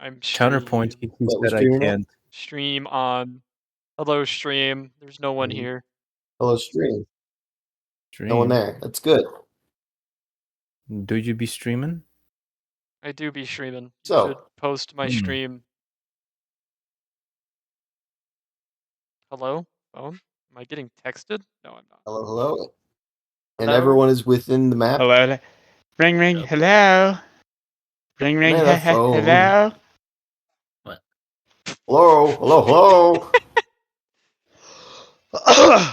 I'm Counterpoint, he stream. said I can't. Stream on. Hello, stream. There's no one here. Hello, stream. No one there. That's good. Do you be streaming? I do be streaming. So, should post my stream. Hello? Phone? Am I getting texted? No, I'm not. hello, hello. And Hello? everyone is within the map. Hello. Ring, ring. Yep. Hello. Ring, ring. Hello. What? Hello, hello, hello.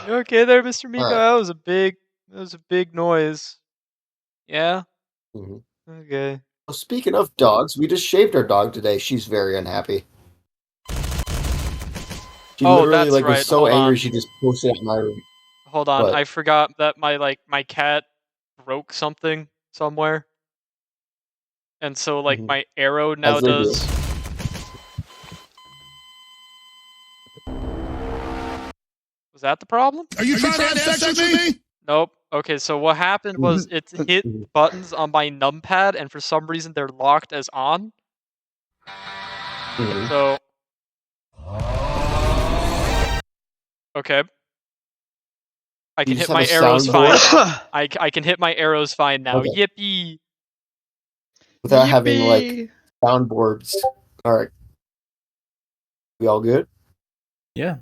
You okay there, Mr. Miko? Alright. That was a big noise. Yeah? Mhm. Okay. Well, speaking of dogs, we just shaved our dog today. She's very unhappy. She literally that's right. was so Hold angry on. she just posted at my room. Hold on. What? I forgot that my cat broke something somewhere. And so my arrow now As they do. does. Was that the problem? Are you trying to have sex with me? Nope. Okay, so what happened was it hit buttons on my numpad, and for some reason they're locked as on. So. Okay. I can hit my arrows fine now. I can hit my arrows fine now. Okay. Yippee! Without having soundboards. Alright. We all good? Yeah.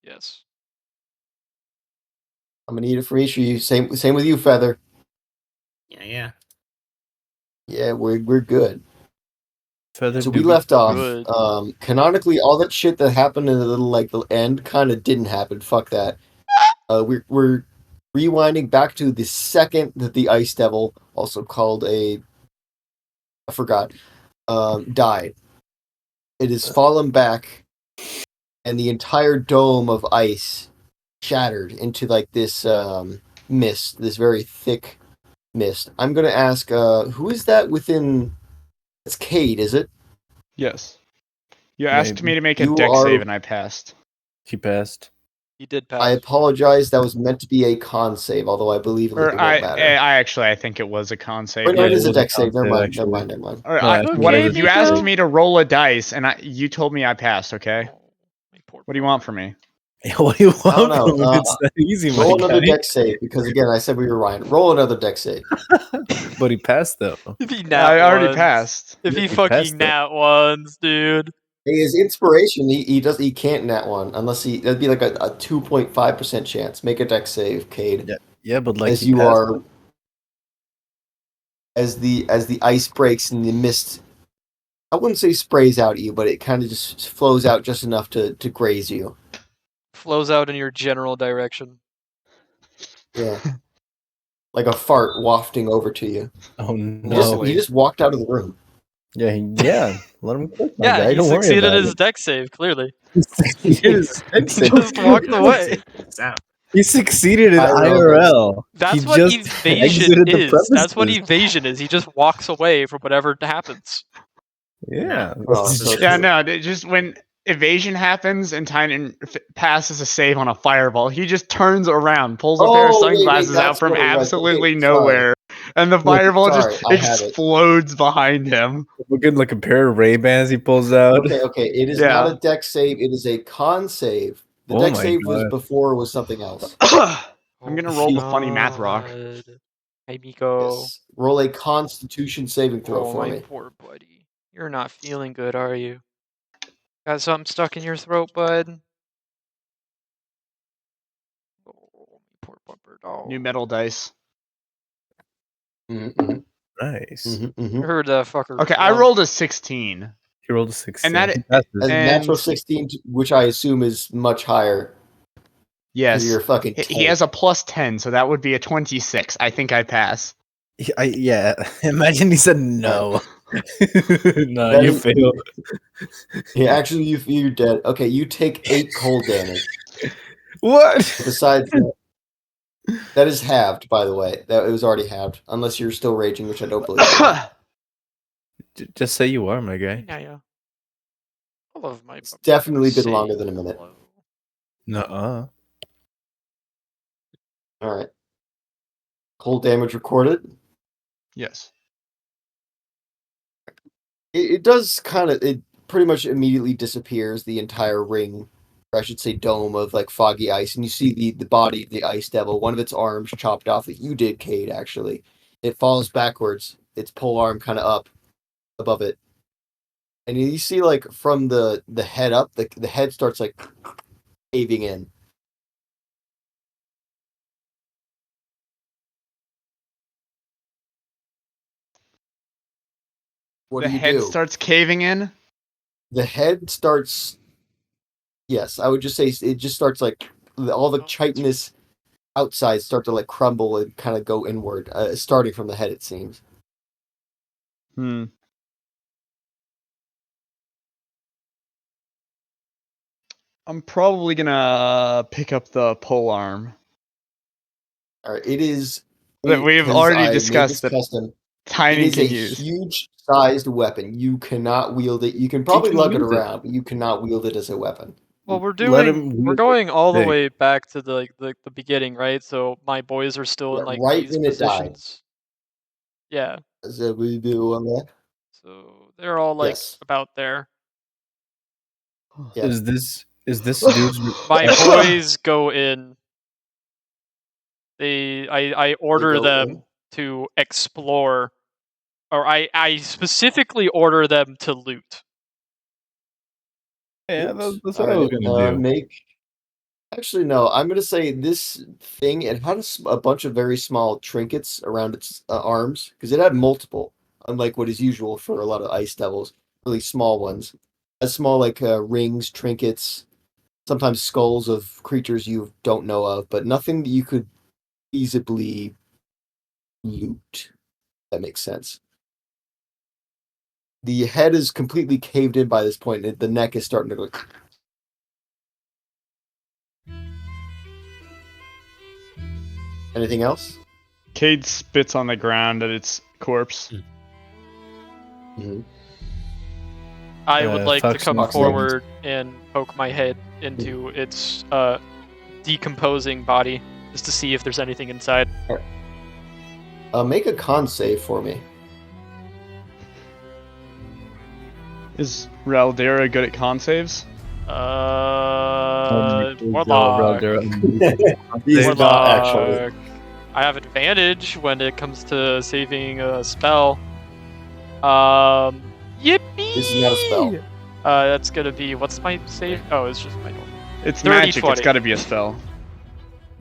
Yes. I'm gonna eat it for each of you. Same with you, Feather. Yeah. Yeah, we're good. Feather So we left off. Good. Canonically, all that shit that happened in the end kind of didn't happen. Fuck that. We're rewinding back to the second that the Ice Devil, also called I forgot, died. It has fallen back, and the entire dome of ice shattered into this mist, this very thick mist. I'm gonna ask, who is that within? It's Cade, is it? Yes. You asked me to make a You deck are- save and I passed. He passed. He did pass. I apologize. That was meant to be a con save, although I believe it won't matter. I think it was a con save. Wait, no, Yeah, it is it a was a deck save. con Never save, mind. actually. Or No, I think what it was you a asked save. me to roll a dice, and you told me I passed. Okay. What do you want from me? What do you want? I don't know. from him? It's that easy, my Roll another guy. deck save, because again, I said we were Ryan. Roll another deck save. But he passed though. If he I already ones. passed. If he He passed fucking it. nat ones, dude. Hey, his inspiration, he can't nat one unless that'd be like a 2.5% chance. Make a deck save, Cade. Yeah, but as he you passed are, as the ice breaks and the mist, I wouldn't say sprays out at you, but it kind of just flows out just enough to graze you. Flows out in your general direction. Yeah. Like a fart wafting over to you. Oh no! He just walked out of the room. Yeah. Let him click, my Yeah, guy. he Don't worry succeeded about his it. deck save, clearly. He just walked away. He succeeded in IRL. IRL. That's He what just evasion exited the is. That's what premises. evasion is. He just walks away from whatever happens. Yeah. Oh, so Yeah, no, just when evasion happens and Tynan passes a save on a fireball, he just turns around, pulls a pair of sunglasses out from absolutely nowhere, and the fireball just explodes behind him. Looking like a pair of Ray-Bans he pulls out. Okay. It is not a deck save. It is a con save. The deck save was before it was something else. I'm gonna roll the funny math rock. Hey, Miko. Yes. Roll a Constitution saving throw for my me. poor buddy. You're not feeling good, are you? Got something stuck in your throat, bud? Oh, poor bumper dog. New metal dice. Mm-hmm. Nice. I heard that fucker. Okay, I rolled a 16. He rolled a 16. And that a natural 16, which I assume is much higher. Yes. You're fucking he has a plus 10, so that would be a 26. I think I pass. Yeah. Imagine he said no. No, you fail. Yeah, actually, you're dead. Okay, you take 8 cold damage. What? Besides that is halved, by the way. That it was already halved, unless you're still raging, which I don't believe. Just say you are, my guy. Yeah. I love my. It's definitely been longer than a minute. Nuh-uh. All right. Cold damage recorded. Yes. It does kind of. It pretty much immediately disappears the entire ring, or I should say dome of like foggy ice, and you see the body of the ice devil. One of its arms chopped off that you did, Cade. Actually, it falls backwards. Its pole arm kind of up above it, and you see like from the head up, the head starts like caving in. What The do you head do? starts caving in. The head starts. Yes, I would just say it just starts like all the chitinous outside start to like crumble and kind of go inward, starting from the head. It seems. Hmm. I'm probably gonna pick up the pole arm. All right, it is. That we've Because already I made this discussed that custom. It Tiny is a can use. huge sized weapon. You cannot wield it. You can probably lug it around, but you cannot wield it as a weapon. Well, we're wield going all the Hey. way back to the beginning, right? So my boys are still in Yeah, like right these when it died. positions. Yeah. So we do on that. So they're all like Yes. about there. Yeah. Is this dude's? My boys go in. I order go them in? to explore, or I specifically order them to loot. Yeah, Oops. that's what I was gonna do. Make. Actually, no. I'm gonna say this thing. It had a bunch of very small trinkets around its arms because it had multiple, unlike what is usual for a lot of ice devils. Really small ones, as small like rings, trinkets, sometimes skulls of creatures you don't know of, but nothing that you could feasibly loot. That makes sense. The head is completely caved in by this point. And the neck is starting to go. Anything else? Cade spits on the ground at its corpse. Mm-hmm. I would like to Fox come next forward and poke my head into its decomposing body just to see if there's anything inside. Make a con save for me. Is Raldera good at con saves? Warlock. He's Warlock. not actually. I have advantage when it comes to saving a spell. Yippee! This is not a spell. That's gonna be, what's my save? Oh, it's just my normal. It's Dirty magic. 20. It's got to be a spell.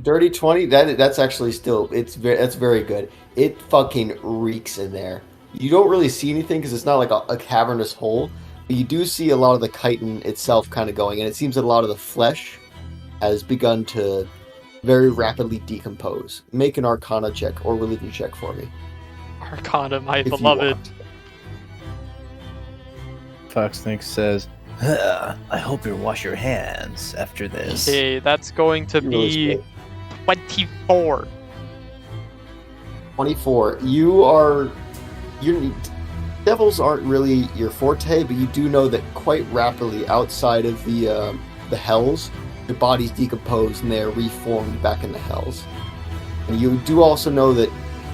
Dirty 20. That's actually still. That's very good. It fucking reeks in there. You don't really see anything because it's not like a cavernous hole. But you do see a lot of the chitin itself kind of going, and it seems that a lot of the flesh has begun to very rapidly decompose. Make an Arcana check or Religion check for me. Arcana, my if you beloved. want. Foxnix says, "I hope you wash your hands after this." Okay, that's going to Really be 24. 24. Devils aren't really your forte, but you do know that quite rapidly outside of the hells, your bodies decompose and they are reformed back in the hells. And you do also know that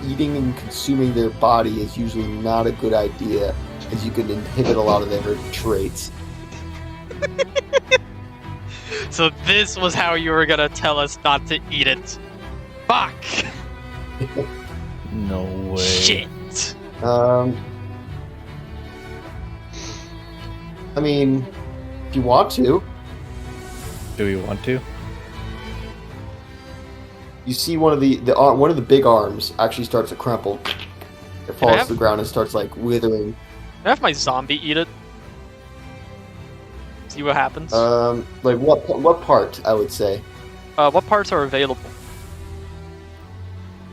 eating and consuming their body is usually not a good idea, as you can inhibit a lot of their traits. So this was how you were gonna tell us not to eat it. Fuck! No way. Shit! I mean, if you want to, Do we want to? you see one of the big arms actually starts to crumple. It falls to the ground and starts like withering. Can I have my zombie eat it? See what happens? Like what part? I would say. What parts are available?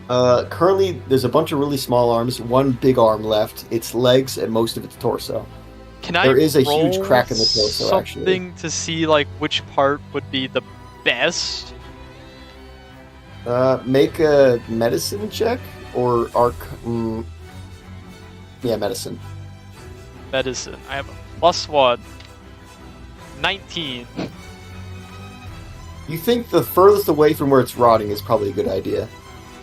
Currently, there's a bunch of really small arms, one big arm left, its legs, and most of its torso. Can I There is a roll huge crack in the torso, actually. something to see like which part would be the best? Make a medicine check or medicine. Medicine. I have a +1. 19. You think the furthest away from where it's rotting is probably a good idea.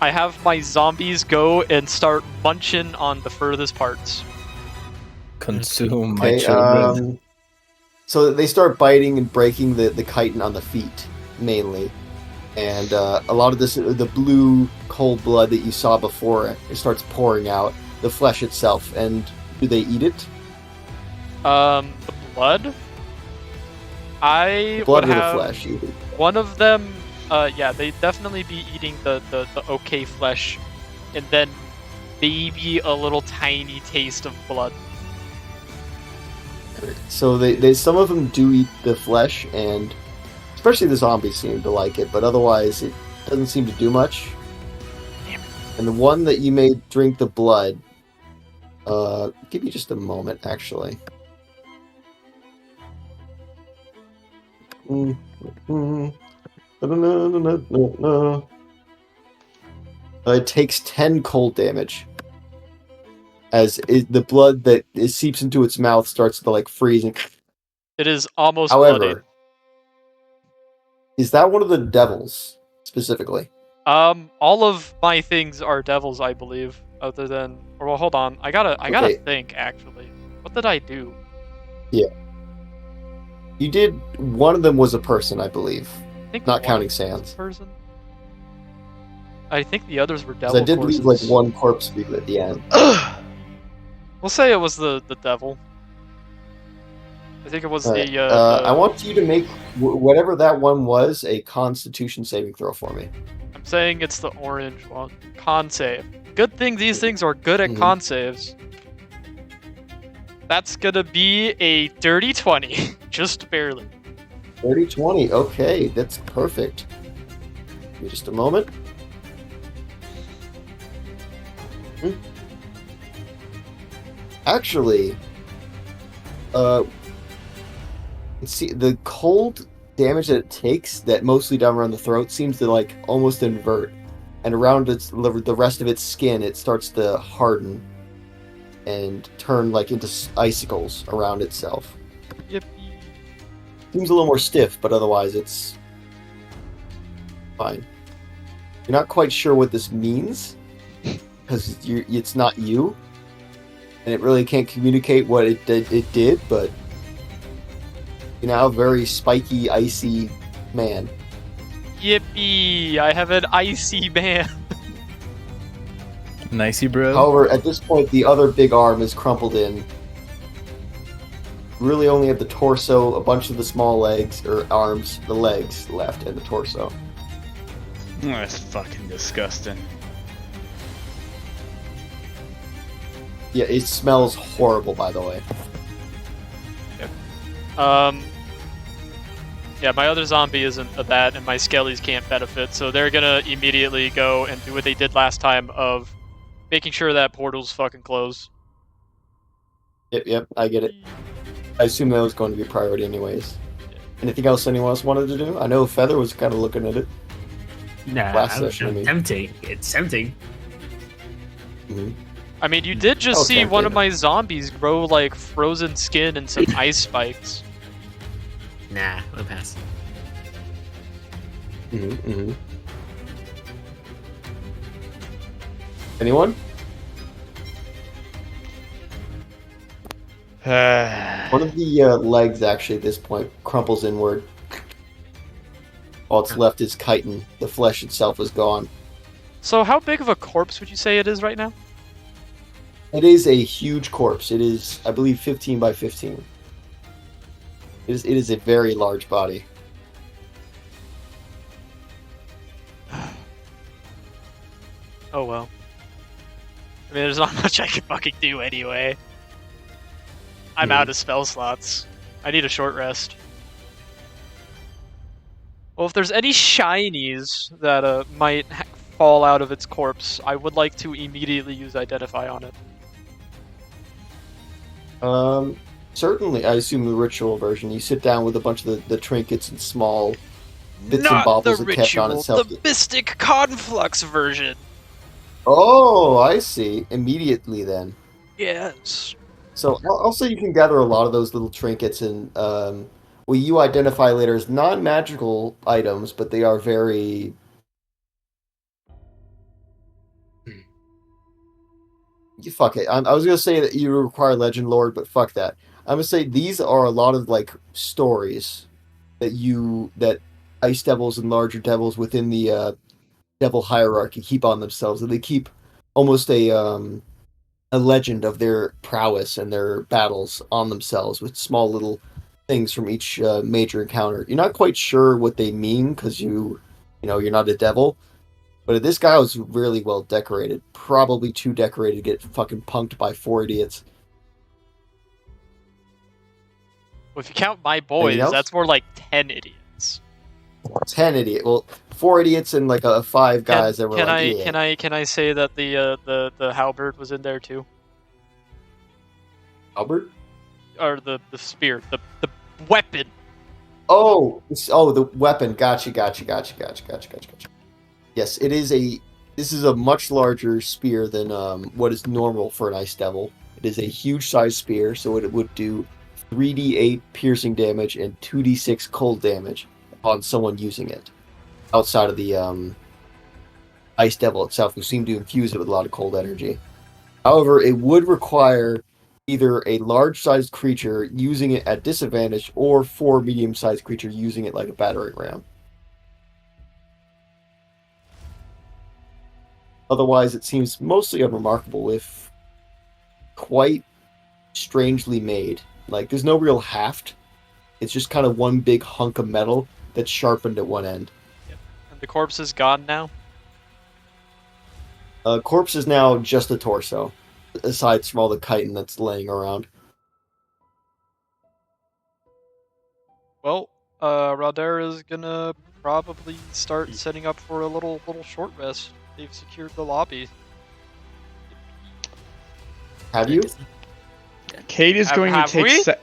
I have my zombies go and start munching on the furthest parts. Consume my Okay, children. so they start biting and breaking the chitin on the feet, mainly. And a lot of this, the blue cold blood that you saw before, it starts pouring out, the flesh itself. And do they eat it? The blood? I The blood would or the have flesh? Either. one of them, yeah, they'd definitely be eating the okay flesh, and then maybe a little tiny taste of blood. So they some of them do eat the flesh, and especially the zombies seem to like it, but otherwise it doesn't seem to do much. Damn it. And the one that you made drink the blood, give me just a moment, actually. It takes 10 cold damage. As the blood that it seeps into its mouth starts to like freeze. And... It is almost However, bloody. is that one of the devils specifically? All of my things are devils, I believe. Other than, or well, hold on, I gotta Okay. think actually. What did I do? Yeah, you did. One of them was a person, I believe, I think not one counting was a Sans. person. I think the others were 'Cause devil I did corpses. leave like one corpse view at the end. We'll say it was the devil. I think it was Alright, the. I want you to make whatever that one was a Constitution saving throw for me. I'm saying it's the orange one. Con save. Good thing these things are good at Mhm. con saves. That's gonna be a dirty 20. Just barely. 30-20. Okay, that's perfect. Give me just a moment. Actually, see the cold damage that it takes, that mostly down around the throat, seems to like almost invert, and around the rest of its skin, it starts to harden and turn like into icicles around itself. Yippee. Seems a little more stiff, but otherwise it's fine. You're not quite sure what this means because it's not you, and it really can't communicate what it did, but you're now a very spiky, icy man. Yippee! I have an icy man. Nicey, bro. However, at this point, the other big arm is crumpled in. Really only have the torso, a bunch of the small legs, or arms, the legs left, and the torso. Oh, that's fucking disgusting. Yeah, it smells horrible, by the way. Yeah, my other zombie isn't a bat, and my skellies can't benefit, so they're gonna immediately go and do what they did last time of making sure that portal's fucking closed. Yep, I get it. I assume that was going to be a priority anyways. Anything else anyone else wanted to do? I know Feather was kind of looking at it. Nah, Last I'm session, I mean. tempting. It's tempting. Mm-hmm. I mean, you did just see Okay, one of David. my zombies grow, like, frozen skin and some ice spikes. Nah, I'll pass. Anyone? Uh, One of the legs, actually, at this point, crumples inward. All it's left is chitin. The flesh itself is gone. So how big of a corpse would you say it is right now? It is a huge corpse. It is, I believe, 15 by 15. It is a very large body. Oh well. I mean, there's not much I can fucking do anyway. I'm out of spell slots. I need a short rest. Well, if there's any shinies that might fall out of its corpse, I would like to immediately use Identify on it. Certainly, I assume the ritual version. You sit down with a bunch of the trinkets and small bits and Not baubles the that kept on ritual, itself. the Mystic Conflux version. Oh, I see. Immediately then. Yes. So I'll say you can gather a lot of those little trinkets and what you identify later as non-magical items, but they are very fuck it. I was gonna say that you require Legend Lord, but fuck that. I'm gonna say these are a lot of like stories that ice devils and larger devils within the devil hierarchy keep on themselves, and they keep almost a legend of their prowess and their battles on themselves with small little things from each major encounter. You're not quite sure what they mean because you're not a devil, but this guy was really well decorated. Probably too decorated to get fucking punked by 4 idiots. Well, if you count my Anything boys, else? that's more like 10 idiots. 10 idiot. Well, 4 idiots and like 5 guys that were like, yeah. Can I say that the halberd was in there too, Albert? or the spear, the weapon? Oh, the weapon. Gotcha. Yes, this is a much larger spear than what is normal for an ice devil. It is a huge size spear, so it would do 3d8 piercing damage and 2d6 cold damage on someone using it. Outside of the ice devil itself, who seemed to infuse it with a lot of cold energy. However, it would require either a large-sized creature using it at disadvantage, or 4 medium-sized creatures using it like a battering ram. Otherwise, it seems mostly unremarkable, if quite strangely made. Like, there's no real haft. It's just kind of one big hunk of metal that's sharpened at one end. Yep. And the corpse is gone now? Corpse is now just a torso, aside from all the chitin that's laying around. Well, Rauder is gonna probably start setting up for a little short rest. They've secured the lobby. Have you? Kate is going to Have take. we?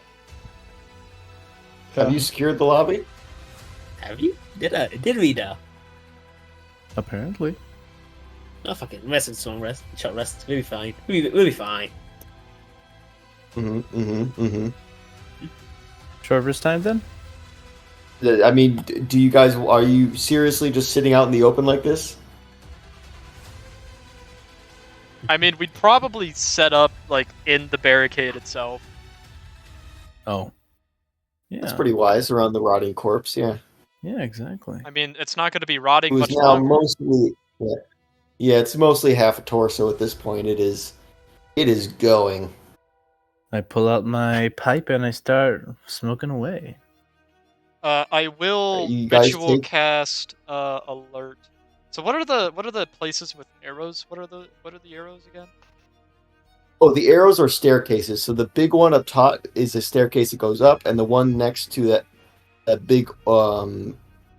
Have you secured the lobby? Have you? Did we now? Apparently. Oh, fucking rest and long rest. Short rest. We'll be fine. We'll be fine. Short rest time then? I mean, are you seriously just sitting out in the open like this? I mean, we'd probably set up like in the barricade itself. Oh. Yeah. That's pretty wise around the rotting corpse, yeah. Yeah, exactly. I mean, it's not going to be rotting Who's much now longer. mostly yeah, it's mostly half a torso at this point. It is going. I pull out my pipe and I start smoking away. I will You guys ritual take- cast alert. So what are the places with arrows? What are the arrows again? Oh, the arrows are staircases. So the big one up top is a staircase that goes up, and the one next to that big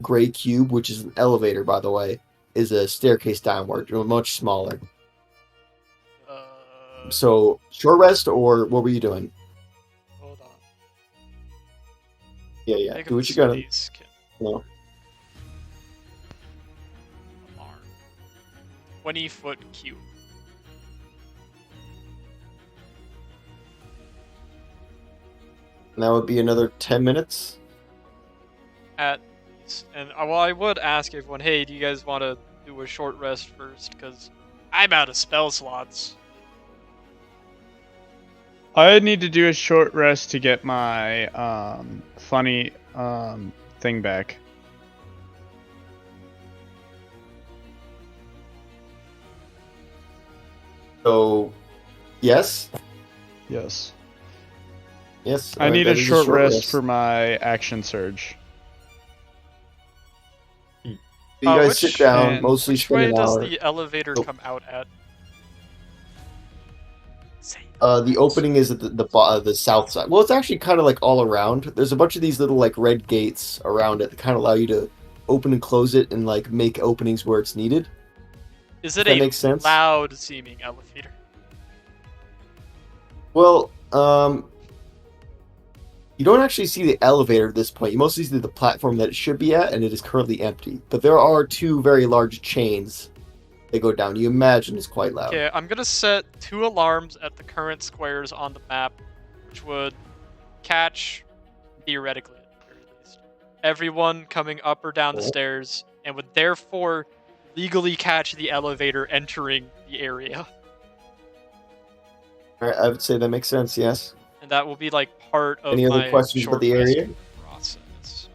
gray cube, which is an elevator, by the way, is a staircase downward, much smaller. So short rest, or what were you doing? Hold on. Yeah. Think Do of what you gotta. these No. alarm. 20-foot cube. And that would be another 10 minutes. And well, I would ask everyone, hey, do you guys want to do a short rest first? Because I'm out of spell slots. I need to do a short rest to get my funny thing back. So, yes. Yes. Yes. I need that a is short rest for my action surge. You guys sit down, and mostly Which spend way an does hour. the elevator Oh. come out at? The opening is at the south side. Well, it's actually kind of like all around. There's a bunch of these little like red gates around it that kind of allow you to open and close it and like make openings where it's needed. Is it That a makes sense. loud-seeming elevator? Well, you don't actually see the elevator at this point. You mostly see the platform that it should be at, and it is currently empty. But there are 2 very large chains that go down. You imagine it's quite loud. Okay, I'm gonna set 2 alarms at the current squares on the map, which would catch, theoretically at the very least, everyone coming up or down the stairs, and would therefore legally catch the elevator entering the area. Alright, I would say that makes sense, yes. And that will be like part of Any other my questions short about the rest area? process.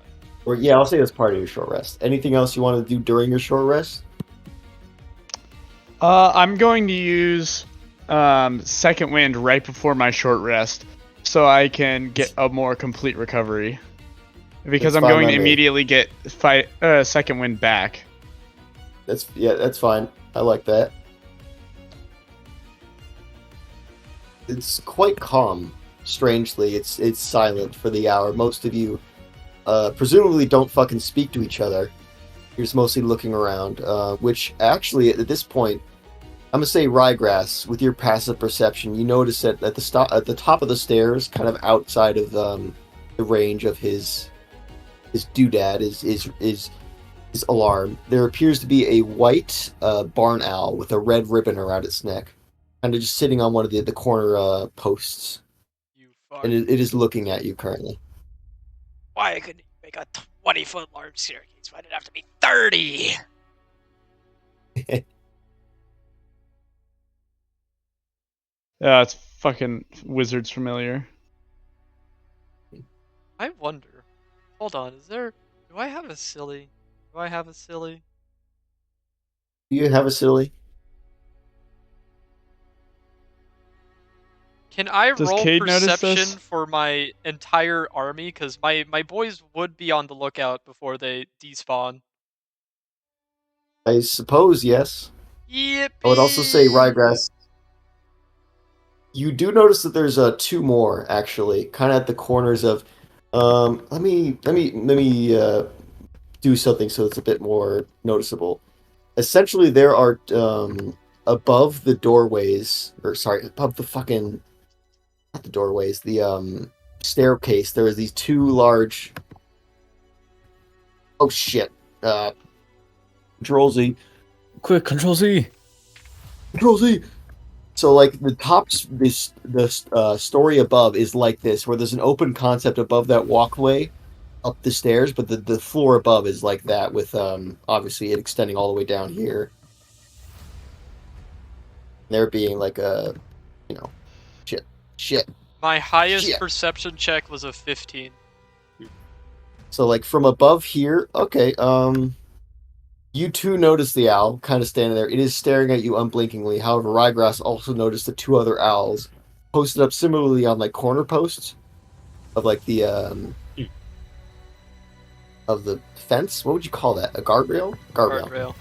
Or yeah, I'll say that's part of your short rest. Anything else you want to do during your short rest? I'm going to use second wind right before my short rest, so I can get a more complete recovery. Because That's I'm fine going by to me. immediately get second wind back. That's fine. I like that. It's quite calm. Strangely, it's silent for the hour. Most of you, presumably, don't fucking speak to each other. You're just mostly looking around. Which actually, at this point, I'm gonna say Ryegrass. With your passive perception, you notice that at the top of the stairs, kind of outside of the range of his doodad, his alarm, there appears to be a white barn owl with a red ribbon around its neck, kind of just sitting on one of the corner posts, You fuck. and it is looking at you currently. Why couldn't you make a 20-foot large staircase? Why did it have to be 30? Yeah, it's fucking wizards familiar. I wonder. Hold on, do I have a silly? Do I have a silly? Do you have a silly? Can I Does roll Cade notice perception this? for my entire army? Because my boys would be on the lookout before they despawn. I suppose yes. Yippee! I would also say Ryegrass. You do notice that there's two more actually, kind of at the corners of. Let me do something so it's a bit more noticeable. Essentially, there are above the doorways, or sorry, above the fucking not the doorways, the staircase. There is these two large. Oh shit! Control Z. Quick, Control Z. Control Z. So like the top, the story above is like this, where there's an open concept above that walkway up the stairs, but the floor above is like that, with obviously it extending all the way down here. There being like a, shit. My highest Shit. perception check was a 15. So like from above here, okay, you too notice the owl kind of standing there. It is staring at you unblinkingly. However, Ryegrass also noticed the two other owls posted up similarly on like corner posts of like the of the fence. What would you call that? A guardrail? Guardrail.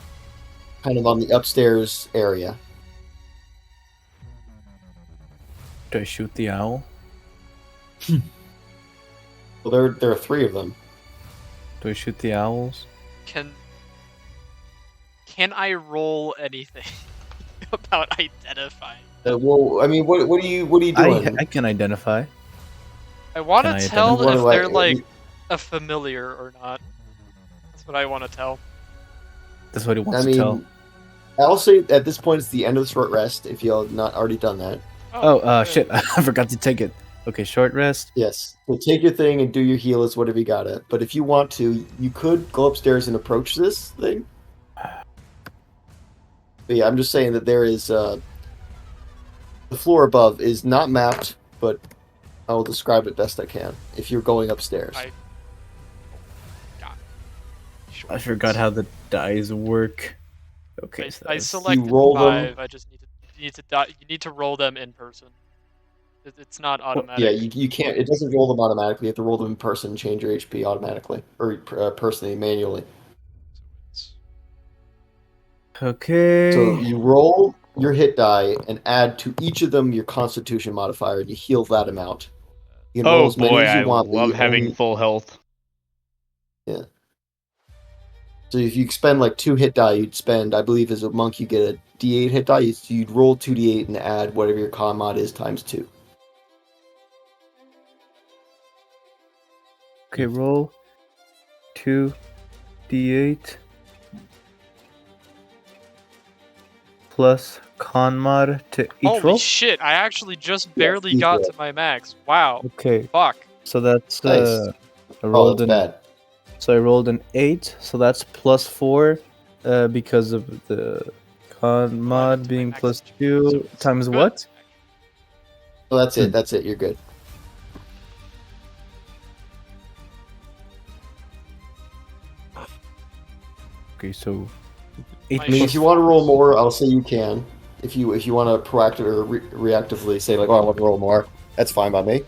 Kind of on the upstairs area. Do I shoot the owl? Well, there are three of them. Do I shoot the owls? Can I roll anything about identifying? Well, I mean, what are you doing? I can identify. I want Can to I tell identify? if What do they're I- like a familiar or not. That's what I want to tell. That's what he wants I to mean, tell. I'll say at this point it's the end of the short rest. If y'all have not already done that, Okay. Shit. I forgot to take it. Okay, short rest. yes. So take your thing and do your healers, whatever you got it. But if you want to, you could go upstairs and approach this thing. But yeah, I'm just saying that there is the floor above is not mapped, but I will describe it best I can. If you're going upstairs, I forgot how the dice work. Okay, so I that's- selected roll 5. them. I just you need to roll them in person. It's not automatic. yeah, you can't. It doesn't roll them automatically. You have to roll them in person, and change your HP automatically, or personally, manually. Okay. So you roll your hit die and add to each of them your Constitution modifier, and you heal that amount. You can roll Oh as many boy, as you I want. but love you having only- full health. So if you spend like 2 hit die, you'd spend, I believe, as a monk, you get a D8 hit die. You'd roll 2d8 and add whatever your con mod is times 2. Okay, roll 2d8 plus con mod to each Holy roll. shit! I actually just Yeah, barely each got roll. to my max. Wow. Okay, Fuck. so that's Nice. I Oh, rolled that's an bad. so I rolled an 8, so that's plus 4 because of the con mod to my being max plus HP, so 2 it's times good, what? actually. So that's it. That's it. You're good. Okay, so My I mean, shit- if you want to roll more, I'll say you can. If you want to proactive or reactively say like, "Oh, I want to roll more," that's fine by me.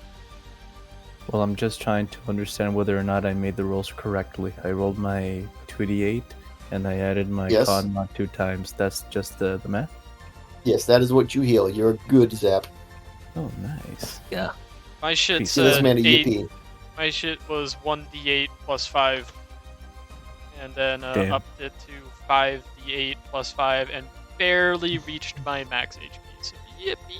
Well, I'm just trying to understand whether or not I made the rolls correctly. I rolled my 2d8 and I added my Yes. con mod 2 times. That's just the math? Yes, that is what you heal. You're a good Zap. Oh, nice. Yeah. My shit Peace. Give this said man a 8. yippee. My shit was 1d8 plus 5. And then Damn. upped it to 5d8 plus 5 and barely reached my max HP. So yippee.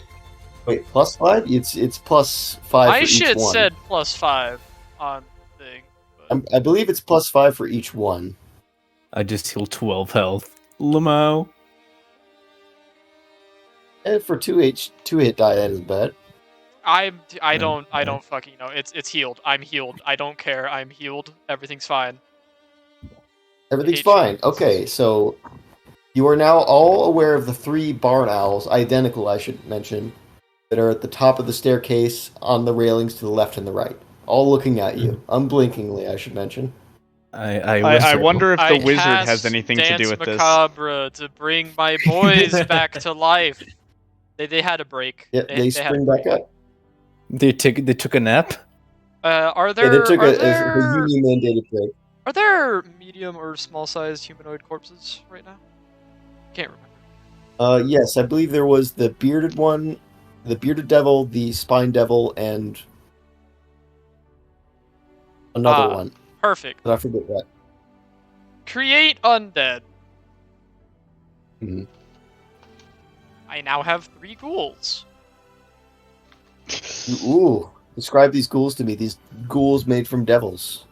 Wait, +5? It's +5 My for each shit one. said plus 5 on the thing. But I believe it's +5 for each one. I just healed 12 health. Lamo. And for two hit die, that isn't bad. I Yeah, don't fucking know. It's healed. I'm healed. I don't care. I'm healed. Everything's fine. Everything's hate fine. shortcuts. Okay, so you are now all aware of the 3 barn owls, identical, I should mention, that are at the top of the staircase on the railings to the left and the right, all looking at you, unblinkingly, I should mention. I wonder if the I wizard has cast anything to do Dance with this. Macabre to bring my boys back to life. They had a break. Yeah, they had a spring break. back up. They took a nap? Are Yeah, there they took are a there union mandated break. are there medium or small sized humanoid corpses right now? Can't remember. Yes, I believe there was the bearded one, the bearded devil, the spine devil, and another one. Perfect. But I forget what. Create undead. Mhm. I now have 3 ghouls. Ooh, describe these ghouls to me. These ghouls made from devils.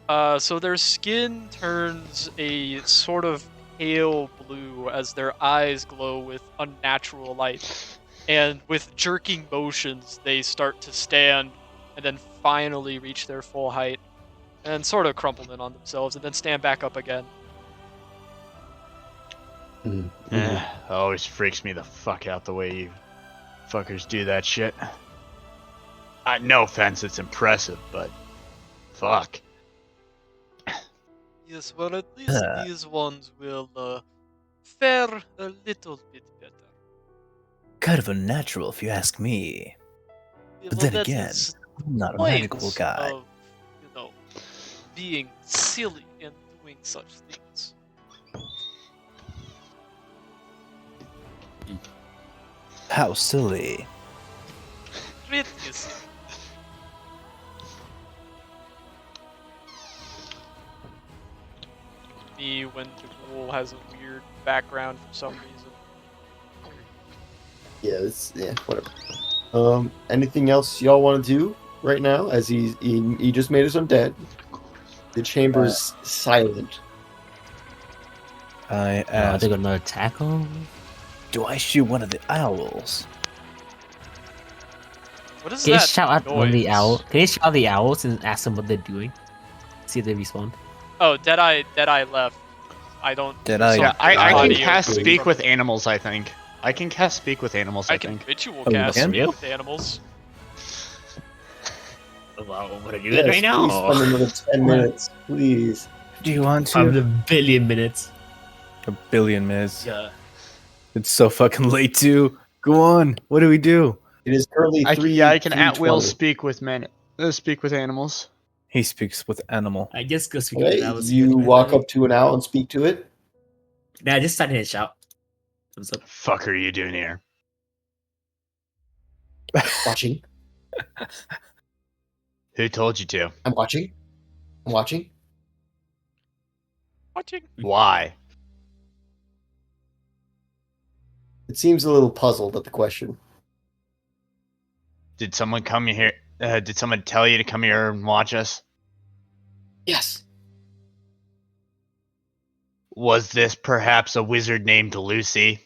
So their skin turns a sort of pale blue as their eyes glow with unnatural light. And with jerking motions, they start to stand and then finally reach their full height and sort of crumple in on themselves and then stand back up again. Always freaks me the fuck out the way you fuckers do that shit. No offense, it's impressive, but fuck. Yes, well, at least these ones will fare a little bit better. Kind of unnatural, if you ask me. Yeah, But well, then that again, is I'm not a point magical guy. of, being silly and doing such things. How silly. Pretty silly. Me when the ghoul has a weird background for some reason. Yeah, whatever. Anything else y'all want to do right now? As he just made us undead. The chamber's silent. I Are asked, they gonna attack him? do I shoot one of the owls? What is Can you that shout out one of the noise? owls? Can you shout out the owls and ask them what they're doing? See if they respond. Oh, Deadeye left. I don't. Deadeye- Yeah, I can audio cast coming speak from- with animals, I think. I can cast speak with animals, I I can think. ritual Oh, you cast can? speak with animals. Wow, what are you Yes, doing right now? please spend another 10 minutes, please. Do you want I'm to? in a billion minutes. A billion minutes. Yeah. It's so fucking late too. Go on. What do we do? It is currently I can at will 3:20. speak with speak with animals. He speaks with animal. I just go speak with Okay, the owls. you walk up to an owl and speak to it. Nah, just stand here and shout. Thumbs up. Fuck are you doing here? Watching. Who told you to? I'm watching. I'm watching. Watching. Why? It seems a little puzzled at the question. Did someone come here? Did someone tell you to come here and watch us? Yes. Was this perhaps a wizard named Lucy?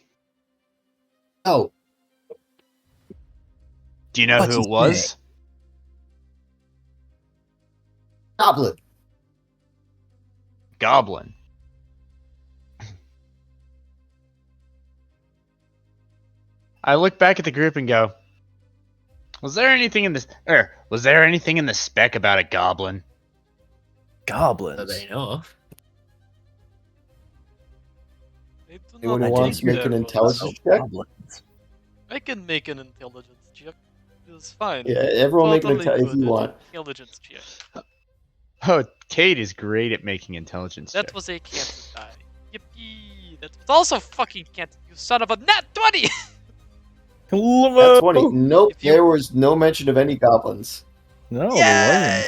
Oh, Do you know What's who his it was? goblin. Goblin. I look back at the group and go, Was there anything in this? Was there anything in the spec about a goblin? Goblins. That I know of. I do Anyone not who I wants to think make an there was- intelligence check? Goblins. I can make an intelligence check. It's fine. Yeah, everyone make an Totally intelligence if good you at want. Intelligence check. Oh, Cade is great at making intelligence That checks. was a cancer die. Yippee! That was also fucking cancer. You son of a nat 20! That's 20. Nope, If you- there was no mention of any goblins. No, there wasn't.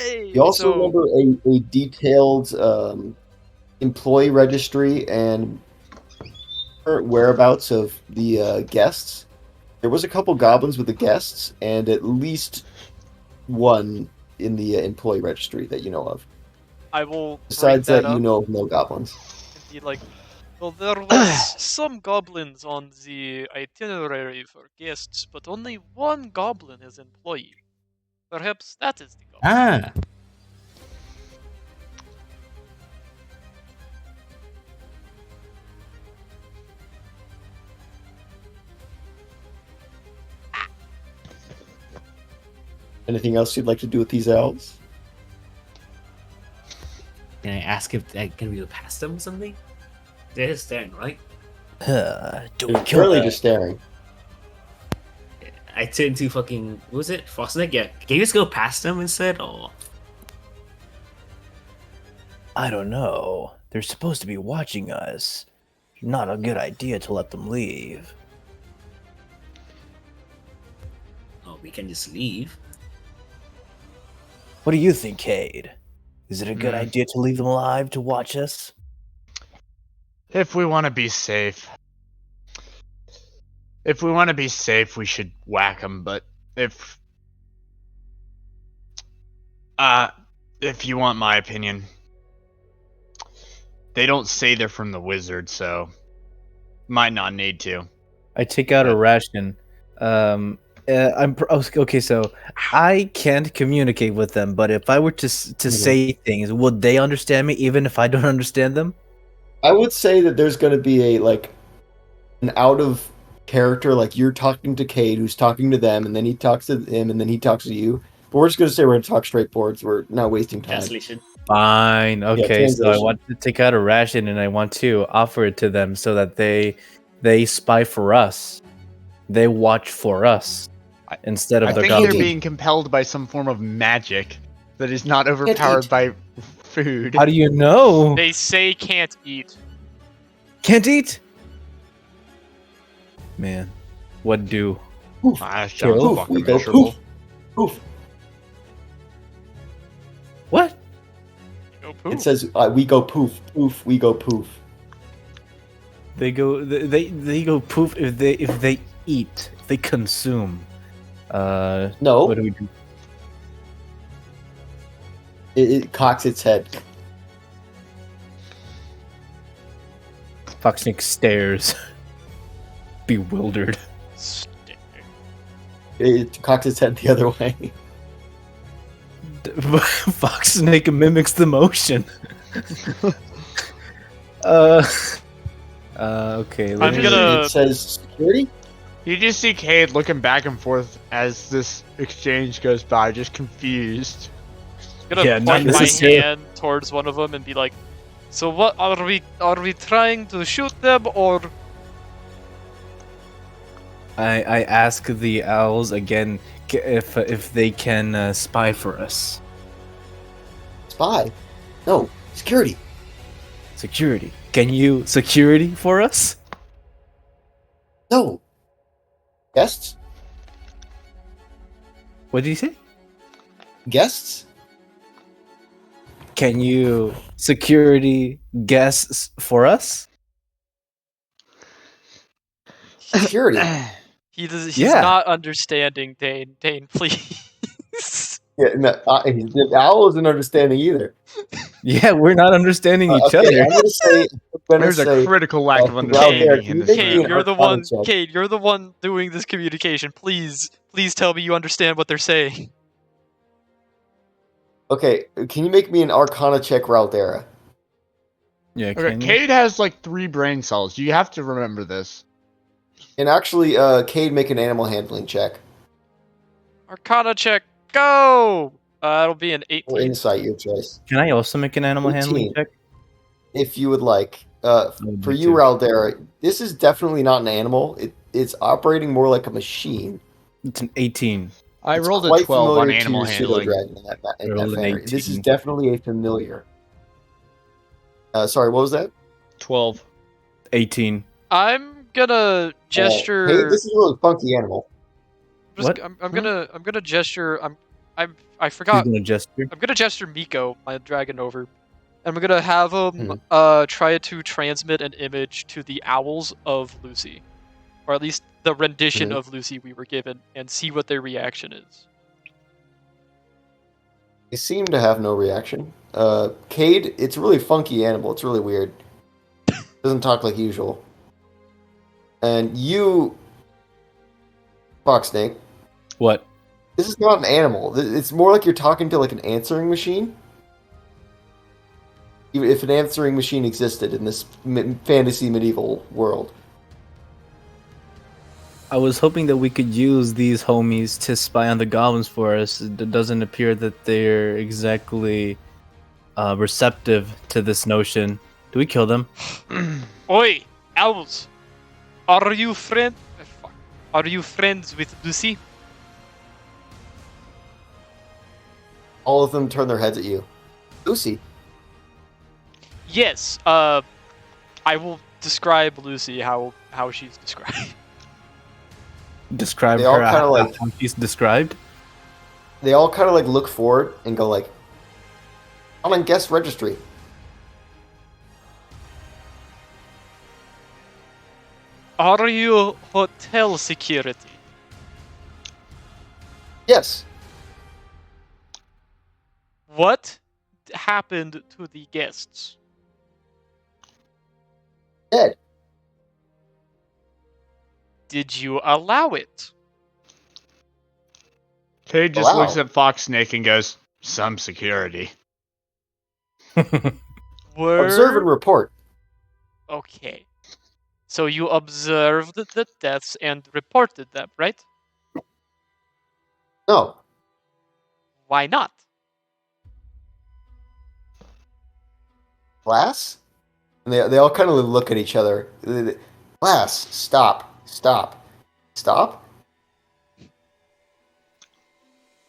Yay! You also So, remember a detailed employee registry and current whereabouts of the guests. There was a couple goblins with the guests, and at least one in the employee registry that you know of. I will. Besides bring that, you up know of no goblins. and be like, well, there was some goblins on the itinerary for guests, but only one goblin is employee. Perhaps that is the goblin. Ah, Anything else you'd like to do with these elves? Can I ask if can we go past them or something? They're just staring, right? Don't They're kill currently that. just staring. I turned to fucking what was it? Frostneck? Yeah. Can you just go past them instead, or I don't know. They're supposed to be watching us. Not a good idea to let them leave. we can just leave? What do you think, Cade? Is it a good idea to leave them alive to watch us? If we want to be safe. If we want to be safe, we should whack them, but if you want my opinion, they don't say they're from the wizard, so might not need to. I take out a ration. Okay, so I can't communicate with them, but if I were to say things, would they understand me even if I don't understand them? I would say that there's going to be an out of character, like you're talking to Cade, who's talking to them, and then he talks to him, and then he talks to you. But we're just going to say we're going to talk straight boards. We're not wasting time. Translation. Fine. Okay, so I translation. want to take out a ration and I want to offer it to them so that they spy for us. They watch for us instead of I the think goblins. they're being compelled by some form of magic that is not overpowered by food. How do you know? They say can't eat. Can't eat? Man, what do? That sounds Poof, fucking we go miserable. Poof. What? Go poop. It says we go poof, poof, we go poof. They go they go poof if they eat, if they consume. No, What do we do? it cocks its head. Foxnick stares, bewildered. Stare. It cocks its head the other way. Foxnake mimics the motion. Okay. I'm gonna- It says security. You just see Cade looking back and forth as this exchange goes by, just confused. I'm gonna Yeah, not point my necessarily. hand towards one of them and be like, "So what are we? Are we trying to shoot them or?" I ask the owls again if they can spy for us. Spy. No, security. Security. Can you security for us? No. Guests? What did you say? Guests? Can you security guests for us? Security. He's Yeah. not understanding, Dane. Dane, please. Yeah, no, the owl isn't understanding either. Yeah, we're not understanding each Okay, other. I'm gonna There's say a critical lack of well, understanding there, in can you this make me Kate, room. an you're the Arcana one. check? Kate, you're the one doing this communication. Please tell me you understand what they're saying. Okay, can you make me an Arcana check, Raldera? Yeah, Okay, can you? Cade has like 3 brain cells. You have to remember this. And actually, Cade, make an animal handling check. Arcana check, go! It'll be an 18. Or insight, your choice. Can I also make an animal handling 18. check? If you would like. For me you, too. Raldera, this is definitely not an animal. It's operating more like a machine. It's an 18. I It's rolled a quite 12 on familiar animal to handling. Pseudo-Dragon in that Rolled an manner. This is 18. definitely a familiar. Sorry, what was that? 12. 18. I'm gonna gesture. Hey, this is a really funky animal. What? I'm gonna gesture. I He's forgot. gonna gesture. I'm gonna gesture Miko, my dragon over. I'm gonna have him try to transmit an image to the owls of Lucy, or at least the rendition of Lucy we were given, and see what their reaction is. They seem to have no reaction. Cade, it's a really funky animal. It's really weird. Doesn't talk like usual. And you, Fox Snake, What? this is not an animal. It's more like you're talking to like an answering machine. Even if an answering machine existed in this fantasy medieval world. I was hoping that we could use these homies to spy on the goblins for us. It doesn't appear that they're exactly receptive to this notion. Do we kill them? Oi, owls! Are you friends with Lucy? All of them turn their heads at you. Lucy. Yes. I will describe Lucy how she's described. Describe They all her kinda how like- how she's described. They all kind of like look forward and go like, I'm on guest registry. Are you hotel security? Yes. What happened to the guests? Dead. Did you allow it? Cade just Wow. looks at Fox Snake and goes, some security. Observe and report. Okay. So you observed the deaths and reported them, right? No. Why not? Glass? And they all kind of look at each other. Glass, stop. Stop. Stop?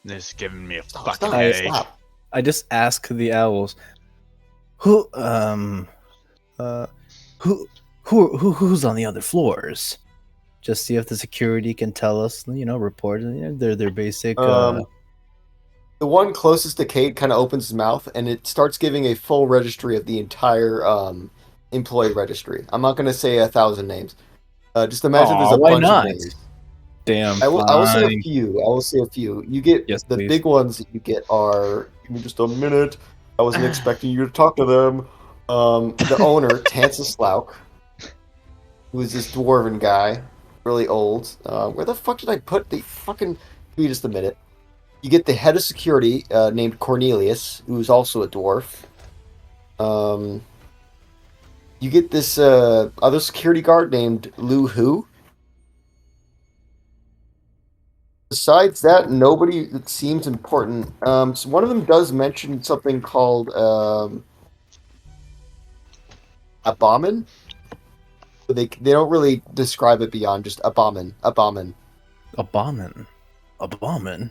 This is giving me a Stop. fucking Stop. headache. Stop. I just ask the owls, who's on the other floors? Just see if the security can tell us, report their basic. The one closest to Cade kind of opens his mouth, and it starts giving a full registry of the entire employee registry. I'm not going to say 1,000 names. Just imagine there's a why bunch not? of names. Damn. I will say a fine. few. I will say a few. You get Yes, the please. big ones that you get are. Give me just a minute. I wasn't expecting you to talk to them. The owner, Tansa Slauk, who is this dwarven guy, really old. Where the fuck did I put the fucking? Give me just a minute. You get the head of security named Cornelius, who is also a dwarf. You get this other security guard named Lu Hu. Besides that, nobody that seems important. So one of them does mention something called Abomin. But they don't really describe it beyond just Abomin. Abomin. Abomin.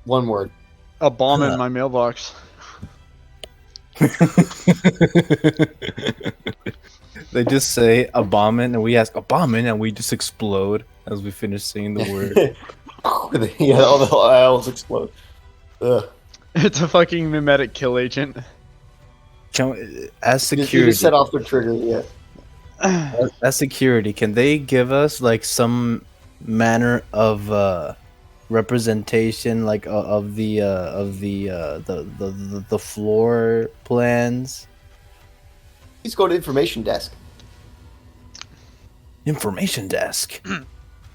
One word. A bomb in my mailbox. They just say abomin, and we ask abomin, and we just explode as we finish saying the word. Yeah, all the owls explode. Ugh. It's a fucking mimetic kill agent. As You security, just set off the trigger, yeah. as security, can they give us like some manner of representation, like of the floor plans? Please go to information desk. Information desk.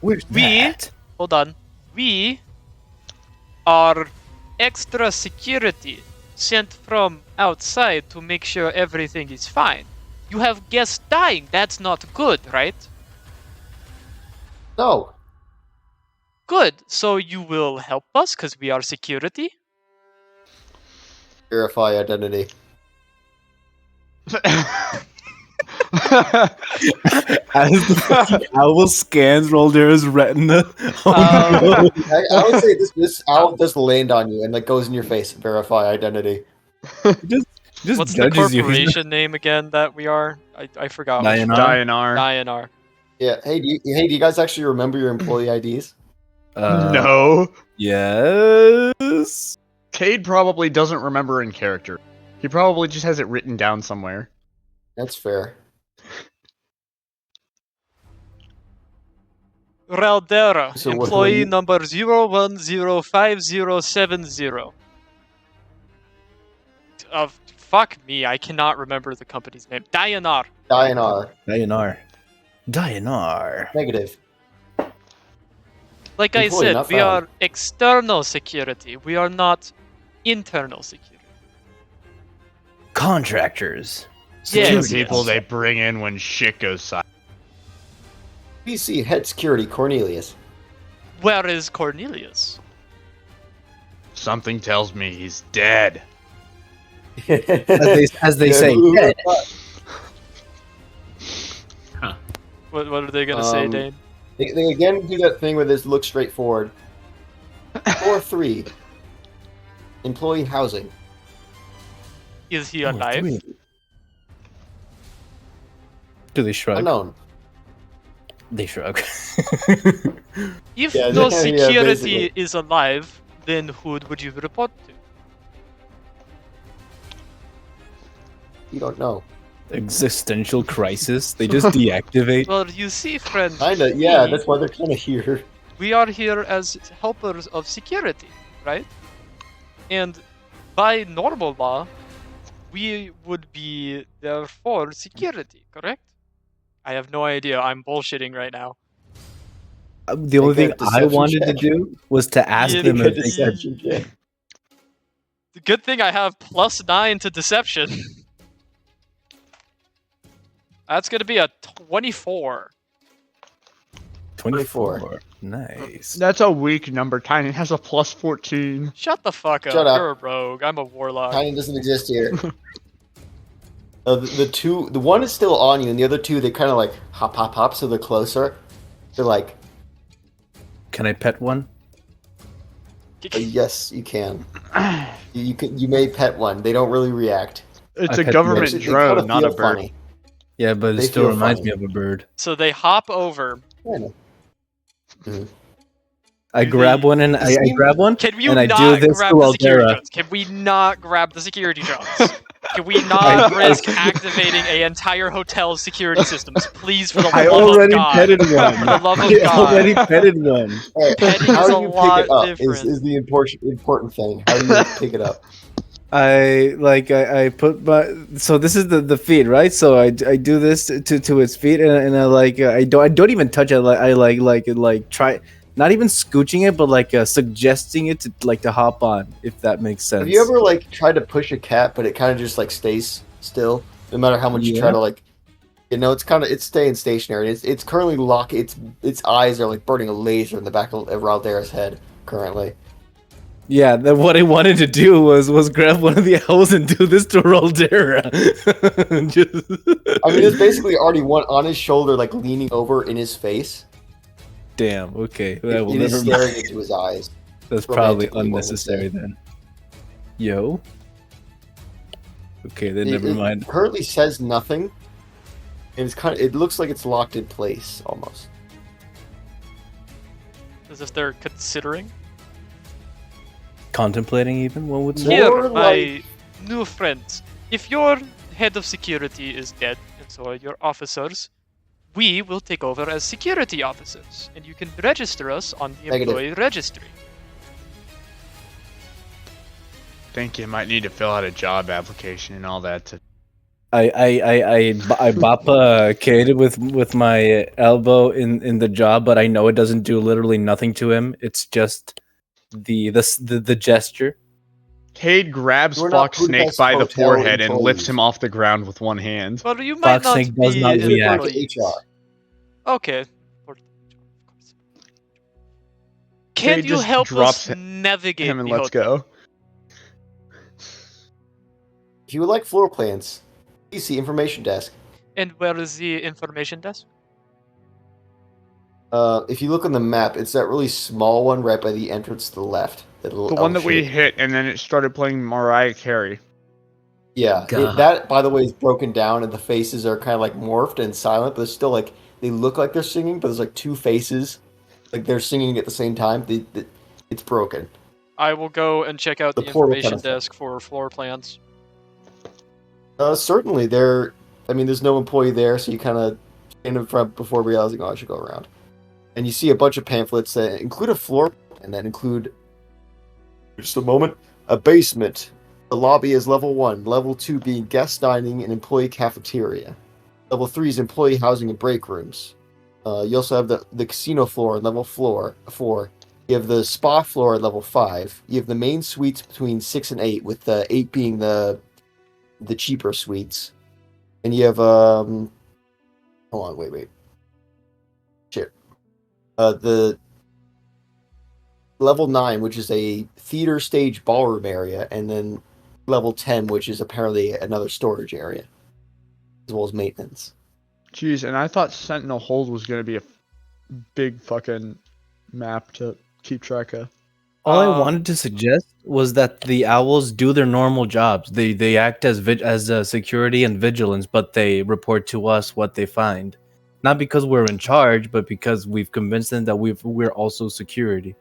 Where's We- that? Hold on. We are extra security sent from outside to make sure everything is fine. You have guests dying. That's not good, right? No. Good. So you will help us because we are security. Verify identity. As the fucking owl scans Roldera's retina. Um, I would say this owl just land on you and like goes in your face. Verify identity. just What's the judges you. corporation name again that we are? I forgot. which Dianar? one. Dianar. Dianar. Yeah. Hey, do you guys actually remember your employee IDs? No. Yes. Cade probably doesn't remember in character. He probably just has it written down somewhere. That's fair. Raldera, So what do employee you- number 01050770. Fuck me, I cannot remember the company's name. Dianar. Dianar. Dianar. Negative. Like I Employee said, not we found. are external security. We are not internal security. Contractors. Yes, The yes. people they bring in when shit goes south. PC head security Cornelius. Where is Cornelius? Something tells me he's dead. As they Yeah, say, who- dead. What are they gonna say, Dane? They again do that thing where this looks straightforward. Floor 3. Employee housing. Is he Oh, alive? three. Do they shrug? Unknown. They shrug. If Yeah, no yeah, security basically. is alive, then who would you report to? You don't know. Existential crisis. They just deactivate. Well, you see, friend. Kinda, yeah, we- that's why they're kinda here. We are here as helpers of security, right? And by normal law, we would be there for security, correct? I have no idea. I'm bullshitting right now. The only Make thing a I deception wanted to check. do was to ask Yeah, them Make a if they could. deception check. The good thing I have +9 to deception. That's gonna be a 24. 24. Nice. That's a weak number. Tiny has a +14. Shut the fuck up. Shut up. You're a rogue. I'm a warlock. Tiny doesn't exist here. The one is still on you, and the other two, they kind of like hop, so they're closer. They're like, Can I pet one? yes, you can. You may pet one. They don't really react. It's I a pet government They drone, kinda not a feel bird. funny. Yeah, but it They still feel reminds funny. me of a bird. So they hop over. I Do grab they- one and I grab one. Can you And I not do this grab to the security Aldera. drones? Can we not grab the security drones? Can we not risk activating an entire hotel's security systems? Please, for the I love of already God. petted For the one. love of I God. already petted one. Alright, Petting how is do a you pick lot it up? different. Is the important thing? How do you pick it up? I put my, so this is the feet, right? So I do this to its feet, and I don't even touch it. I like try, not even scooching it, but suggesting it to hop on, if that makes sense. Have you ever like tried to push a cat, but it kind of just like stays still, no matter how much you try Yeah. to like, it's staying stationary. It's currently locked. Its eyes are like burning a laser in the back of Raldera's head currently. Yeah, what I wanted to do was grab one of the owls and do this to Roldera. I mean, there's basically already one on his shoulder, like leaning over in his face. Damn. Okay, It is never staring mind. into his eyes. That's probably romantically, one would unnecessary say. then. Yo. Okay, then It- never it mind. currently says nothing, and it's kind of. It looks like it's locked in place almost. As if they're considering. Contemplating, even one would say. Yeah. Here, More my like- new friends. If your head of security is dead, and so are your officers, we will take over as security officers, and you can register us on the Negative. employee registry. Think you might need to fill out a job application and all that. I bop Cade with my elbow in the jaw, but I know it doesn't do literally nothing to him. It's just the gesture. Cade grabs We're not Fox Snake Budapest by the Hotel forehead and employees. lifts him off the ground with one hand. Well, you might Fox not Snake does be not react. employees. HR. Okay. Can you just help drops us navigate him and the let's hotel? go. If you would like floor plans, please see information desk. And where is the information desk? If you look on the map, it's that really small one right by the entrance to the left. That little The one that we L-shape. hit, and then it started playing Mariah Carey. Yeah, God. that, by the way, is broken down, and the faces are kind of like morphed and silent, but it's still like they look like they're singing, but there's like two faces, like they're singing at the same time. It's broken. I will go and check out The the portal information kind of desk for floor plans. Certainly, I mean, there's no employee there, so you kind of stand in front before realizing, oh, I should go around. And you see a bunch of pamphlets that include a floor plan that include, just a moment, a basement. The lobby is level 1, level 2 being guest dining and employee cafeteria. Level 3 is employee housing and break rooms. You also have the casino floor and level 4. You have the spa floor at level 5. You have the main suites between 6 and 8, with 8 being the cheaper suites. And you have hold on, wait. Shit. The level 9, which is a theater stage ballroom area, and then level 10, which is apparently another storage area, as well as maintenance. Jeez, and I thought Sentinel Hold was gonna be a big fucking map to keep track of. All I wanted to suggest was that the owls do their normal jobs. They act as security and vigilance, but they report to us what they find. Not because we're in charge, but because we've convinced them that we're also security.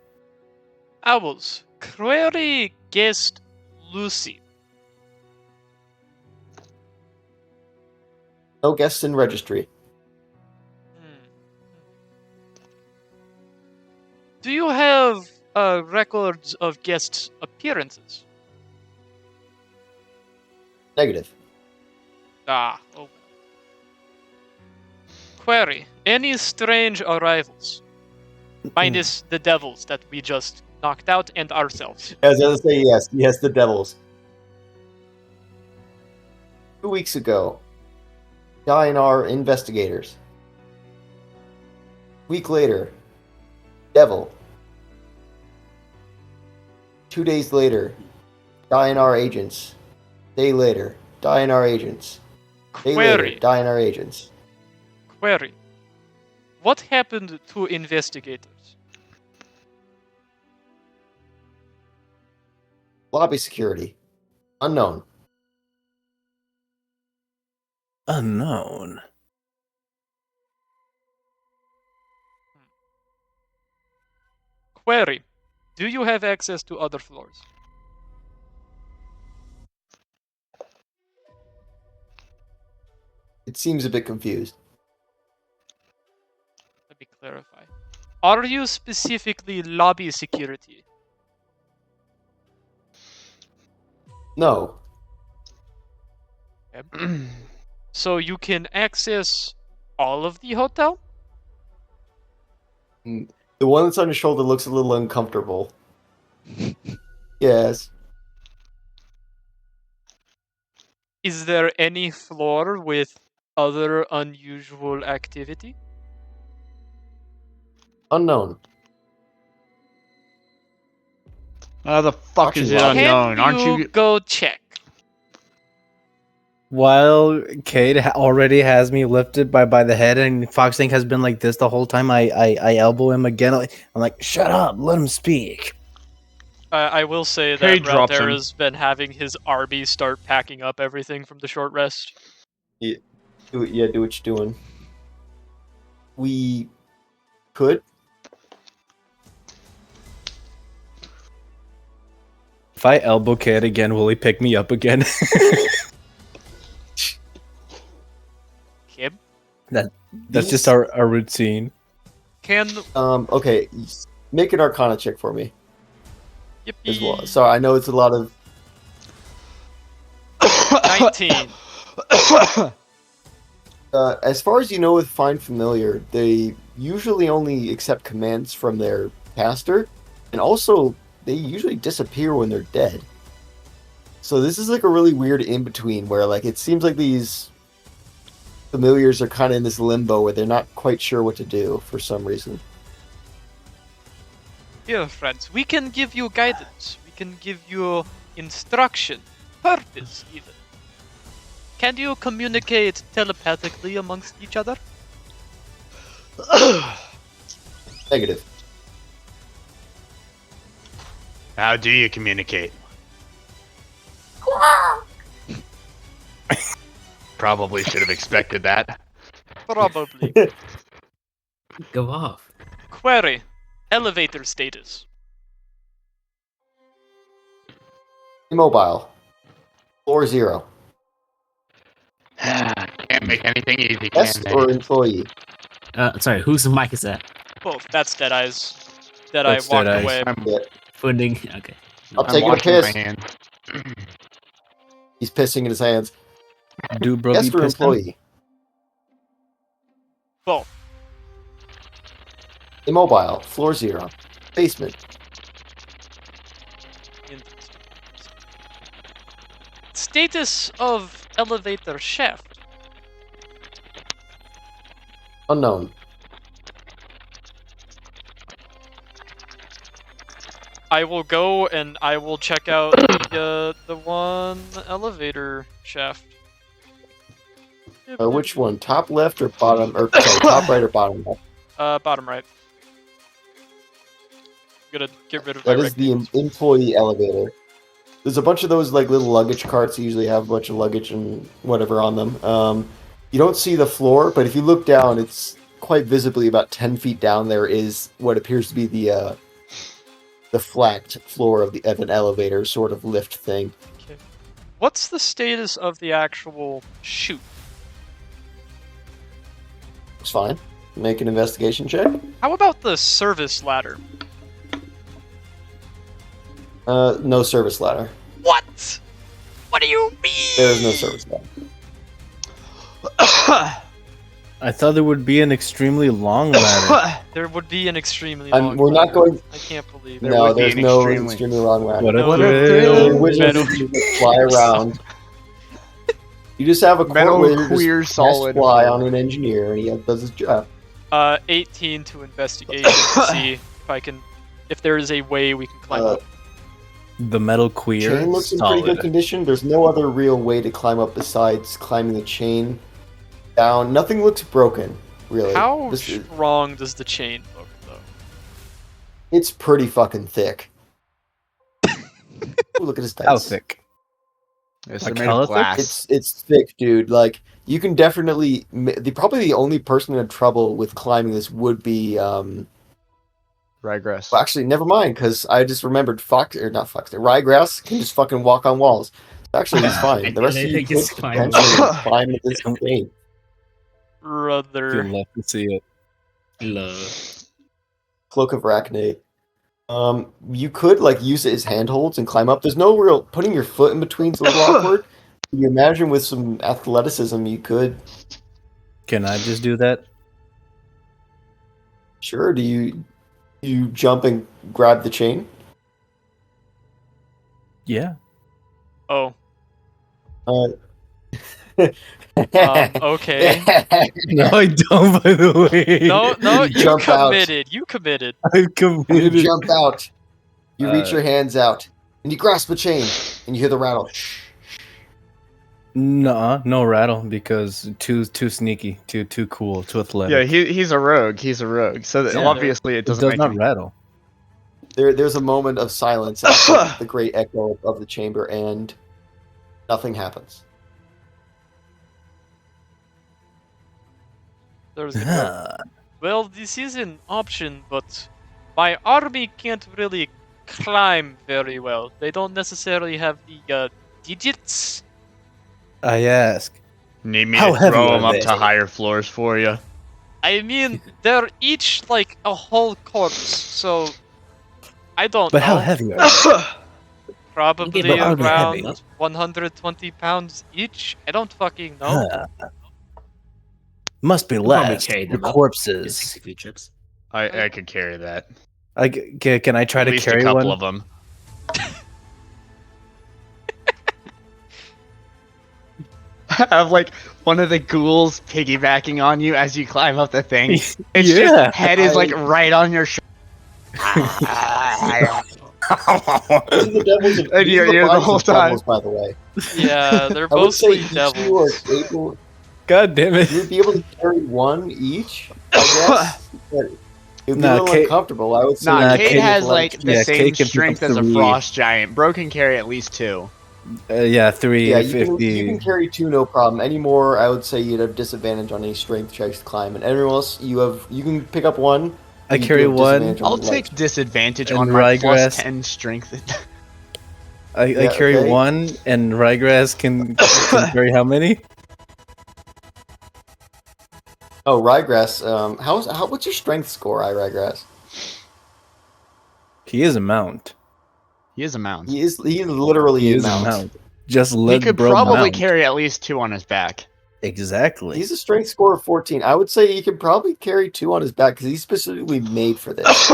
Owls, query guest Lucy. No guests in registry. Do you have records of guests' appearances? Negative. Oh. Query, any strange arrivals? Minus the devils that we just knocked out and ourselves. As I say, yes, the devils. 2 weeks ago, dying our investigators. Week later, devil. 2 days later, dying our agents. Day later, dying our agents. Day later, Query, dying our agents. query. What happened to investigators? Lobby security. Unknown. Unknown. Query, do you have access to other floors? It seems a bit confused. Let me clarify. Are you specifically lobby security? No. So you can access all of the hotel? The one that's on your shoulder looks a little uncomfortable. Yes. Is there any floor with other unusual activity? Unknown. How the fuck is it Watching unknown? Can Aren't you you? go check? While Cade already has me lifted by the head, and Foxink has been like this the whole time, I elbow him again. I'm like, shut up, let him speak. I will say Hey, that drops him. Raldera's been having his army start packing up everything from the short rest. Do what you're doing. We could. If I elbow Cade again, will he pick me up again? Kim? That's just our routine. Can... Okay. Make an Arcana check for me Yippee. as well. So I know it's a lot of. 19. As far as you know, with Find Familiar, they usually only accept commands from their caster, and also they usually disappear when they're dead. So this is like a really weird in between where like it seems like these familiars are kind of in this limbo where they're not quite sure what to do for some reason. Here, friends, we can give you guidance. We can give you instruction, purpose, even. Can you communicate telepathically amongst each other? Negative. How do you communicate? Probably should have expected that. Probably. Go off. Query. Elevator status. Immobile. Floor 0. Can't make anything easy, can Guest they? or employee? Sorry, whose mic is that? Both. That's Deadeye's. Deadeye That's walked Deadeye's. away. Yeah. Funding. Okay. I'm I'm taking a washing piss. my hands. He's pissing in his hands. Do bro Guest be or pissed then? employee? Both. Immobile. Floor 0. Basement. Interesting. Status of elevator shaft. Unknown. I will go and I will check out the one elevator shaft. Which one? Top left or bottom? Or sorry, top right or bottom left? Bottom right. I'm gonna get rid of That my is the rectangles. employee elevator. There's a bunch of those like little luggage carts that usually have a bunch of luggage and whatever on them. You don't see the floor, but if you look down, it's quite visibly about 10 feet down. There is what appears to be the flat floor of an elevator sort of lift thing. Okay. What's the status of the actual chute? It's fine. Make an investigation check. How about the service ladder? No service ladder. What? What do you mean? There is no service ladder. I thought there would be an extremely long ladder. There would be an extremely long. We're not ladder. going. I can't believe it. There No, would be there's an no extremely- extremely long ladder. What a No, thrill. The wizard Metal- can just fly around. You just have a court Metal where you queer just solid. fly on an engineer, and he does his job. 18 to investigation to see if there is a way we can climb up. The metal queer. Chain looks in pretty solid. good condition. There's no other real way to climb up besides climbing the chain down. Nothing looks broken, really. How This is- strong does the chain look, though? It's pretty fucking thick. Ooh, look at his dice. How thick? Yes, Like they're made how of thick? glass. It's thick, dude. Like you can definitely. Probably the only person in trouble with climbing this would be. Regress. Well, actually, never mind, because I just remembered Ryegrass can just fucking walk on walls. Actually, he's fine. The rest of you They could just climb potentially climb this chain. Brother. You'll love to see it. Love. Cloak of Arachne. You could like use it as handholds and climb up. There's no real putting your foot in between is a little awkward. You imagine with some athleticism, you could. Can I just do that? Sure. Do you jump and grab the chain? Yeah. Oh. Okay. Okay. No, I don't. By the way. No, you Jump out. committed. You committed. I You committed. jump out. You reach Uh, your hands out, and you grasp the chain, and you hear the rattle. Nah, no rattle because too sneaky, too cool, too athletic. Yeah, he's a rogue. He's a rogue. So that Yeah. obviously it it doesn't does make not any- rattle. There's a moment of silence after the great echo of the chamber, and nothing happens. There's well, this is an option, but my army can't really climb very well. They don't necessarily have the digits. I ask. Need me How to heavy throw are him up they? to higher floors for you? I mean, they're each like a whole corpse, so I don't But know. how heavy are they? Probably Okay, but are they around heavy? 120 pounds each. I don't fucking know. Huh. Must be Probably less. carry The them up. Get corpses. 60 feet trips. I could carry that. Can I try At to least carry a couple one? of them. Have like one of the ghouls piggybacking on you as you climb up the thing. It's Yeah. just head is like right on your shoulder. These are the devils of, And these you're are the the bodies whole of time. devils, by the way. Yeah, they're I would say mostly each devils. of you are able. God damn it. You would be able to carry one each, I guess. But it would be Nah, a little Kate- uncomfortable. I would say. Nah, Nah, Kate Kate- has like the yeah, same Kate can pick up strength as a 3. frost giant. Bro can carry at least 2. Yeah, 3 Yeah, if you can carry 2, no problem. Any more, I would say you'd have disadvantage on any strength checks to climb. And everyone else, you can pick up 1. I you do carry have 1. disadvantage on I'll the take legs. disadvantage And on my plus ryegrass. 10 strength. I Yeah, carry okay. 1, and ryegrass can carry how many? Oh, Ryegrass. What's your strength score, Ryegrass? He is a mount. He is a mount. He is literally He a is mount. a mount. Just He let could bro probably mount. carry at least 2 on his back. Exactly. He's a strength score of 14. I would say he could probably carry 2 on his back because he's specifically made for this.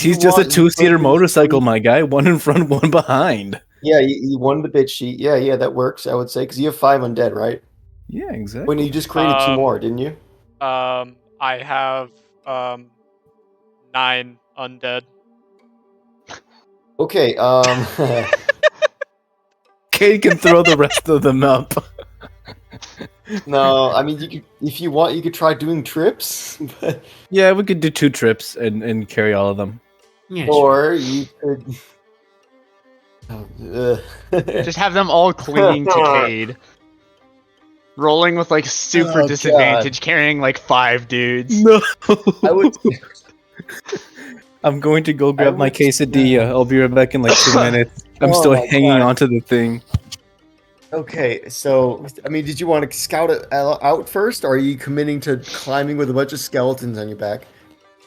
He's just a 2-seater motorcycle, my guy. 1 in front, 1 behind. Yeah, you won the bitch sheet. Yeah, that works. I would say because you have 5 undead, right? Yeah, exactly. When you just created 2 more, didn't you? I have 9 undead. Okay. Kate can throw the rest of them up. No, I mean you could, if you want, you could try doing trips, but Yeah, we could do 2 trips and carry all of them. Yeah, sure. or you could. Just have them all clinging to Cade. Rolling with like super Oh, disadvantage, carrying like 5 dudes. No. I would. I'm going to go grab my would- quesadilla. I'll be right back in like 2 minutes. I'm Oh still my hanging God. onto the thing. Okay, so I mean, did you want to scout it out first, or are you committing to climbing with a bunch of skeletons on your back?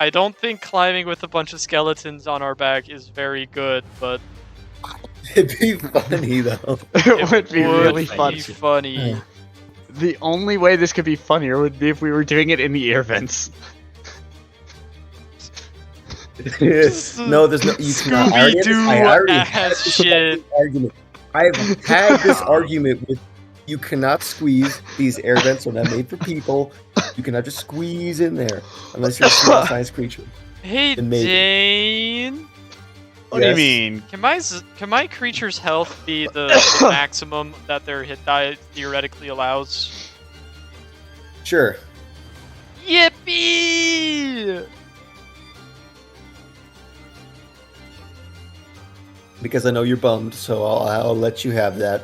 I don't think climbing with a bunch of skeletons on our back is very good, but It'd be funny though. It would be would really be fun. funny. The only way this could be funnier would be if we were doing it in the air vents. No, there's no. You cannot. I already had Scooby-Doo this shit. argument. I've had this argument with. You cannot squeeze. These air vents are not made for people. You cannot just squeeze in there unless you're a small sized creature. Hey, And maybe. Dane. What do you Yes. mean? Can my creature's health be the maximum that their hit die theoretically allows? Sure. Yippee! Because I know you're bummed, so I'll let you have that.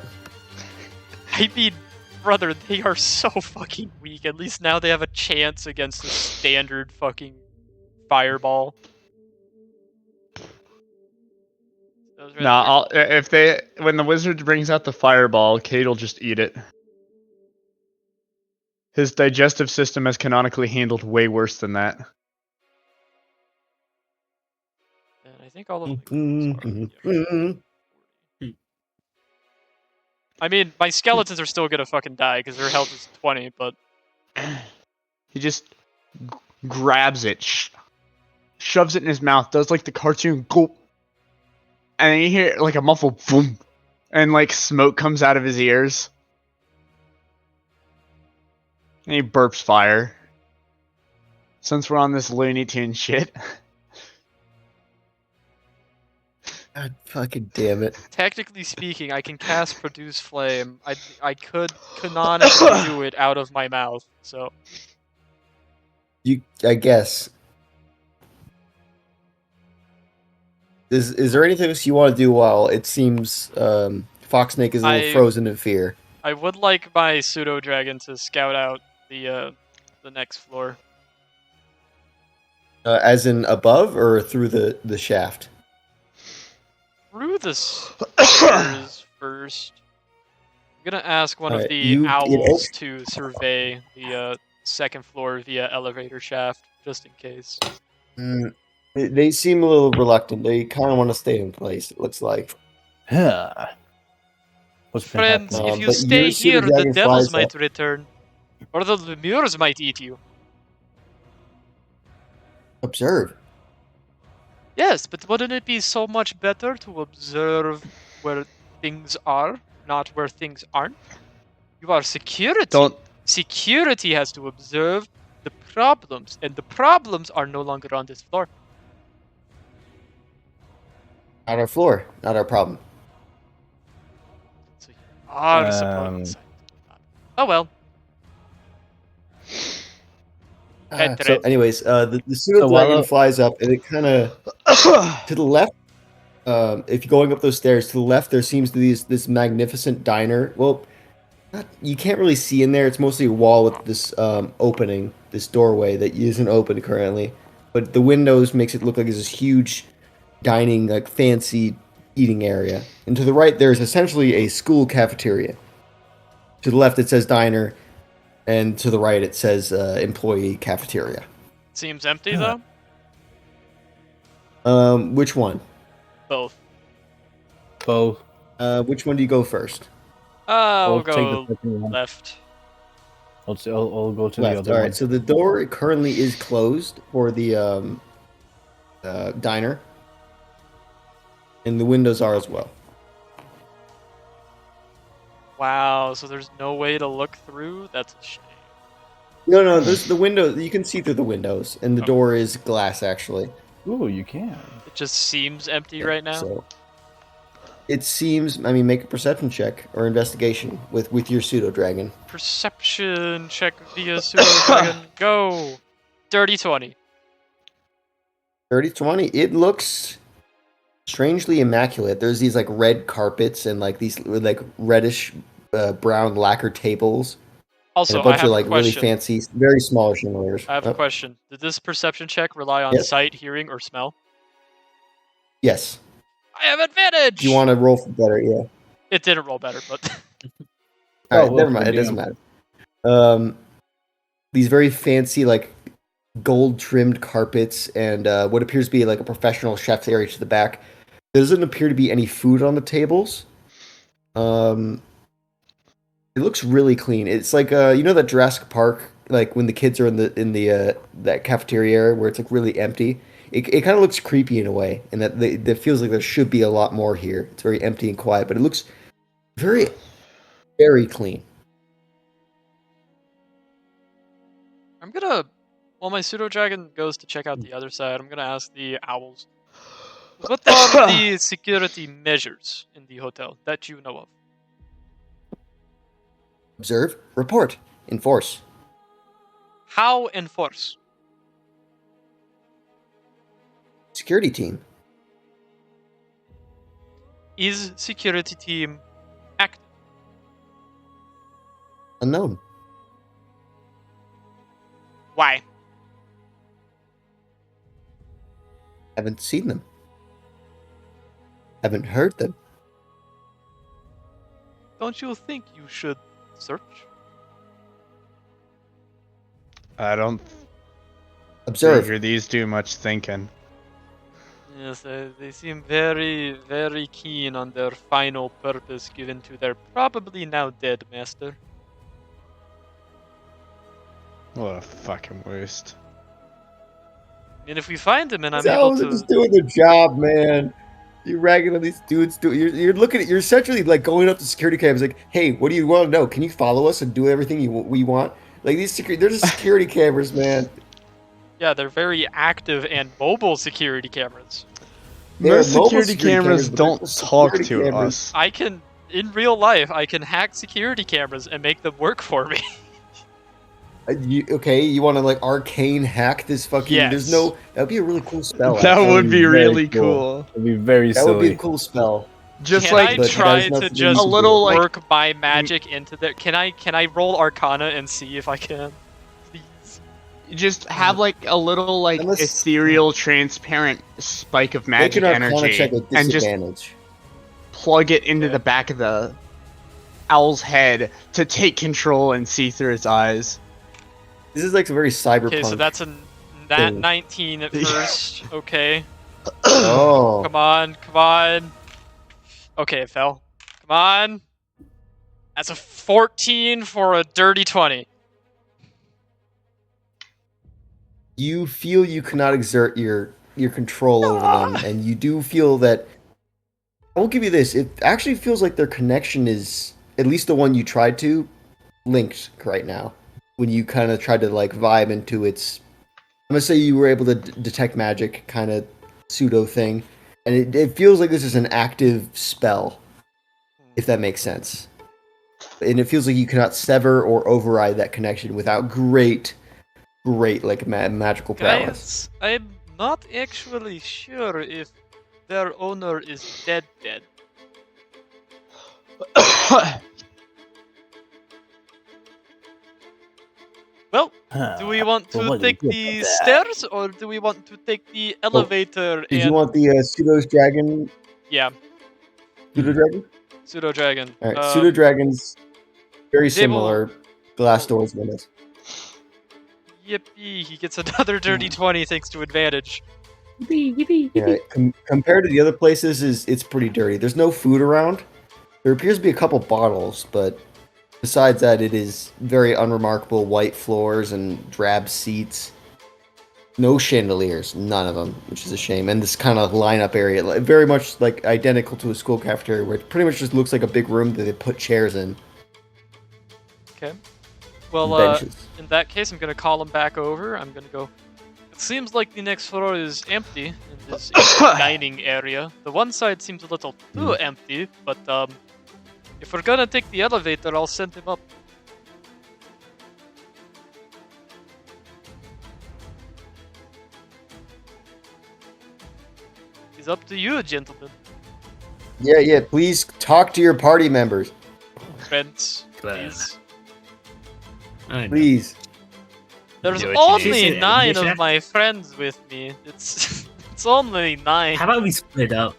I mean, brother, they are so fucking weak. At least now they have a chance against the standard fucking fireball. Those are Nah, when the wizard brings out the fireball, Cade will just eat it. His digestive system has canonically handled way worse than that. And I think all of my Mm-hmm. I mean, my skeletons are still gonna fucking die because their health is 20, but He just grabs it, shoves it in his mouth, does like the cartoon gulp, and then you hear like a muffled boom, and like smoke comes out of his ears. And he burps fire. Since we're on this Looney Tune shit. God fucking damn it. technically speaking, I can cast Produce Flame. I could canonically do it out of my mouth, so... I guess. Is there anything else you want to do while it seems Foxsnake is a little frozen in fear? I would like my pseudo-dragon to scout out the next floor. As in above or through the shaft? Through the stairs first. I'm gonna ask one of Alright, the owls to survey the second floor via elevator shaft, just in case. They seem a little reluctant. They kind of want to stay in place, it looks like. Huh. What's been Friends, happening? if you but stay your here, the pseudo-dragon devils flies might up. return. Or the lemurs might eat you. Observe. Yes, but wouldn't it be so much better to observe where things are, not where things aren't? You are security. Don't Security has to observe the problems, and the problems are no longer on this floor. Not our floor, not our problem. So you are supposed to. Oh well. So, anyways, the pseudo dragon flies up, and it kind of to the left. If you're going up those stairs to the left, there seems to be this magnificent diner. Well, you can't really see in there. It's mostly a wall with this opening, this doorway that isn't open currently. But the windows makes it look like it's this huge dining, like fancy eating area. And to the right, there's essentially a school cafeteria. To the left, it says diner, and to the right, it says employee cafeteria. Seems empty though. Which one? Both. Which one do you go first? We'll go left. I'll go to left. the other All right. one. So the door currently is closed for the diner, and the windows are as well. Wow. So there's no way to look through. That's a shame. No. There's the window. You can see through the windows, and the door is glass actually. Ooh, you can. It just seems empty right now. So it seems. I mean, make a perception check or investigation with your pseudo dragon. Perception check via pseudo dragon. Go. Dirty 20. 30-20. It looks strangely immaculate. There's these like red carpets and like these like reddish brown lacquer tables. Also, and a bunch I have of like a really question. fancy, very small chandeliers. I have a question. Did this perception check rely on sight, hearing, or smell? Yes. I have advantage! Do you want to roll for better? Yeah. It didn't roll better, but... Alright, never mind. It doesn't matter. These very fancy, like, gold-trimmed carpets and what appears to be like a professional chef's area to the back. There doesn't appear to be any food on the tables. It looks really clean. It's like you know that Jurassic Park, like when the kids are in the that cafeteria area where it's like really empty. It kind of looks creepy in a way, and that feels like there should be a lot more here. It's very empty and quiet, but it looks very, very clean. I'm gonna... While my pseudo-dragon goes to check out the other side, I'm gonna ask the owls. What are the security measures in the hotel that you know of? Observe, report, enforce. How enforce? Security team. Is security team active? Unknown. Why? Haven't seen them. Haven't heard them. Don't you think you should search? I don't Observe. figure these do much thinking. Yes, they seem very, very keen on their final purpose given to their probably now dead master. What a fucking waste. And if we find him and I'm These able owls are to... just doing their job, man. You're ragging on these dudes. You're looking at. You're essentially like going up to security cameras, like, "Hey, what do you want to know? Can you follow us and do everything we want?" Like these they're just security cameras, man. Yeah, they're very active and mobile security cameras. Most mobile security cameras but don't they're talk security to cameras. us. I can, in real life, I can hack security cameras and make them work for me. You want to like arcane hack this fucking? Yes. There's no. That would be a really cool spell. That actually. would be very really cool. It'd be very That silly. would be a cool spell. Just Can like I but it try has to nothing to just do a little, like- work my magic into there? Can I roll Arcana and see if I can? Please. just have like a little like Unless- ethereal, transparent spike of Make magic an Arcana energy, check with and just disadvantage. plug it into Yeah. the back of the owl's head to take control and see through its eyes. This is like a very cyberpunk. Okay, so that's a that thing. 19 at first. Okay. Oh. Come on, come on. Okay, it fell. Come on. That's a 14 for a dirty 20. You feel you cannot exert your control over them, and you do feel that. I will give you this. It actually feels like their connection is, at least the one you tried to, linked right now. when you kind of tried to like vibe into its. I'm gonna say you were able to detect magic kind of pseudo thing, and it feels like this is an active spell, if that makes sense. And it feels like you cannot sever or override that connection without great like magical prowess. Guys, I'm not actually sure if their owner is dead. Well, do we want to take the stairs or do we want to take the elevator? Did you want the pseudo dragon? Yeah, Pseudo dragon. pseudo dragon. All right, pseudo dragons. Very they will- similar. Glass doors, windows. Yippee! He gets another dirty 20 thanks to advantage. Yippee, yippee, Yeah, yippee. compared to the other places, it's pretty dirty. There's no food around. There appears to be a couple bottles, but besides that, it is very unremarkable. White floors and drab seats. No chandeliers, none of them, which is a shame. And this kind of lineup area, like, very much like identical to a school cafeteria, where it pretty much just looks like a big room that they put chairs in. Okay. Well, Benches. in that case, I'm gonna call him back over. I'm gonna go. It seems like the next floor is empty in this dining area. The one side seems a little too empty, but if we're gonna take the elevator, I'll send him up. It's up to you, gentlemen. Yeah. Please talk to your party members, Friends, Glad. please. I know. please. There's Do what you only need. 9 Yeah. of my friends with me. It's it's only 9. How about we split up?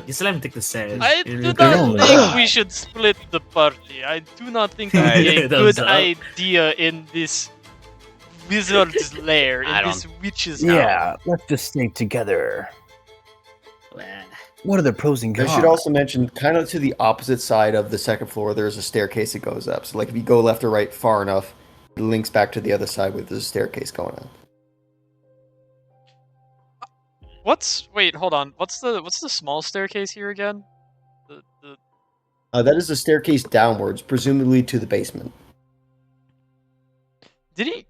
Just let him take the stairs. I do It'll not be- think we should split the party. I do not think that would be a Thumbs good up. idea in this wizard's lair, I in don't- this witch's house. Yeah, let's just stay together. Well, What are the pros and I cons? should also mention, kind of to the opposite side of the second floor, there's a staircase that goes up. So, like, if you go left or right far enough, it links back to the other side with the staircase going on. Wait, hold on. What's the small staircase here again? The That is a staircase downwards, presumably to the basement. Did he?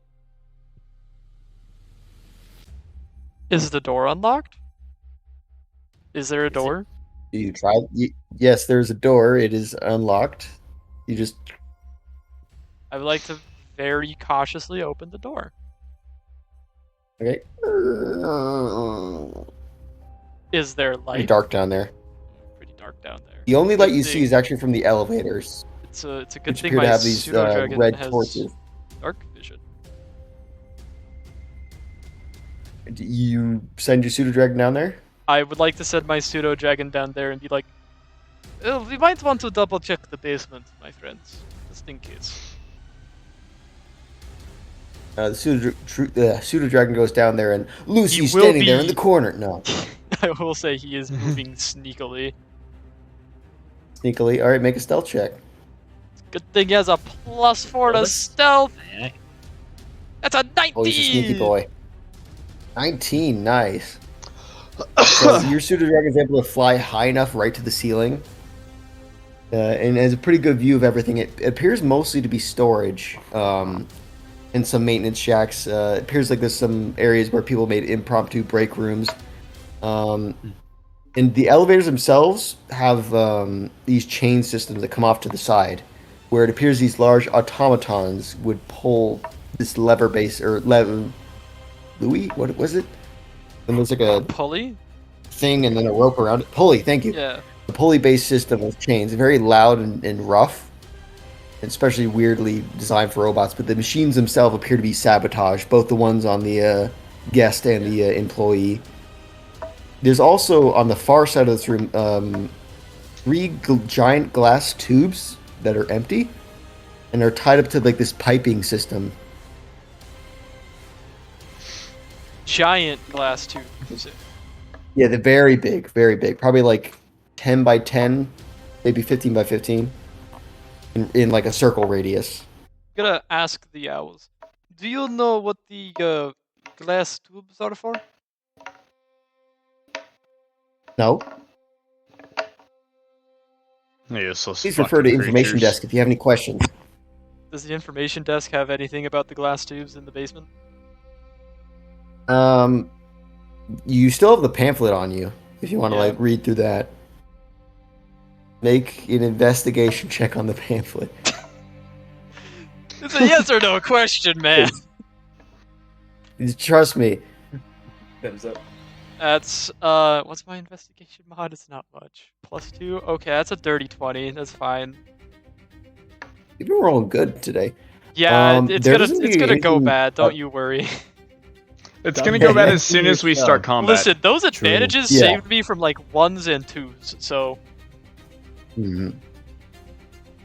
Is the door unlocked? Is there a door? You try? Yes, there's a door. It is unlocked. You just I would like to very cautiously open the door. okay. Is there Pretty light? dark down there. Pretty dark down there. The only light you Good see thing. is actually from the elevators, It's a good which thing appear to my have these pseudo dragon red has torches. dark vision. Do you send your pseudo dragon down there? I would like to send my pseudo dragon down there and be like, "Oh, we might want to double check the basement, my friends, just in case." The pseudo dragon goes down there, and Lucy's will standing there in be- the corner. No, I will say he is moving sneakily. sneakily. All right, make a stealth check. Good thing he has a +4 to Let's- stealth. Alright. That's a 19. Oh, he's a sneaky boy. 19, nice. So your pseudo dragon is able to fly high enough right to the ceiling, and has a pretty good view of everything. It appears mostly to be storage, and some maintenance shacks. It appears like there's some areas where people made impromptu break rooms. And the elevators themselves have these chain systems that come off to the side, where it appears these large automatons would pull this lever base or lever. Louis, what was it? And there's like a Pulley? thing and then a rope around it. Pulley, thank you. Yeah. The pulley-based system with chains, very loud and rough, and especially weirdly designed for robots. But the machines themselves appear to be sabotaged, both the ones on the guest and the employee. There's also on the far side of this room 3 giant glass tubes that are empty, and are tied up to like this piping system. Giant glass tube. is it? Yeah, they're very big, probably like 10 by 10, maybe 15 by 15, in like a circle radius. Gonna ask the owls. Do you know what the glass tubes are for? No, Useless please refer to fucking information creatures. desk if you have any questions. Does the information desk have anything about the glass tubes in the basement? You still have the pamphlet on you if you want to like read through that. Make an investigation check on the pamphlet. It's a yes or no question, man. Trust me. Thumbs up. That's what's my investigation mod? It's not much. +2. Okay, that's a dirty 20. That's fine. You've been rolling good today. Yeah, it's there gonna doesn't it's be gonna go anything- bad. Don't you worry. It's gonna go bad as soon as we start combat. Listen, those advantages Yeah. saved me from like 1s and 2s. So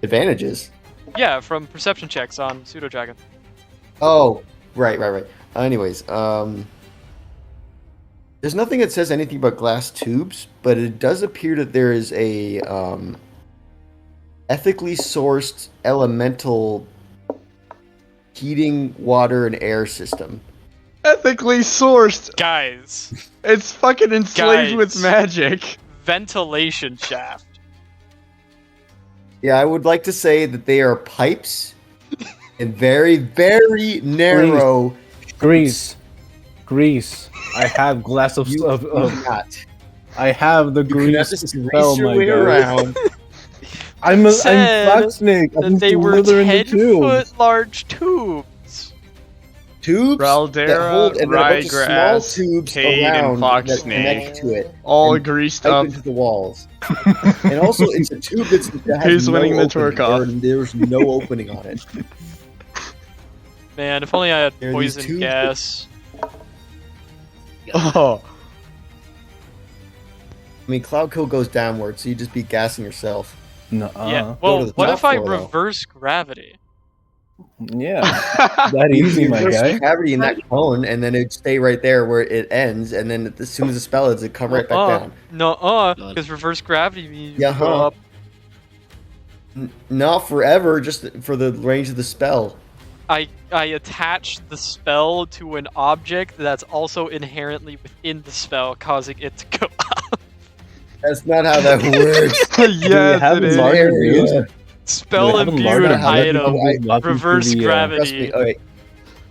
Advantages. yeah, from perception checks on Pseudo Dragon. Oh, right. Anyways, there's nothing that says anything about glass tubes, but it does appear that there is a ethically sourced elemental heating, water, and air system. Ethically sourced. Guys, It's fucking enslaved with Guys. magic. ventilation shaft. Yeah, I would like to say that they are pipes and very, very narrow. Grease. I have glass of You of. not. I have the You grease cannot just to grease spell, your my way guy. around. I'm Said Black Snake. I That can they were slither into 10-foot large tubes. Tubes that Raldera, hold and then a bunch of small ryegrass, tubes Cade, around and fox that snake. connect to it. All And greased Pipe up. into the walls. And also, it's a tube that has Who's no winning the opening. twerk-off? There's no opening on it. Man, if only I had There are these poison tubes gas. Oh, I mean, Cloud Kill goes downward, so you just be gassing yourself. No. Yeah. Go to Well, the what top if I floor, though. reverse gravity? Yeah. That easy, my reverse guy. gravity in that cone, and then it'd stay right there where it ends, and then as soon as the spell ends, it'd come right back down. No, None. because reverse gravity means Yeah, you go huh. up. Not forever, just for the range of the spell. I attach the spell to an object that's also inherently within the spell, causing it to go up. That's not how that works. yes, have it it is. larger, Area. dude? Spell have a imbued larger item, walking through reverse the, Trust gravity. me. Okay.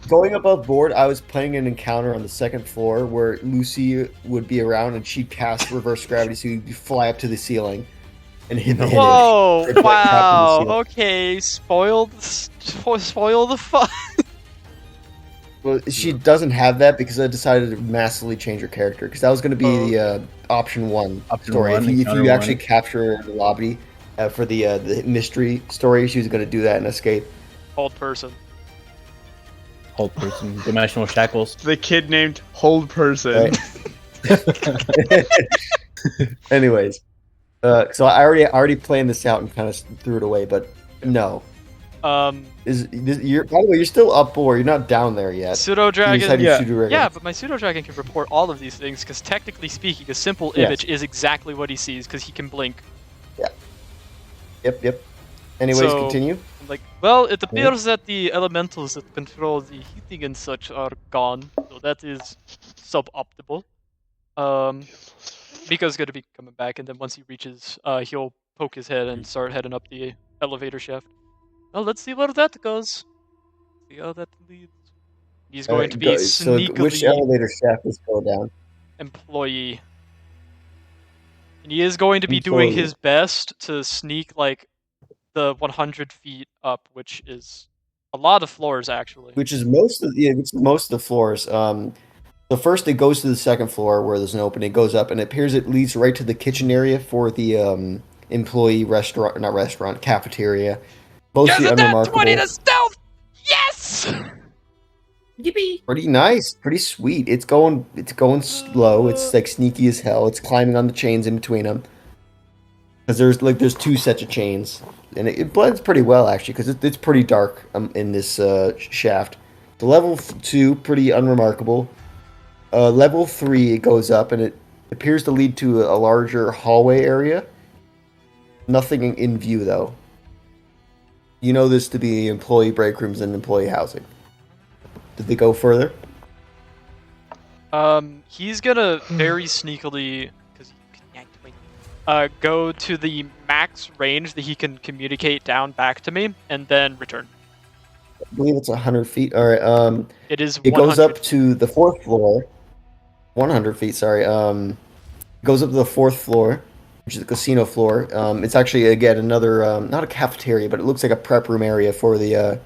Going above board, I was playing an encounter on the second floor where Lucy would be around and she'd cast reverse gravity, so you'd fly up to the ceiling and hit the Whoa! It's like trapped in the Wow! ceiling. Okay, spoil the fun. Well, she doesn't have that because I decided to massively change her character because that was going to be Oh. the option one Option story. one, if you encounter actually one. capture the lobby for the mystery story, she was going to do that and escape. Old person. Hold person. Dimensional shackles. The kid named Hold Person. Right. Anyways, so I already planned this out and kind of threw it away, but no. You're, by the way, you're still up board. You're not down there yet. Pseudo You just had dragon. your yeah. pseudo dragon. Yeah, but my pseudo dragon can report all of these things because technically speaking, a simple Yes. image is exactly what he sees because he can blink. Yep. Anyways, So- continue. Like, well, it appears that the elementals that control the heating and such are gone, so that is suboptimal. Miko's gonna be coming back, and then once he reaches, he'll poke his head and start heading up the elevator shaft. Well, let's see where that goes. See how that leads. He's going to be So which sneakily elevator shaft is go down? employee. And he is going to be doing Employee. his best to sneak, like, the 100 feet up, which is a lot of floors, actually. Which is most of the floors. So first it goes to the second floor where there's an opening. It goes up and it appears it leads right to the kitchen area for the employee cafeteria. Mostly Yes, that 20 unremarkable. to stealth! Yes! Yippee! Pretty nice, pretty sweet. It's going slow. It's like sneaky as hell. It's climbing on the chains in between them. Because there's two sets of chains, and it blends pretty well actually. Because it's pretty dark in this shaft. The level 2 pretty unremarkable. Level 3 it goes up and it appears to lead to a larger hallway area. Nothing in view though. You know this to be employee break rooms and employee housing. Did they go further? He's gonna very sneakily, because he connect with go to the max range that he can communicate down back to me, and then return. I believe it's 100 feet. All right. It is It 100 goes up to the 4th floor. 100 feet. Sorry. Goes up to the 4th floor, which is the casino floor. It's actually again another not a cafeteria, but it looks like a prep room area for the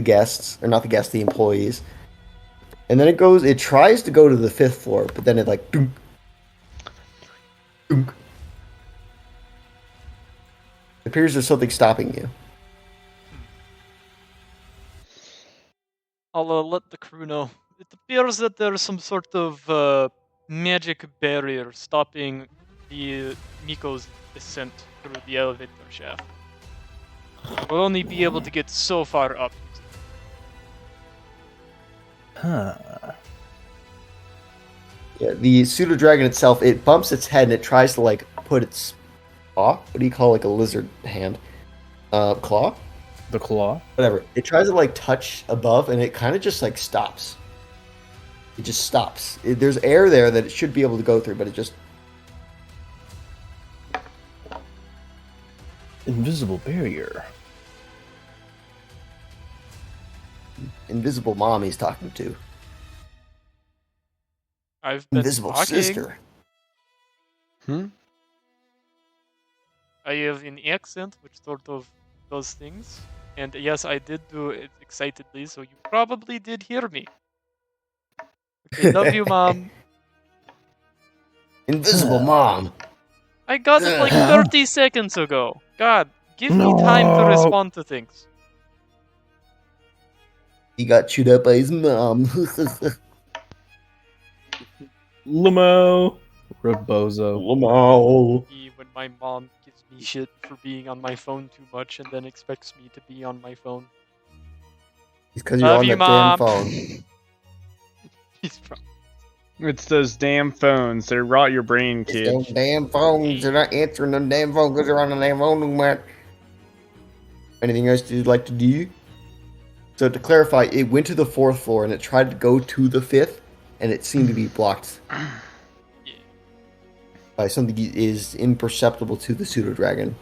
guests, or not the guests, the employees. And then it tries to go to the 5th floor, but then it like dunk, dunk. It appears there's something stopping you. I'll let the crew know. It appears that there's some sort of magic barrier stopping the Miko's descent through the elevator shaft. We'll only be able to get so far up. Huh. Yeah, the pseudo dragon itself, it bumps its head and it tries to like put its paw. What do you call like a lizard hand? Claw? The claw? Whatever. It tries to like touch above and it kind of just like stops. It just stops. There's air there that it should be able to go through, but it just. Invisible barrier. Invisible mom he's talking to. I've been Invisible talking. sister. Hmm? I have an accent which sort of does things. And yes, I did do it excitedly, so you probably did hear me. Okay, love you, Mom. Invisible mom. I got it like 30 seconds ago. God, give me time to No. respond to things. He got chewed up by his mom. Limo. Rebozo. Lamo. When my mom gives me shit for being on my phone too much and then expects me to be on my phone. It's because you're Love on you, that Mom. damn phone. He's from It's those damn phones. They rot your brain, It's kid. them damn phones. They're not answering them damn phones because they're on the damn phone no matter. Anything else you'd like to do? So to clarify, it went to the 4th floor and it tried to go to the 5th, and it seemed to be blocked by something that is imperceptible to the pseudo dragon.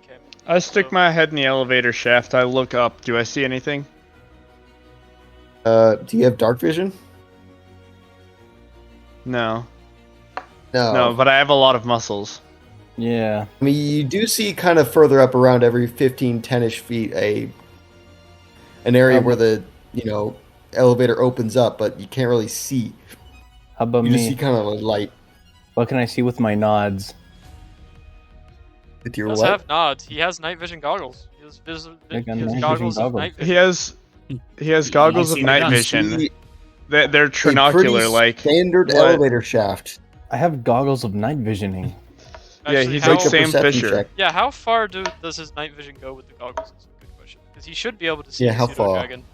Okay. I stick my head in the elevator shaft. I look up. Do I see anything? Do you have dark vision? No. No. No, but I have a lot of muscles. Yeah. I mean, you do see kind of further up around every 15, 10-ish feet an area where the, elevator opens up, but you can't really see. How about You me? just see kind of a light What can I see with my nods? with He your does what? have nods. He has night vision goggles. He has, I got he has night goggles vision of night He vision. has goggles of see the night guns. vision. See They're a pretty trinocular, like standard what? elevator shaft. I have goggles of night visioning. Yeah, Actually, he's how, like Make a Sam perception Fisher. check. Yeah, how far does his night vision go with the goggles? Is a good question. Because he should be able to see Yeah, the how pseudo far? dragon.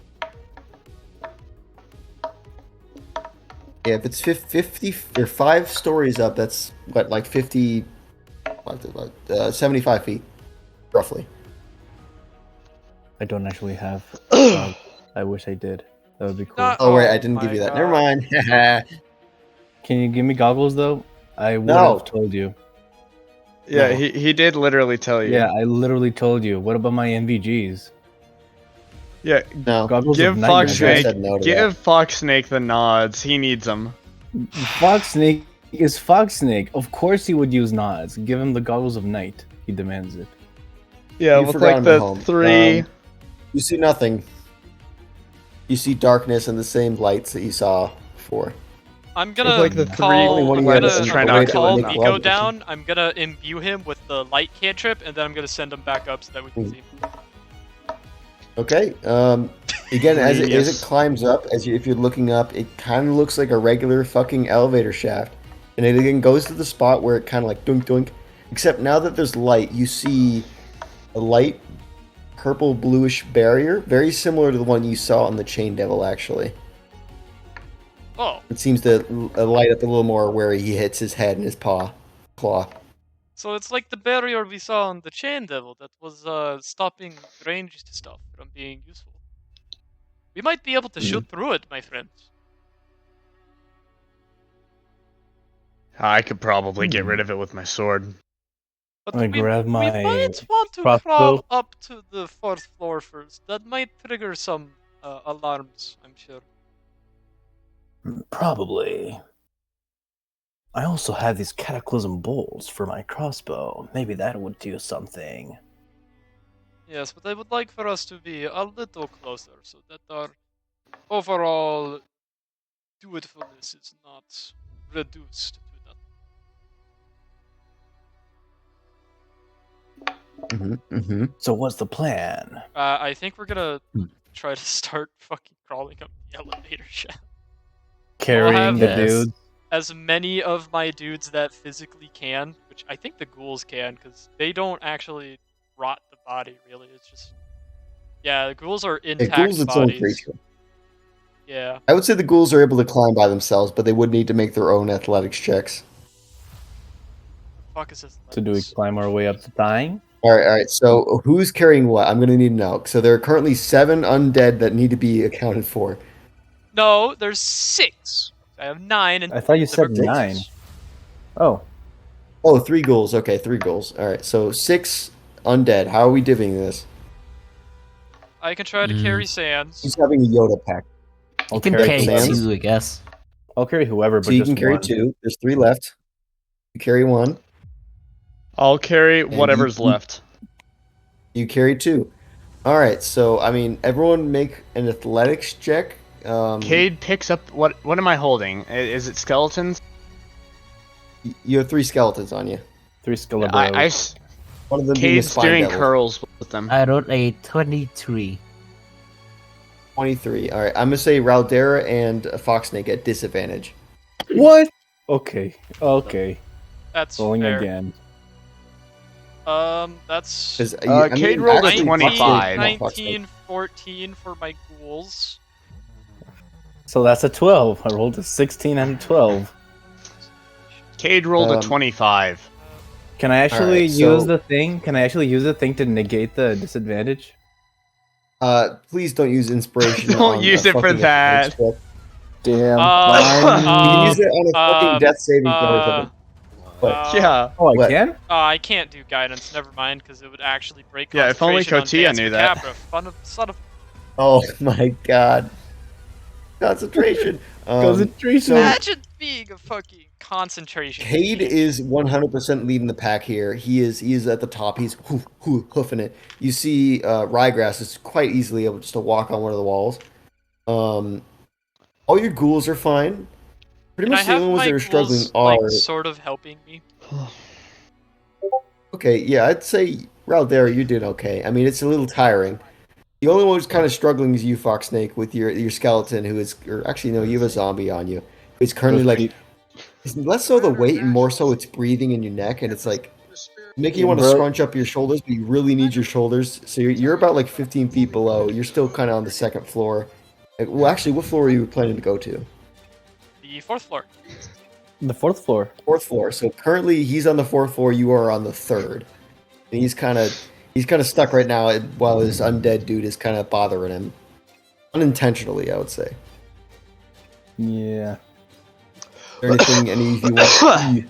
Yeah, if it's 50 or 5 stories up, that's what, like 50, 75 feet, roughly. I don't actually have goggles. I wish I did. That would be cool. Not- Oh, wait, I Oh didn't give my you that. God. Never mind. Can you give me goggles though? I would No. have told you. Yeah, No. he did literally tell you. Yeah, I literally told you. What about my MVGs? Yeah, No. Goggles give of night Fox vision. I Snake said no to give Fox Snake the nods. He needs them. Fox Snake is Fox Snake. Of course he would use nods. Give him the goggles of night. He demands it. Yeah, You with forgot like him at the home. 3. You see nothing. You see darkness and the same lights that you saw before. I'm gonna like the call. Only one I'm you have gonna, is I'm a gonna way to call make Miko love. down. I'm gonna imbue him with the light cantrip, and then I'm gonna send him back up so that we can see. Okay. Again, as it Genius. climbs up, if you're looking up, it kind of looks like a regular fucking elevator shaft, and it again goes to the spot where it kind of like dunk dunk. Except now that there's light, you see a light purple bluish barrier, very similar to the one you saw on the Chain Devil. Actually, Oh, it seems to light up a little more where he hits his head and his claw. so it's like the barrier we saw on the Chain Devil that was stopping ranged stuff from being useful. We might be able to shoot through it, my friends. I could probably get rid of it with my sword. But I we grab we my might want to crossbow. crawl up to the 4th floor first. That might trigger some alarms, I'm sure. Probably. I also have these cataclysm bolts for my crossbow. Maybe that would do something. Yes, but I would like for us to be a little closer so that our overall dutifulness is not reduced to that. So what's the plan? I think we're gonna Hmm. try to start fucking crawling up the elevator shaft. Carrying have the Yes. dude. As many of my dudes that physically can, which I think the ghouls can, because they don't actually rot the body, really. It's just... Yeah, the ghouls are A intact ghoul's its own bodies. creature. Yeah. I would say the ghouls are able to climb by themselves, but they would need to make their own athletics checks. The fuck is this? So do we climb our way up to dying? All right. So who's carrying what? I'm gonna need to know. So there are currently 7 undead that need to be accounted for. No, there's 6. I have 9 and I thought you said liver 9. pieces. Oh, Oh, 3 ghouls. Okay, 3 ghouls. All right. So 6 undead. How are we divvying this? I can try to carry Sands. Who's having a Yoda pack? You can carry carry Sans. 2, I guess. I'll carry whoever, but So you just can carry one. 2. There's 3 left. You carry 1. I'll carry whatever's you- left. You carry 2. All right. So I mean, everyone make an athletics check. Cade picks up what am I holding? Is it skeletons? You have 3 skeletons on you. 3 Scalabros. One of them being a Cade's spine doing devil. curls with them. I rolled a 23. 23. All right. I'm gonna say Raldera and Foxsnake at disadvantage. What? Okay. Okay. That's Rolling fair. again. That's 'Cause, Cade rolled a actually, 25. 19, 14 for my ghouls. So that's a 12. I rolled a 16 and a 12. Cade rolled a Um, 25. Can I actually Alright, use so- the thing? Can I actually use the thing to negate the disadvantage? Please don't use inspiration. Don't on use a it for fucking that. athletics check. Damn. You can use it on a fucking um, death saving throw or something. What? Yeah. Oh, I What? can? I can't do guidance. Never mind, because it would actually break. Yeah, if only concentration on Cotia Dance knew that. Macabre. Son of. Oh my god. Concentration. Concentration. so- Imagine being a fucking concentration. Cade is 100% leading the pack here. He is at the top. He's hoofing it. You see, Ryegrass is quite easily able just to walk on one of the walls. All your ghouls are fine. Pretty Can I much the have only ones my that are struggling ghouls, are. like, sort of helping me? Okay, yeah, I'd say Raldera, you're doing okay. I mean, it's a little tiring. The only one who's kind of struggling is you, Foxsnake, with your skeleton, who is, or actually no, you have a zombie on you. It's currently like, it's less so the weight and more so it's breathing in your neck, and it's like making you want to Bro. scrunch up your shoulders, but you really need your shoulders. So you're about like 15 feet below. You're still kind of on the 2nd floor. Well, actually, what floor are you planning to go to? The 4th floor. The 4th floor. 4th floor. So currently he's on the 4th floor. You are on the 3rd. And he's kind of stuck right now while this undead dude is kind of bothering him, unintentionally, I would say. Yeah. Is there anything any of you want?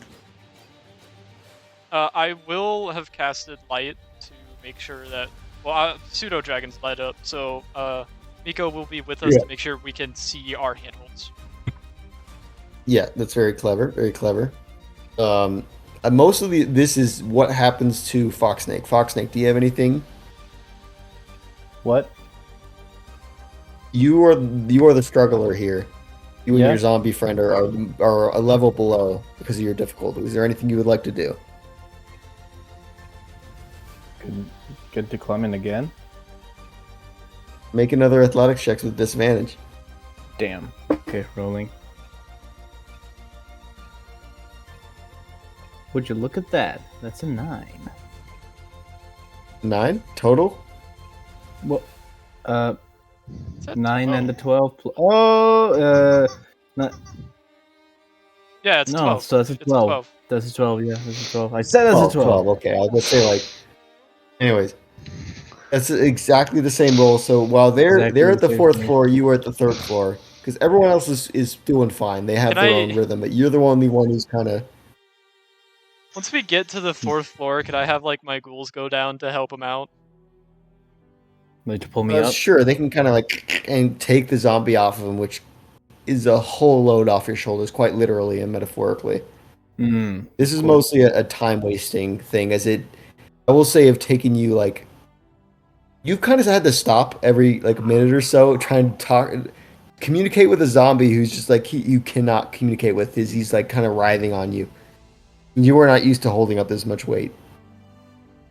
I will have casted light to make sure that, well, pseudo dragons light up, so Miko will be with us Yeah. to make sure we can see our handholds. Yeah, that's very clever. Very clever. Mostly this is what happens to Foxsnake. Foxsnake, do you have anything? What? You are the struggler here. You and Yeah. your zombie friend are a level below because of your difficulty. Is there anything you would like to do? Good to climb in again. Make another athletics check with disadvantage. Damn. Okay, rolling. Would you look at that? That's a 9. 9 total. Well, Is that 9 and a 12? 12. Not, Yeah, it's no, 12. so that's a It's 12. That's a 12. Yeah, that's a 12. I said that's a 12. Okay, I was gonna say like. Anyways, that's exactly the same roll. So while they're Exactly at the the same 4th thing. floor, you are at the 3rd floor because everyone else is doing fine. They have Can their I- own rhythm, but you're the only one who's kind of. Once we get to the 4th floor, could I have like my ghouls go down to help him out? Like to pull me up. Sure, they can kind of like and take the zombie off of him, which is a whole load off your shoulders, quite literally and metaphorically. This is mostly a time wasting thing, as it, I will say, have taken you like, you've kind of had to stop every like minute or so trying to communicate with a zombie who's just like you cannot communicate with. He's like kind of writhing on you. You are not used to holding up this much weight.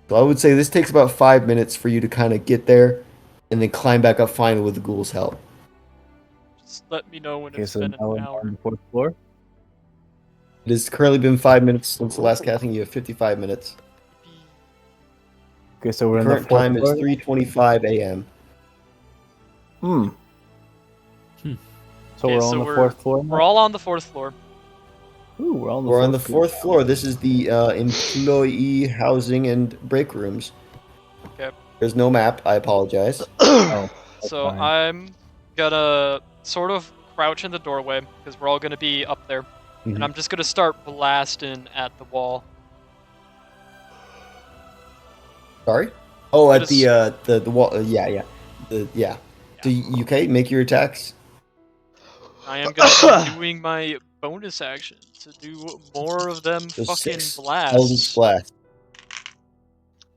So I would say this takes about 5 minutes for you to kind of get there, and then climb back up finally with the ghoul's help. Just let me know when it's So been now an I'm hour. on the 4th floor. It has currently been 5 minutes since the last casting. You have 55 minutes. Okay, so we're in Current the 4th time floor. is 3:25 a.m. So Okay, we're so on the 4th floor. We're all on the 4th floor. Ooh, we're on the. We're on the floor. 4th floor. This is the employee housing and break rooms. Okay. There's no map. I apologize. Oh, So fine. I'm gonna sort of crouch in the doorway because we're all gonna be up there, Mhm. and I'm just gonna start blasting at the wall. Sorry. Oh, I at just- the wall. Yeah. So you okay? Make your attacks. I am gonna be doing my bonus action to do more of them So fucking 6 blasts. Eldritch Blast.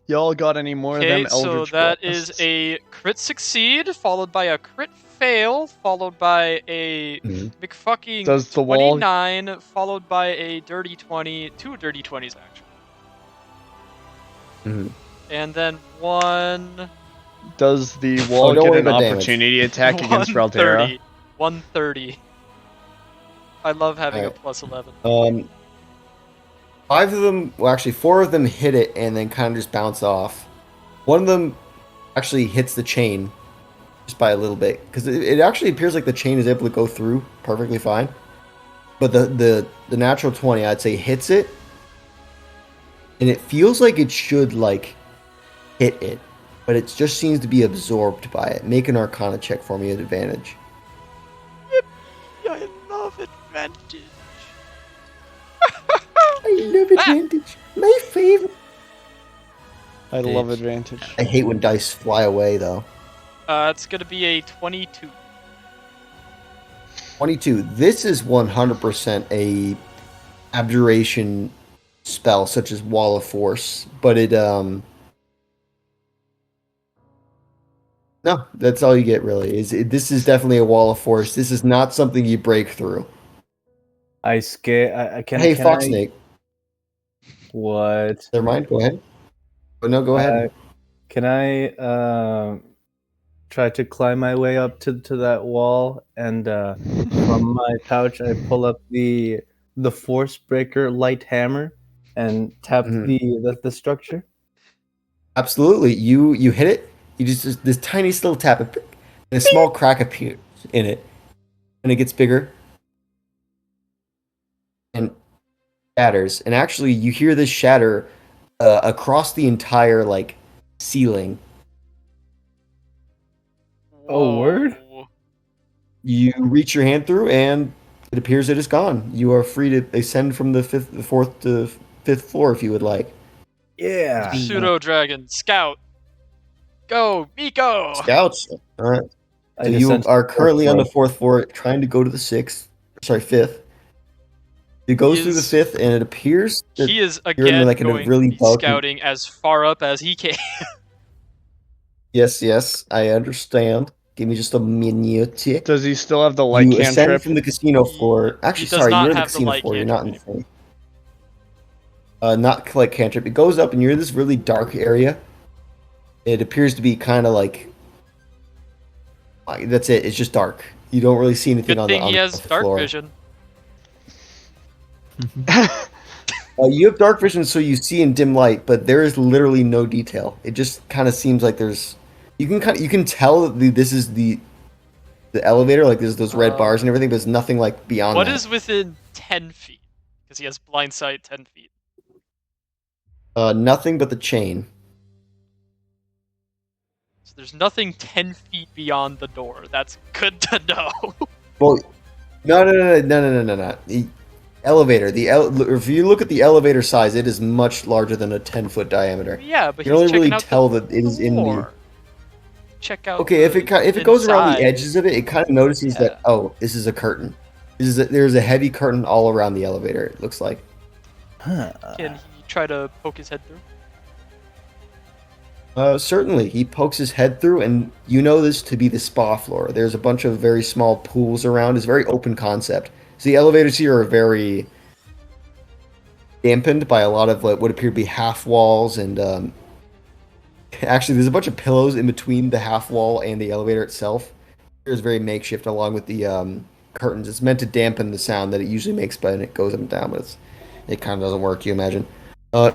Y'all got any more of Okay, them so Eldritch that Blasts? is a crit succeed, followed by a crit fail, followed by a Mhm. McFucking Does the wall- 29, followed by a dirty 20, 2 dirty 20s actually. Mhm. And then one Does the wall don't get worry an about damage. opportunity attack against 130. Raldera? 130. I love having a Alright. plus 11. 5 of them, well, actually 4 of them hit it and then kind of just bounce off. One of them actually hits the chain just by a little bit, because it actually appears like the chain is able to go through perfectly fine. But the natural 20, I'd say, hits it, and it feels like it should like hit it, but it just seems to be absorbed by it. Make an Arcana check for me at advantage. I love advantage. I love advantage. My favorite. I love advantage. I hate when dice fly away though. It's gonna be a 22. 22. This is 100% a abjuration spell, such as Wall of Force, but it no, that's all you get really. This is definitely a Wall of Force. This is not something you break through. I scare. I can. Hey, can Fox I- Snake. What? Never mind. Go ahead. Oh, no, go ahead. Can I try to climb my way up to that wall? And from my pouch, I pull up the Force Breaker light hammer and tap the structure. Absolutely. You hit it. You just this tiny little tap, and a small crack appears in it, and it gets bigger and shatters. And actually, you hear this shatter across the entire like ceiling. Oh, word? Whoa. You reach your hand through, and it appears it is gone. You are free to ascend from the 4th to 5th floor if you would like. Yeah. Pseudo dragon scout. Go, Miko. Scouts. All right. I So you descend to are the fourth currently on the floor. 4th floor, trying to go to the 5th. It goes through the 5th, and it appears that He is you're in again like in a going really to be bulky. scouting as far up as he can. Yes, I understand. Give me just a minute. Does he still have the light You ascend cantrip? from the casino floor. He Actually, does sorry, not you're in the have the casino light floor. You're not in the cantrip thing. Not like cantrip. It goes up, and you're in this really dark area. It appears to be kind of like that's it. It's just dark. You don't really see anything Good on thing the he has dark floor. vision. You have dark vision, so you see in dim light, but there is literally no detail. It just kind of seems like there's. You can tell that this is the elevator, like there's those red bars and everything, but there's nothing like beyond What that. is within 10 feet? Because he has blind sight 10 feet. Nothing but the chain. So there's nothing 10 feet beyond the door. That's good to know. Well, no. elevator. If you look at the elevator size, it is much larger than a 10-foot diameter. Yeah, but You can he's only really checking out tell the that it is in the. floor. Check out. Okay, if it goes around the inside. edges of it, it kind of notices that this is a curtain. There's a heavy curtain all around the elevator. It looks like. Huh. Can he try to poke his head through? Certainly, he pokes his head through, and you know this to be the spa floor. There's a bunch of very small pools around. It's a very open concept. So the elevators here are very dampened by a lot of what appear to be half walls, and actually, there's a bunch of pillows in between the half wall and the elevator itself. It's very makeshift, along with the curtains. It's meant to dampen the sound that it usually makes when it goes up and down, but it kind of doesn't work. You imagine.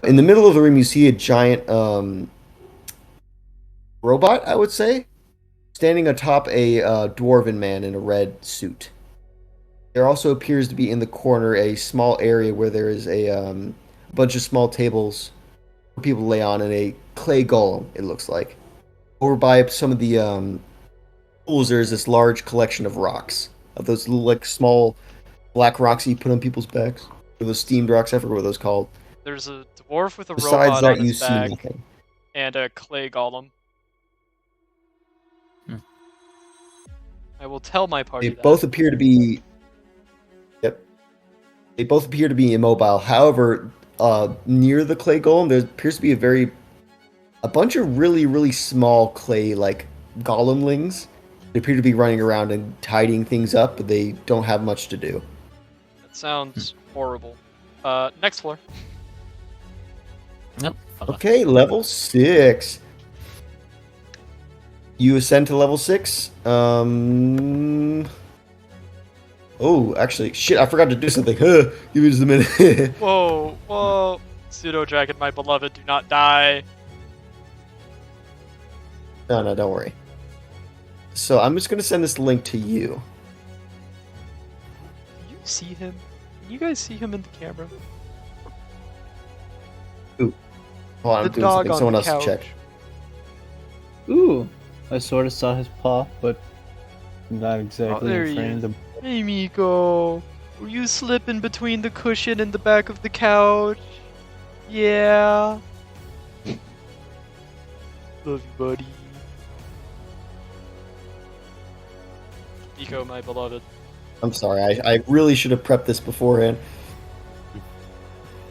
In the middle of the room, you see a giant robot, I would say, standing atop a dwarven man in a red suit. There also appears to be in the corner a small area where there is a bunch of small tables for people to lay on and a clay golem, it looks like. Over by some of the pools, there's this large collection of rocks. Of those little, like, small black rocks you put on people's backs. Or those steamed rocks, I forget what those called. There's a dwarf with a Besides robot that, on you his see back nothing. and a clay golem. Hmm. I will tell my party They that. both appear to be. Yep. They both appear to be immobile. However, near the clay golem, there appears to be a bunch of really, really small clay, like, golemlings. They appear to be running around and tidying things up, but they don't have much to do. That sounds horrible. Next floor. Nope. Fuck off. Okay, level 6. You ascend to level 6. Oh, actually, shit, I forgot to do something. Give me just a minute. Whoa, whoa. Pseudo dragon, my beloved, do not die. No, don't worry. So I'm just going to send this link to you. Do you see him? Can you guys see him in the camera? Hold on, I'm The doing dog something. on Someone the else couch. check. Ooh, I sort of saw his paw, but not exactly there in he frame. is. The Hey, Miko. Were you slipping between the cushion and the back of the couch? Yeah. Love you, buddy. Miko, my beloved. I'm sorry, I really should have prepped this beforehand.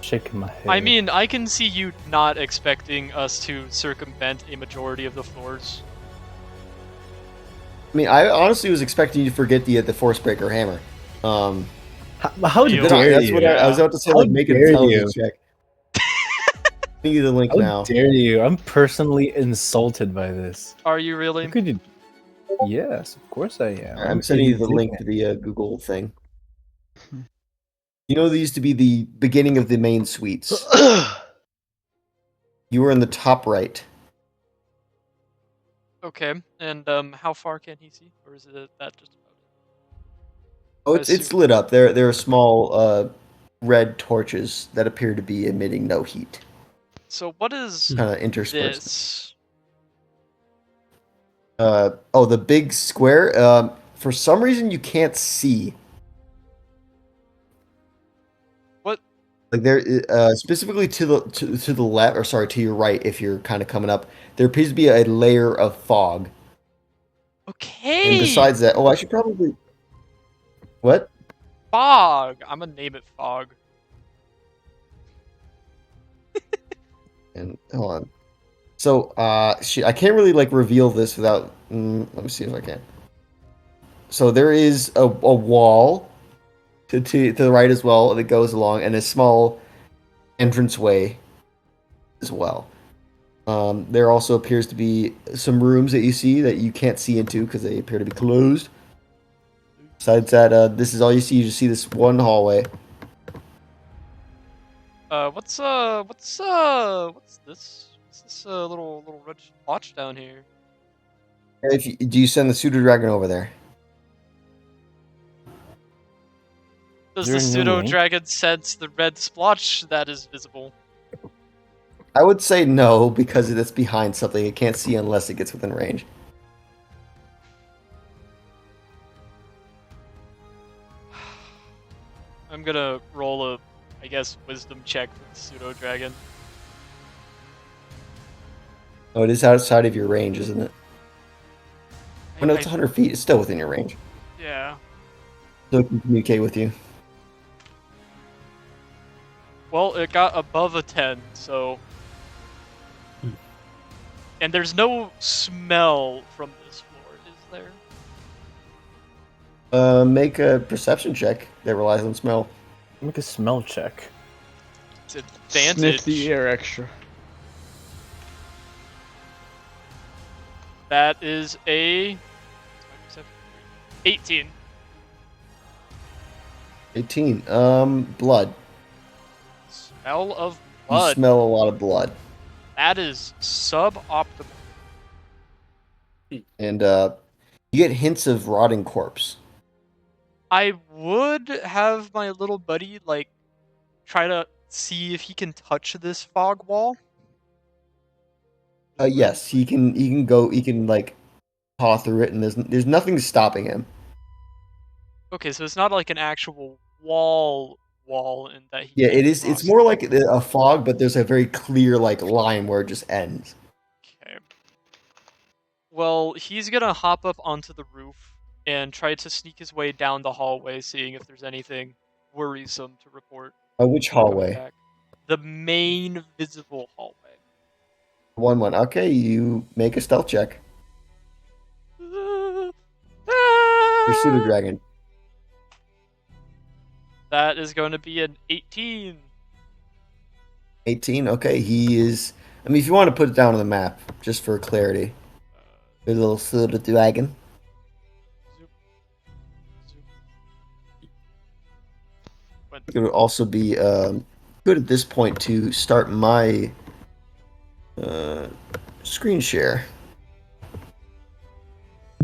shaking my head. I mean, I can see you not expecting us to circumvent a majority of the floors. I mean, I honestly was expecting you to forget the Forcebreaker hammer. how You- dare That's you? what I was about to say. How Like, make an dare intelligence check. Give you the link How now. dare you? I'm personally insulted by this. Are you really? How could you? Yes, of course I am. I'm sending you the link to the Google thing. You know, these to be the beginning of the main suites. You were in the top right. Okay, and how far can he see? Or is it that just about it? Oh, I it's assume- lit up. There are small red torches that appear to be emitting no heat. So what is Kind of interspersed. this? Oh, the big square. For some reason, you can't see. What? Like there, specifically to the left, or sorry, to your right, if you're kind of coming up, there appears to be a layer of fog. Okay. And besides that, oh, I should probably. What? Fog. I'm gonna name it Fog. And hold on. So, shit, I can't really like reveal this without. Let me see if I can. So there is a wall to the right as well that goes along, and a small entranceway as well. There also appears to be some rooms that you see that you can't see into because they appear to be closed. Besides that, this is all you see. You just see this one hallway. What's this? What's this little red splotch down here? Do you send the pseudo dragon over there? Does Is there the a new pseudo link? dragon sense the red splotch that is visible? I would say no because it's behind something. It can't see unless it gets within range. I I'm gonna roll a, I guess, wisdom check for the pseudo dragon. Oh, it is outside of your range, isn't it? Oh, no, it's 100 feet. It's still within your range. Yeah. So it can communicate with you. Well, it got above a 10, so. And there's no smell from this floor, is there? Make a perception check that relies on smell. Make a smell check. It's advantage. Sniff the air extra. That is a 18. 18. Blood. Smell of You blood. smell a lot of blood. That is suboptimal. And you get hints of rotting corpse. I would have my little buddy like try to see if he can touch this fog wall. Yes, he can go. He can like paw through it, and there's nothing stopping him. Okay, so it's not like an actual wall, and that he. Yeah, can't it is. cross It's more like a fog, but there's a very clear like line where it just ends. Okay. Well, he's gonna hop up onto the roof and try to sneak his way down the hallway, seeing if there's anything worrisome to report. Which coming hallway? back. The main visible hallway. 1-1. Okay, you make a stealth check. Your pseudo dragon. That is going to be an 18. 18. Okay, he is. I mean, if you want to put it down on the map, just for clarity, a little pseudo dragon. Zoop. Zoop. It would also be good at this point to start my screen share.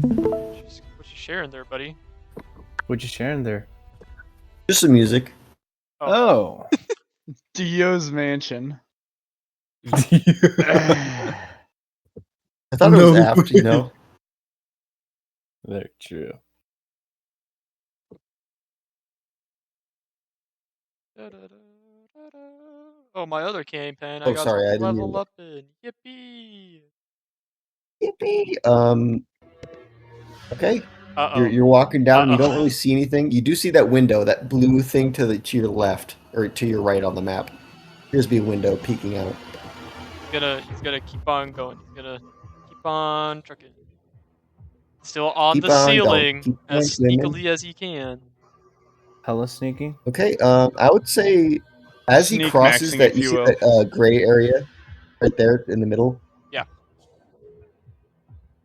What you sharing there, buddy? What you sharing there? Just some music. Oh. Dio's mansion. I thought it was apt, you know. Very true. Oh, my other campaign. Oh, I got sorry, I to didn't level mean up in. Yippee! Yippee! Okay. Uh-oh. You're walking down. You Uh-oh. don't really see anything. You do see that window, that blue thing to your left or to your right on the map. Appears to be a window peeking out. He's gonna keep on going. He's gonna keep on trucking. Still on Keep the on going. ceiling Keep on as swimming. sneakily as he can. Hella sneaky. Okay. I would say as he Sneak crosses maxing, that, if you you see will. that gray area right there in the middle. Yeah.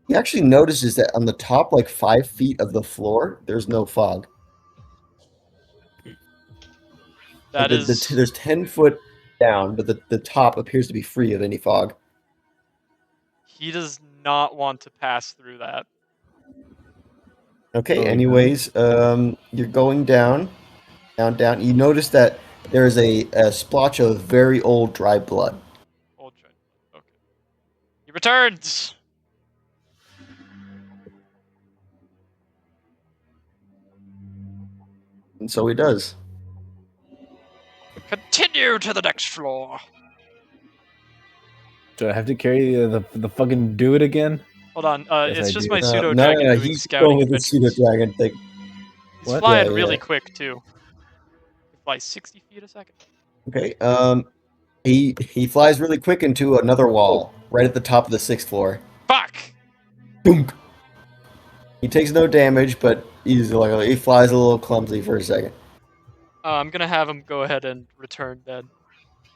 He actually notices that on the top, like 5 feet of the floor, there's no fog. That Like, is. there's 10 foot down, but the top appears to be free of any fog. He does not want to pass through that. Okay, Oh, anyways, you're going down. You notice that there's a splotch of very old dry blood. Old Trent. Okay. He returns. And so he does. Continue to the next floor. Do I have to carry the fucking dude again? Hold on. Yes, It's I just do. my pseudo No, dragon doing he's scouting going with the adventures. pseudo dragon thing. He's What? flying Yeah, really yeah. quick too. He flies 60 feet a second. Okay, he flies really quick into another wall, right at the top of the 6th floor. Fuck! Boom! He takes no damage, but he flies a little clumsy for a second. I'm gonna have him go ahead and return then.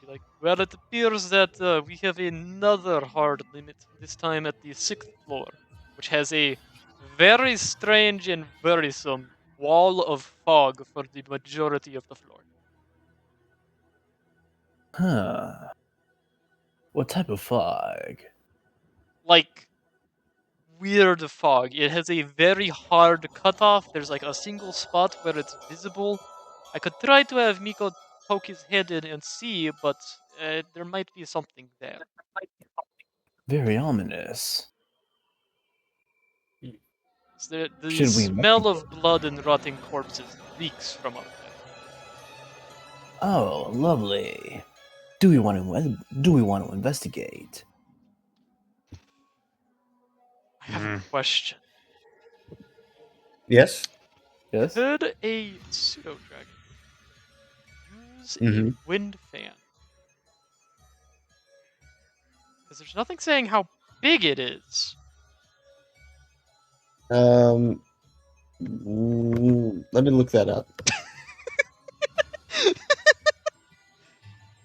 Be like, well, it appears that we have another hard limit, this time at the 6th floor, which has a very strange and worrisome wall of fog for the majority of the floor. Huh. What type of fog? Like, weird fog. It has a very hard cutoff. There's like a single spot where it's visible. I could try to have Miko poke his head in and see, but there might be something there. Very ominous. The Should we smell of blood and rotting corpses reeks from up there. Oh, lovely. Do we want to investigate? I have a question. Yes. Yes. Could a pseudo dragon use a Mhm. wind fan? Because there's nothing saying how big it is. Let me look that up.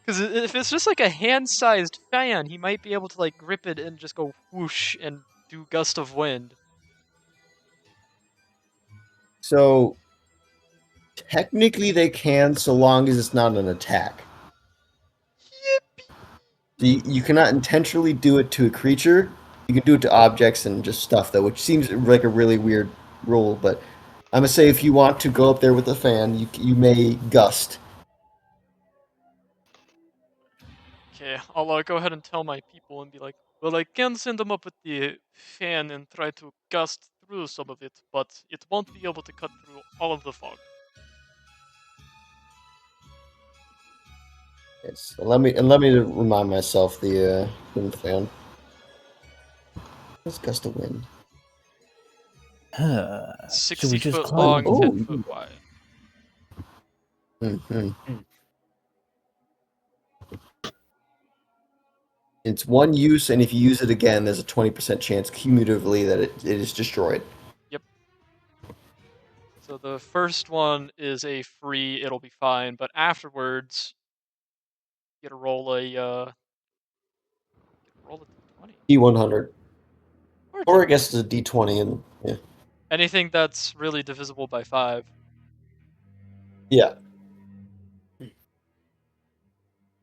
Because if it's just like a hand-sized fan, he might be able to like grip it and just go whoosh and do gust of wind. So technically, they can, so long as it's not an attack. You cannot intentionally do it to a creature. You can do it to objects and just stuff, though, which seems like a really weird rule. But I'm gonna say if you want to go up there with a fan, you may gust. Okay, I'll go ahead and tell my people and be like, well, I can send them up with the fan and try to gust through some of it, but it won't be able to cut through all of the fog. Yes. Let me remind myself the wind fan. What's gust of wind? Should 60 we just foot climb? long, 10 foot wide. Mm-hmm. It's one use, and if you use it again, there's a 20% chance cumulatively that it is destroyed. Yep. So the first one is a free, it'll be fine, but afterwards, you gotta roll a d20. D100. Or Or I guess it's a D20 and yeah. anything that's really divisible by 5. Yeah.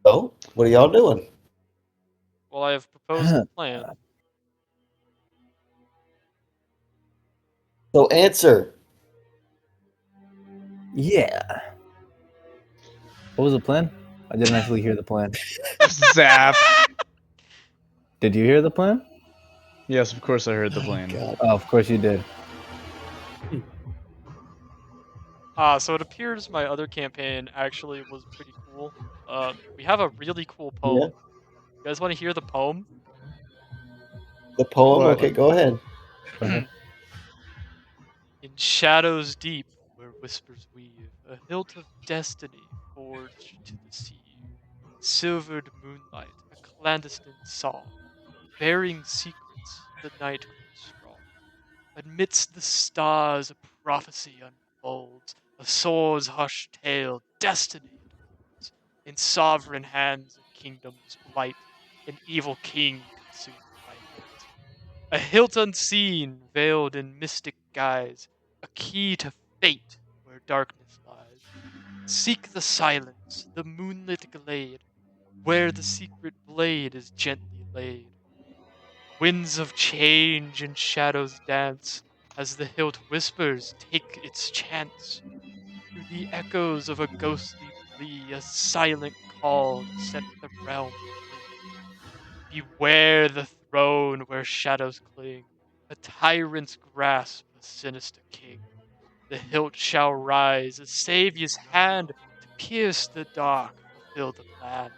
So, what are y'all doing? Well, I have proposed a plan. So answer. Yeah. What was the plan? I didn't actually hear the plan. Zap. Did you hear the plan? Yes, of course I heard the plan. God. Oh, of course you did. So it appears my other campaign actually was pretty cool. We have a really cool poem. Yeah. You guys want to hear the poem? The poem? What? Okay, go ahead. In shadows deep, where whispers weave, a hilt of destiny forged to the sea. Silvered moonlight, a clandestine song, bearing secrets the night grows strong. Amidst the stars, a prophecy unfolds, a sword's hushed tale, destiny it holds. In sovereign hands, a kingdom's blight, an evil king consumed by hate. A hilt unseen, veiled in mystic guise, a key to fate where darkness lies. Seek the silence, the moonlit glade, where the secret blade is gently laid. Winds of change and shadows dance, as the hilt whispers, take its chance. Through the echoes of a ghostly plea, a silent call to set the realm free. Beware the throne where shadows cling, a tyrant's grasp, a sinister king. The hilt shall rise, a savior's hand, to pierce the dark, fulfill the plan.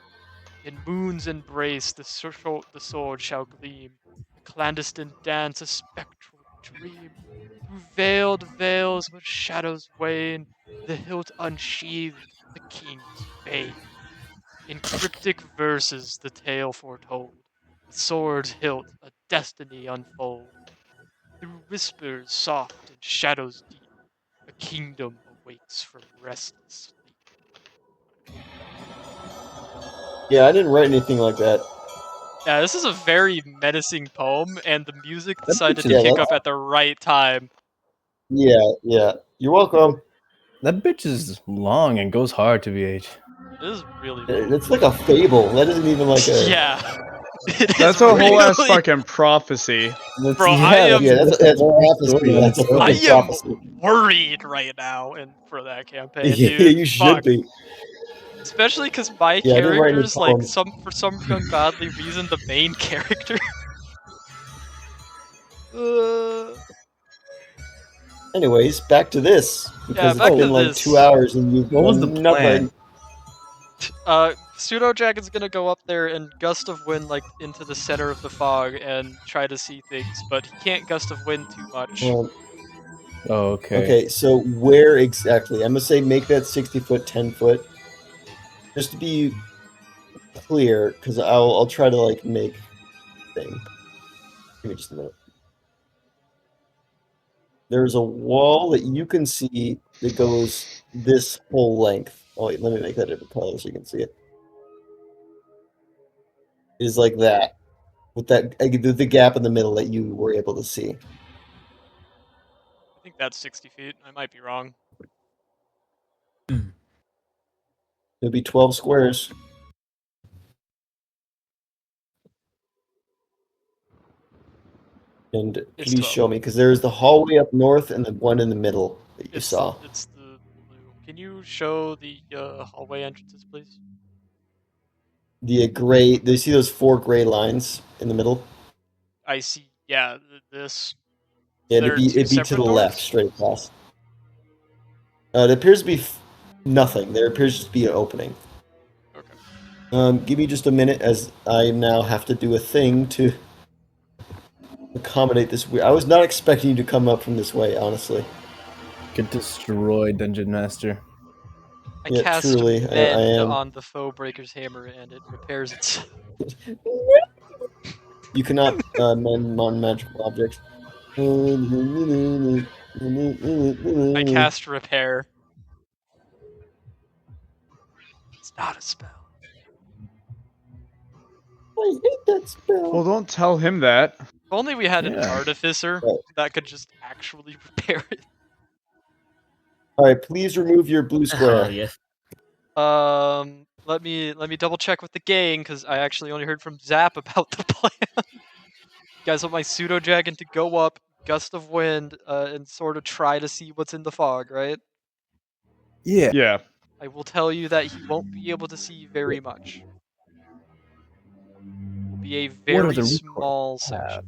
In moon's embrace the sword shall gleam, a clandestine dance, a spectral dream. Through veiled veils where shadows wane, the hilt unsheathed, the king's bane. In cryptic verses the tale foretold, the sword's hilt a destiny unfold. Through whispers soft and shadows deep, a kingdom awakes from restless sleep. Yeah, I didn't write anything like that. Yeah, this is a very menacing poem, and the music That decided bitch to is- kick Yeah, up at the right time. Yeah. You're welcome. That bitch is long and goes hard to BH. It is really long. It's like a fable. That isn't even like a. Yeah. It is That's a whole ass really- fucking prophecy. Bro, I am- Yeah, that's prophecy. That's a I fucking am prophecy. worried right now for that campaign, Yeah, dude. you should Fuck. be. Especially because my Yeah, I didn't write any character's like poems. for some ungodly reason the main character. uh, Anyways, back to this because back it's to been like this. 2 hours and you've What was the done nothing. plan? Pseudo Dragon's gonna go up there and gust of wind like into the center of the fog and try to see things, but he can't gust of wind too much. Well, Oh, okay. okay, so where exactly? I'm gonna say make that 60 foot, 10 foot. Just to be clear, because I'll try to like make thing. Give me just a minute. There's a wall that you can see that goes this whole length. Oh wait, let me make that a different color so you can see it. It is like that, with that the gap in the middle that you were able to see. I think that's 60 feet. I might be wrong. It'll be 12 squares. And It's please 12. show me, because there's the hallway up north and the one in the middle that you saw. It's the blue. Can you show the hallway entrances, please? The gray. Do you see those 4 gray lines in the middle? I see. Yeah, this. Yeah, There are two it'd be to separate the left, doors? straight across. It appears to be nothing. There appears to be an opening. Okay. Give me just a minute, as I now have to do a thing to accommodate this. I was not expecting you to come up from this way, honestly. Get destroyed, Dungeon Master. I Yeah, cast truly, I Mend am. on the Foe Breaker's Hammer and it repairs itself. You cannot mend non-magical objects. I cast Repair. It's not a spell. I hate that spell. Well, don't tell him that. If only we had an Yeah. Artificer Right. that could just actually repair it. All right, please remove your blue square. Oh, yeah. Let me double check with the gang because I actually only heard from Zap about the plan. You guys want my pseudo dragon to go up, gust of wind, and sort of try to see what's in the fog, right? Yeah. Yeah. I will tell you that he won't be able to see very much. It will be a What very other small recourse do we have? section.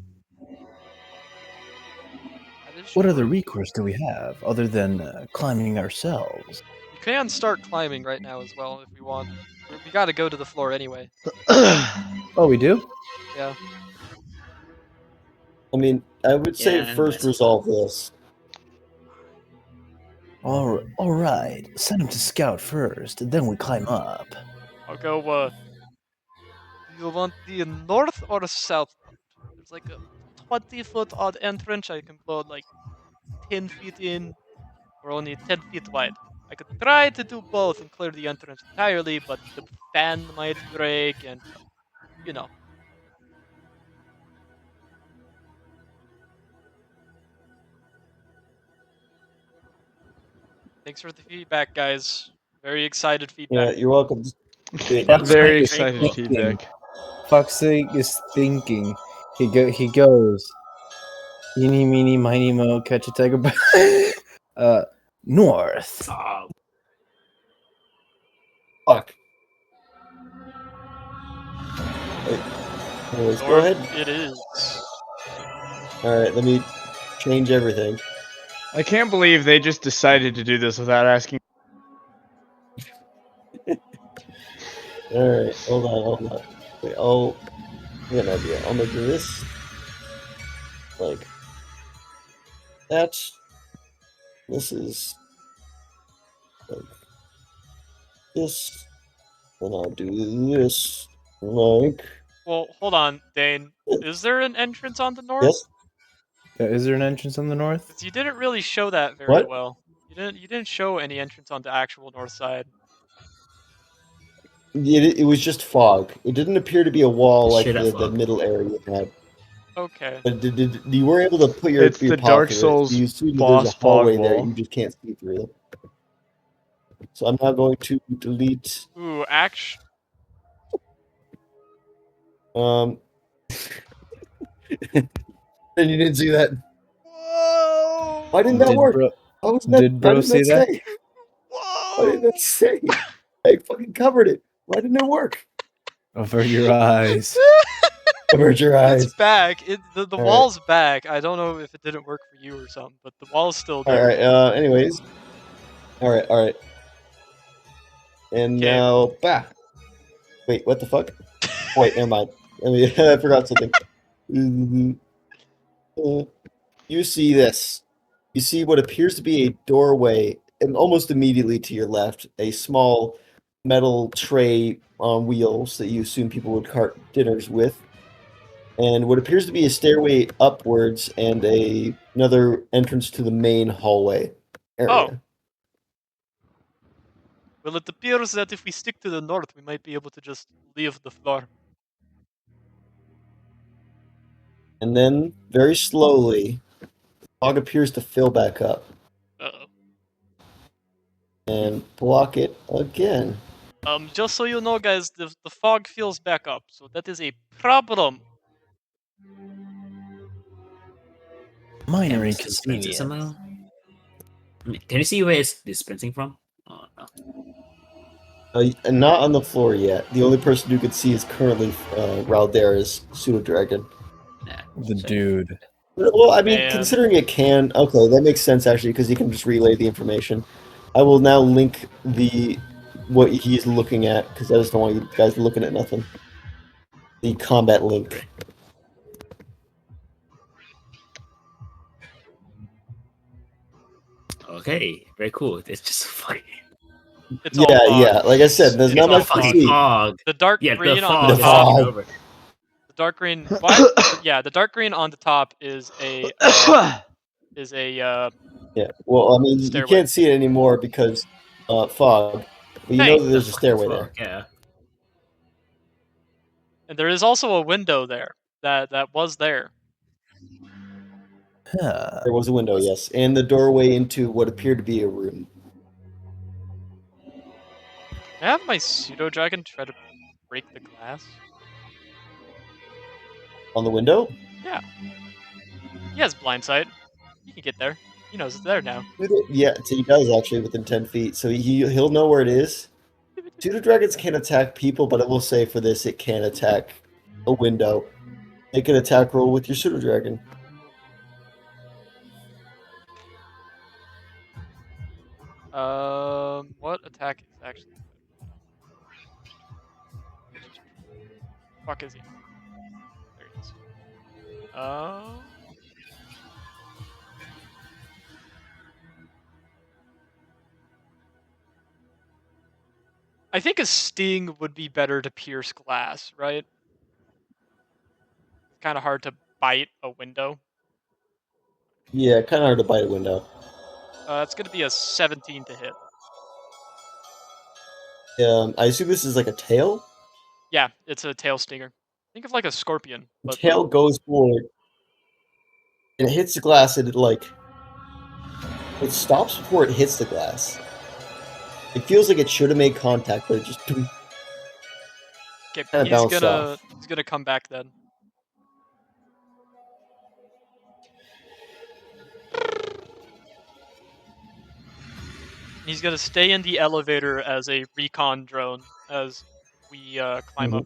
That is What true. other recourse do we have other than climbing ourselves? You can start climbing right now as well if we want. We gotta go to the floor anyway. Oh, we do? Yeah. I mean, I would say Yeah, first that's resolve this. All right. Send him to scout first, then we climb up. I'll go, do you want the north or south part? There's like a 20-foot odd entrance. I can put like 10 feet in, or only 10 feet wide. I could try to do both and clear the entrance entirely, but the fan might break and, you know. Thanks for the feedback, guys. Very excited feedback. Yeah, you're welcome. Very Fuck's excited sake. feedback. Foxig is thinking. He goes. Eeny, meeny, miny, mo, catch a tiger. North. Oh, Fuck. Anyways, go North ahead. it is. Alright, let me change everything. I can't believe they just decided to do this without asking. Alright, hold on. Wait, I got an idea. I'll make this like that. This is like this. Then I'll do this like Well, hold on, Dane. Is there an entrance on the north? yes. Is there an entrance on the north? 'Cause you didn't really show that very What? well. You didn't show any entrance on the actual north side. It was just fog. It didn't appear to be a wall like Straight up the fog. middle area had. Okay. But you were able to put your It's your the paw Dark through it. Souls You see that boss there's a hallway fog there. wall. You just can't see through it. So I'm now going to delete. Ooh, And you didn't see that. Whoa! Why didn't that Did work? bro, How was that? did bro Why didn't say that? say? Why Whoa! didn't that say? I fucking covered it. Why didn't it work? Over your eyes. Covered your eyes. It's back. The All right. wall's back. I don't know if it didn't work for you or something, but the wall's still All there. right. Anyways. All right. And Okay. now back. Wait, what the fuck? Wait, never mind. I mean, I forgot something. You see this. You see what appears to be a doorway, and almost immediately to your left, a small metal tray on wheels that you assume people would cart dinners with, and what appears to be a stairway upwards and another entrance to the main hallway area. Well, it appears that if we stick to the north, we might be able to just leave the floor. And then, very slowly, the fog appears to fill back up Uh-oh. and block it again. Just so you know, guys, the fog fills back up, so that is a problem. Minor Can we still sprint it inconvenience. somehow? Can you see where it's sprinting from? Oh no. And not on the floor yet. The only person who could see is currently Raldera's pseudo dragon. Nah, The so- dude. Well, I mean, Man. considering it can, okay, that makes sense actually because he can just relay the information. I will now link what he's looking at because I just don't want you guys looking at nothing. The combat link. Okay, very cool. It's just fucking. It's all Yeah, fog. yeah. Like I said, there's It's not all much to fucking see. fog. The dark Yeah, green the on fog the is top. taking over. The dark green. What? Yeah, the dark green on the top is a Yeah. Well, I mean, you Stairway. can't see it anymore because fog. But you Hey, know that there's a stairway there. Yeah. and there is also a window there that was there. Huh. There was a window, yes, and the doorway into what appeared to be a room. Can I have my pseudo dragon try to break the glass? On the window? Yeah. He has blind sight. He can get there. He knows it's there now. Yeah, so he does actually within 10 feet, so he'll know where it is. Pseudo dragons can't attack people, but I will say for this, it can attack a window. Make an attack roll with your pseudo dragon. What attack is actually? Fuck is he? There he is. I think a sting would be better to pierce glass, right? It's kind of hard to bite a window. Yeah, kind of hard to bite a window. It's gonna be a 17 to hit. I assume this is like a tail. Yeah, it's a tail stinger. Think of like a scorpion, The but tail goes forward, and it hits the glass, and it stops before it hits the glass. It feels like it should have made contact, but it just okay, kinda bounced off. he's gonna come back then. He's gonna stay in the elevator as a recon drone as we climb up.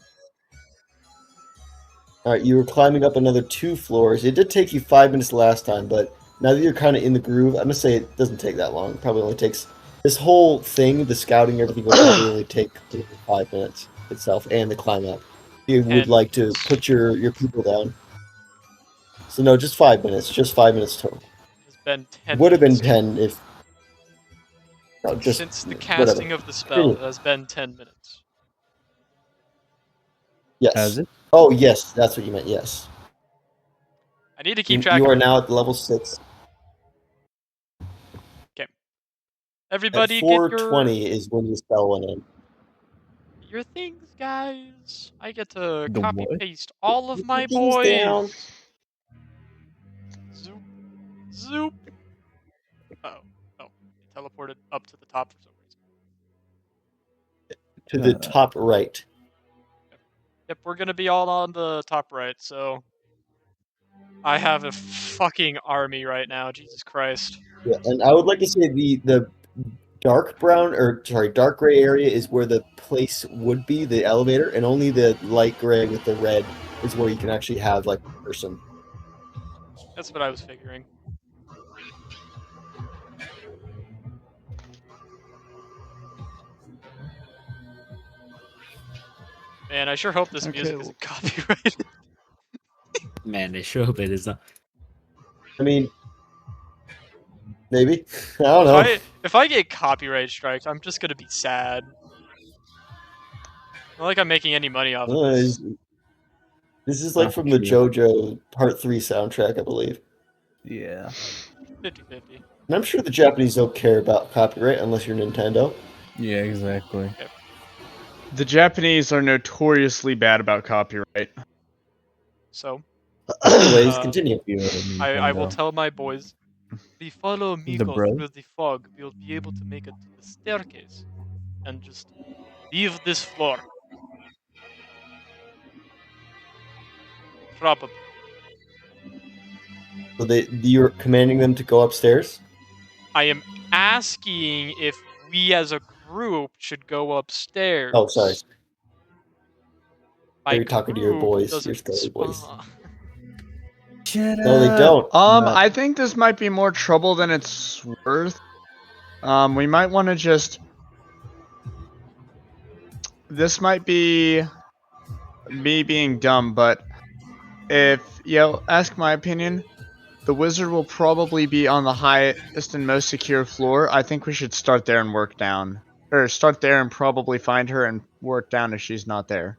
All right, you were climbing up another 2 floors. It did take you 5 minutes last time, but now that you're kind of in the groove, I'm gonna say it doesn't take that long. It probably only takes this whole thing, the scouting, everything will probably only take 5 minutes itself, and the climb up. You would 10 like to minutes. put your people down. So no, just 5 minutes. Just 5 minutes total. It's been 10 Would have been minutes. 10 if. No, just Since the whatever. casting of the spell, it has been 10 minutes. Yes. Has it? Oh yes, that's what you meant. Yes. I need to keep You, track you of are it. now at level 6. Everybody At get 420 is when the spell went in. your things, guys. I get to The copy what? paste all of Get my your things boys. down. Zoop, zoop. Oh, it teleported up to the top for some reason. To the top right. Yep, we're gonna be all on the top right. So I have a fucking army right now. Jesus Christ. Yeah, and I would like to say the dark brown dark gray area is where the place would be, the elevator, and only the light gray with the red is where you can actually have like a person. That's what I was figuring. Man, I sure hope this Okay, music isn't copyrighted. Man, they sure hope it is not. I mean, maybe. I don't know. If I get copyright strikes, I'm just gonna be sad. Not like I'm making any money off of this. This is like from the True. JoJo Part 3 soundtrack, I believe. Yeah. 50-50. And I'm sure the Japanese don't care about copyright unless you're Nintendo. Yeah, exactly. The Japanese are notoriously bad about copyright. So, Anyways, Uh, continue. I will tell my boys, if we follow Miko bro? through the fog, we'll be able to make it to the staircase and just leave this floor. Probably. So you're commanding them to go upstairs? I am asking if we as a group should go upstairs. Oh, sorry. My You're talking to your group boys, your doesn't scully boys. respond. Shut No, they don't. I think this might be more trouble than it's worth. We might want to just. This might be me being dumb, but if ask my opinion, the wizard will probably be on the highest and most secure floor. I think we should start there and work down, or start there and probably find her and work down if she's not there.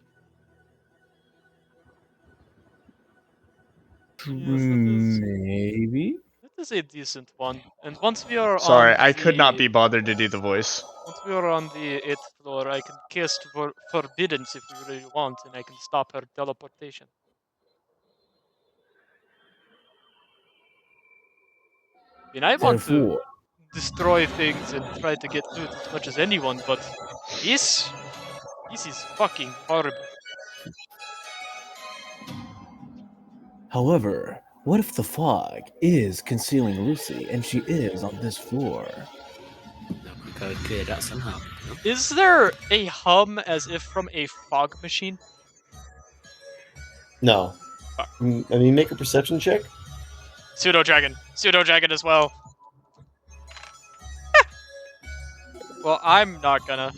Maybe. That is a decent one. And once we are Sorry, on I could not the- be bothered to do the voice. Once we are on the 8th floor, I can cast Forbiddance if we really want, and I can stop her teleportation. I mean, I want to Therefore, destroy things and try to get loot as much as anyone, but this is fucking horrible. however, what if the fog is concealing Lucy and she is on this floor? No, we gotta clear that somehow. You know? Is there a hum as if from a fog machine? No. Fuck. I mean, make a perception check. Pseudo dragon as well. Well, I'm not gonna.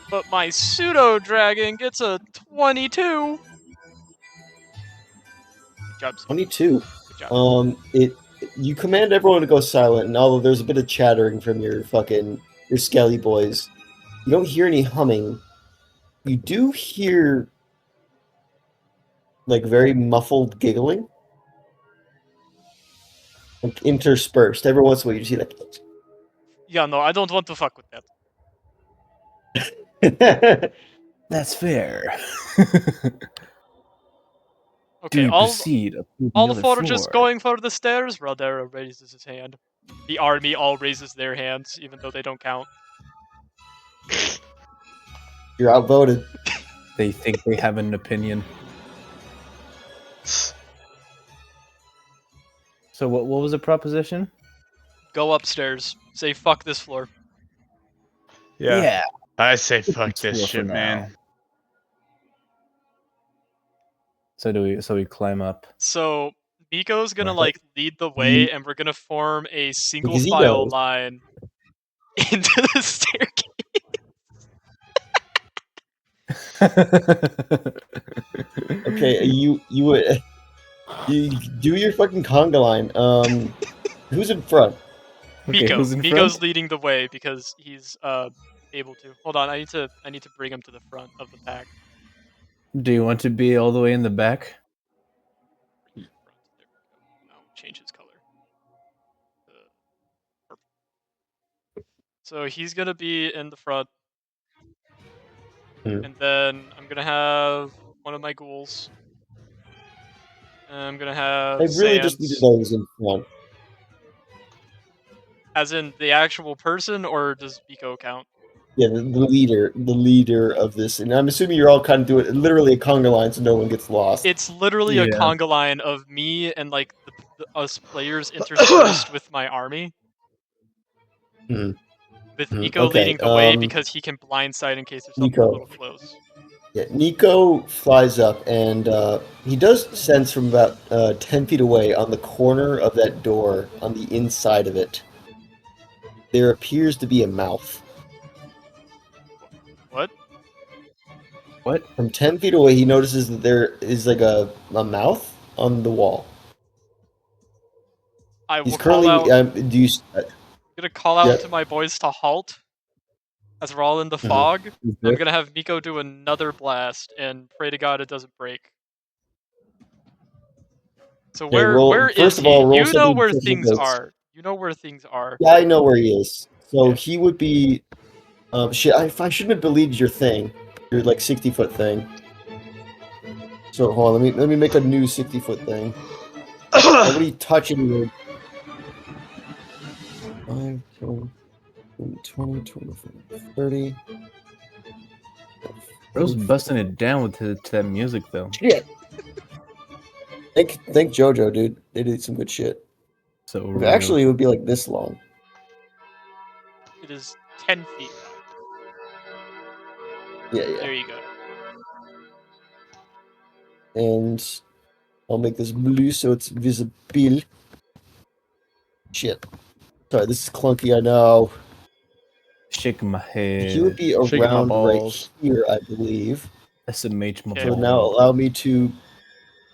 But my pseudo dragon gets a 22. Good job, Pseudo. 22. Good job. You command everyone to go silent, and although there's a bit of chattering from your skelly boys, you don't hear any humming. You do hear like very muffled giggling, like interspersed. Every once in a while, you see like. Yeah, no, I don't want to fuck with that. That's fair. Okay, Do we all proceed up to the all other four are just floor? going for the stairs. Radera raises his hand. The army all raises their hands, even though they don't count. You're outvoted. They think they have an opinion. So what was the proposition? Go upstairs. Say fuck this floor. Yeah. I say fuck Explore this for shit, now. man. So we climb up. So Miko's gonna Right. lead the way, and we're gonna form a single Because he file knows. line into the staircase. Okay, you do your fucking conga line. Who's in front? Okay, Miko. who's in Miko's front? leading the way because he's able to. Hold on, I need to bring him to the front of the pack. Do you want to be all the way in the back? There we go. Now change his color. Purple. So he's gonna be in the front, and then I'm gonna have one of my ghouls. And I'm gonna have I really just needed those in front. As in the actual person, or does Miko count? Yeah, the leader of this, and I'm assuming you're all kind of doing literally a conga line, so no one gets lost. It's literally a Yeah. conga line of me and like us players interspersed with my army. Mhm. With Mhm, Nico okay, leading the way because he can blindside in case there's something a Nico. little close. Yeah, Nico flies up, and he does sense from about 10 feet away on the corner of that door, on the inside of it, there appears to be a mouth. What? What? From 10 feet away, he notices that there is like a mouth on the wall. I He's will call currently. out. Do you? I'm gonna call out Yeah. to my boys to halt as we're all in the Mhm. fog. Is I'm this- gonna have Miko do another blast and pray to God it doesn't break. So Okay, where roll- where first is of all, he? roll You know something where to things notes. are. You know where things are. Yeah, I know where he is. So Okay. he would be. Shit, I shouldn't have believed your thing, your like 60-foot thing. So hold on, let me make a new 60-foot thing. Nobody touching you. 5, 10, 20, 25, 30. Bro's busting it down with to that music though. Shit. Thank JoJo, dude. They did some good shit. So real. Actually, it would be like this long. It is 10 feet wide. Yeah. There you go. And I'll make this blue so it's visible. Shit. Sorry, this is clunky, I know. Shaking my head. He would be Shaking my around right balls. here, I believe. SMH my Okay. So balls. now allow me to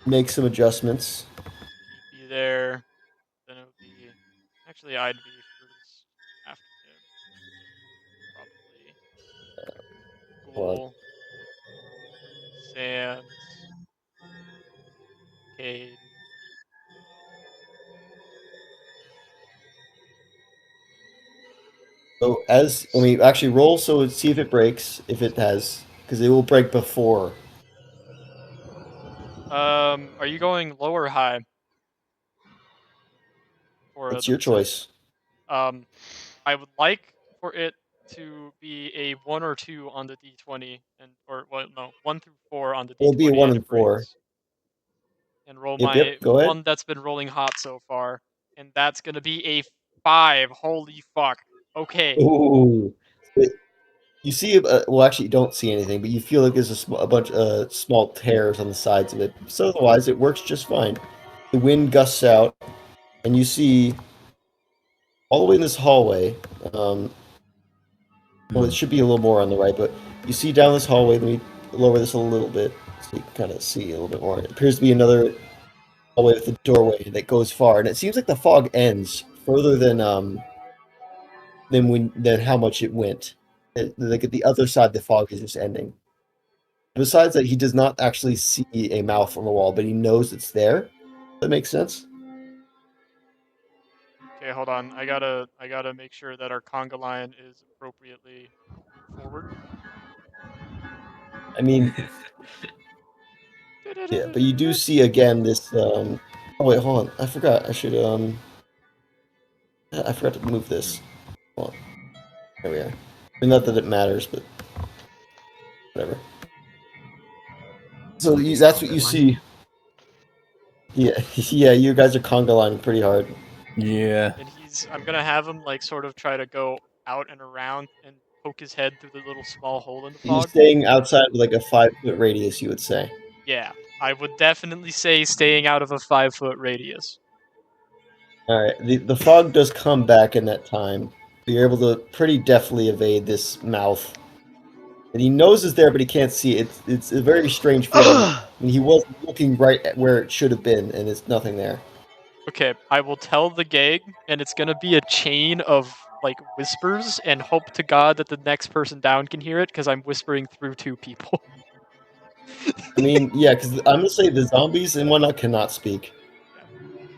make some adjustments. He'd be there. Then it would be. Actually, I'd be first after him. Probably. Hold on. Ghoul. Sans. Cade. So let me actually roll so see if it breaks, if it has, because it will break before. Are you going low or high? For It's the your percentage? choice. I would like for it to be a 1 or 2 on the D20, and or well, no, 1 through 4 on the D20. It'll be a 1 and and it 4. breaks. And roll Yep, my go ahead. one that's been rolling hot so far, and that's gonna be a 5. Holy fuck. Okay. Ooh. You see, well, actually, you don't see anything, but you feel like there's a bunch of small tears on the sides of it. So otherwise, it works just fine. The wind gusts out, and you see all the way in this hallway. Well, it should be a little more on the right, but you see down this hallway. Let me lower this a little bit so you can kind of see a little bit more. It appears to be another hallway with a doorway that goes far, and it seems like the fog ends further than how much it went. Like at the other side, the fog is just ending. Besides that, he does not actually see a mouth on the wall, but he knows it's there. That makes sense. Okay, hold on. I gotta make sure that our conga line is appropriately forward. I mean, yeah, but you do see again this. Oh wait, hold on. I forgot. I should. I forgot to move this. Hold on. There we are. I mean, not that it matters, but whatever. So that's what you see. Yeah, yeah. You guys are conga lining pretty hard. Yeah. And I'm gonna have him like sort of try to go out and around and poke his head through the little small hole in the He's fog. staying outside of like a 5-foot radius, you would say. Yeah, I would definitely say staying out of a 5-foot radius. All right. The fog does come back in that time. You're able to pretty deftly evade this mouth. And he knows it's there, but he can't see it. It's a very strange feeling. I mean, he was looking right at where it should have been, and it's nothing there. Okay, I will tell the gang, and it's gonna be a chain of like whispers, and hope to God that the next person down can hear it, because I'm whispering through 2 people. I mean, yeah, because I'm gonna say the zombies and whatnot cannot speak.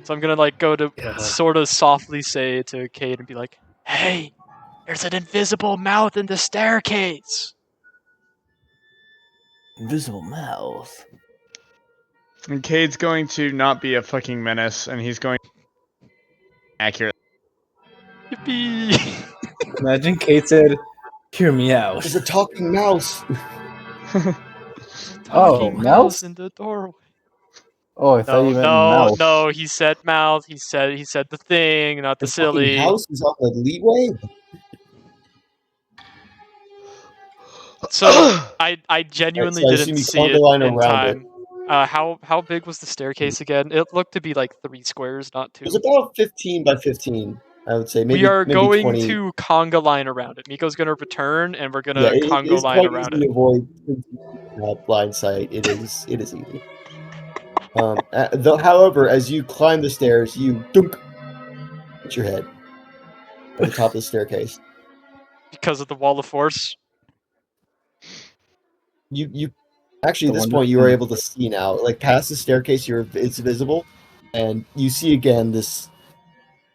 So I'm gonna like go to Yeah. sort of softly say to Cade and be like, "Hey, there's an invisible mouth in the staircase." Invisible mouth. And Cade's going to not be a fucking menace, and he's going accurate. Yippee! Imagine Kate said, "Hear me out." There's a talking mouse. Talking mouse mouse? in the doorway. Oh, I thought No, you meant no, mouse. no. He said mouth. He said the thing, not the The fucking silly. house is on the leeway. So I genuinely Alright, so I assume didn't you see conga it line in around it. time. How big was the staircase again? It looked to be like 3 squares, not It was 2. about 15 by 15. I would say maybe we are maybe going 20. to conga line around it. Miko's gonna return, and we're gonna Yeah, it conga is line quite around easy it. to avoid blind sight. It is easy. Though, however, as you climb the stairs, you dunk hit your head at the top of the staircase. Because of the wall of force. You actually, at The this one point, that's you are in the- able to see now. Like past the staircase, it's visible, and you see again this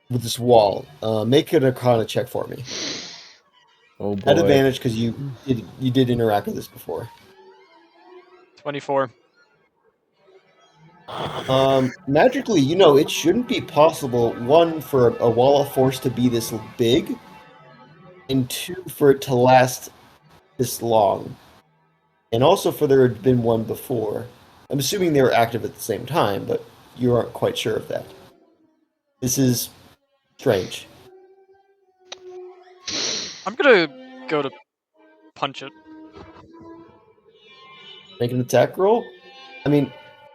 with this wall. Make an Arcana check for me. Oh At boy. advantage because you did interact with this before. 24. Magically, it shouldn't be possible, one, for a wall of force to be this big, and two, for it to last this long. And also for there had been one before. I'm assuming they were active at the same time, but you aren't quite sure of that. This is strange. I'm gonna go to punch it. Make an attack roll? I mean,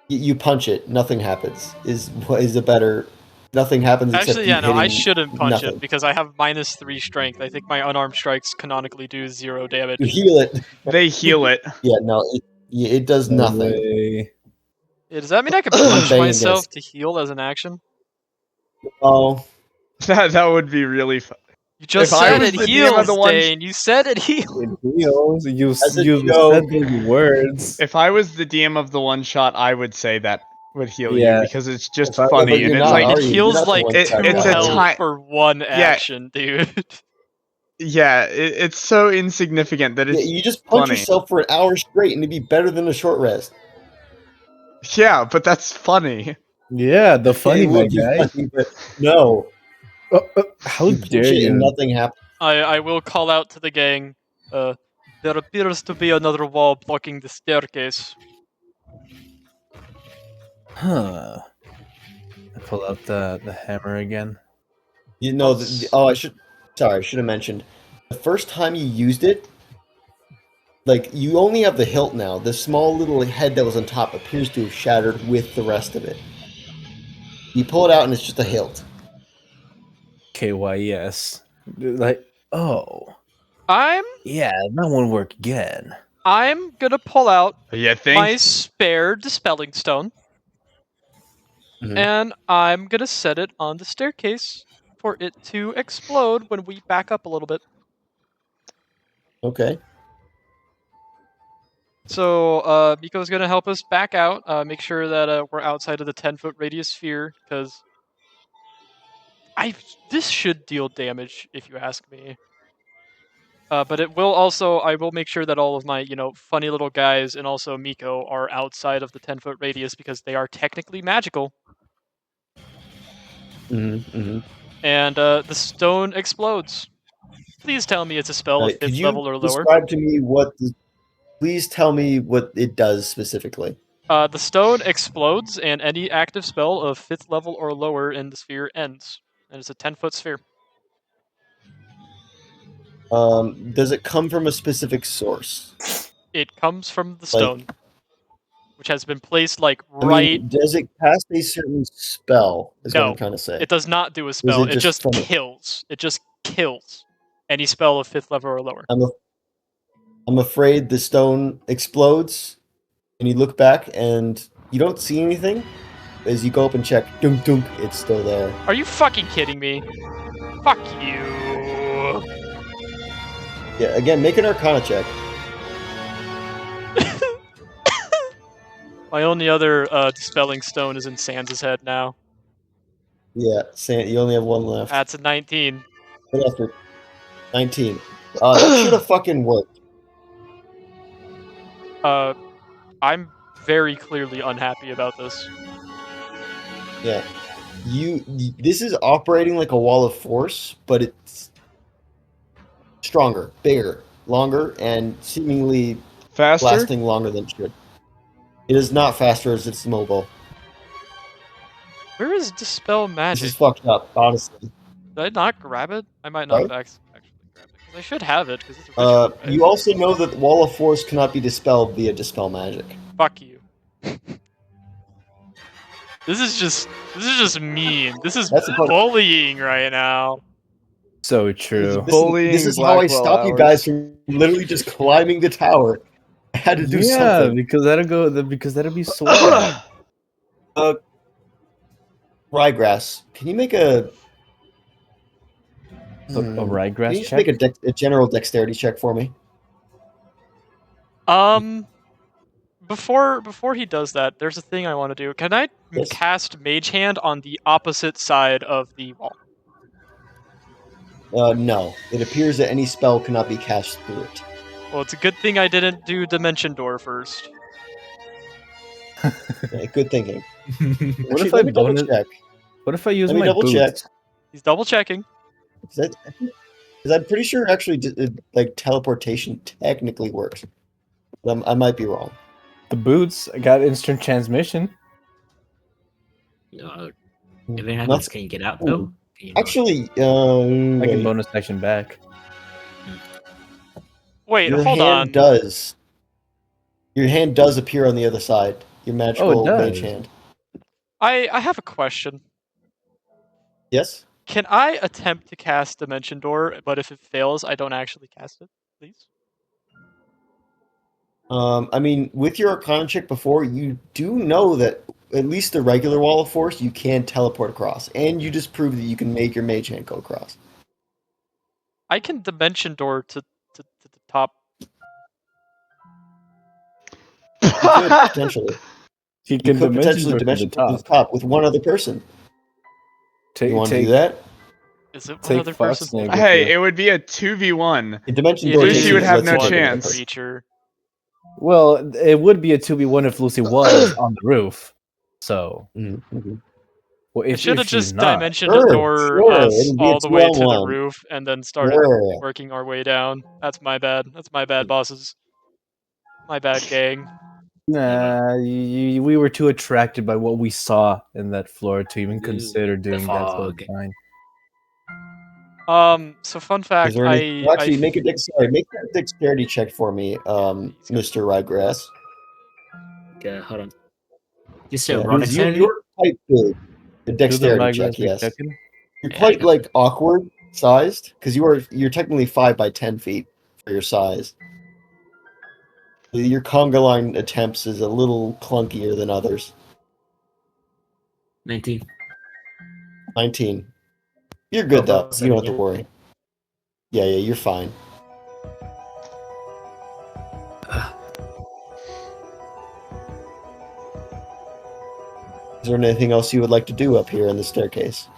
you punch it, nothing happens. Is a better... Nothing happens except Actually, you yeah, no, I hitting shouldn't punch nothing. it because I have -3 strength. I think my unarmed strikes canonically do 0 damage. You heal it. They heal it. Yeah, no, it does No nothing. way. Yeah, does that mean I can punch Bang myself to heal as an action? Oh, That would be really fun. You just If I said was it the DM of heals, the one- Dane. You said it heals. It heals. You As a you joke. said those words. If I was the DM of the one shot, I would say that would heal Yeah. you because it's just If I- funny but you're and it's not, like are It you? You're heals not the like one 2 shot it's a guy. health ti- for one action, dude. yeah, it's so insignificant that Yeah, it's you just punch funny. yourself for an hour straight and it'd be better than a short rest. Yeah, but that's funny. Yeah, the funny It would man be guy. funny, but no. How You dare punch it and you? nothing happens. I will call out to the gang. There appears to be another wall blocking the staircase. Huh. I pull out the hammer again. You know, Let's- I should have mentioned. The first time you used it, like, you only have the hilt now. The small little head that was on top appears to have shattered with the rest of it. You pull it out and it's just a hilt. KYS. Like, oh. I'm Yeah, that won't work again. gonna pull out You think? my spare dispelling stone, Mhm. and I'm gonna set it on the staircase for it to explode when we back up a little bit. Okay. So Miko's gonna help us back out, make sure that we're outside of the 10-foot radius sphere, because this should deal damage if you ask me. But it will also, I will make sure that all of my, funny little guys and also Miko are outside of the 10-foot radius because they are technically magical. Mm-hmm. And the stone explodes. Please tell me it's a spell of Could 5th you level or lower. describe to me please tell me what it does specifically. The stone explodes, and any active spell of 5th level or lower in the sphere ends. And it's a 10-foot sphere. Does it come from a specific source? It comes from the stone, which has been placed right. Does it cast a certain spell? Is what No, I'm trying to say. It does not do a spell. it It just just from- kills. It just kills any spell of 5th level or lower. I'm afraid the stone explodes, and you look back and you don't see anything. As you go up and check, dunk dunk, it's still there. Are you fucking kidding me? Fuck you. Yeah, again, make an Arcana check. My only other dispelling stone is in Sans' head now. Yeah, you only have one left. That's a 19. What after 19? That should have fucking worked. I'm very clearly unhappy about this. Yeah, this is operating like a wall of force, but it's stronger, bigger, longer, and seemingly Faster? lasting longer than it should. It is not faster as it's mobile. Where is Dispel This Magic? is fucked up, honestly. Did I not grab it? I might not have actually grabbed it. 'Cause I should have it, because it's a ritual, right? You also know that Wall of Force cannot be dispelled via Dispel Magic. Fuck you. This is just mean. This is That's the part- bullying right now. So true. This is how I stop you guys from literally just climbing the tower. I had to do something. because that'll be swag. Ryegrass, can you make a A can ryegrass you just check. make a general dexterity check for me? Before he does that, there's a thing I want to do. Can I Yes. cast Mage Hand on the opposite side of the wall? No. It appears that any spell cannot be cast through it. Well, it's a good thing I didn't do Dimension Door first. Okay, good thinking. What Actually, if I let me double bonus? check? What if I use Let me my double boots? check. He's double checking. Because I'm pretty sure actually like teleportation technically works. I might be wrong. The boots. I got instant transmission. If it happens, can you get out though? Can you not? Actually, I can wait. bonus action back. Wait, Your hold hand on. does. Your hand does appear on the other side. Your magical mage does. hand. I have a question. Yes. Can I attempt to cast Dimension Door, but if it fails, I don't actually cast it, please? I mean, with your Arcana check before, you do know that at least the regular Wall of Force you can teleport across, and you just proved that you can make your mage hand go across. I can Dimension Door to the top. You could potentially. You You can could potentially to the dimension to the top with one other person. Take, You want to take, do that? Is it one take other Fox person? Snake with Hey, you. it would be a 2v1. A dimension It door. Lucy is would have no one chance. Creature. Well, it would be a 2v1 if Lucy was on the roof. So, well, I if should have she's just not, dimensioned Sure, door sure, us it'll be a all the way to the 2-on-1. roof and then started Sure. working our way down. That's my bad. That's my bad, bosses. My bad, gang. nah, we were too attracted by what we saw in that floor to even consider doing that. So fog. it's fine. So fun Is fact, there any? Well, actually, make that dexterity check for me, Mr. Ryegrass. Okay, hold on. You said Yeah, raw because dexterity? you're quite big. A dexterity Do the check, ryegrass yes. McChicken? You're Yeah, quite I like awkward sized because you're technically 5 by 10 feet for your size. Your conga line attempts is a little clunkier than others. 19. 19. You're good though. You don't have to yeah. worry. Yeah, you're fine. Is there anything else you would like to do up here in the staircase?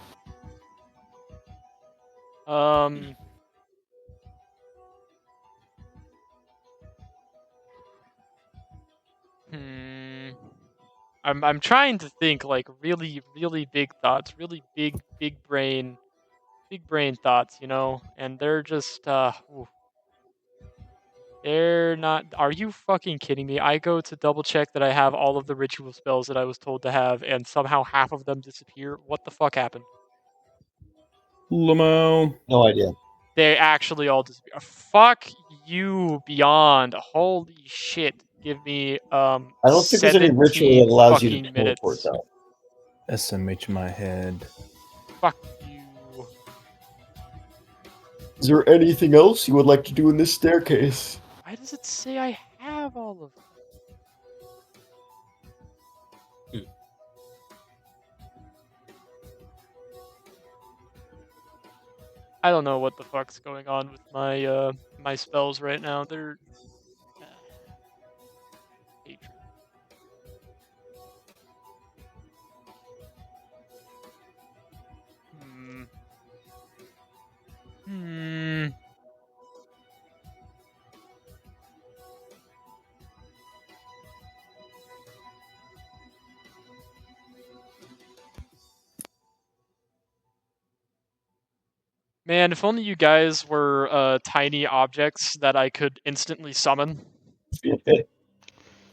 I'm trying to think like really big thoughts, really big brain thoughts, you know, and they're just they're not. Are you fucking kidding me? I go to double check that I have all of the ritual spells that I was told to have, and somehow half of them disappear. What the fuck happened? Lamo. No idea. They actually all disappear. Fuck you, Beyond. Holy shit. Give me I don't think there's any ritual 17 that allows you to fucking teleport minutes. though. SMH my head. Fuck you. Is there anything else you would like to do in this staircase? Why does it say I have all of them? I don't know what the fuck's going on with my my spells right now. They're hatred. Man, if only you guys were tiny objects that I could instantly summon. That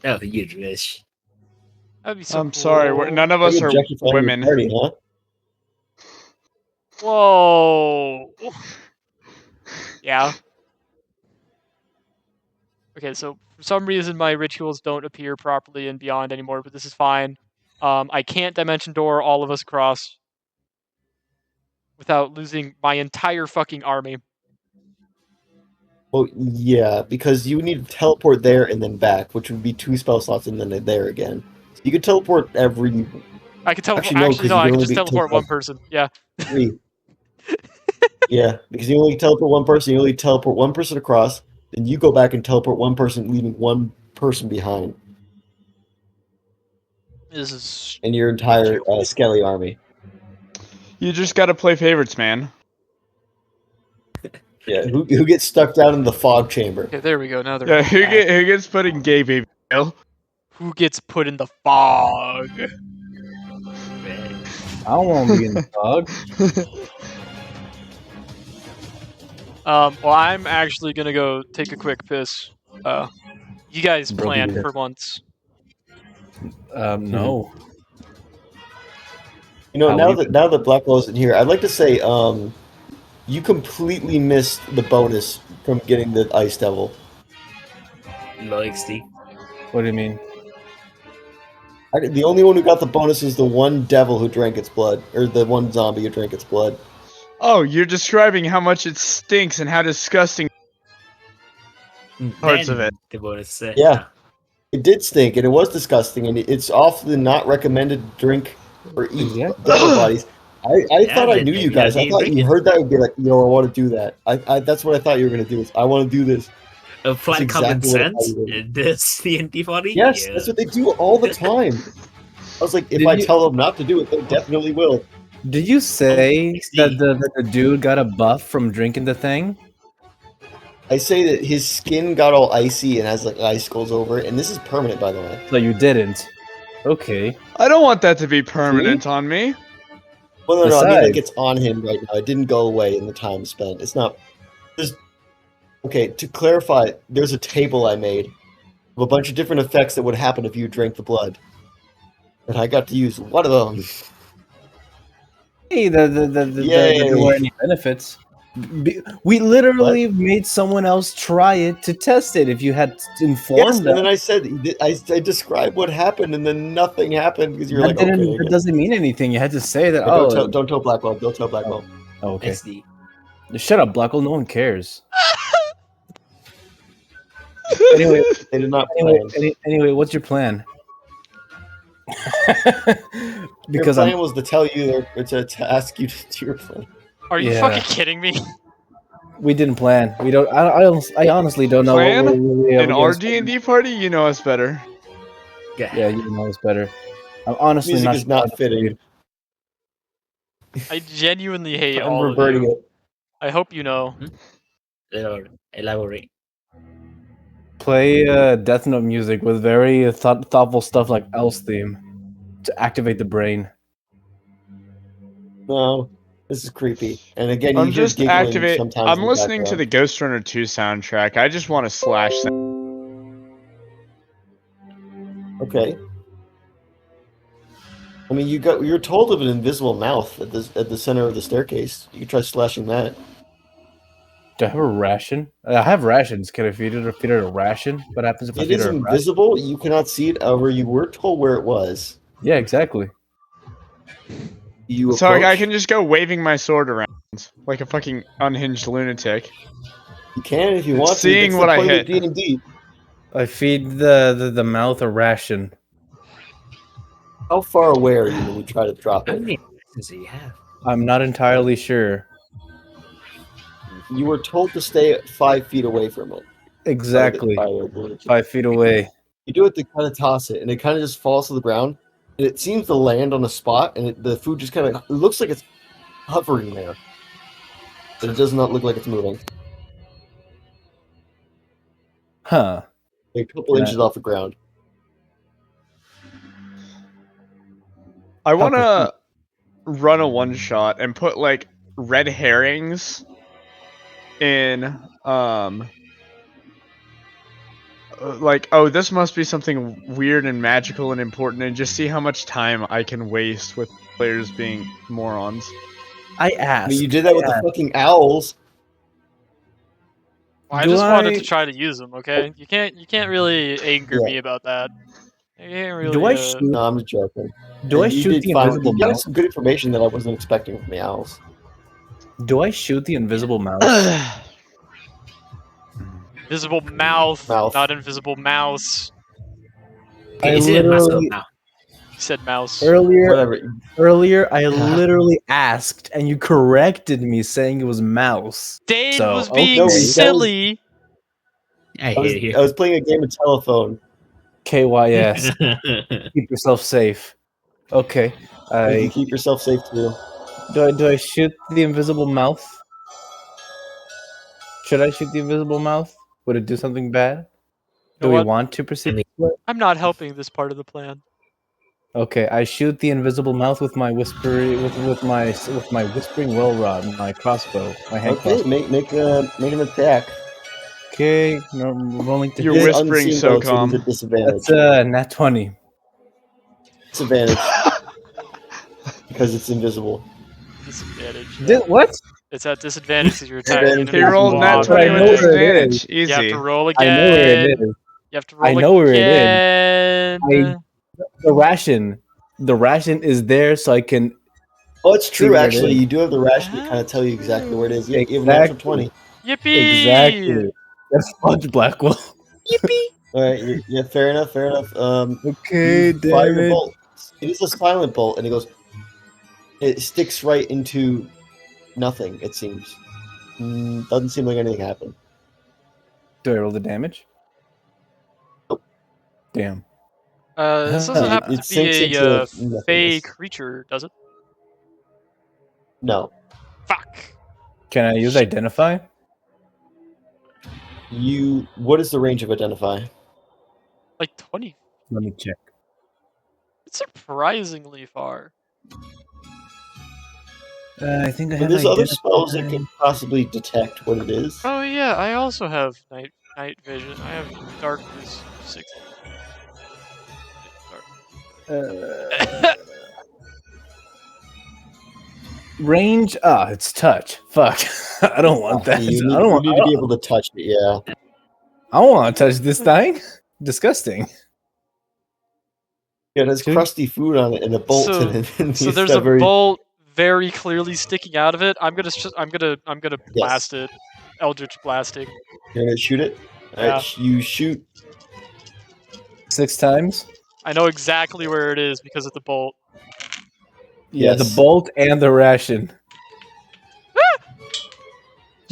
was a huge wish. That'd be so I'm cool. sorry, none of us are women. Party, huh? Whoa. Yeah. Okay, so for some reason my rituals don't appear properly in Beyond anymore, but this is fine. I can't dimension door all of us across. without losing my entire fucking army. Well, yeah, because you need to teleport there and then back, which would be 2 spell slots and then there again. So you could teleport every I could teleport. Actually, no, Actually, 'cause no, you I can could only just be teleport one teleport- person. Yeah. 3. Yeah, because you only teleport one person. You only teleport one person across. Then you go back and teleport one person, leaving one person behind This is in your entire Skelly army. You just gotta play favorites, man. Yeah, who gets stuck down in the fog chamber? okay. There we go. Now they're Yeah, back. who gets put in gay baby jail? Who gets put in the fog? I don't want to be in the fog. Well, I'm actually gonna go take a quick piss. You guys Bro, plan yeah. for once. No. You know, How now you- that Blackwell isn't here, I'd like to say, you completely missed the bonus from getting the Ice Devil. Like Steve. What do you mean? The only one who got the bonus is the one devil who drank its blood, or the one zombie who drank its blood. Oh, you're describing how much it stinks and how disgusting parts of it. The bonus. Yeah. It did stink, and it was disgusting, and it's often not recommended to drink or eat Exactly. devil bodies. I Yeah, thought I then knew maybe you guys. I I didn't thought drink you it. heard that and be like, yo, I want to do that. That's what I thought you were going to do. Is I want to do this. Apply That's common exactly what I thought sense you were doing. in this D&D party. Yes, Yeah. that's what they do all the time. I was like, if Did I you- tell them not to do it, they definitely will. Did you say XD. that the dude got a buff from drinking the thing? I say that his skin got all icy and has like icicles over it, and this is permanent, by the way. So you didn't. Okay. I don't want that to be permanent on me. Well, no, I mean like Besides- it's on him right now. It didn't go away in the time spent. It's not. There's okay. To clarify, there's a table I made of a bunch of different effects that would happen if you drank the blood, and I got to use one of them. Hey, there Yay. weren't any benefits. We literally made someone else try it to test it. If you had informed Yes, and them, then I said I described what happened, and then nothing happened because you're that, like, didn't, okay. that doesn't mean anything. You had to say that. Don't tell Blackwell. Don't tell Blackwell. Oh, okay. XD. Shut up, Blackwell. No one cares. Anyway, They did not plan. anyway, what's your plan? Because Your plan was to tell you or to ask you to do your plan. Are you Yeah. fucking kidding me? we didn't plan. We don't. I honestly don't know. Plan? What we're In gonna our spend. D&D party, you know us better. Yeah, you know it's better. I'm honestly Music not. is not fitting. I genuinely hate I'm all of reverting you. it. I hope you know. Elaborate. Play Death Note music with very thoughtful stuff like El's theme to activate the brain. No, this is creepy. And again, you I'm hear just giggling activate. sometimes. I'm in the listening to the background. Ghost Runner 2 soundtrack. I just want to slash them. Okay. I mean, you're told of an invisible mouth at the center of the staircase. You can try slashing that. Do I have a ration? I have rations. Can I feed it a ration? What happens if I It feed is her a ration? invisible. You cannot see it. However, you were told where it was. Yeah, exactly. You So I approach. can just go waving my sword around like a fucking unhinged lunatic. You can if you want to. Seeing That's what the I point hit. of D&D. I feed the mouth a ration. How far away are you when you try to drop How it? many rations do you have? I'm not entirely sure. You were told to stay 5 feet away from it. Exactly. By the- 5 feet away. You do it to kind of toss it, and it kind of just falls to the ground. And it seems to land on a spot, and the food just kind of it looks like it's hovering there, but it does not look like it's moving. Huh. A couple Yeah. inches off the ground. I want to run a one shot and put like red herrings in like, oh, this must be something weird and magical and important, and just see how much time I can waste with players being morons. I I asked. mean, you did that with the fucking owls. I Do just wanted I- to try to use them. Okay, you can't really anger Yeah. me about that. You can't really. Do I shoot? No, I'm just joking. Do I You shoot did the fine. invisible You got mouth? some good information that I wasn't expecting from the owls. Do I shoot the invisible mouse? Invisible mouth, Mouth. not invisible mouse. I Is it a massive literally now? He said mouse. Whatever. earlier I literally asked and you corrected me saying it was mouse. Dane So, was being okay. silly. I I was, hate I was playing a game of telephone. KYS. you. Keep yourself safe. Okay. You keep yourself safe too. Do I shoot the invisible mouth? Should I shoot the invisible mouth? Would it do something bad? You know Do we what? want to proceed? I'm not helping this part of the plan. Okay, I shoot the invisible mouth with my with my whispering well rod, my crossbow, my hand Okay, crossbow. make an attack. Okay, no, rolling to You're It is hit. whispering unseen, so though, so calm. there's a disadvantage. That's nat 20. Disadvantage because it's invisible. Disadvantage. Yeah. What? It's at disadvantage because you're attacking an Disadvantage. He invisible rolled nat mob. 20 I with know where it disadvantage. You have Easy. to roll I again. know where it is. You have to roll I know where it is. again. The ration is there, so I can. Oh, it's See true. where it Actually, is. you do have the ration to kind of tell you exactly where it is. You have a natural 20. Yippee! Exactly. That's Fudge Blackwell. All right. Yeah. Fair enough. Okay, You fire damn your it. bolt. It is a silent bolt, and it goes. It sticks right into nothing. It seems. Doesn't seem like anything happened. Do I roll the damage? Nope. Damn. This doesn't It- happen it to be sinks a into fey nothingness. creature, does it? No. Fuck. Can I use identify? What is the range of identify? Like 20. Let me check. It's surprisingly far. I think I But have there's other identify. spells that can possibly detect what it is. Oh yeah, I also have night vision. I have darkness 60. Range? It's touch. Fuck. I don't want that. You need, I don't want. you need to be able to touch it. Yeah. I don't want to touch this thing. Disgusting. Yeah, there's Dude. crusty food on it and a bolt So- in it. and So it's there's not a very- bolt very clearly sticking out of it. I'm gonna blast it. Eldritch blasting. You're gonna shoot it. All Yeah. right, you shoot. 6 times. I know exactly where it is because of the bolt. Yeah, Yes. the bolt and the ration. Does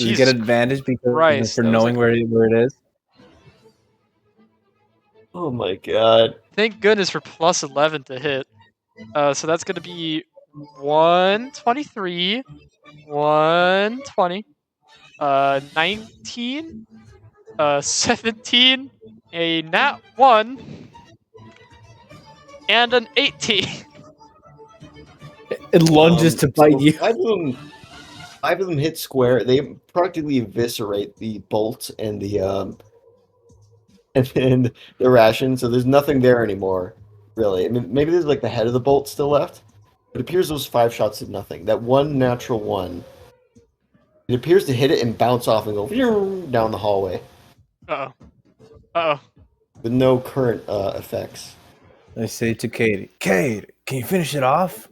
it Jesus get advantage because Christ, for that was knowing where it is? Oh my god. Thank goodness for plus 11 to hit. So that's gonna be 123, 120, 19, 17, a nat 1, and an 18. It lunges to bite so you. Five of them hit square. They practically eviscerate the bolt and the and the ration. So there's nothing there anymore, really. I mean, maybe there's like the head of the bolt still left. It appears those 5 shots did nothing. That one natural one. It appears to hit it and bounce off and go down the hallway Uh-oh. with no current effects. I say to Katie, Kate, can you finish it off?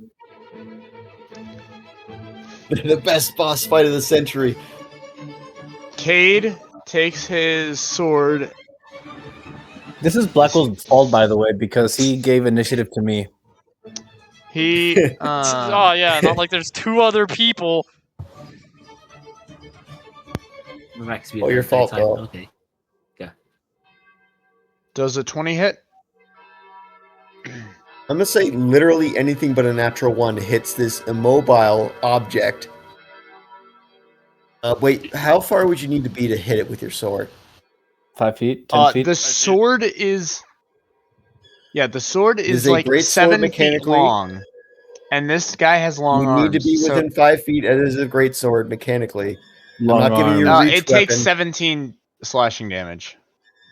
The best boss fight of the century. Cade takes his sword. This is Blackwell's fault, by the way, because he gave initiative to me. He. Oh yeah, not like there's 2 other people. Max speed Oh, your attack fault, time. though. Okay. Does a 20 hit? I'm gonna say literally anything but a natural 1 hits this immobile object. Wait, how far would you need to be to hit it with your sword? 5 feet, 10 feet. The sword is. Yeah, the sword It is is a like great sword 7 feet mechanically. long, and this guy has long You arms. need to be so, within 5 feet. It is a great sword mechanically. Long I'm not giving you arms. reach it takes weapon. 17 slashing damage.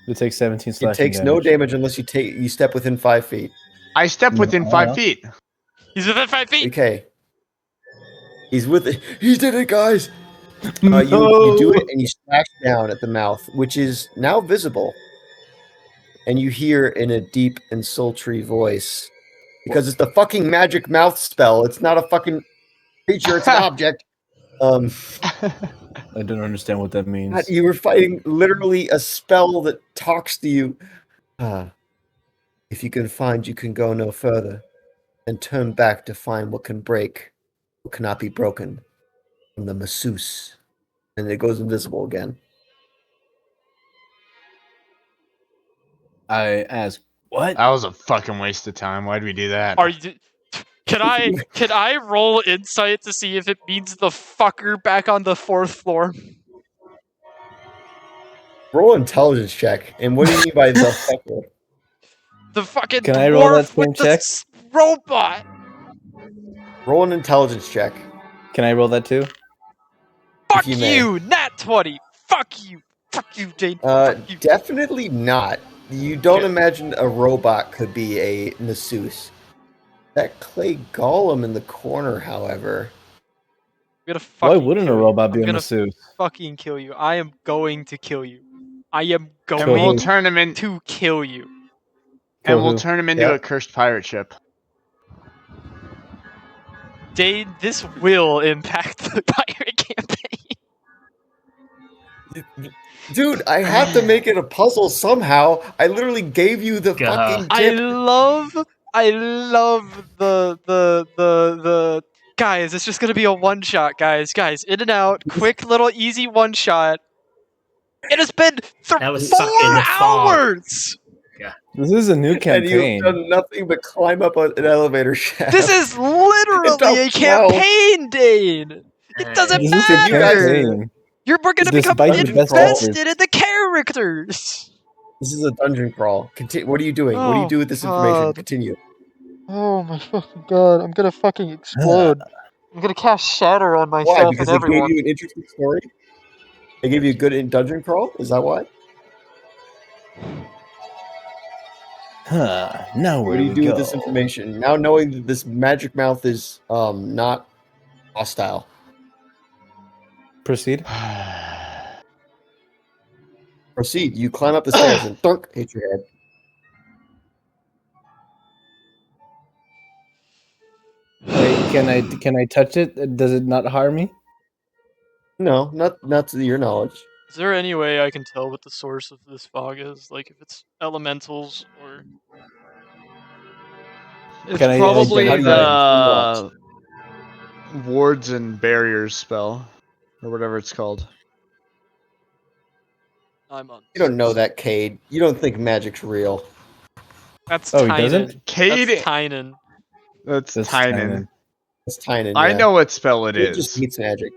It takes 17 It slashing takes no damage unless you step within 5 feet. I step within 5 No. feet. He's within 5 feet. Okay. He's with it. He did it, guys. No. You do it and you slash down at the mouth, which is now visible. And you hear in a deep and sultry voice, because it's the fucking magic mouth spell. It's not a fucking creature. It's an object. I don't understand what that means. You were fighting literally a spell that talks to you. If you can find, you can go no further, and turn back to find what can break, what cannot be broken, from the masseuse. And it goes invisible again. I ask, what? That was a fucking waste of time. Why'd we do that? Are you? Can I roll insight to see if it means the fucker back on the 4th floor? Roll intelligence check. And what do you mean by the fucker? The fucking Can I roll that dwarf with same the check? robot. Roll an intelligence check. Can I roll that too? Fuck you may. you, nat 20. Fuck you, Dane. Fuck you. Definitely not. You don't Okay. imagine a robot could be a masseuse. That clay golem in the corner, however. I'm gonna Why fucking wouldn't a kill you. robot I'm be a gonna masseuse? fucking kill you. I am going to kill you. I am And we'll going turn him in. to kill you. Kill And we'll who? turn him into Yeah. a cursed pirate ship. Dane, this will impact the pirate campaign. Dude, I have to make it a puzzle somehow. I literally gave you the God. fucking I tip. love the guys. It's just gonna be a one shot, guys. In and out, quick little easy one shot. It has been That was 4 stuck in the fog. hours. This is a new And campaign. you've done nothing but climb up an elevator shaft. This is literally a It's a campaign, Dane. It doesn't This is a matter. campaign. We're gonna become Despite the best invested efforts. in the characters. This is a dungeon crawl. What are you doing? What do you Oh, do with this information? God. Continue. Oh my fucking god! I'm gonna fucking explode. I'm gonna cast shatter on myself Why? Because and they gave everyone. you an interesting story? They gave you a good dungeon crawl? Is that why? Now What where do do you we do go? with this information? Now knowing that this magic mouth is not hostile. Proceed. Proceed. You climb up the stairs and thunk, hit your head. Wait, can I touch it? Does it not harm me? No, not to your knowledge. Is there any way I can tell what the source of this fog is? Like if it's elementals or It's Can I probably identify the wards and barriers spell, or whatever it's called. I'm on. You don't know that, Cade. You don't think magic's real. That's Oh, he Tynan. doesn't? Cade. That's Tynan. That's That's Tynan. Tynan. It's Tynan. I yeah. know what spell it He is. just hates magic.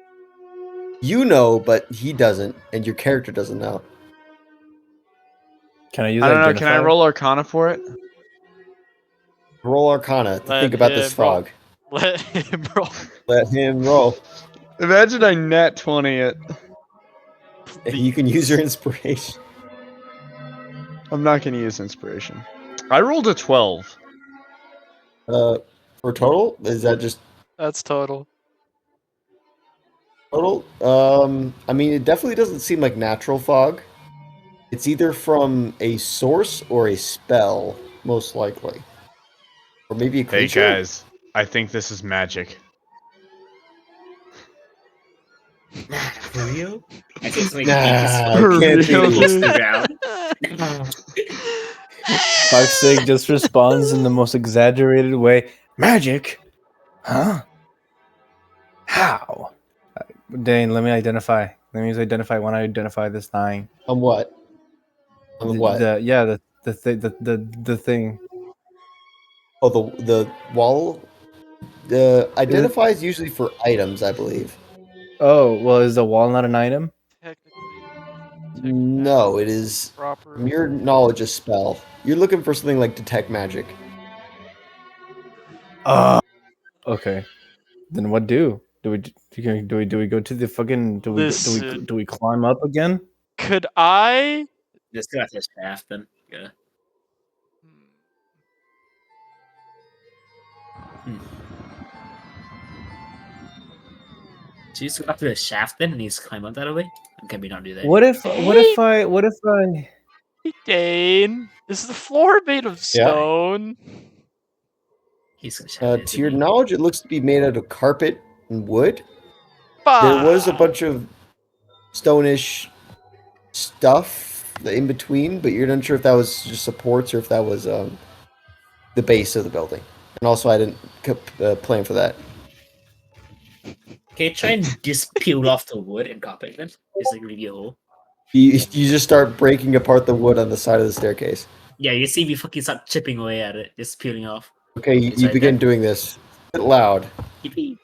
You know, but he doesn't, and your character doesn't know. Can I use I don't know. identify? Can I roll Arcana for it? Roll Arcana to Let think about this him roll. fog. Let him roll. Let him roll. Imagine I nat 20 it. You can use your inspiration. I'm not gonna use inspiration. I rolled a 12. For total? Is that just That's total. total? I mean, it definitely doesn't seem like natural fog. It's either from a source or a spell, most likely. Or maybe a Hey creature? guys, I think this is magic. For real? I said something Nah, I I can't Real, think of dude. around. Foxig just responds in the most exaggerated way. Magic? Huh? How? Dane, let me identify. Let me identify when I identify this thing. On what? On what? The thing. Oh, the wall? The identifies usually for items, I believe. Oh, well, is the wall not an item? Technically. No, it is Proper. mere knowledge a spell. You're looking for something like detect magic. Okay. Then what do? Do we go to the fucking Listen. do we climb up again? Could I? Just got this shaft then. Yeah. So you just go up to the shaft then and you just climb up that way? And can we not do that? What if I Dane, is the floor made of stone? He's gonna shaft it, To your isn't he? knowledge, it looks to be made out of carpet and wood. There was a bunch of stone-ish stuff in between, but you're not sure if that was just supports or if that was the base of the building. And also, I didn't plan for that. Okay, try and just peel off the wood and carpet then. It's like really a hole. You just start breaking apart the wood on the side of the staircase. Yeah, you see me fucking start chipping away at it, just peeling off. Okay, It's you right begin there. doing this. A bit loud. Yippee.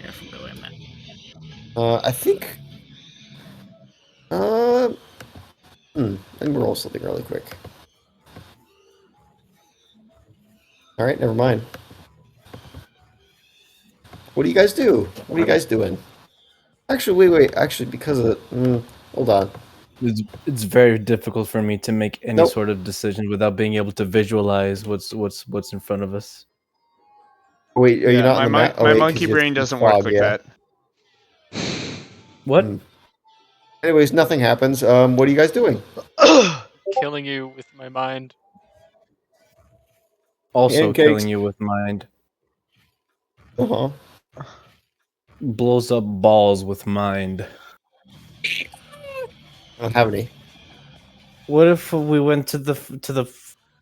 Yeah, I forgot where I'm at. I think. Let me roll something really quick. All right, never mind. What do you guys do? What are you guys doing? Actually, wait. Actually, because of hold on. It's very difficult for me to make any Nope. sort of decision without being able to visualize what's in front of us. Wait, are you not on the map? My wait, 'cause monkey it's brain doesn't work fog, like yeah. that. What? Anyways, nothing happens. What are you guys doing? Killing you with my mind. Also Pancakes. killing you with mind. Uh-huh. Blows up balls with mind. I don't have any. What if we went to the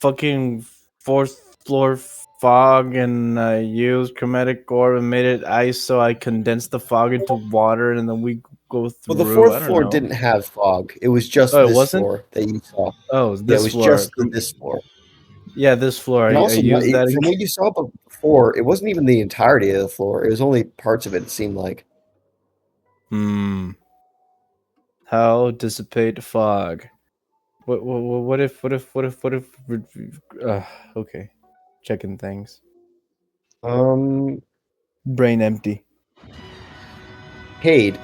fucking fourth floor fog and used chromatic orb and made it ice, so I condensed the fog into water and then we go through? Well, the I fourth don't floor know. didn't have fog. It was just Oh, it this wasn't? floor that you saw. Oh, Yeah, it this was floor. just this floor. Yeah, this floor. And I also, used that. from what you saw before, it wasn't even the entirety of the floor. It was only parts of it, it seemed like. How dissipate fog? What if? Okay, checking things. Brain empty. Cade,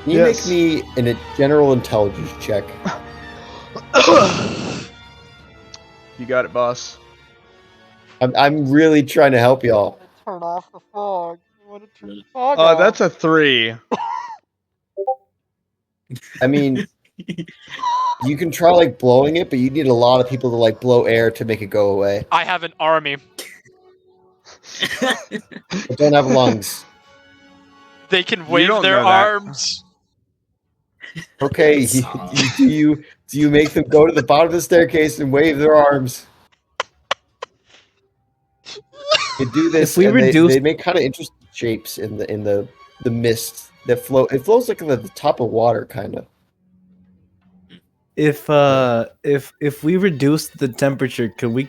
can you Yes. make me a general intelligence check? You got it, boss. I'm really trying to help y'all. Turn off the fog. I want to turn the Oh, fog That's a 3. I mean, you can try like blowing it, but you need a lot of people to like blow air to make it go away. I have an army. I don't have lungs. They can You wave don't their know that. arms. Okay, do you make them go to the bottom of the staircase and wave their arms? You do this, If we and reduce- they make kind of interesting shapes in the mist that float. It flows like at the top of water, kind of. If we reduce the temperature, could we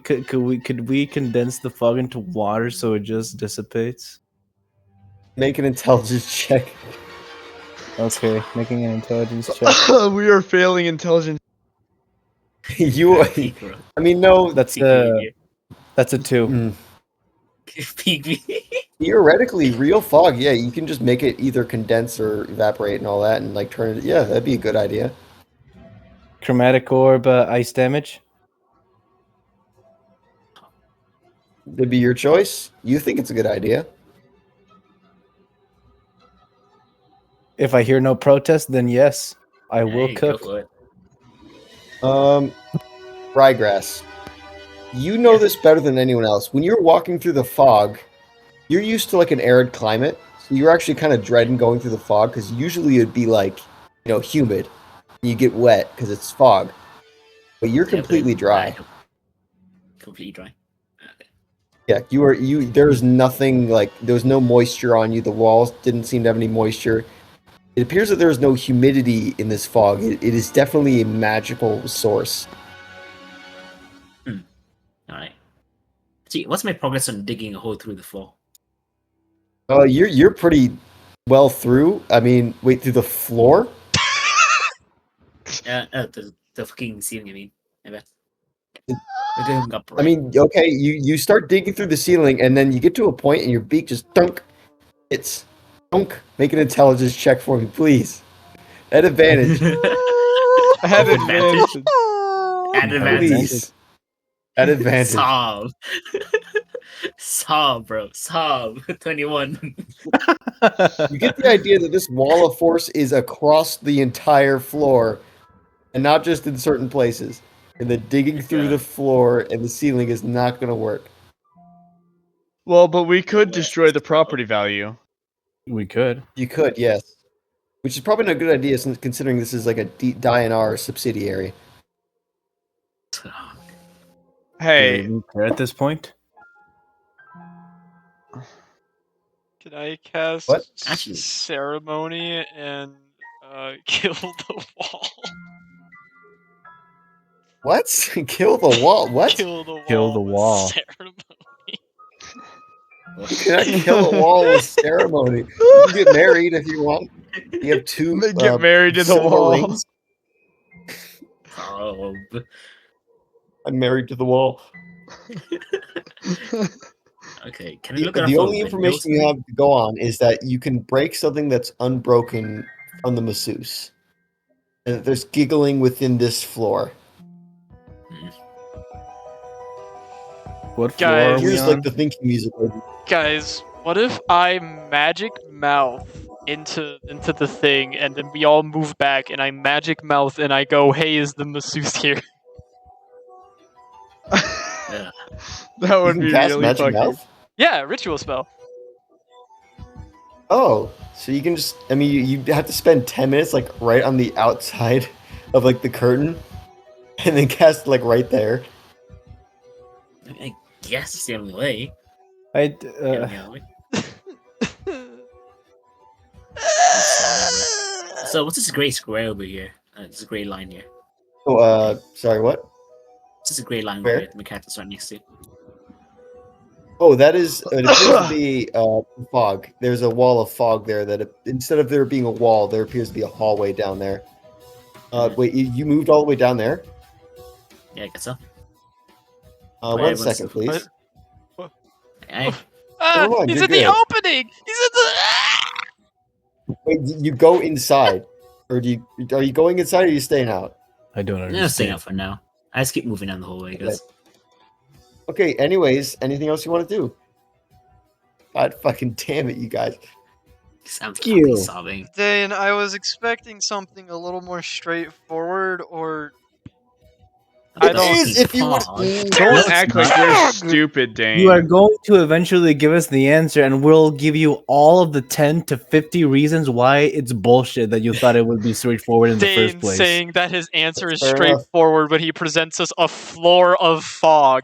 condense the fog into water so it just dissipates? Make an intelligence check. Okay, making an intelligence check. We are failing intelligence. You, I mean, no. That's a 2. Theoretically, real fog, yeah, you can just make it either condense or evaporate and all that, and like turn it. Yeah, that'd be a good idea. Chromatic orb, ice damage. That'd be your choice. You think it's a good idea. If I hear no protest, then yes, I will Hey, go cook. for it. Ryegrass. You know this better than anyone else. When you're walking through the fog, you're used to like an arid climate, so you're actually kind of dreading going through the fog because usually it'd be like, humid. You get wet because it's fog, but you're completely dry. Completely dry. Okay. Yeah, you. There's nothing like there was no moisture on you. The walls didn't seem to have any moisture. It appears that there is no humidity in this fog. It is definitely a magical source. Alright. See, what's my progress on digging a hole through the floor? You're pretty well through. I mean, wait, through the floor? The fucking ceiling, I mean. I bet. We're going up, I right? mean, okay, you start digging through the ceiling, and then you get to a point, and your beak just dunk. It's dunk. Make an intelligence check for me, please. At advantage, I had Advantage. advantage. At advantage. please. At advantage. Sob. Sob, bro. Sob. 21. You get the idea that this wall of force is across the entire floor, and not just in certain places. And the digging through the floor and the ceiling is not going to work. Well, but we could destroy the property value. We could. You could, yes. Which is probably not a good idea, since considering this is like a DNR subsidiary. Hey, Do we care at this point? Can I cast What? Actually- ceremony and kill the wall? What? Kill the wall? What? Kill the wall. Kill the with wall. Ceremony. You cannot kill a wall with ceremony. You can get married if you want. You have two. get married to the silver wall. rings. Oh, I'm married to the wall. okay. Can I look at The our only phone? information you have to go on is that you can break something that's unbroken from the masseuse. And that there's giggling within this floor. What floor Guys. are we Here's on? like the thinking music. Guys, what if I magic mouth into the thing and then we all move back and I magic mouth and I go, "Hey, is the masseuse here?" Yeah. That You would can be cast really magic fucking. mouth? Yeah, ritual spell. Oh, so you can just, I mean, you have to spend 10 minutes, like, right on the outside of, like, the curtain, and then cast, like, right there. I guess it's the only way. I So what's this gray square over here? This gray line here. Oh, sorry, what? What's this gray line Where? where the characters right next to? Oh, that is, it appears to be, fog. There's a wall of fog there that, instead of there being a wall, there appears to be a hallway down there. Wait, you moved all the way down there? Yeah, I guess so. One everyone's second, so- please. I, Ah, Never mind, he's you're in the good. opening. He's in the. Wait, you go inside, or are you going inside, or are you staying out? I don't I'm gonna stay understand. out for now. I just keep moving down the hallway, guys. Okay, anyways, anything else you want to do? God fucking damn it, you guys. I'm you. fucking sobbing. Dane, I was expecting something a little more straightforward, or I It don't- is if you would. Don't act like you're not. stupid, Dane. You are going to eventually give us the answer, and we'll give you all of the 10 to 50 reasons why it's bullshit that you thought it would be straightforward in the Dane first place. saying that his answer is Fair enough. straightforward, but he presents us a floor of fog.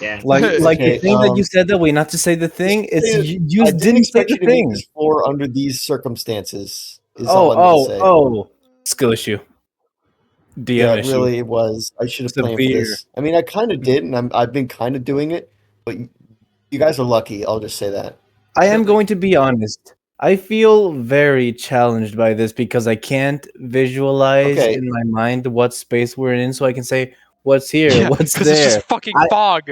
Yeah. Like the Okay, thing that you said that way not to say the thing, it's you I didn't say expect the you to make thing. this floor under these circumstances. Is all I'm gonna say. Skill issue. DM Yeah, it issue. really it was. I should have planned for Severe. this. I mean, I kind of did, and I've been kind of doing it, but you guys are lucky. I'll just say that. I am going to be honest. I feel very challenged by this because I can't visualize Okay. in my mind what space we're in, so I can say what's here, Yeah, what's because it's there. just fucking I- fog.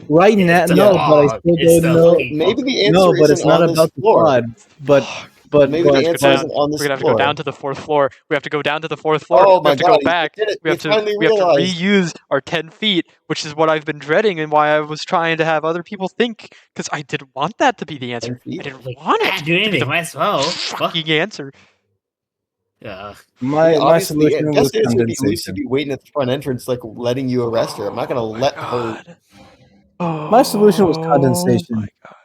Right now, It's the no, but I fog. still It's don't the know. fucking Maybe fog. the answer No, but isn't it's not on this about the floor. pod. But Maybe the Let's go answer down. isn't on this We're gonna have to floor. go down to the fourth floor. We have to go down to the fourth floor. Oh we my have to god! go back. You did it. We have to finally we have to realized. reuse our 10 feet, which is what I've been dreading and why I was trying to have other people think, because I didn't want that to be the answer. 10 feet? I didn't Like, want it can't do to be anything. the Might as well. Fuck. fucking answer. Yeah. my Obviously, solution was best answer would be Lucy condensation. be waiting at the front entrance, like letting you arrest her. I'm not gonna let her. Oh, My solution was condensation. my God.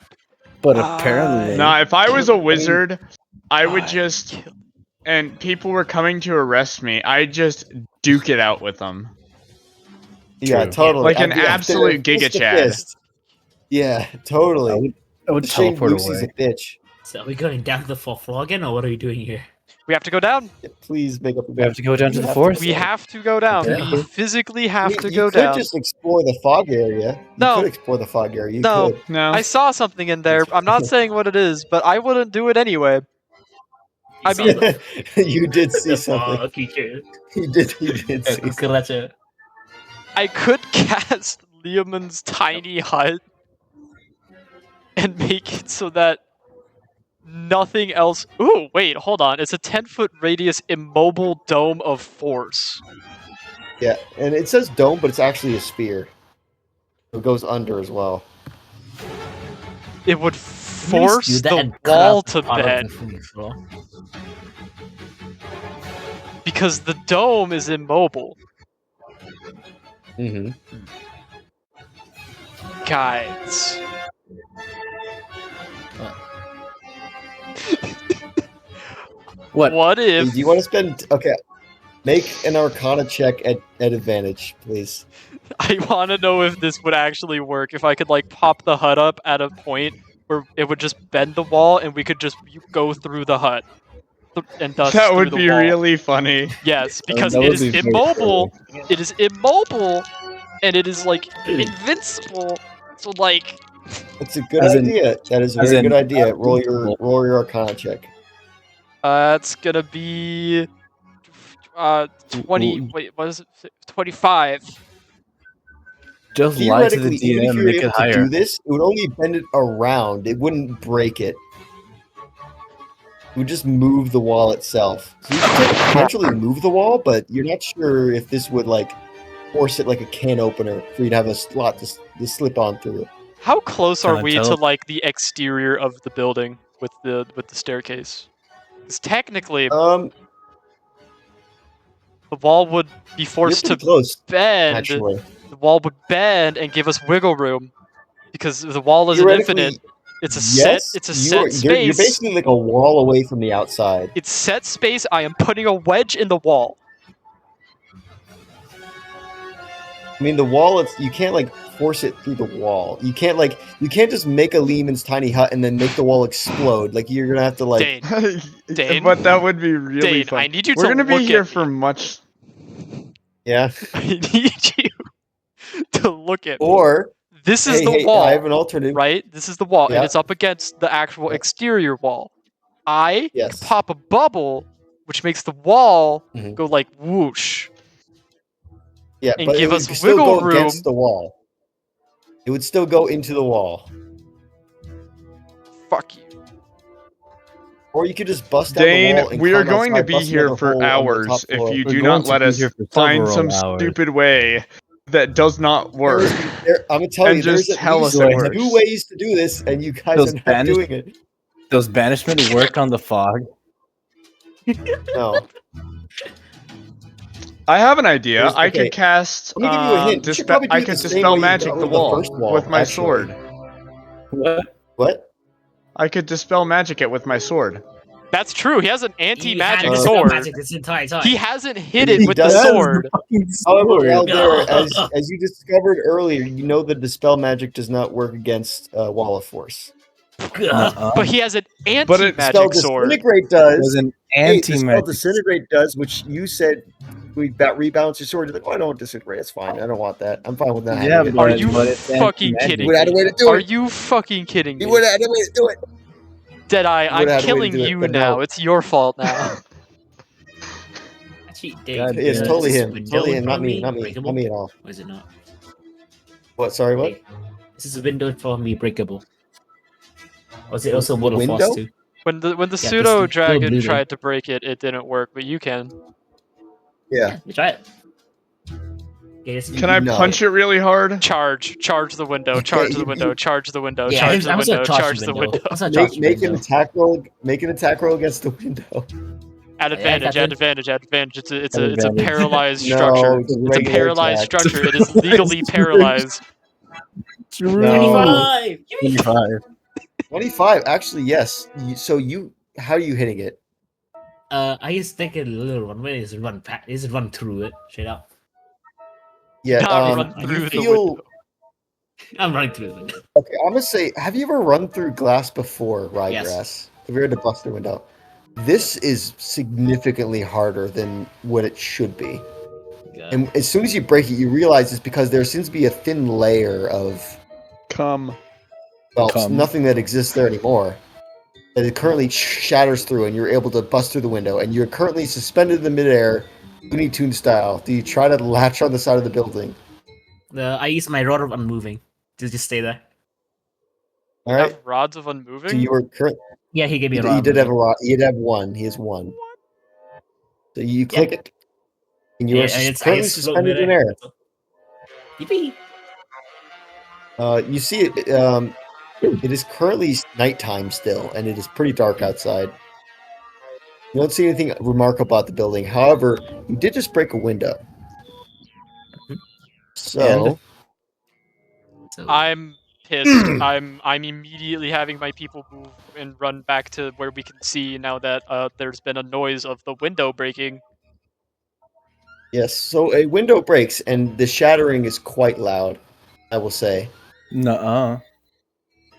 But apparently, Nah, if I was a Kill- wizard, I would I just, kill- and people were coming to arrest me, I'd just duke it out with them. Yeah, True. totally. Like an I'd be out absolute there Giga fist to Chad. fist. Yeah, totally. I would It's a shame teleport Lucy's away. a bitch. So are we going down to the fourth floor again, or what are we doing here? We have to go down. Yeah, please make up. We have to go down to You the have fourth. We have to go down. Okay. We physically have to you go could down. just explore the fog area. You No. could explore the fog area. You No. could. No. I saw something in there. I'm not saying what it is, but I wouldn't do it anyway. I saw mean- the- You did see the something. fog creature. You did see something. Cucaracha. I could cast Leoman's tiny hut and make it so that nothing else. Ooh, wait, hold on. It's a 10-foot radius immobile dome of force. Yeah, and it says dome, but it's actually a sphere. It goes under as well. It would Maybe force do that the and cut wall off to part of bend the fucking floor. because the dome is immobile. Mm-hmm. Guys. What? What Do if you want to spend? Okay, make an Arcana check at advantage, please. I want to know if this would actually work? If I could like pop the hut up at a point where it would just bend the wall and we could just go through the hut, and thus That through would the be wall. really funny. Yes, because that it would is be very immobile. funny. It is immobile, and it is like invincible. So like, That's a good As in- idea. That is a as very in good idea. Roll invincible. your Arcana check. it's gonna be 20. Wait, what is it? 25. Just lie to the Theoretically, even if DM, you're make able it to higher. do this, it would only bend it around. It wouldn't break it. It would just move the wall itself. So you could potentially move the wall, but you're not sure if this would like force it like a can opener for you to have a slot to slip on through it. How close are Kinda we to tell- like the exterior of the building with the staircase? Because technically, Um, the wall would be you're forced pretty to close, bend. actually. The wall would bend and give us wiggle room, because the wall isn't Theoretically, infinite. It's a yes, set. It's a you're, set you're space. basically like a wall away from the outside. It's set space. I am putting a wedge in the wall. I mean, the wall, you can't like force it through the wall. You can't just make a Lehman's tiny hut and then make the wall explode. Like you're gonna have to like. Dane, Dane? But that would be really Dane, fun. I need you We're to gonna be look here at for me. much. Yeah. I need you to look at me. Or This is hey, the hey, wall, I have an alternative. right? This is the wall, Yeah. and it's up against the actual Yeah. exterior wall. I Yes. pop a bubble, which makes the wall Mhm. go like whoosh. Yeah, and but give it would us still wiggle go room. against the wall. It would still go into the wall. Fuck you. Or you could just bust down the Dane, wall and we are climb going to outside, be bust here another for hole on the hours top if floor. you We're do going not to let be us here for find several some hours. stupid way that does not There work. is- I'm gonna tell And you, there's just at tell least us it works. 2 ways to do this, and you guys Those are not Spanish- doing it. Does banishment work on the fog? No. I have an idea. There's- I okay, could cast. Let me give you a hint. You should probably do I it could the same dispel way you magic did the with the wall first wall, with my actually. sword. What? What? I could dispel magic it with my sword. That's true. He has an You had anti-magic to dispel sword. magic this entire time. He hasn't hit He it with the does. sword. However, Sword. Aldair, as you discovered earlier, you know that dispel magic does not work against Wall of Force. Nuh-uh. But he has an But it- Dispel anti-magic sword. disintegrate It does. was an Hey, dispel anti-magic. disintegrate does, which you said we rebalance your sword. You're like, oh, I don't want disintegrate. It's fine. I don't want that. I'm fine with that. Yeah, having it. Are but- you it's fucking anti-magic. kidding You would have had a me? way to do Are it. you fucking kidding me? You would have had a way to do it. Deadeye, You I'm would've had a way to killing do it, you but now. no. It's your fault now. Actually, God, Dave, It's Yeah, totally is this him. window Totally in him. front Not of me. Not me. breakable? Not me at all. Or is it not? What? Sorry. What? Hey, is this window for me breakable? Or is it also World of Window? Force too? When the this pseudo little dragon blue tried to break it, it didn't work. But you can. Yeah. We try it. Okay, let's Can I No. punch it really hard? Charge the window. Okay, Charge the you- window. Charge the window. Yeah, Charge the I'm window. gonna Charge the window. I'm gonna charge the Make an window. attack roll. Make an attack roll against the window. At advantage. Captain. At advantage. At advantage. It's At a advantage. paralyzed No, structure. it's a It's a regular paralyzed attack. structure. It is legally paralyzed. True. No. 25! 25. 25. Actually, yes. How are you hitting it? I just take a little run. Where is it run? Is it run through it straight up? Yeah. Not run you through the feel window. I'm running through the window. okay. I'm gonna say, have you ever run through glass before, Ryegrass? Yes. Have you ever had to bust through a window? This is significantly harder than what it should be. And as soon as you break it, you realize it's because there seems to be a thin layer of Come. nothing that exists there anymore. That it currently shatters through, and you're able to bust through the window. And you're currently suspended in the midair, Looney Tune style. Do you try to latch on the side of the building? I use my rod of unmoving to just stay there. All right. Have rods of So unmoving. you were current. Yeah, he gave me He a rod. did of have a unmoving. rod. He did have one. He has one. So you click it, and you Yeah, are and it's currently ice float suspended in midair. air. Yippee! You see it. It is currently nighttime still, and it is pretty dark outside. You don't see anything remarkable about the building. However, you did just break a window. So So I'm pissed. I'm immediately having my people move and run back to where we can see now that there's been a noise of the window breaking. Yes, so a window breaks, and the shattering is quite loud, I will say. Nuh-uh.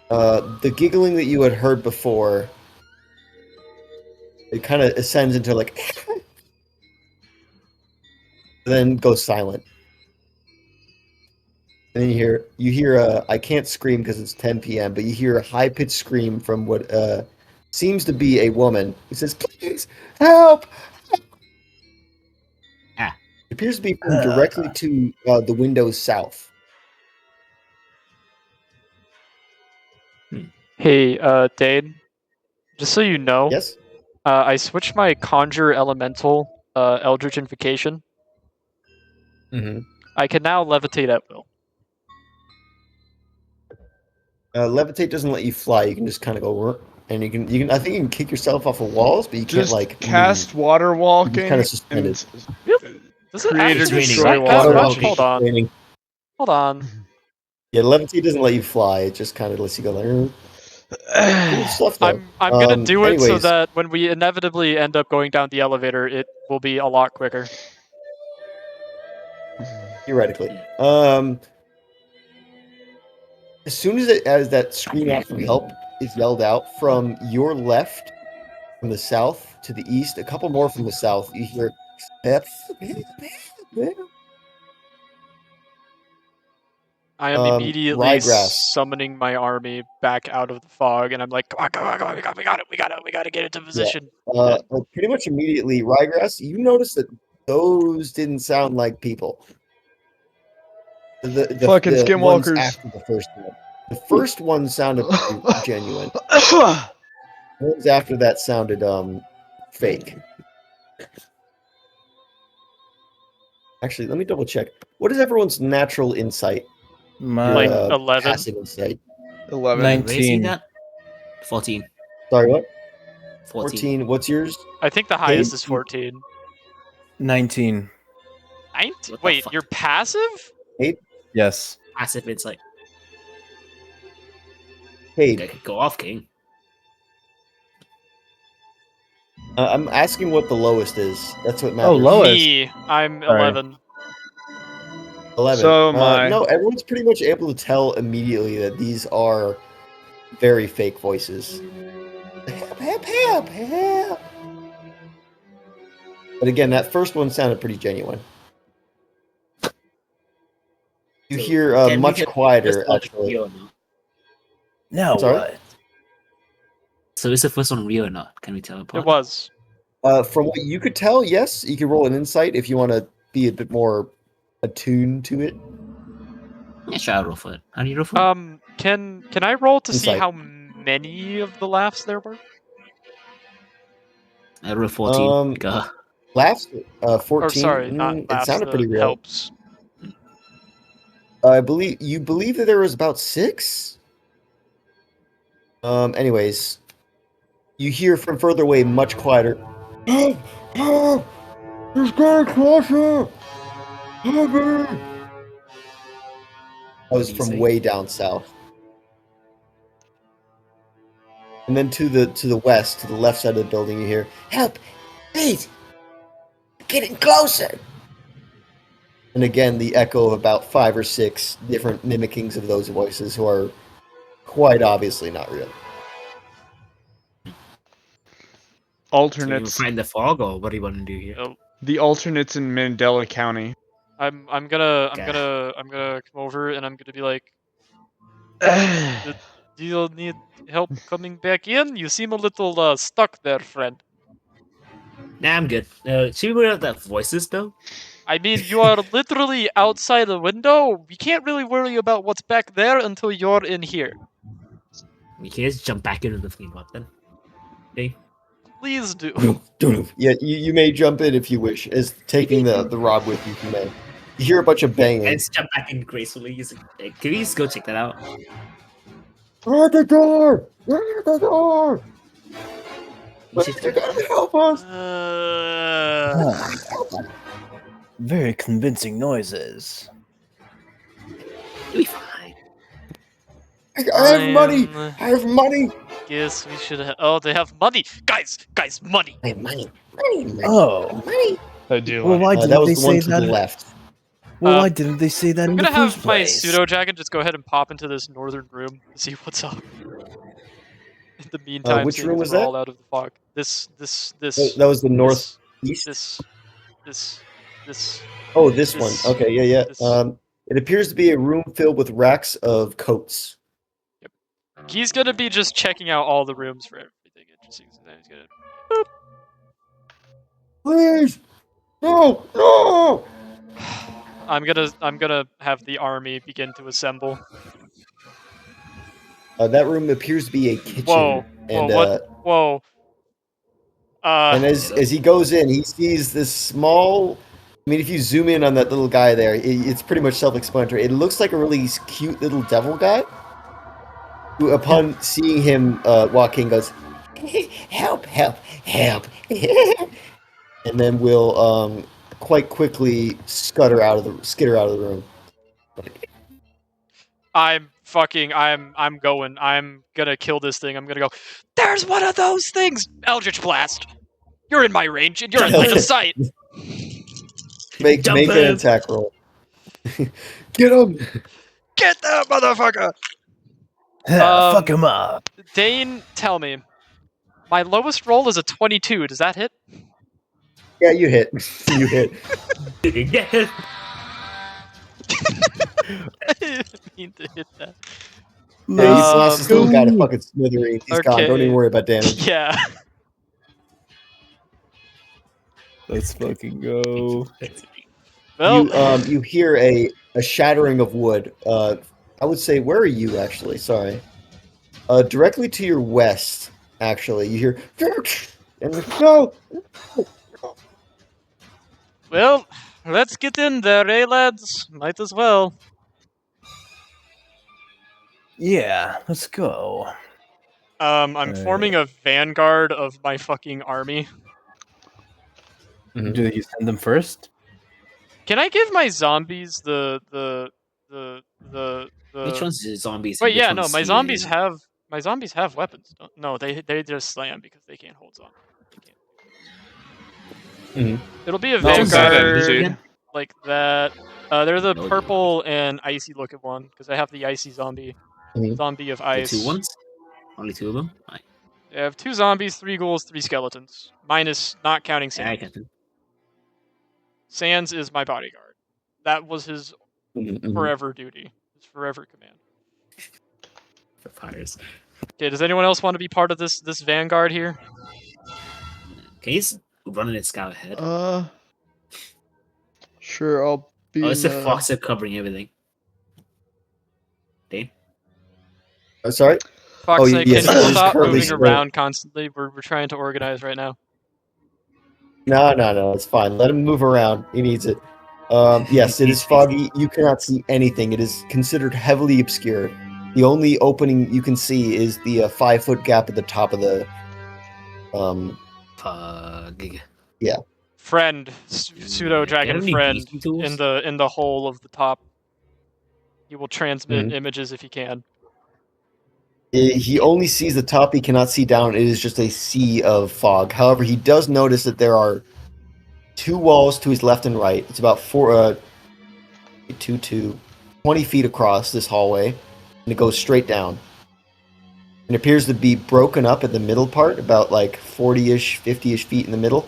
The giggling that you had heard before, it kind of ascends into like, then goes silent. And then you hear I can't scream because it's 10 p.m., but you hear a high-pitched scream from what seems to be a woman who says, "Please, help!" Ah. It appears to be from directly to the windows south. Hey, Dane, just so you know, Yes? I switched my Conjure Elemental, Eldritch Invocation. Mm-hmm. I can now levitate at will. Levitate doesn't let you fly. You can just kind of go, "Rrr," and you can. I think you can kick yourself off of walls, but you can't Just like cast move. water You're walking just kind of suspended. Does it create or actually It's destroy suck raining, that water. much? okay. Hold on. Raining. Hold on. Yeah, Levitate doesn't let you fly. It just kind of lets you go like, "Rrr." Cool stuff though. I'm gonna do it so anyways, that when we inevitably end up going down the elevator, it will be a lot quicker. theoretically, as soon as that scream out for help is yelled out from your left, from the south to the east, a couple more from the south, you hear "Help, help, help." I am immediately Ryegrass. summoning my army back out of the fog, and I'm like, come on, come on, come on, we got it, we gotta get into position. Pretty much immediately, Ryegrass, you notice that those didn't sound like people. The Fucking ones skinwalkers. after the first one. The first one sounded pretty genuine. The ones after that sounded fake. Actually, let me double check. What is everyone's natural insight? Like My 11. Passive insight. 11. Nine- Where is he 19. at? 14. Sorry, what? 14. 14. What's yours? I think the highest Hey, is 14. 19. 19? What the Wait, fuck? you're passive? Yes. Passive insight. Cade. Okay, go off, King. I'm asking what the lowest is. That's what matters. Oh, lowest. Me. I'm Sorry. 11. 11. So am I. No, everyone's pretty much able to tell immediately that these are very fake voices. Help, help, help, help. But again, that first one sounded pretty genuine. You So, hear can we much get quieter, first one actually. real or not? Now Sorry? what? So is the first one real or not? Can we tell apart? It was. From what you could tell, yes, you could roll an insight if you want to be a bit more attuned to it. Yeah, sure, I'll roll for it. How do you roll for it? Can I roll to see Insight. how many of the laughs there were? I roll 14. Go. Laughs, 14. Or sorry, not it laughs. sounded The pretty real. helps. I believe that there was about 6. Anyways, you hear from further away, much quieter. Help! Help! There's getting closer! Help me! That was What do you from say? way down south. And then to the west, to the left side of the building, you hear, "Help! Please! Getting closer!" And again, the echo of about 5 or 6 different mimickings of those voices who are quite obviously not real. So we Alternates. find the fog, or what do you want to do here? Oh, The alternates in Mandela County. I'm gonna come over and I'm gonna be like, do you need help coming back in? You seem a little stuck there, friend. Nah, I'm good. Should we worry about that voices though? I mean, you are literally outside the window. We can't really worry about what's back there until you're in here. We can just jump back into the flea bot then. Okay. Please do. Yeah, you may jump in if you wish, as taking the rod with you, you may. You hear a bunch of banging. Let's jump back in gracefully. Can we just go check that out? At the door! At the door! We should They're gonna help us! Very convincing noises. You'll be fine. I have money. I have money. Guess we should have. Oh, they have money, guys, money. I have money. Oh. Money. I do. Well, why That didn't was they the say one to that? the left. Well, why Um, didn't they say that I'm in the gonna first have my place? pseudo dragon just go ahead and pop into this northern room to see what's up. In the meantime, Which seeing room as was we're that? all out of the fog. This. That was the northeast. This. Oh, this one. This. Okay, yeah. This. It appears to be a room filled with racks of coats. He's gonna be just checking out all the rooms for everything interesting. So then he's gonna. Please, no. I'm gonna have the army begin to assemble. That room appears to be a kitchen. Whoa! And Whoa! and as he goes in, he sees this small. I mean, if you zoom in on that little guy there, it's pretty much self-explanatory. It looks like a really cute little devil guy. Who, upon seeing him walk in, goes, "Help! And then will quite quickly skitter out of the room. I'm going. I'm gonna kill this thing. I'm gonna go. There's one of those things. Eldritch blast. You're in my range, and you're in line of sight. Make an attack roll. Get him! Get that motherfucker. Fuck him up. Dane, tell me. My lowest roll is a 22. Does that hit? Yeah, you hit. You hit. Yeah. I didn't mean to hit that. Yeah, he's lost his little guy to fucking smithereens. He's gone. Don't even worry about damage. Yeah. Let's fucking go. Well, You hear a shattering of wood. I would say, where are you actually? Sorry. Directly to your west, actually. You hear and no. well, let's get in there, eh, lads? Might as well. Yeah, let's go. I'm forming a vanguard of my fucking army. Do you send them first? Can I give my zombies the Which one's the zombies? Wait, and yeah, which no, one's my the- zombies have weapons. No, they just slam because they can't hold zombies. It'll be a vanguard dude. like that. They're the No, you purple and icy looking one because I have the icy zombie. Mhm. Zombie of The ice. two ones? Only two of them? Right. I have 2 zombies, 3 ghouls, 3 skeletons. Minus not counting Yeah, I Sans. got them. Sans is my bodyguard. That was his forever duty. His forever command. For fires. Okay, does anyone else want to be part of this vanguard here? Can you just run in and scout ahead? Sure, I'll be. Oh, it's a fox covering everything. Dane? Sorry. Fox, yes, can it you is stop currently moving split. around constantly? We're trying to organize right now. No, it's fine. Let him move around. He needs it. Yes, it is foggy. You cannot see anything. It is considered heavily obscured. The only opening you can see is the 5-foot gap at the top of the. Pug. Friend, pseudo dragon any friend, beacon tools? in the hole of the top. He will transmit images if he can. He only sees the top. He cannot see down. It is just a sea of fog. However, he does notice that there are 2 walls to his left and right. It's about 20 feet across this hallway, and it goes straight down. It appears to be broken up at the middle part, about like 40-ish, 50-ish feet in the middle,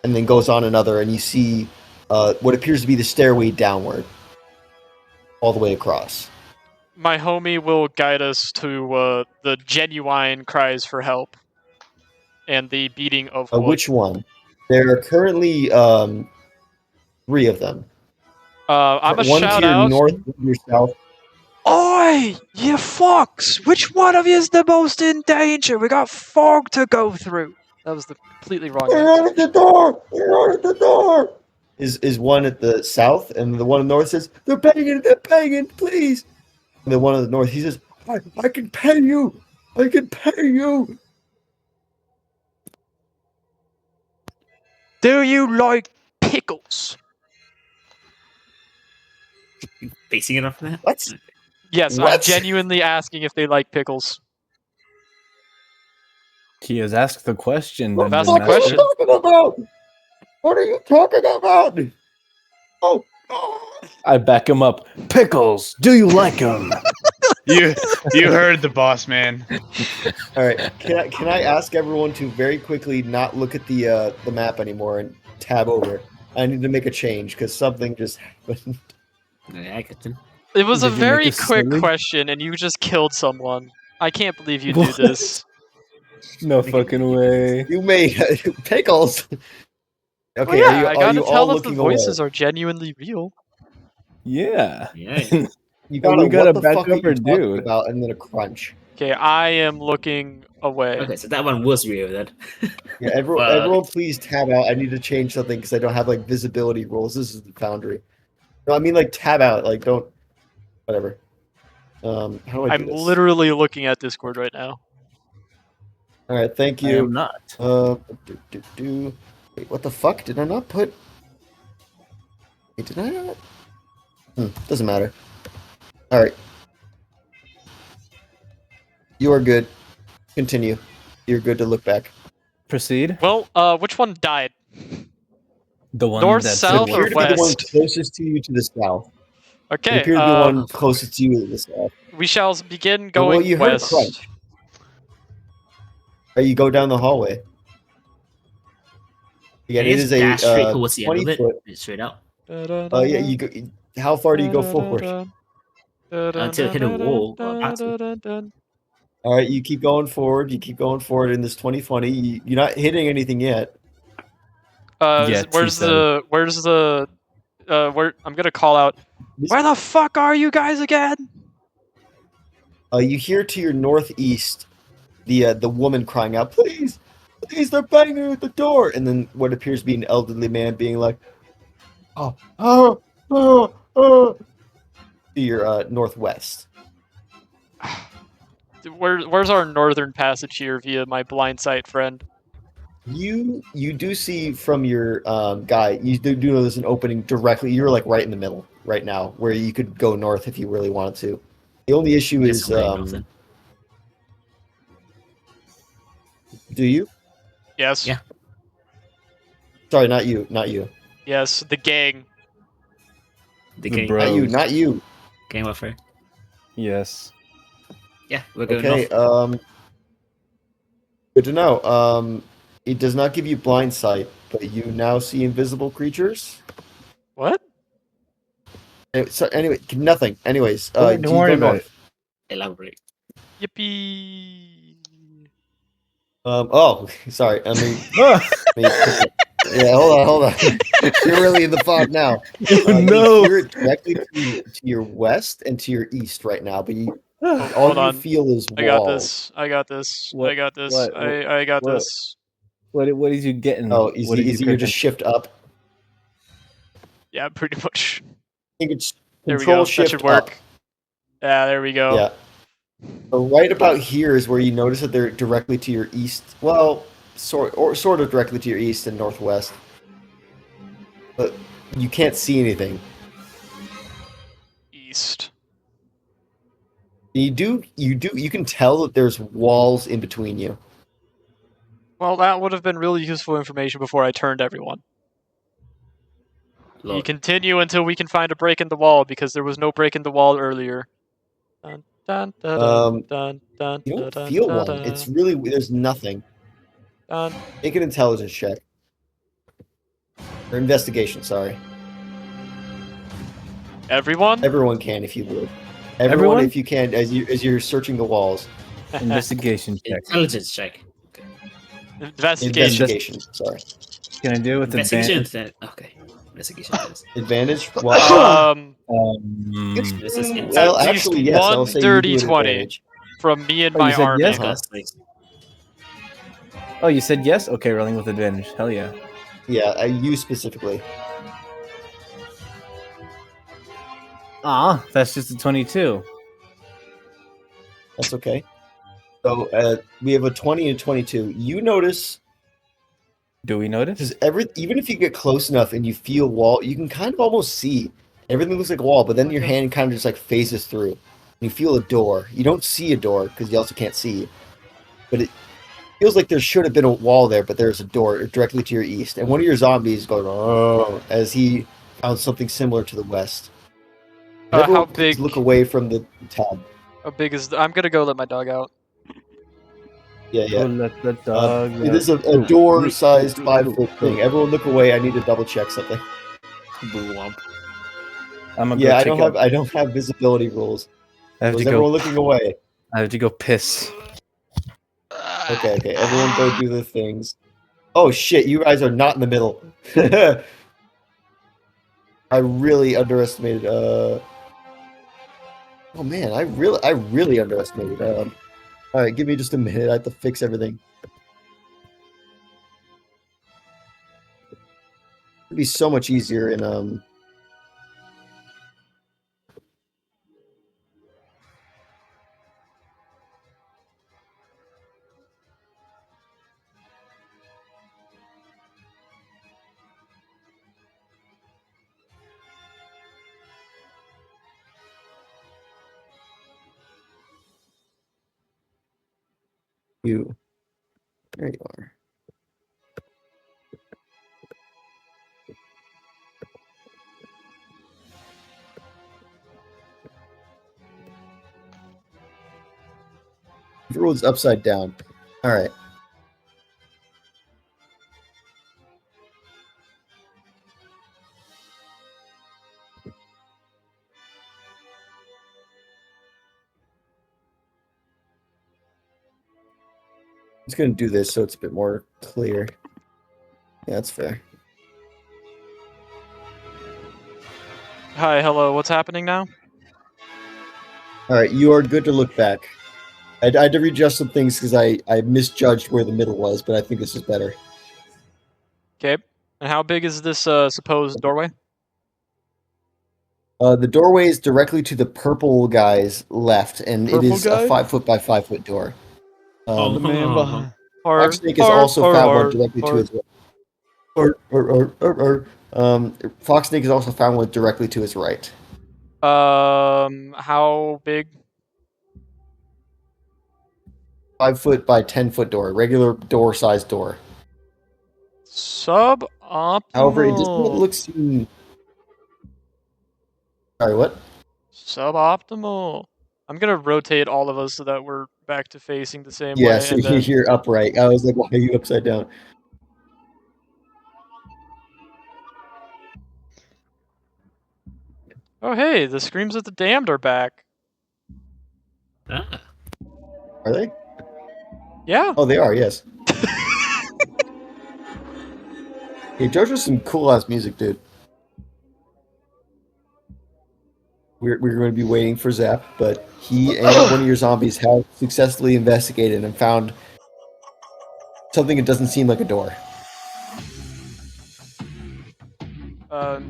and then goes on another, and you see what appears to be the stairway downward, all the way across. My homie will guide us to the genuine cries for help and the beating of wood. Which one? There are currently 3 of them. I'm a one shout to your out. north, one to your south. Oi, you fucks! Which one of you is the most in danger? We got fog to go through. That was the completely wrong They're answer. out at the door! They're out at the door! Is one at the south, and the one in the north says, they're paying, please! And the one in the north, he says, I can pay you! I can pay you! Do you like pickles? Facing it off that? What? Yes, I'm What? genuinely asking if they like pickles. He has asked the question. What That's the the fuck are you question. talking about? What are you talking about? Oh, God. I back him up. Pickles, do you like them? You heard the boss man. All right. Can I ask everyone to very quickly not look at the map anymore and tab over? I need to make a change because something just happened. Yeah, I get them. It was a Did you make very a quick silly? question, and you just killed someone. I can't believe you do this. No fucking way. You made pickles. Well, Okay, yeah, I are gotta you tell all if the looking away? voices are genuinely real. Yeah. Yeah. You we got gotta what the back fuck are up our you talking dude. about? And then a crunch. Okay, I am looking away. Okay, so that one was real then. Yeah, everyone, Fuck. everyone, please tab out. I need to change something because I don't have like visibility rules. This is the Foundry. No, I mean like tab out. Like don't, whatever. How do I do I'm this? literally looking at Discord right now. All right, thank I you. am not. Wait, what the fuck? Did I not put? Wait, did I not? Doesn't matter. All right. You are good. Continue. You're good to look back. Proceed. Well, which one died? The one North, that's south, You or appear to be the one west? closest to you to the south. You Okay, appear to be the one closest to you to the south. we shall begin Well, going you heard a west. crunch. Or you go down the hallway. Again, Can you it just is dash a straight towards the end 20 of it? foot. Straight out. Yeah, you go. How far do you go forward? Until it hit a wall or a battle. All right, you keep going forward. You keep going forward in this 2020. You're not hitting anything yet. Yet, he Where's said. where I'm gonna call out. Where the fuck are you guys again? You hear to your northeast the woman crying out, "Please, please! They're banging at the door!" And then what appears to be an elderly man being like, "Oh, oh, oh, oh," to your northwest. Where's our northern passage here via my blind sight friend? You do see from your guy, you do know there's an opening directly. You're like right in the middle right now, where you could go north if you really wanted to. The only issue Yes, is, I'm going north then. do you? Yes. Yeah. Sorry, not you, not you, Yes, the gang. The The game. bro- not you, not you. Game warfare. Yes. Yeah, we're going Okay, north. good to know. It does not give you blind sight, but you now see invisible creatures. What? So anyway, nothing. Anyways, Don't do you worry go about north? Elaborate. Yippee! Oh, sorry. I mean, Ah, yeah. Hold on. You're really in the fog now. no. You're directly to your west and to your east right now, but all Hold you on. feel is walls. I got this. I got this. What- I got this. what- I got what- this. What is you getting? Oh, is What are you you're just picking? shift up? Yeah, pretty much. I think it's There we control go. shift That should work. up. Yeah, there we go. Yeah. So right about here is where you notice that they're directly to your east. Well, sort of directly to your east and northwest. But you can't see anything. East. You can tell that there's walls in between you. Well, that would have been really useful information before I turned everyone. We Lord. continue until we can find a break in the wall because there was no break in the wall earlier. Dun, dun, dun, Um, dun, dun, You dun, don't dun, feel dun, one. dun, It's really there's nothing. dun. Make an intelligence check. Or investigation, sorry. Everyone? Everyone can if you would. Everyone? If you can, as you're searching the walls. Investigation check. Intelligence check. Investigation. Investigation, sorry. Can I do it with Investigation. advantage? Okay. Investigation. Yes. Advantage? Well, This is intelligence. well at least actually, yes, I'll one say you do dirty it 20. advantage. From me and Oh, you my said army. yes? Uh-huh. Oh, you said yes? Okay, rolling with advantage. Hell yeah. Yeah, you specifically. Ah, that's just a 22. That's okay. So we have a 20 and 22. You notice Do we notice? because even if you get close enough and you feel wall, you can kind of almost see everything looks like a wall, but then your hand kind of just like phases through. You feel a door. You don't see a door because you also can't see. But it feels like there should have been a wall there, but there's a door directly to your east. And one of your zombies going, oh, as he found something similar to the west. How Everyone big? please look away from the tab. How big is? I'm gonna go let my dog out. Yeah, Who yeah. let the dog It is a out? door-sized Ooh, 5-foot thing. ooh. Everyone look away. I need to double check something. Boo womp. I'm gonna Yeah, go I don't have visibility rules. I have Was to everyone go. looking away? I have to go piss. Okay, everyone go do the things. Oh shit, you guys are not in the middle. I really underestimated oh man, I really underestimated alright, give me just a minute. I have to fix everything. It'd be so much easier in you. There you are. The road's upside down. Alright. I'm just gonna do this so it's a bit more clear. Yeah, that's fair. Hi, hello. What's happening now? Alright, you are good to look back. I had to readjust some things because I misjudged where the middle was, but I think this is better. Okay. And how big is this supposed doorway? The doorway is directly to the purple guy's left, and it Purple is guy? a 5-foot by 5-foot door. The man behind. Foxsnake has also found one directly to his right. Foxsnake has also found one directly to his right. How big? 5-foot by 10-foot door, regular door size door. Suboptimal. However, it doesn't look. Sorry, what? Suboptimal. I'm gonna rotate all of us so that we're back to facing the same Yeah, way. so And then... you're upright. I was like, why are you upside down? Oh hey, the Screams of the Damned are back. Ah. Are they? Yeah. Oh, they are. Yes. Hey, JoJo's some cool ass music, dude. We're going to be waiting for Zap, but he and one of your zombies have successfully investigated and found something that doesn't seem like a door.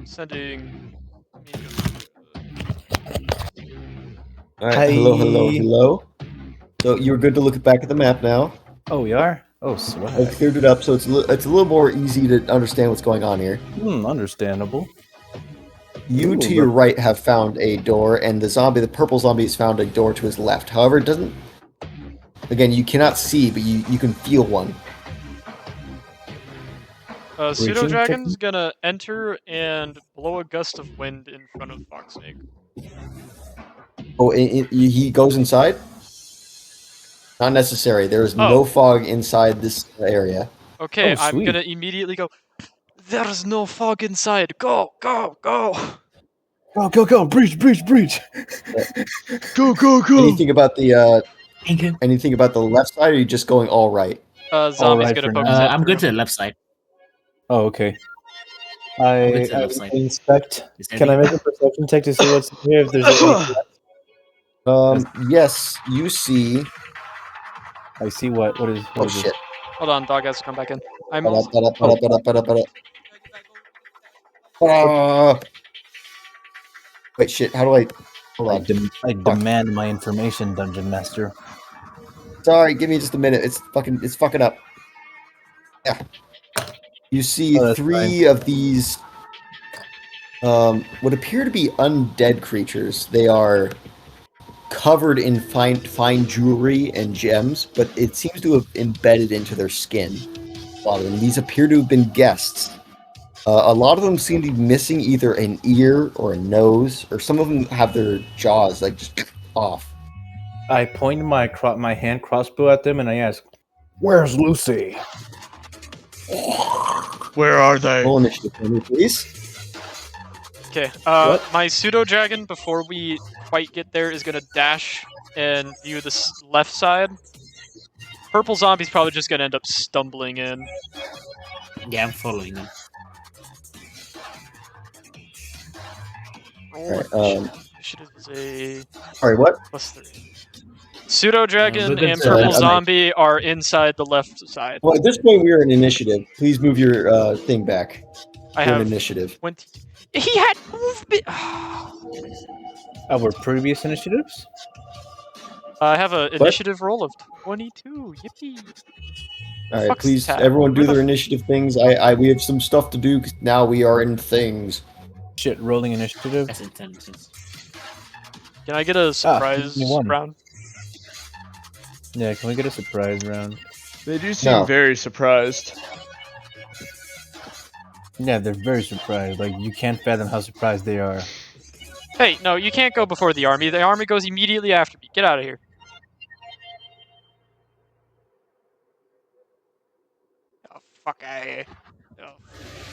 Sending. All right. Hello, hello, Hi. hello. So you're good to look back at the map now. Oh, we are? Oh, I've swag. cleared it up, so it's a little more easy to understand what's going on here. Understandable. You Ooh, to your look. right have found a door, and the purple zombie, has found a door to his left. However, it doesn't. Again, you cannot see, but you can feel one. Pseudo Reaching Dragon's gonna enter and blow a gust of wind in front of Foxsnake. Oh, he goes inside? Not necessary. There is no fog inside this area. Okay, Oh, I'm sweet. gonna immediately go. There's no fog inside. Go, go, go. Go! Breach! Go! Anything about the Thank you. anything about the left side, or are you just going all right? Zombie's right gonna for poke now. his head I'm through. good to the left side. Oh, okay. good to the I left side. inspect. Is there Can I anything- make a perception check to see what's here? If there's anything? Yes, you see. I see what is. Oh shit! Hold on, dog has to come back in. I'm Ba-da, also... ba-da, ba-da, ba-da, ba-da, ba-da. Wait, shit! How do I? Hold on. I demand my information, Dungeon Master. Sorry, give me just a minute. It's fucking up. Yeah. You see Oh, that's three of these what appear to be undead creatures. They are covered in fine jewelry and gems, but it seems to have embedded into their skin. A lot of them. These appear to have been guests. A lot of them seem to be missing either an ear or a nose, or some of them have their jaws like just off. I point my hand crossbow at them and I ask, "Where's Lucy?" Where are they? Roll initiative for me, please. Okay. What? My pseudo dragon, before we quite get there, is gonna dash and view the left side. Purple zombie's probably just gonna end up stumbling in. Yeah, I'm following them. Initiative is a Sorry, what? +3. Pseudo dragon but and that's, purple I'm- zombie are inside the left side. Well, at this point, we are in initiative. Please move your thing back. I To an have initiative. 20. He had movement. Our previous initiatives? I have an initiative roll of 22. Yippee! All right, Fuck's please, tab. everyone, do Where the their initiative things. We have some stuff to do. 'Cause now we are in things. Shit, rolling initiative. That's intelligence. Can I get a surprise 51. round? Yeah, can we get a surprise round? They do seem No. very surprised. Yeah, they're very surprised. Like, you can't fathom how surprised they are. Hey, no, you can't go before the army. The army goes immediately after me. Get out of here. Oh, fuck. Oh,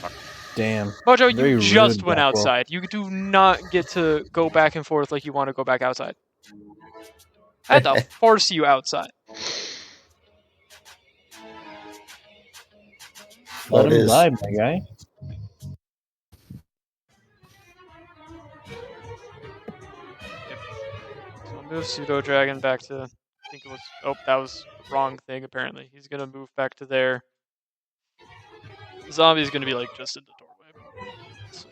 fuck. Damn. Mojo, Very you just rude, went Blackwell. outside. You do not get to go back and forth like you want to go back outside. I had to force you outside. Let That him is- lie, my guy. So I'll move Pseudo Dragon back to. I think it was. Oh, that was the wrong thing, apparently. He's gonna move back to there. The zombie's gonna be like just in the doorway. So.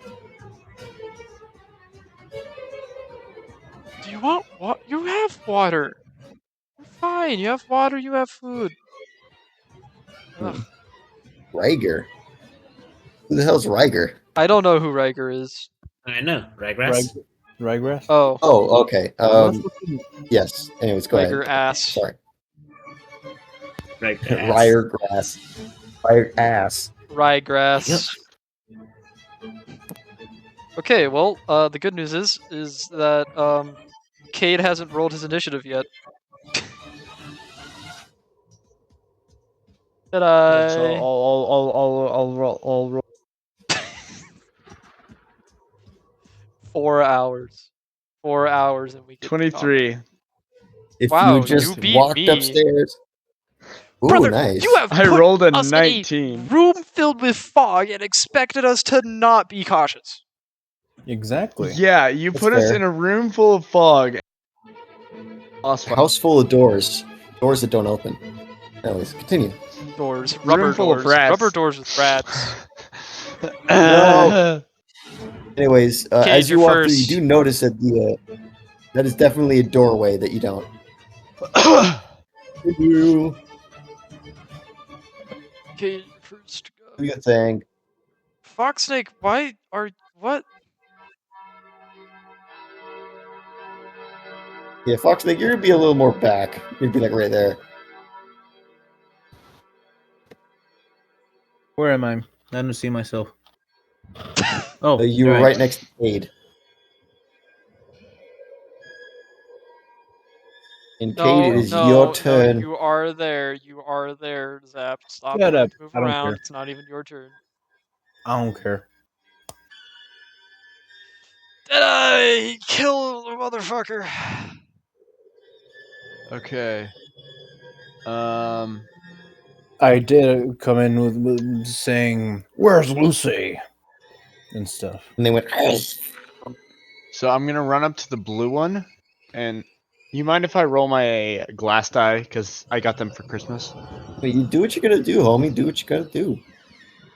Do you want what? You have water. You're fine. You have water. You have food. Ugh. Riger. Who the hell's Riger? I don't know who Riker is. I know, Ryegrass. Ryegrass? Oh, Oh, okay. Yes. Anyways, go Riker ahead. ass. Sorry. Ryegrass. Ryer grass. Ryer ass. Ryegrass. Okay, well, the good news is that Cade hasn't rolled his initiative yet. Did I? So I'll roll. 4 hours. 4 hours and we get to talk. 23. If Wow, you just you beat walked me. upstairs. Ooh, Brother, nice. you have I put rolled a us 19. in a room filled with fog and expected us to not be cautious. Exactly. Yeah, you That's put us fair. in a room full of fog. A house full of doors. Doors that don't open. Anyways, continue. Doors, Room rubber full of doors, rats. rubber doors with rats. No. Anyways, Cade, as you you're walk through, first. you do notice that that is definitely a doorway that you don't. You Cade, first. do your thing. Foxsnake, why are what? Yeah, Fox, like, you're gonna be a little more back. You'd be like right there. Where am I? I don't see myself. Oh, You were right next to Cade. And No, Cade, it is no, your no, turn. you are there. You are there, Zap. Stop Shut trying up. to move I don't around. care. It's not even your turn. I don't care. Did I kill the motherfucker? Okay. I did come in with saying, "Where's Lucy?" and stuff. And they went, So I'm gonna run up to the blue one, and you mind if I roll my glass die because I got them for Christmas? well, you do what you're gonna do, homie. Do what you gotta do.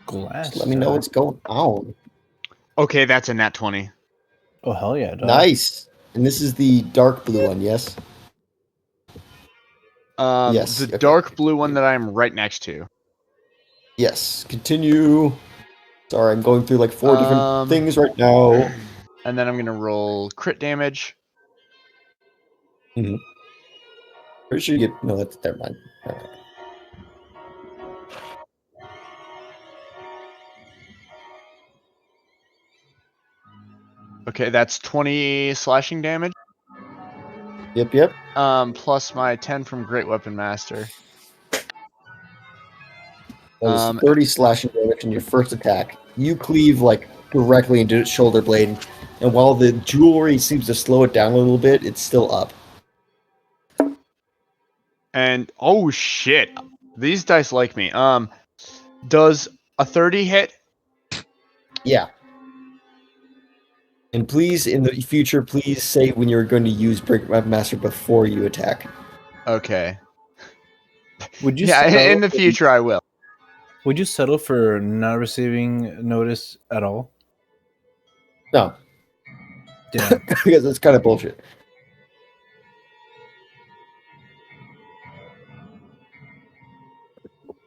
Glass. Just let me know what's going on. Okay, that's a nat 20. Oh hell yeah! Dog. Nice. And this is the dark blue one, yes? Yes, The okay. dark blue one that I'm right next to. Yes. Continue. Sorry, I'm going through like 4 different things right now. And then I'm gonna roll crit damage. Mm-hmm. Pretty sure you get no. That's never mind. All right. Okay, that's 20 slashing damage. Yep. Plus my 10 from Great Weapon Master. That is 30 slashing damage in your first attack. You cleave like directly into its shoulder blade, and while the jewelry seems to slow it down a little bit, it's still up. And oh shit, these dice like me. Does a 30 hit? Yeah. And please, in the future, please say when you're going to use Break Weapon Master before you attack. Okay. Would you? Yeah, settle in the future I will. Would you settle for not receiving notice at all? No, Damn. because it's kind of bullshit.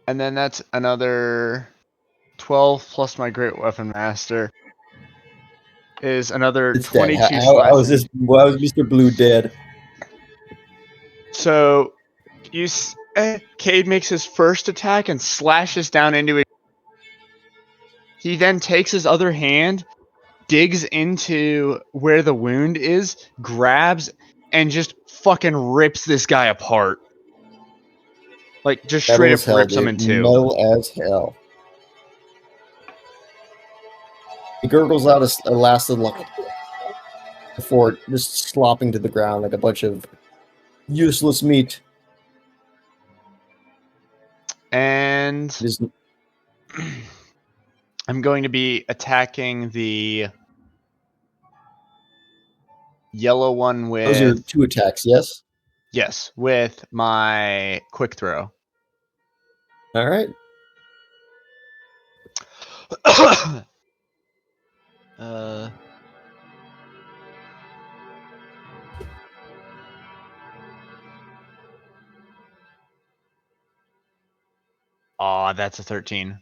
And then that's another 12 plus my Great Weapon Master is another It's dead. 22 How is slashing. this? Why was Mr. Blue dead? So Cade makes his first attack and slashes down into it. He then takes his other hand, digs into where the wound is, grabs, and just fucking rips this guy apart. Like, just Metal straight as up hell, rips him dude. in two. Metal as hell. He gurgles out a last look before just slopping to the ground like a bunch of useless meat. And Just, I'm going to be attacking the yellow one those are with... 2 attacks, yes? Yes, with my quick throw. All right. That's a 13.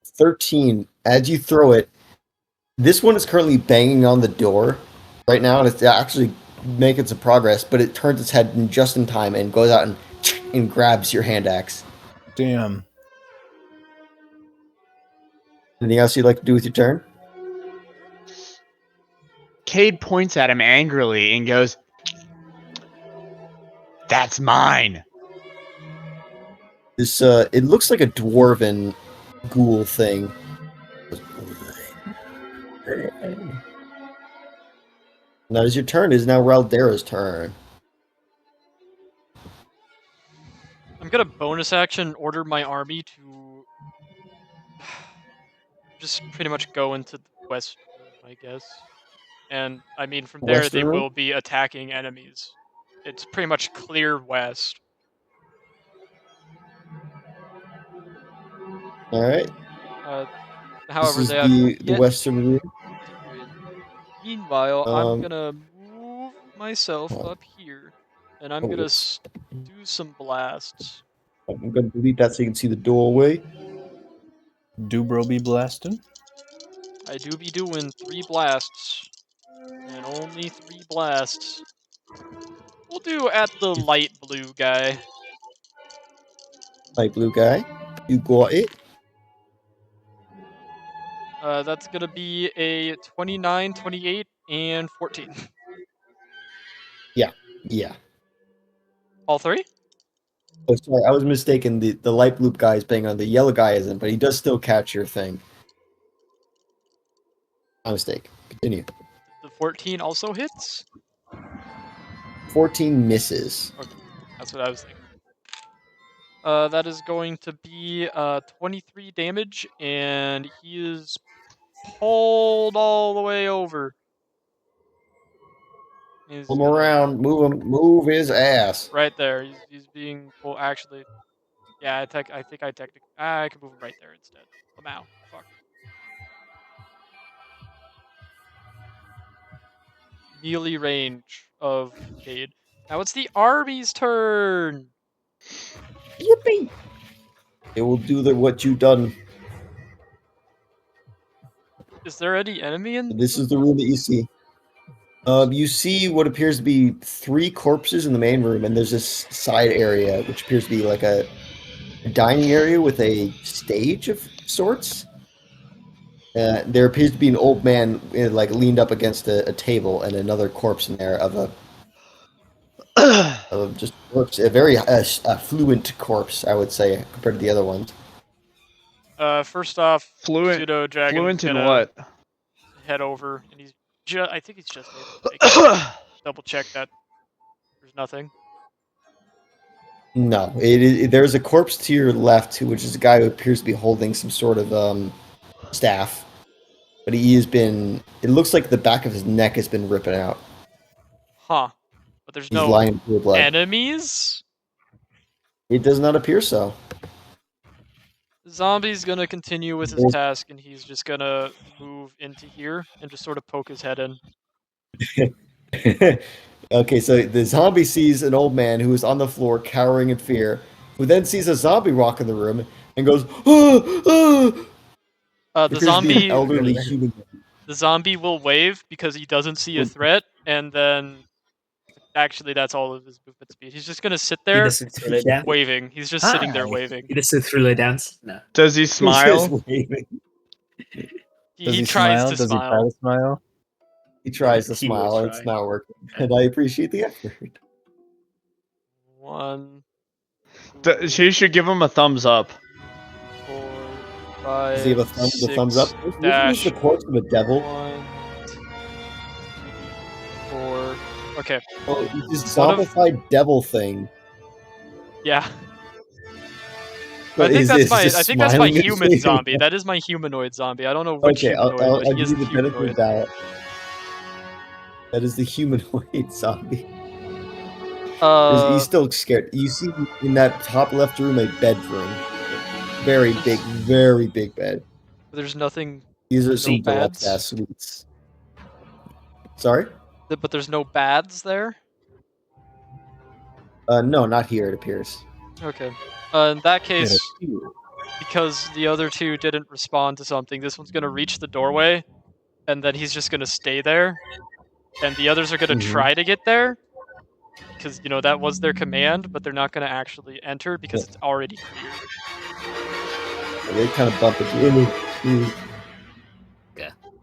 13. As you throw it, this one is currently banging on the door right now, and it's actually making some progress, but it turns its head just in time and goes out and grabs your hand axe. Damn. Anything else you'd like to do with your turn? Cade points at him angrily and goes, "That's mine." This it looks like a dwarven ghoul thing. Now is your turn. It is now Raldera's turn. I'm gonna bonus action order my army to just pretty much go into the west room, I guess. And I mean, from there West they room? will be attacking enemies. It's pretty much clear west. All right. However, This is they have the yet western room. to go in. Meanwhile, I'm Um, gonna move myself oh, up here, and I'm oh, gonna yes. do some blasts. I'm gonna delete that so you can see the doorway. Dubro be blasting? I do be doing 3 blasts, and only 3 blasts. We'll do at the light blue guy. Light blue guy. You got it. That's gonna be a 29, 28, and 14. Yeah. All 3? Oh, sorry, I was mistaken. The light blue guy is banging on the yellow guy isn't, but he does still catch your thing. My mistake. Continue. The 14 also hits? 14 misses. Okay, that's what I was thinking. That is going to be 23 damage, and he is pulled all the way over. He's Pull him gonna around. Move his ass. right there. He's being pulled. Actually, yeah. I think I technically I can move him right there instead. Lamau. Fuck. Melee range of Cade. Now it's the army's turn. Yippee! It will do what you done. Is there any enemy in? This is the room that you see. You see what appears to be 3 corpses in the main room, and there's this side area which appears to be like a dining area with a stage of sorts. There appears to be an old man like leaned up against a table, and another corpse in there of just corpse, a very affluent corpse, I would say, compared to the other ones. First off, Fluent Pseudo Dragon's fluent in gonna what? head over, and I think he's just able to make it. Double check that there's nothing. No, there's a corpse to your left, which is a guy who appears to be holding some sort of staff, but he has been. It looks like the back of his neck has been ripping out. Huh. But there's He's no lying in pool blood. enemies? It does not appear so. The zombie's gonna continue with his task, and he's just gonna move into here and just sort of poke his head in. Okay, so the zombie sees an old man who is on the floor cowering in fear, who then sees a zombie walk in the room and goes, "Ah, ah!" The zombie, elderly human. the zombie will wave because he doesn't see a threat, and then actually that's all of his movement speed. He's just gonna sit He there doesn't thriller dance. waving. He's just sitting there waving. He doesn't thriller dance. No. Does he He's just smile? waving. He tries to Does he try smile. to smile? He tries to He will smile, and it's try. not working, and I appreciate the effort. 1, She should give him a thumbs up. 4, 5, Does he have the thumbs up? This is dash the corpse of a devil. 1, 4. Okay, Oh, this One of- zombified devil thing. yeah. But I think that's is my. just I think that's my smiling and human saying- zombie. That is my humanoid zombie. I don't know which Okay, humanoid, I'll but give he's you the the benefit of humanoid. the doubt. That is the humanoid zombie. He's still scared. You see in that top left room a bedroom. Very big bed. There's nothing. These are No some beds? deluxe ass suites. Sorry? But there's no bads there. No, not here, it appears. Okay. In that case, because the other two didn't respond to something, this one's gonna reach the doorway, and then he's just gonna stay there, and the others are gonna Mhm. try to get there, because that was their command, but they're not gonna actually enter because it's already clear. They kind of bump into you.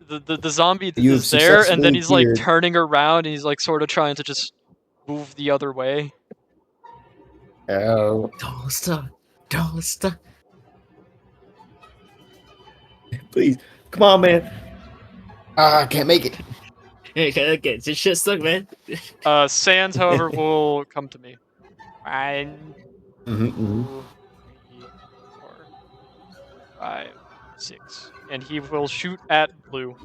The zombie You have is there, and then successfully he's like cleared. turning around, and he's like sort of trying to just move the other way. Oh, Don't stop. Don't stop. please. Come on, man. Ah, I can't make it. Okay, this shit stuck, man. Sans, however, will come to me. 1, Mhm, mhm. 2, 3, 4, 5, 6, and he will shoot at blue.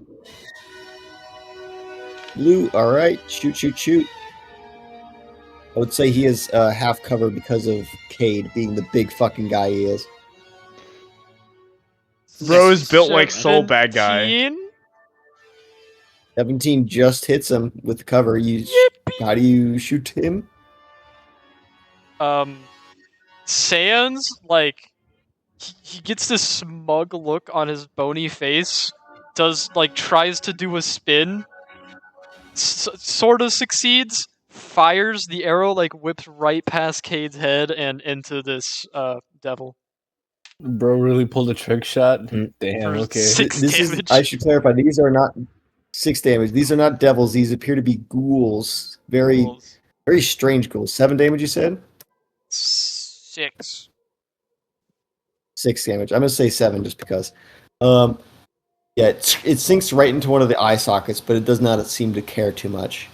Blue, alright. Shoot, shoot, shoot. I would say he is half covered because of Cade being the big fucking guy he is. Bro's built like Soul Bad Guy. 17? 17 just hits him with the cover. How do you shoot him? Sans, like, he gets this smug look on his bony face, tries to do a spin, sort of succeeds, fires the arrow, whips right past Cade's head and into this devil. Bro really pulled a trick shot. Mm. Damn. For Okay. 6 This is, damage. I should clarify, these are not 6 damage. These are not devils. These appear to be ghouls. Very, Rolls. very strange ghouls. 7 damage, you said? 6. 6 damage. I'm going to say 7 just because. Yeah, it sinks right into one of the eye sockets, but it does not seem to care too much.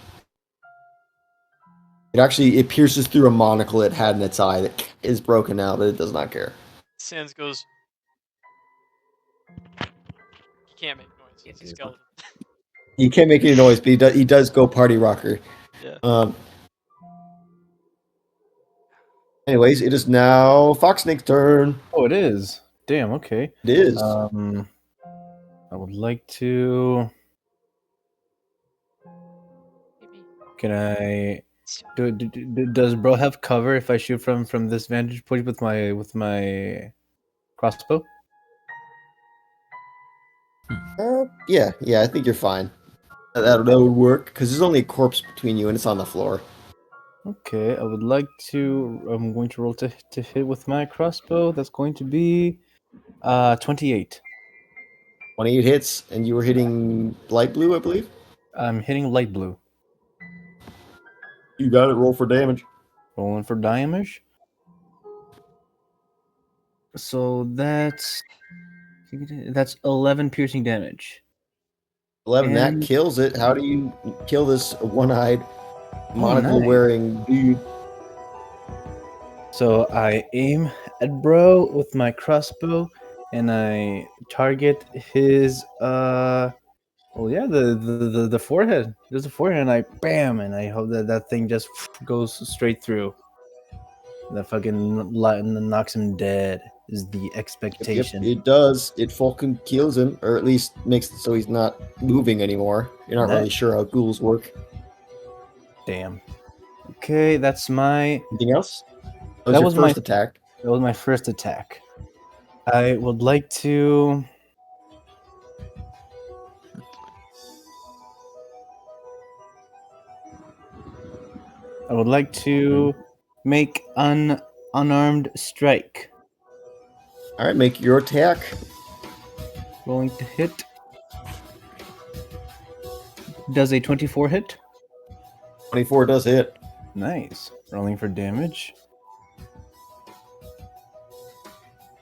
It pierces through a monocle it had in its eye that is broken now, but it does not care. Sans goes. He can't make noise. He's a skeleton. He can't make any noise, but he does go party rocker. Yeah. Anyways, it is now Foxsnake's turn. Oh, it is. Damn. Okay. It is. I would like to. Can I? Does bro have cover if I shoot from this vantage point with my crossbow? Yeah, I think you're fine. That would work because there's only a corpse between you and it's on the floor. Okay, I would like to. I'm going to roll to hit with my crossbow. That's going to be 28. 28 hits, and you were hitting light blue, I believe. I'm hitting light blue. You got it. Roll for damage. Rolling for damage. So that's 11 piercing damage. 11. That And- kills it. How do you kill this one-eyed, monocle nice. wearing dude? So I aim at bro with my crossbow, and I target his the forehead. There's a forehead, and I bam, and I hope that thing just goes straight through. That fucking knocks him dead is the expectation. Yep, it does. It fucking kills him, or at least makes it so he's not moving anymore. You're not really sure how ghouls work. Damn. Okay, that's my. Anything else? That was your first my attack. That was my first attack. I would like to. Make an unarmed strike. All right, make your attack. Rolling to hit. Does a 24 hit? 24 does hit. Nice. Rolling for damage.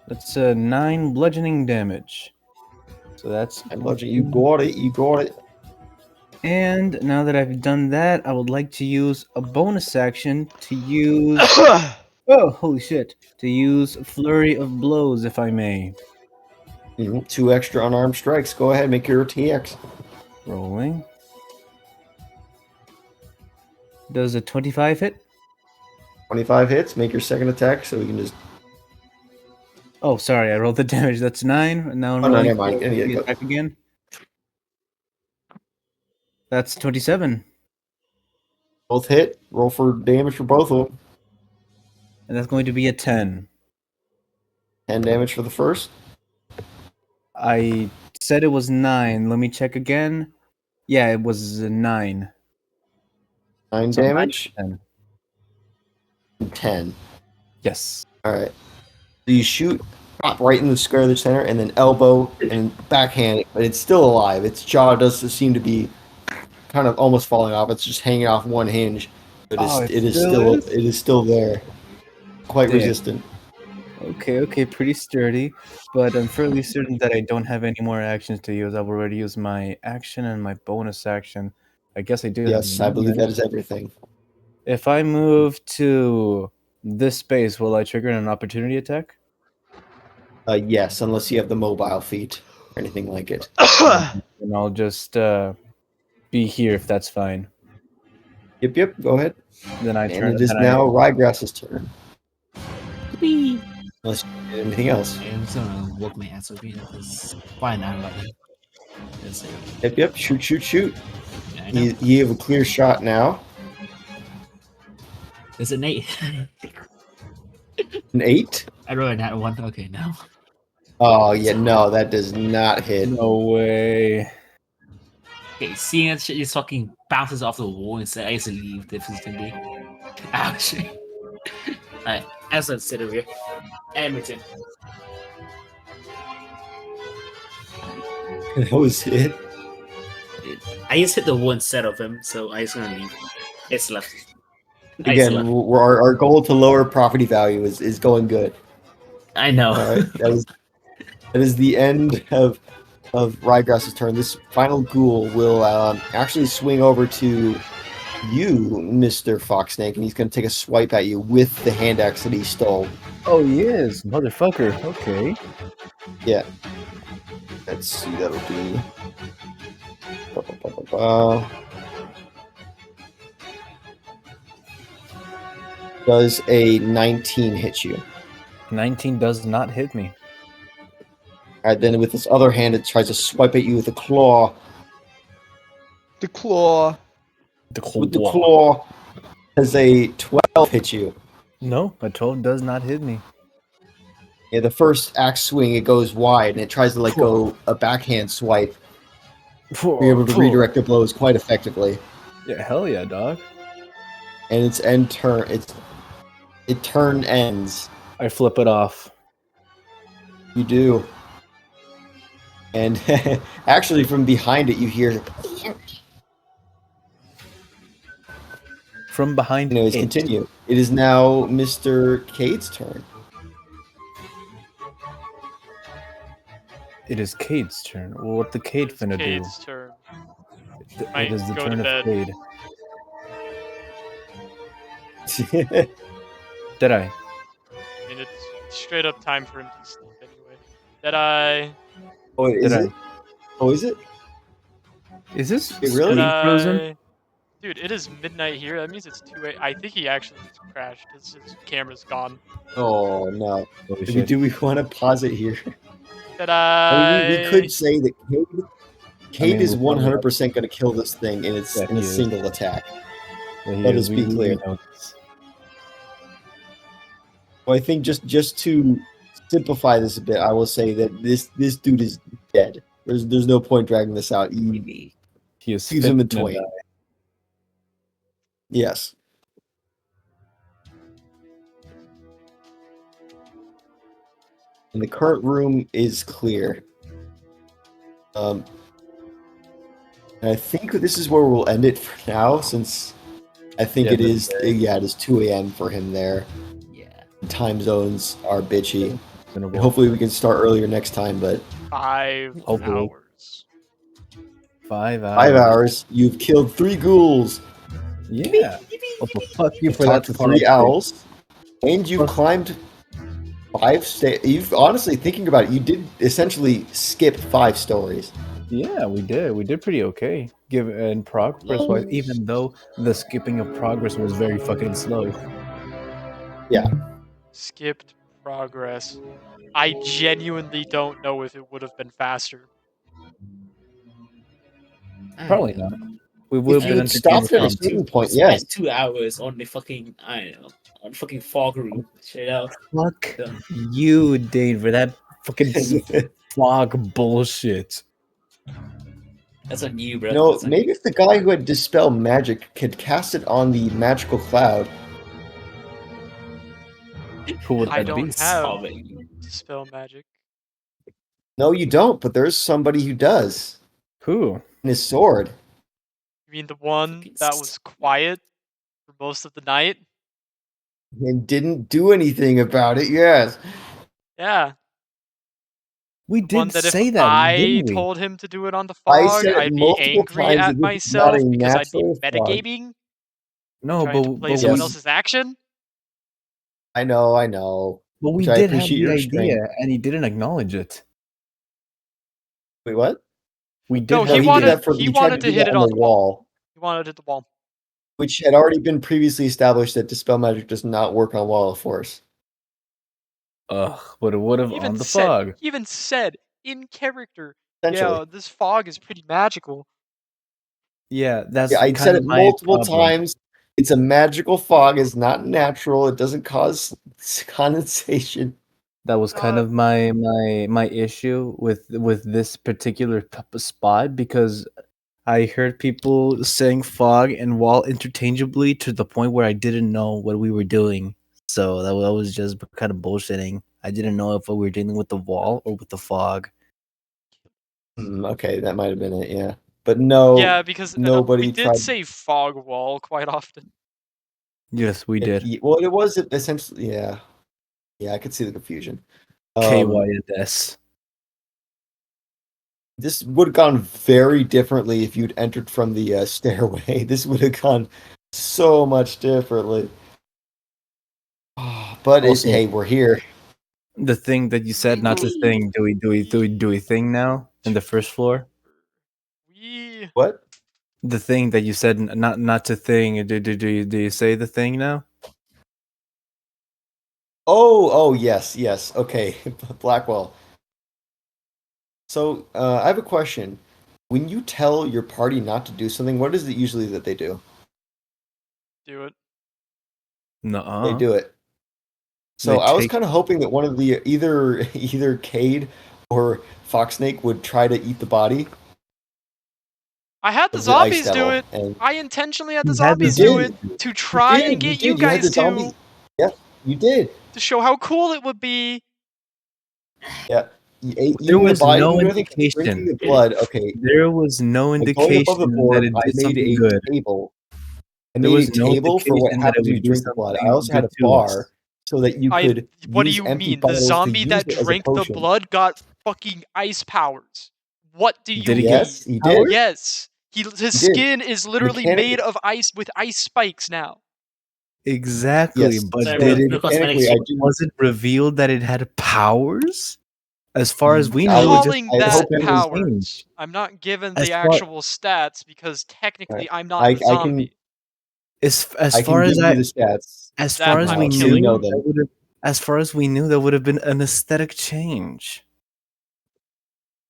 That's 9 bludgeoning damage. So that's. I bludgeon. You got it. You got it. And now that I've done that, I would like to use a bonus action to use. Oh, holy shit! To use Flurry of Blows, if I may. 2 extra unarmed strikes. Go ahead, make your attacks. Rolling. Does a 25 hit? 25 hits. Make your second attack so we can just. Oh, sorry, I rolled the damage. That's 9. And now I'm Oh, no, rolling never mind. for the attack again. That's 27. Both hit. Roll for damage for both of them. And that's going to be a 10. 10 damage for the first. I said it was 9. Let me check again. Yeah, it was 9. 9 So damage. 10. 10. Yes. All right. So you shoot pop right in the square of the center, and then elbow and backhand, but it's still alive. Its jaw does seem to be kind of almost falling off. It's just hanging off one hinge, but it is still there, quite Damn. resistant. Okay, pretty sturdy, but I'm fairly certain that I don't have any more actions to use. I've already used my action and my bonus action. I guess I do. Yes, I believe that is everything. If I move to this space, will I trigger an opportunity attack? Yes, unless you have the mobile feat or anything like it. And I'll just be here if that's fine. Yep. Go ahead. Then I And turn. it is now Ryegrass's turn. Whee! Unless you do anything else. I'm just gonna work my ass over here because why not? Let's see. Yep. Shoot. Yeah, I know. You have a clear shot now. There's an 8. An 8? I rolled a nat 1. Okay, no. Oh yeah, no, that does not hit. No way. Okay, seeing that shit just fucking bounces off the wall instead, I used to leave the vicinity. Ouch. Alright, as I sit over here. Edmonton. That was it. I just hit the one set of him, so I just gonna leave. It's left. Again, our goal to lower property value is going good. I know. All right, that is the end of Ryegrass's turn. This final ghoul will actually swing over to you, Mr. Foxsnake, and he's going to take a swipe at you with the hand axe that he stole. Oh, he is, motherfucker. Okay. Yeah. Let's see, that'll be. Does a 19 hit you? 19 does not hit me. All right, then with this other hand, it tries to swipe at you with a claw. The claw. With the claw, has a 12 hit you. No, a 12 does not hit me. Yeah, the first axe swing, it goes wide, and it tries to go a backhand swipe. Be able to redirect the blows quite effectively. Yeah, hell yeah, dog. And its end turn, it turn ends. I flip it off. You do. And actually, from behind it, you hear. From behind Anyways, it. continue. It is now Mr. Cade's turn. It is Cade's turn. Well, what the Cade It's finna Cade's do? turn. It is the go turn to of bed. Cade. Did I? I mean, it's straight up time for him to sleep anyway. Did I? Oh, is Did it? Oh, is it? Is this Wait, really? screen frozen? Dude, it is midnight here. That means it's 2 a. I think he actually just crashed. His camera's gone. Oh no. Holy Do shit. we want to pause it here? Did I mean, we could say that Cade is we'll probably 100% going to kill this thing in its Yeah, in a he is. single attack. Yeah, he Let is. us be We clear. know this. Well, I think just to simplify this a bit, I will say that this dude is dead. There's no point dragging this out. He is Leaves him in fit to twain. die. Yes. And the current room is clear. And I think this is where we'll end it for now, since I think Yeah, it is 2 a.m. for him there. Yeah. Time zones are bitchy. Gonna And roll. hopefully we can start earlier next time, but 5 Hopefully. hours. 5 hours. 5 hours, you've killed 3 ghouls, Yeah. Oh, well, fuck you you've for that. talked to 3 owls, and you've climbed 5 You've honestly, thinking about it, you did essentially skip 5 stories. Yeah, we did. We did pretty okay. In progress wise, even though the skipping of progress was very fucking slow. Skipped progress. I genuinely don't know if it would have been faster. Probably not. We would If have you been had stopped at a entertained. certain point, yes. Spent 2 hours on the fucking, I don't know, on the fucking fog room. Straight out. Fuck Yeah. you, Dane, for that fucking fog bullshit. That's on you, bro. You know, That's on maybe you. if the guy who had dispel magic could cast it on the magical cloud. Who would I that be? don't have Solving. spell magic. No, you don't, but there's somebody who does. Who? In his sword. You mean the one that was quiet for most of the night? And didn't do anything about it, yes. Yeah. We The one did that if say that, I didn't we? told him to do it on the I fog, said it I'd be multiple angry times at that this is not myself a because I'd be natural fog. metagaming, No, trying to play someone yes. else's action. I know. But we Which I did have appreciate the your idea, restraint. and he didn't acknowledge it. Wait, what? We did. No, have he did wanted that for he he tried wanted to to do hit that it on on the wall. He wanted to hit the wall. which had already been previously established that dispel magic does not work on wall of force. Ugh, but it would have He on even the said fog. he even said in character, Essentially. yeah, this fog is pretty magical. Yeah, that's Yeah, I kind said of it my multiple problem. times. It's a magical fog. It's not natural. It doesn't cause condensation. That was kind of my issue with this particular spot, because I heard people saying fog and wall interchangeably to the point where I didn't know what we were doing. So that was just kind of bullshitting. I didn't know if we were dealing with the wall or with the fog. Okay, that might have been it. Yeah, but no. Yeah, because nobody we did tried. say fog wall quite often. Yes, we did. Well, it was essentially. Yeah, I could see the confusion. KYS. This would have gone very differently if you'd entered from the stairway. This would have gone so much differently. But Also- hey, we're here. The thing that you said not to thing. Do we thing now in the first floor? We What? The thing that you said not to thing. Do you say the thing now? Oh, yes. Okay, Blackwell. So, I have a question. When you tell your party not to do something, what is it usually that they do? do it. No. They do it. So They I was take- kind of hoping that one of the either Cade or Foxsnake would try to eat the body. I had the of the ice zombies do devil, it. and I intentionally had the You had the zombies do it zombies. to try and get you You had the guys zombies. to Yeah, you did. show how cool it would be. Yeah, There eating the was body. no I think drinking indication. the blood. Okay, There was no like going above the indication that board, it I did made something a good. table. I There made was a no table for what indication that it happens when you would do drink the blood. I something also had good a to us. bar so that you could What do use you empty mean? The bottles to zombie use that it as a drank the potion. blood got fucking ice powers. What do you Did he mean? get Yes, he did. Yes. His He did. skin is literally made Mechanically. of ice with ice spikes now. Exactly, Yes, but So, did it? real cosmetics mechanically, I shit. do. Was it revealed that it had powers? As far as we I'm I know, would- just calling I that hope it was changed. powers. I'm not given As the far actual stats because technically I'm not I the can zombie. as I far can as give I you the stats. as That far as I'm we so you killing. know knew, them. that would have as far as we knew, that would have been an aesthetic change.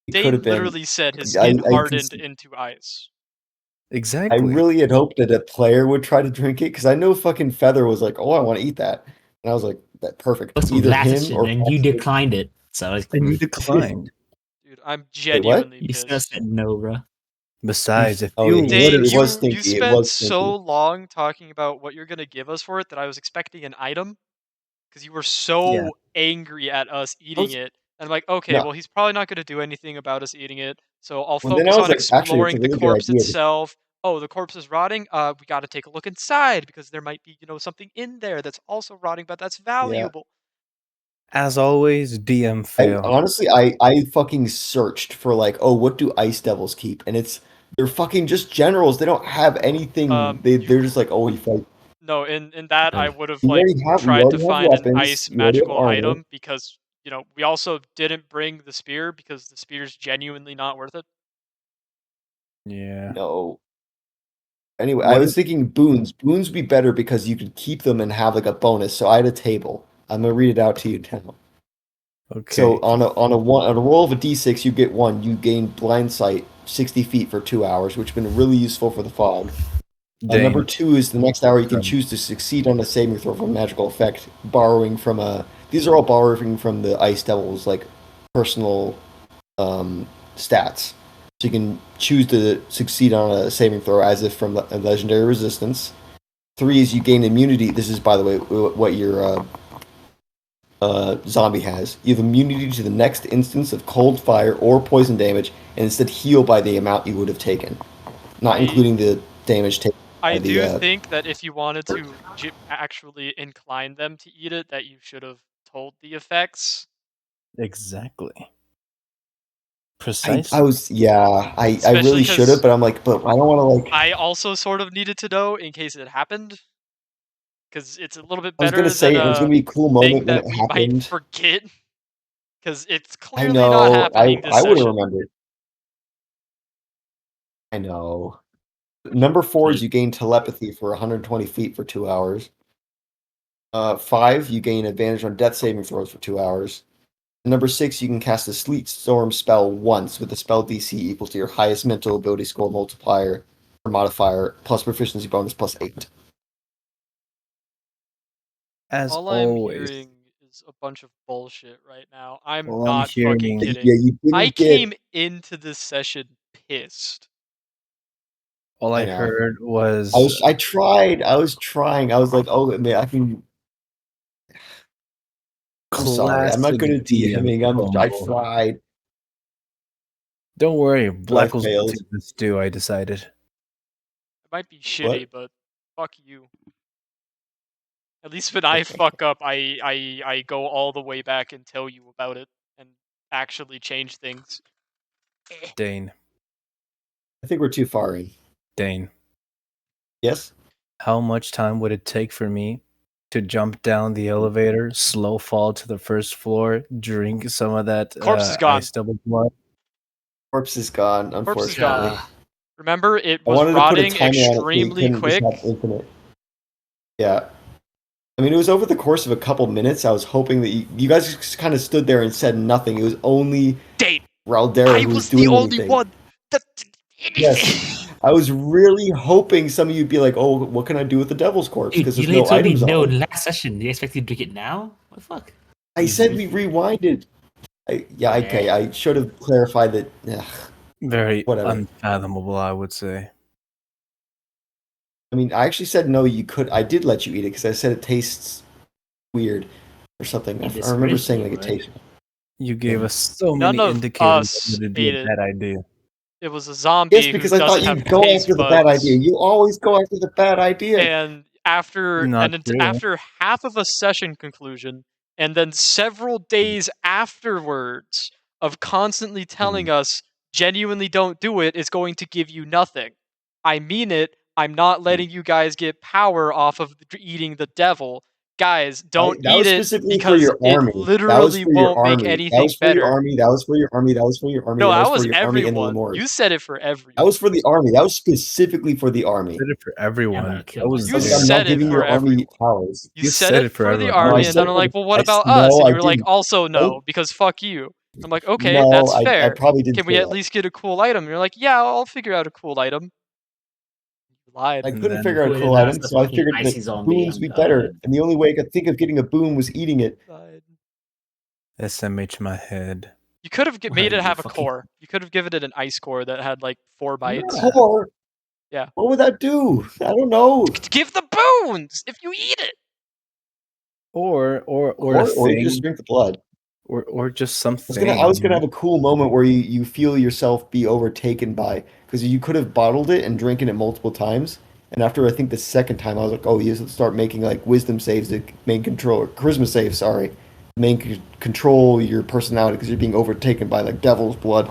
It could Dane have been. literally said his I skin can hardened see- into ice. I Exactly. really had hoped that a player would try to drink it because I know fucking Feather was like, "Oh, I want to eat that," and I was like, "That perfect." What's Either last him shit, or and you possibly- declined it. So it's And you declined. Dude, I'm what? genuinely you still pissed. said no, bro. Besides, if Oh, you yeah, would Dane, have it was you stinky. It spent was so stinky. long talking about what you're gonna give us for it that I was expecting an item because you were so Yeah. angry at us eating was- it. And I'm like, okay, No. well, he's probably not gonna do anything about us eating it, so I'll Well, then I focus was on like, actually, it's a exploring the really good corpse idea. itself. Oh, the corpse is rotting. We got to take a look inside because there might be, something in there that's also rotting, but that's valuable. As always, DM I fail. honestly, I fucking searched for like, oh, what do ice devils keep? And they're fucking just generals. They don't have anything. They're just like, oh, you fight. No, in that I would have You like we tried to already have find an weapons. ice You already have magical armor. item because we also didn't bring the spear because the spear's genuinely not worth it. Yeah. No. Anyway, What I is- was thinking boons. Boons would be better because you could keep them and have like a bonus. So I had a table. I'm gonna read it out to you now. Okay. So on a roll of a d6, you get 1. You gain blind sight 60 feet for 2 hours, which has been really useful for the fog. Number Dane. 2 is the next hour you can Right. choose to succeed on a saving throw for a magical effect, borrowing from these are all borrowing from the Ice Devil's like personal stats. So you can choose to succeed on a saving throw as if from a legendary resistance. 3 is you gain immunity. This is, by the way, what your zombie has. You have immunity to the next instance of cold, fire, or poison damage, and instead heal by the amount you would have taken, not including the damage taken. I the, do think that if you wanted to actually incline them to eat it, that you should have told the effects. Exactly. I Precisely. was, yeah, I Especially really should have, 'cause but I'm like, but I don't want to like. I also sort of needed to know in case it happened, because it's a little bit I was better gonna say than it was gonna a be a cool thing moment when that it we might happened. forget, because it's I clearly not know, happening this I would have session. remembered. I know. Number 4 is you gain telepathy for 120 feet for 2 hours. 5, you gain advantage on death saving throws for 2 hours. And number 6, you can cast a Sleet Storm spell once with a spell DC equal to your highest mental ability score multiplier or modifier plus proficiency bonus plus 8. As All I'm always. hearing is a bunch of bullshit right now. I'm All I'm not fucking hearing- kidding. Yeah, you didn't I get. came into this session pissed. All I I know. heard was I was trying. I was like, oh man, I can. I'm sorry. I'm not classic good at DMing. I fumble. tried. Don't worry, Black I was failed. to this too, I decided. It might be shitty, but fuck you. At least when I fuck up, I go all the way back and tell you about it and actually change things. Dane. I think we're too far in. Dane. Yes? How much time would it take for me to jump down the elevator, slow fall to the first floor, drink some of that Corpse is gone. ice double blood? Corpse is gone, Corpse is unfortunately. gone. Remember, it I was wanted to put a rotting timer on it so you extremely couldn't quick. just have infinite. Yeah. I mean, it was over the course of a couple minutes. I was hoping that you guys just kind of stood there and said nothing. It was only Date. Raldera I who was was doing the only anything. one that did anything. Yes. I was really hoping some of you'd be like, oh, what can I do with the devil's corpse? Dude, Because you there's no literally told me items no on it. last session. You expect me to drink it now? What the fuck? I said we rewinded. Okay, I should have clarified that. Ugh. Very Whatever. unfathomable, I would say. I mean, I actually said no. You could. I did let you eat it because I said it tastes weird or something. I remember saying like it tastes. You gave us so None many of indicators us that it would be ate a it. bad idea. It was a zombie Yes, who because I doesn't thought have you'd go taste after the bad buds. idea. You always go after the bad idea. And after Not true. after half of a session conclusion, and then several days afterwards of constantly telling us genuinely don't do it is going to give you nothing. I mean it. I'm not letting you guys get power off of eating the devil. Guys, don't That eat was it specifically for because your it army. That was literally for your won't make army. That anything was for your better. army. That was for your army. That was for your army. No, That that was for was your army and the everyone. Lemurs. You said it for everyone. That was for the army. That was specifically for the army. Did it for everyone. Yeah, That was You Like, there. I'm said not it giving for your army everyone. powers. You said it for the everyone. army, I and then said I'm for like, the- well, what I- about no, us? And I you were like, didn't. also no, Nope. because fuck you. I'm like, okay, No, that's I fair. probably didn't. Can we say at that. least get a cool item? And you're like, yeah, I'll figure out a cool item. You lied. I And couldn't then- figure out a Who cool did item, the so I fucking figured icy that zombie boons on would be better. And the only way I could think of getting a boon was eating it. Lied. SMH my head. You could have made Well, it you have a fucking- core. You could have given it an ice core that had like 4 bites. Yeah. Core? Yeah. What would that do? I don't know. Give the boons if you eat it. Or a Or thing, you just drink the blood. or just something. I was gonna have a cool moment where you feel yourself be overtaken by, because you could have bottled it and drinking it multiple times. And after I think the second time, I was like, oh, you have to start making like wisdom saves to main control, or charisma saves. Sorry, control your personality because you're being overtaken by like devil's blood.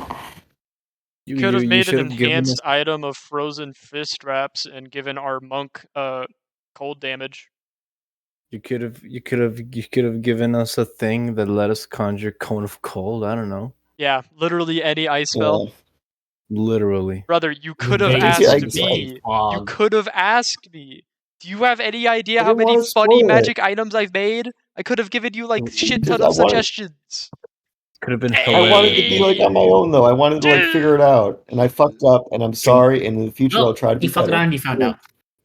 You could have made an should have given us. enhanced item of frozen fist wraps and given our monk cold damage. You could have given us a thing that let us conjure cone of cold. I don't know. Yeah, literally any ice spell. Literally. Brother, you could have Invade asked the me. fog. You could have asked me. Do you have any idea I how didn't many wanna funny spoil it. magic items I've made? I could have given you like shit ton I of wanted- suggestions. Could have been Hey! I wanted hilarious. to be like on my own though. I wanted to like figure it out, and I fucked up, and I'm sorry. And in the future, No, I'll try to be you fucked better. around and you found out.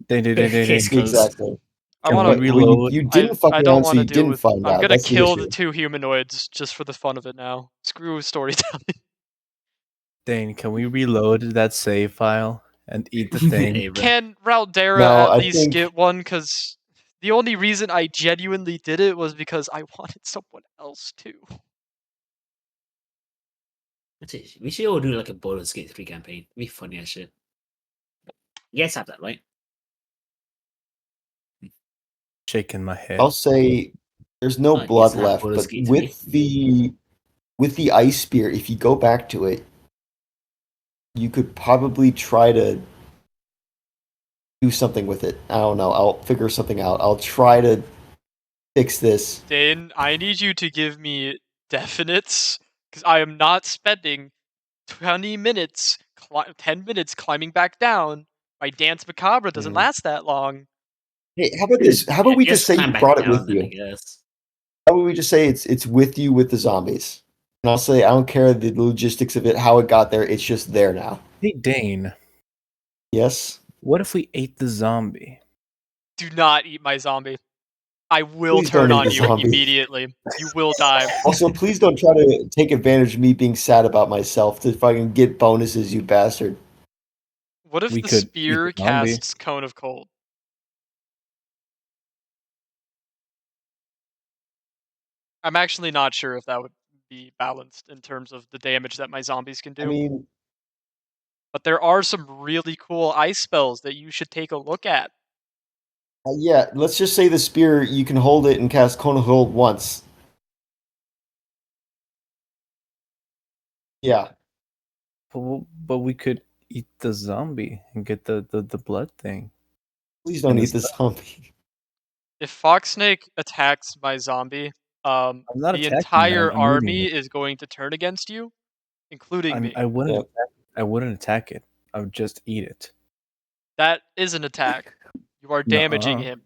Case closed. Exactly. I Can want we to. reload? You didn't fuck I don't around, so want to you deal didn't with. find I'm out. gonna That's the kill issue. the 2 humanoids just for the fun of it now. Screw storytelling. Dane, can we reload that save file and eat the thing? Hey, bro. Can Raldera No, at I least think- get one? Because the only reason I genuinely did it was because I wanted someone else to. We should all do like a Baldur's Gate 3 campaign. It'd be funny as shit. You guys have that, right? Shaking my head. I'll say there's no Oh, blood yes, that left, Baldur's but Gate with the ice spear, if you go back to it, you could probably try to do something with it. I don't know. I'll figure something out. I'll try to fix this. Dane, I need you to give me definites, because I am not spending 20 minutes, 10 minutes climbing back down. My dance macabre doesn't last that long. Hey, how about this? How about we just say you brought it with you? How about we just say it's with you with the zombies? And I'll say I don't care the logistics of it, how it got there. It's just there now. Hey Dane, Yes. what if we ate the zombie? Do not eat my zombie. I will Please turn don't eat on the you zombie. immediately. You will die. Also, please don't try to take advantage of me being sad about myself to fucking get bonuses, you bastard. What if We the could eat spear the zombie. casts Cone of Cold? I'm actually not sure if that would be balanced in terms of the damage that my zombies can do. I mean, but there are some really cool ice spells that you should take a look at. yeah, let's just say the spear, you can hold it and cast Cone of Cold once. Yeah. But we could eat the zombie and get the blood thing. Please don't And the eat the zombie. If Foxsnake attacks my zombie, not the attacking entire them, I'm moving army it. is going to turn against you, including me. I wouldn't. Yep. I wouldn't attack it. I would just eat it. That is an attack. You are damaging Nuh-uh. him.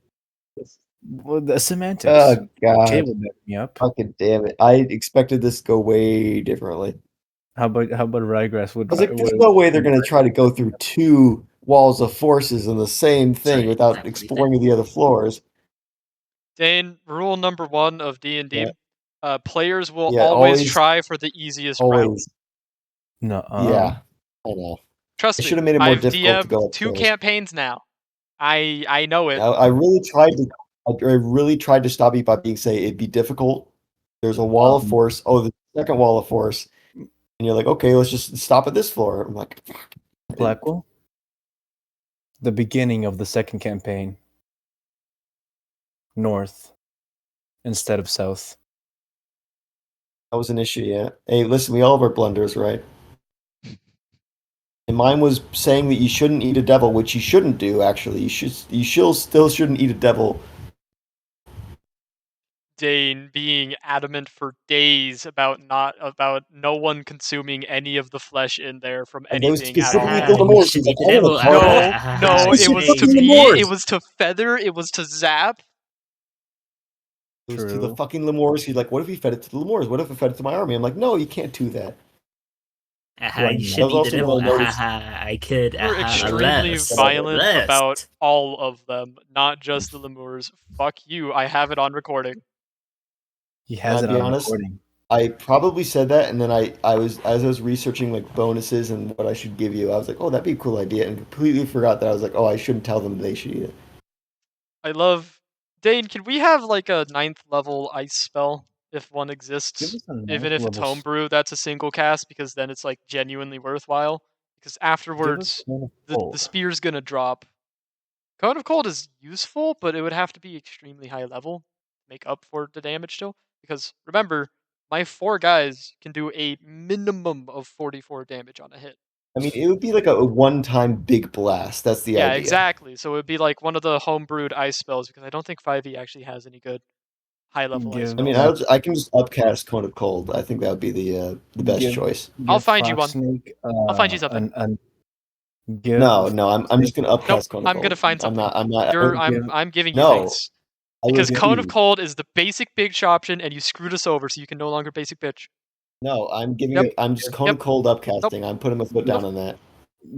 Well, the semantics. Oh, God. Okay, will back me up. Fucking damn it. I expected this to go way differently. How about ryegrass would? I was like, there's no way they're going to try to go through 2 walls of forces in the same thing Sorry, without exactly. exploring the other floors. Dane, rule number 1 of D&D: players will Yeah, always always- try for the easiest route. Always. No. Yeah. I know. Trust I me. should have made it more I've difficult to DM'd go 2 upstairs. campaigns now. I know it. I really tried to. I really tried to stop you by being say it'd be difficult. There's a wall of force. Oh, the second wall of force, and you're like, okay, let's just stop at this floor. I'm like, fuck. Blackwell. The beginning of the second campaign. North instead of south. That was an issue, yeah. Hey, listen, we all have our blunders, right? And mine was saying that you shouldn't eat a devil, which you shouldn't do. Actually, you still shouldn't eat a devil. Dane being adamant for days about no one consuming any of the flesh in there from And they was anything at all. specifically the You lemurs. should He's like, eat the I don't devil. want to talk about No, It's it was to fucking me, lemurs. it was to feather, it was to zap. It was to the True. fucking lemurs. He's like, what if we fed it to the lemurs? What if we fed it to my army? I'm like, no, you can't do that. Why You not? should That was eat the also devil. when I noticed. I could. You were extremely Unless. violent about Unless. all of them, not just the lemurs. Fuck you, I have it on recording. He And has I'd it be on honest, recording. I probably said that, and then I was as I was researching like bonuses and what I should give you, I was like, oh, that'd be a cool idea, and completely forgot that I was like, oh, I shouldn't tell them they should eat it. I love... Dane, can we have like a 9th level ice spell, if one Give exists? us a Even ninth if it's level. homebrew, that's a single cast, because then it's like genuinely worthwhile. Because Give us afterwards, Cone of the Cold. spear's gonna drop. Cone of Cold is useful, but it would have to be extremely high level to make up for the damage still. Because remember, my 4 guys can do a minimum of 44 damage on a hit. I mean, it would be like a one-time big blast. That's the Yeah, idea. exactly. So it would be like one of the homebrewed ice spells, because I don't think 5e actually has any good high-level ice Give I mean, spells. I can just upcast Cone of Cold. I think that would be the best Give- choice. I'll give find you Fox one. Snake, I'll find you something. Give No, I'm just gonna upcast Nope, Cone of I'm Cold. gonna find something. I'm not. You're, I don't- I'm giving you No, things. I Because Cone of refuse. Cold is the basic bitch option, and you screwed us over, so you can no longer basic bitch. No, I'm giving Yep. it. I'm just Cone Yep. of Cold upcasting. I'm putting my foot down on that.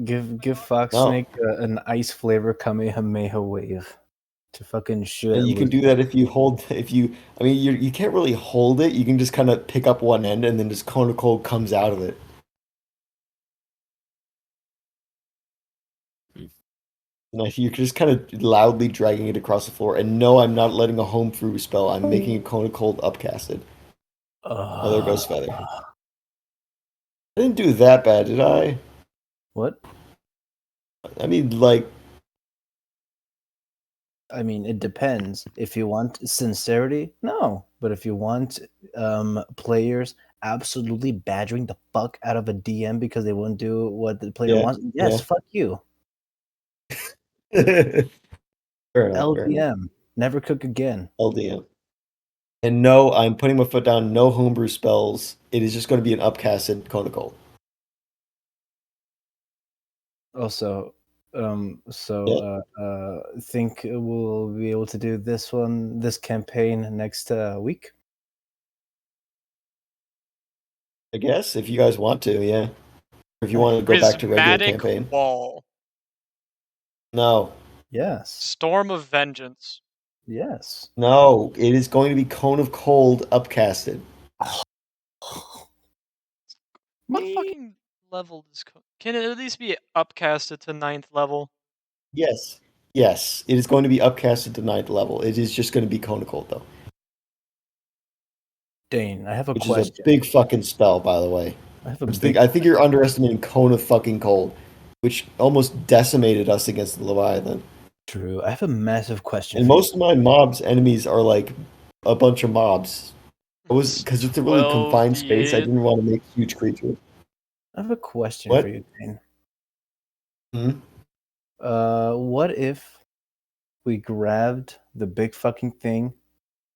give Fox No. Snake an ice flavor Kamehameha wave to fucking shoot. And you can do that if you hold. If you, I mean, you can't really hold it. You can just kind of pick up one end, and then just Cone of Cold comes out of it. Like you're just kind of loudly dragging it across the floor. And no, I'm not letting a home brew spell. I'm making a Cone of Cold upcasted. Oh, there goes Feather. I didn't do that bad, did I? What? I mean, like, I mean, it depends. If you want sincerity, no. But if you want players absolutely badgering the fuck out of a DM because they won't do what the player Yeah, wants, yes, yeah. fuck you. fair enough. LDM, never cook again. LDM. And no, I'm putting my foot down. No homebrew spells. It is just going to be an upcasted Cone of Cold. Also, think we'll be able to do this campaign next week. I guess if you guys want to, yeah. If you want to go back to regular Prismatic campaign. Wall. No, Yes, Storm of Vengeance. yes. no, it is going to be Cone of Cold upcasted. What fucking level does... Can it at least be upcasted to 9th level? Yes, yes, it is going to be upcasted to 9th level. It is just going to be Cone of Cold though, Dane, I have a which question. is a big fucking spell, by the way. I have a I think you're underestimating Cone of fucking Cold, which almost decimated us against the Leviathan. True. I have a massive question. And most of my mobs' enemies are like a bunch of mobs. Because it's a really confined space. I didn't want to make huge creatures. I have a question What? for you, Dane. Hmm? What if we grabbed the big fucking thing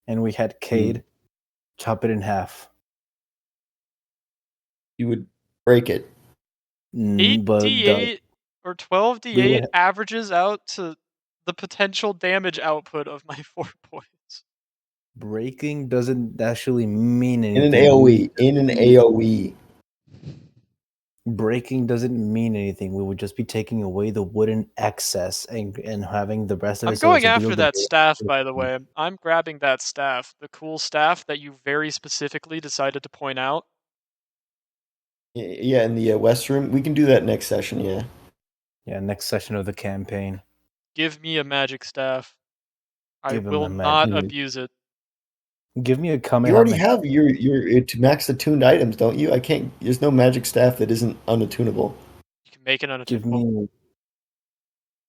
and we had Cade chop it in half? You would break it. 8d8 or 12d8 would- averages out to the potential damage output of my 4 points. Breaking doesn't actually mean In anything. an AoE. In an AoE. Breaking doesn't mean anything. We would just be taking away the wooden excess and having the rest of it. I'm so going it's a after wield that of- staff, by the way. I'm grabbing that staff. The cool staff that you very specifically decided to point out. Yeah, in the West Room. We can do that next session, yeah. Yeah, next session of the campaign. Give me a magic staff. I Give him will a not magic. abuse it. Give me a You Kamehameha. already have your to max attuned items, don't you? I can't. There's no magic staff that isn't unattunable. You can make it Give unattunable. me.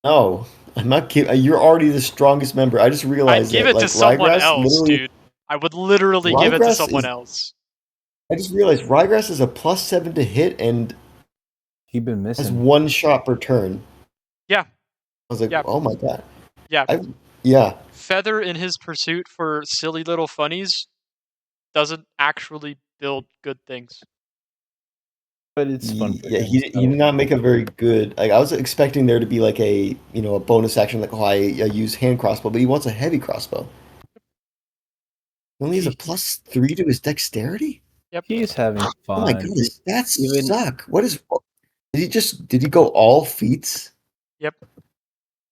No, I'm not kidding. You're already the strongest member. I just I'd realized give that, it to like someone Ryegrass, else, literally, dude. I would literally give it to Ryegrass someone is. else. I just realized Ryegrass is a +7 to hit and He been has missing. 1 shot per turn. Yeah. I was like, Yeah. oh my god. Yeah. Yeah. Feather in his pursuit for silly little funnies doesn't actually build good things. But it's fun for Yeah, him. he did not make a very good. Like I was expecting there to be like a bonus action like I use hand crossbow, but he wants a heavy crossbow. He only has a +3 to his dexterity. Yep. He's having fun. Oh my god, his stats Even- suck. What is? Did he go all feats? Yep.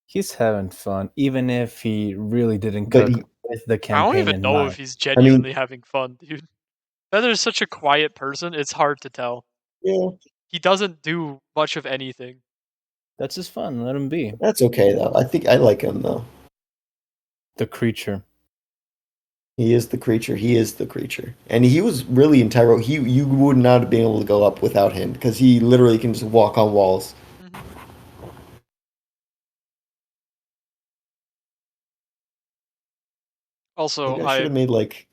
He's having fun, even if he really didn't But cook he- with the I campaign don't even in know mind. if he's genuinely having fun, dude. Feather's such a quiet person, it's hard to tell. Yeah, He doesn't do much of anything. That's just fun. Let him be that's okay though. I think I like him though. the creature. He is the creature. He is the creature. And he was really in Tyro. You would not have been able to go up without him because he literally can just walk on walls. Mhm. Also, Maybe I should have made like.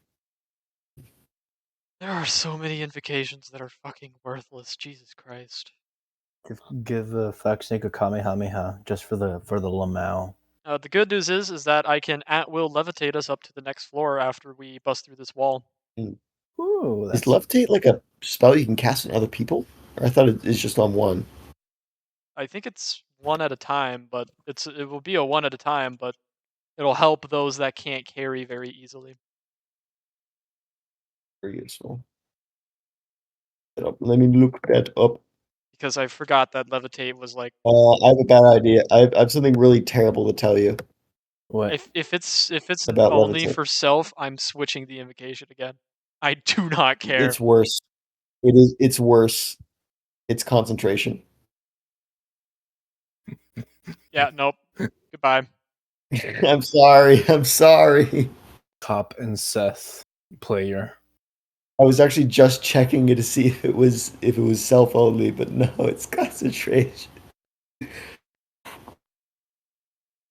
there are so many invocations that are fucking worthless. Jesus Christ. Give the Foxnake a Kamehameha just for the Lamau. The good news is that I can at will levitate us up to the next floor after we bust through this wall. Ooh, Is that's levitate like a spell you can cast on other people? Or I thought it's just on one. I think it's one at a time, but it will be a one at a time, but it'll help those that can't carry very easily. Very useful. Let me look that up. Because I forgot that levitate was like I have a bad idea. I have something really terrible to tell you what. if it's about only levitate. for self, I'm switching the invocation again. I do not care. It's worse. It is. It's worse. It's concentration. Yeah, nope. Goodbye. I'm sorry. I'm sorry. Cop and Seth player. I was actually just checking it to see if it was self only, but no, it's concentration.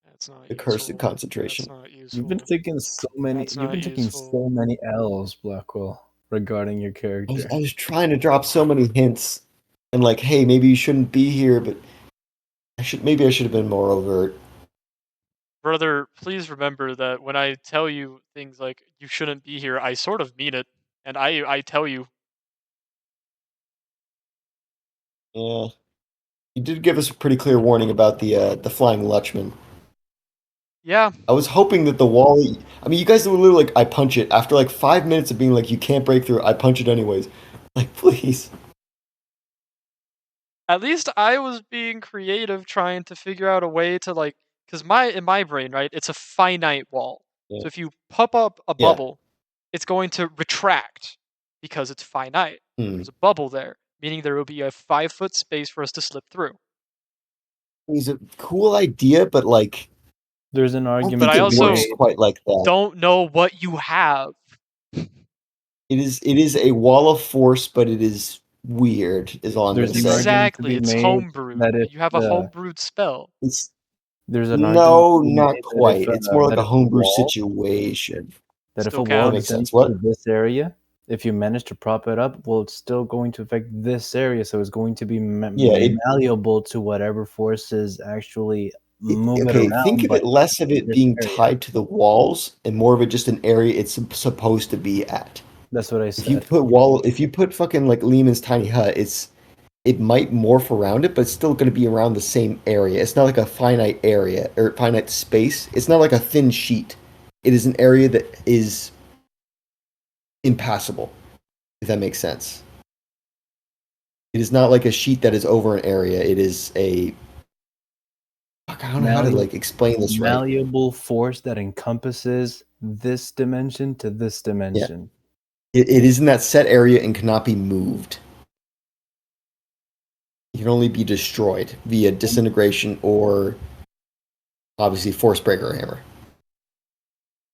That's not The cursed useful. concentration. That's not useful. You've been taking so many. That's You've been not taking useful. so many L's, Blackwell, regarding your character. I was trying to drop so many hints, and like, hey, maybe you shouldn't be here, but maybe I should have been more overt. Brother, please remember that when I tell you things like you shouldn't be here, I sort of mean it. And I tell you. Yeah, you did give us a pretty clear warning about the flying Lutchman. Yeah. I was hoping that the wall. I mean, you guys were literally like, I punch it. After like 5 minutes of being like, you can't break through, I punch it anyways. Like, please. At least I was being creative trying to figure out a way to like because in my brain, right, it's a finite wall. Yeah. So if you pop up a Yeah. bubble, it's going to retract because it's finite. Hmm. There's a bubble there, meaning there will be a 5-foot space for us to slip through. It's a cool idea, but like, There's an argument. But I it also works quite like that. don't know what you have. It is a wall of force, but it is weird. Is all I'm going There's to an say. argument to Exactly, be it's made homebrewed. that if You have a homebrewed spell. It's there's an no, argument to be not made quite. It's more like that a if homebrew wall, situation. that if Still a wall counts. Makes sense. descends What? to this area, if you manage to prop it up, well, it's still going to affect this area, so it's going to be malleable to whatever forces actually move it Okay, around. think of but it less of it this being area. tied to the walls and more of it just an area it's supposed to be at. That's what I If you said. if you put fucking like Lehman's tiny hut, it might morph around it, but it's still going to be around the same area. It's not like a finite area or finite space. It's not like a thin sheet. It is an area that is impassable, if that makes sense. It is not like a sheet that is over an area. It is a fuck, I don't know how to like explain this right. Malleable force that encompasses this dimension to this dimension. It is in that set area and cannot be moved. It can only be destroyed via disintegration or obviously force breaker hammer.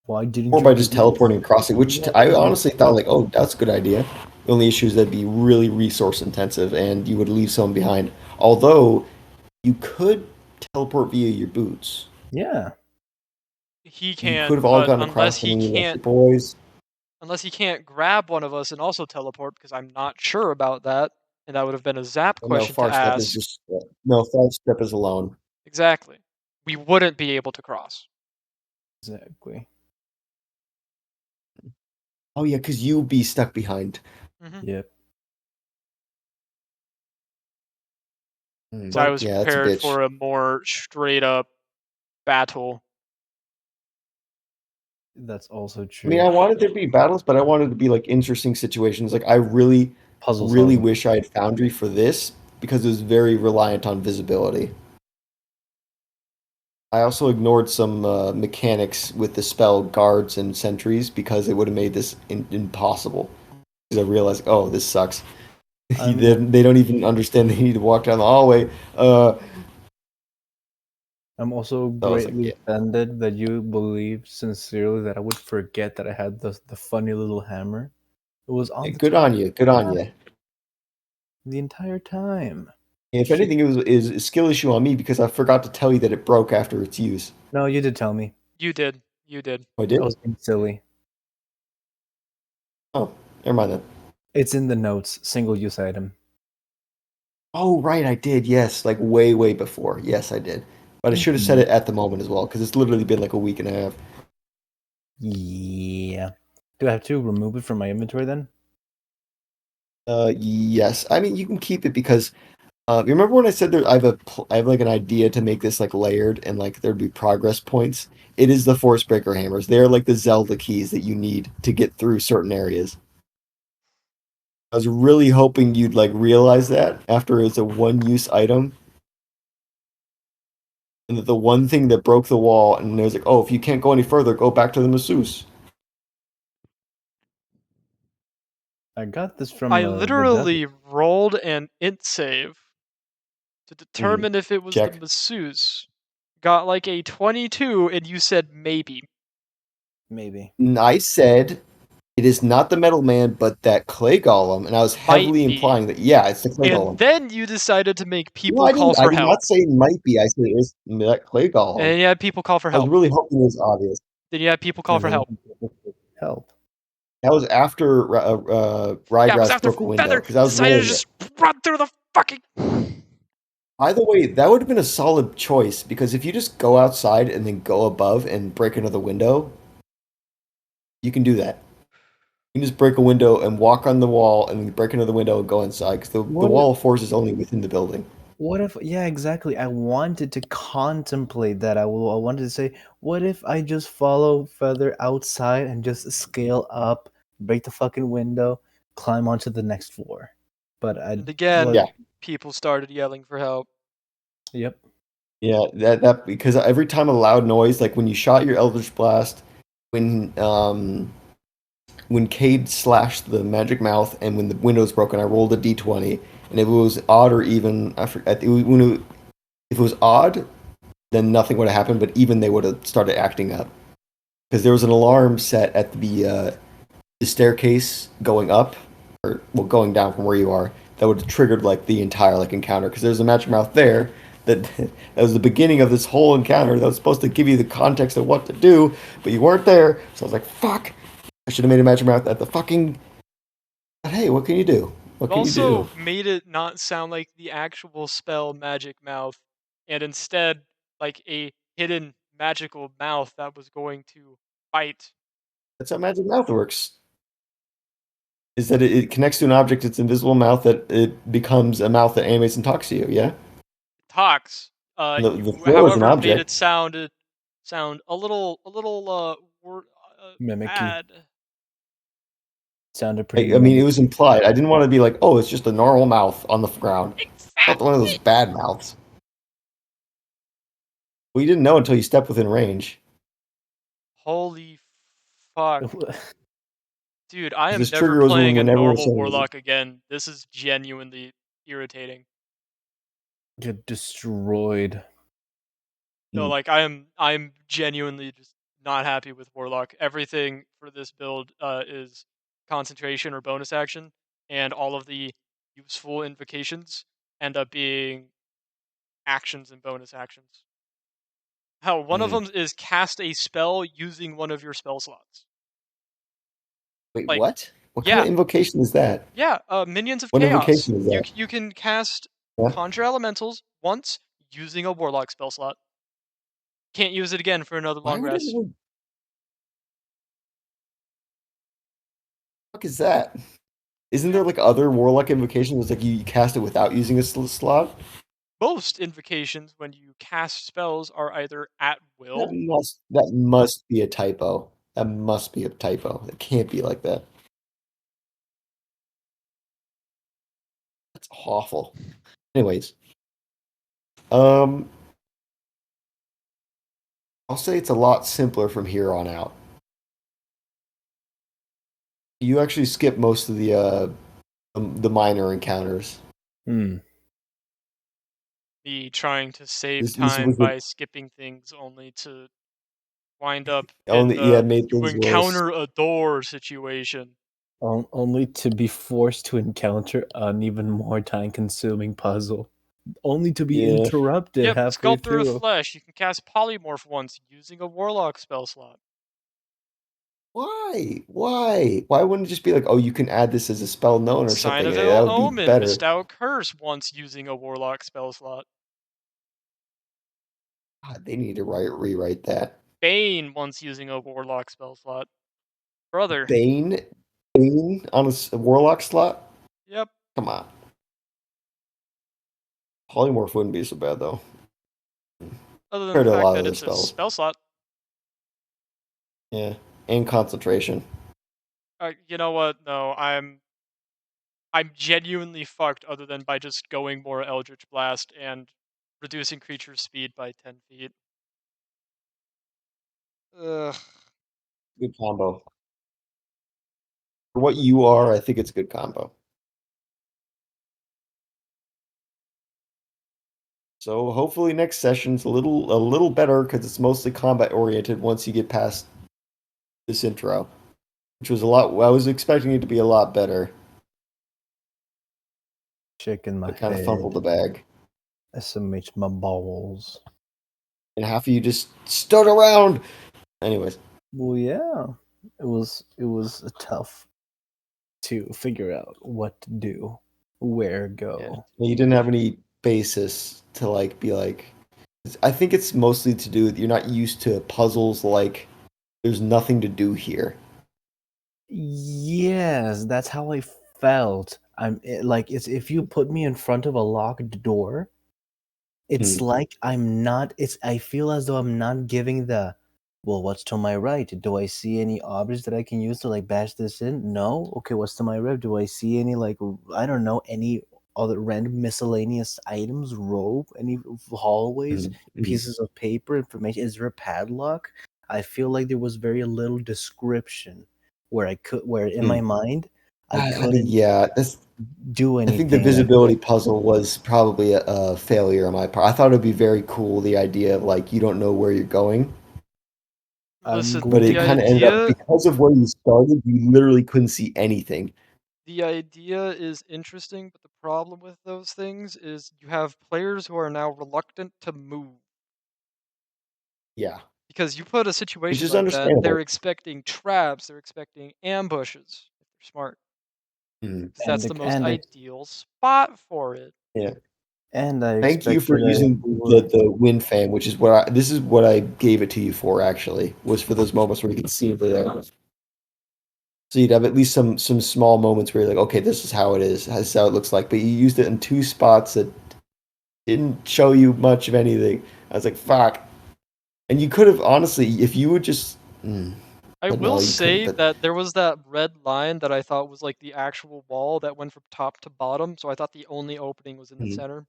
Why didn't Or you by just do teleporting across it, which I honestly thought like, oh, that's a good idea. The only issue is that'd be really resource intensive and you would leave someone behind. Although you could teleport via your boots. Yeah. He You could can, have all but gotten across and then you left your boys. unless he can't grab one of us and also teleport, because I'm not sure about that, and that would have been a Zap Oh, no, question to far step is ask. just no far step is alone. Exactly. We wouldn't be able to cross. Exactly. Oh yeah, because you'd be stuck behind. Mm-hmm. Yep. So I was Yeah, that's a prepared bitch. for a more straight up battle. That's also I true. mean, I wanted there to be battles, but I wanted to be like interesting situations. Like I really, Puzzle really solving. wish I had Foundry for this because it was very reliant on visibility. I also ignored some mechanics with the spell guards and sentries because it would have made this impossible. Because I realized, oh, this sucks. They don't even understand they need to walk down the hallway. I'm also So I was like, greatly yeah. offended that you believed sincerely that I would forget that I had the funny little hammer. It was on the Good top on you. Good on you. the entire time. If anything, it was a skill issue on me because I forgot to tell you that it broke after its use. No, you did tell me. You did. You did. Oh, I did? I was being silly. Oh, never mind then. It's in the notes, single use item. Oh, right, I did. Yes, like way, way before. Yes, I did. But I should have said it at the moment as well because it's literally been like a week and a half. Yeah. Do I have to remove it from my inventory then? Yes. I mean, you can keep it because you remember when I said I have like an idea to make this like layered and like there'd be progress points. It is the force breaker hammers. They're like the Zelda keys that you need to get through certain areas. I was really hoping you'd like realize that after it's a one-use item, and that the one thing that broke the wall, and it was like, oh, if you can't go any further, go back to the masseuse. I got this from I the literally rolled an int save to determine if it was the Check. masseuse. Got like a 22, and you said maybe. maybe. And I said it is not the metal man, but that clay golem, and I was Might heavily be. implying that yeah, it's the clay And golem. then you decided to make No, people I call didn't. I for did help. not say it might be. I said it was that clay golem. And you had people call for I was help. really hoping it was obvious. Then you had people call for help. Help. That was after Yeah, it was Ryegrass after broke a window Feather because I was decided to rolling it. just run through the fucking. By the way, that would have been a solid choice because if you just go outside and then go above and break another window, you can do that. You can just break a window and walk on the wall and then break another window and go inside because the wall of force is only within the building. What if? Yeah, exactly. I wanted to contemplate that. I wanted to say, what if I just follow Feather outside and just scale up, break the fucking window, climb onto the next floor? But And again, Yeah. people started yelling for help. Yep. Yeah, that because every time a loud noise, like when you shot your Eldritch Blast, when Cade slashed the magic mouth and when the window was broken, I rolled a d20, and if it was odd or even, I forget, if it was odd, then nothing would have happened, but even they would have started acting up because there was an alarm set at the staircase going up or well going down from where you are that would have triggered like the entire like encounter because there's a magic mouth there that was the beginning of this whole encounter that was supposed to give you the context of what to do, but you weren't there. So I was like, fuck, I should have made a magic mouth at the fucking. But hey, what can you do? What It can you do? also made it not sound like the actual spell Magic Mouth, and instead like a hidden magical mouth that was going to bite. That's how magic mouth works. Is that it connects to an object, its invisible mouth, that it becomes a mouth that animates and talks to you. Yeah. Talks. The You, floor is an however, made it object. sound a little Mimicky. bad. Sounded pretty. I mean, it was implied. I didn't want to be like, oh, it's just a normal mouth on the ground. It's not one of those bad mouths. Well, you didn't know until you stepped within range. Holy fuck. Dude, I am This never trigger was playing a whenever normal someone was- warlock again. This is genuinely irritating. Get destroyed. No, like I'm genuinely just not happy with Warlock. Everything for this build is concentration or bonus action, and all of the useful invocations end up being actions and bonus actions. Hell, one of them is cast a spell using one of your spell slots. Wait, Like, what? What kind yeah, of invocation is that? yeah, Minions of What Chaos. invocation is that? You can cast What? Conjure Elementals once using a Warlock spell slot. Can't use it again for another Why long would rest. anyone? What the fuck is that? Isn't there like other warlock invocations? Like you cast it without using a slot? Most invocations, when you cast spells, are either at will. That must be a typo. That must be a typo. It can't be like that. That's awful. Anyways, um, I'll say it's a lot simpler from here on out. You actually skip most of the minor encounters. The trying to save This time was the by skipping things only to wind up in only the made you things worse. encounter a door situation. Only to be forced to encounter an even more time-consuming puzzle. Only to be Yeah. interrupted Yep, halfway Sculptor of through. Flesh. You can cast Polymorph once using a Warlock spell slot. Why? Why? Why wouldn't it just be like, oh, you can add this as a spell known or Sign something? of That Ill would be Omen. better. Bestow Curse once using a Warlock spell slot. God, they need to rewrite that. Bane once using a Warlock spell slot. Brother. Dane on a warlock slot? Yep. Come on. Polymorph wouldn't be so bad though. Other than Compared the to a fact lot of that other it's a spells. spell slot. Yeah, and concentration. You know what? No, I'm genuinely fucked other than by just going more Eldritch Blast and reducing creature speed by 10 feet. Ugh. Good combo. For what you are, I think it's a good combo. So hopefully next session's a little better because it's mostly combat oriented once you get past this intro, which was a lot. I was expecting it to be a lot better. Chicken my But kind of head. fumbled the bag, SMH my balls. and half of you just stood around. Anyways, Well, yeah, it was tough to figure out what to do, where go. yeah. You didn't have any basis to like be like. I think it's mostly to do with you're not used to puzzles like there's nothing to do here. Yes, that's how I felt. Like it's if you put me in front of a locked door, it's like I'm not. It's I feel as though I'm not giving the. Well, what's to my right? Do I see any objects that I can use to like bash this in? No. Okay, what's to my left? Do I see any like I don't know any other random miscellaneous items, rope, any hallways, pieces of paper, information? Is there a padlock? I feel like there was very little description where in my mind I couldn't do anything. I think the visibility puzzle was probably a failure on my part. I thought it would be very cool, the idea of like you don't know where you're going. Listen, But it kind of ended up because of where you started, you literally couldn't see anything. The idea is interesting, but the problem with those things is you have players who are now reluctant to move. Yeah. Because you put a situation Which is like understandable. that, they're expecting traps, they're expecting ambushes, if they're smart. That's the most ideal spot for it. Yeah. And I thank you for using the wind fan, which is this is what I gave it to you for. Actually, was for those moments where you could see over there. So you'd have at least some small moments where you're like, okay, this is how it is. This is how it looks like. But you used it in two spots that didn't show you much of anything. I was like, fuck. And you could have honestly, if you would just. I will say that there was that red line that I thought was like the actual wall that went from top to bottom. So I thought the only opening was in the center.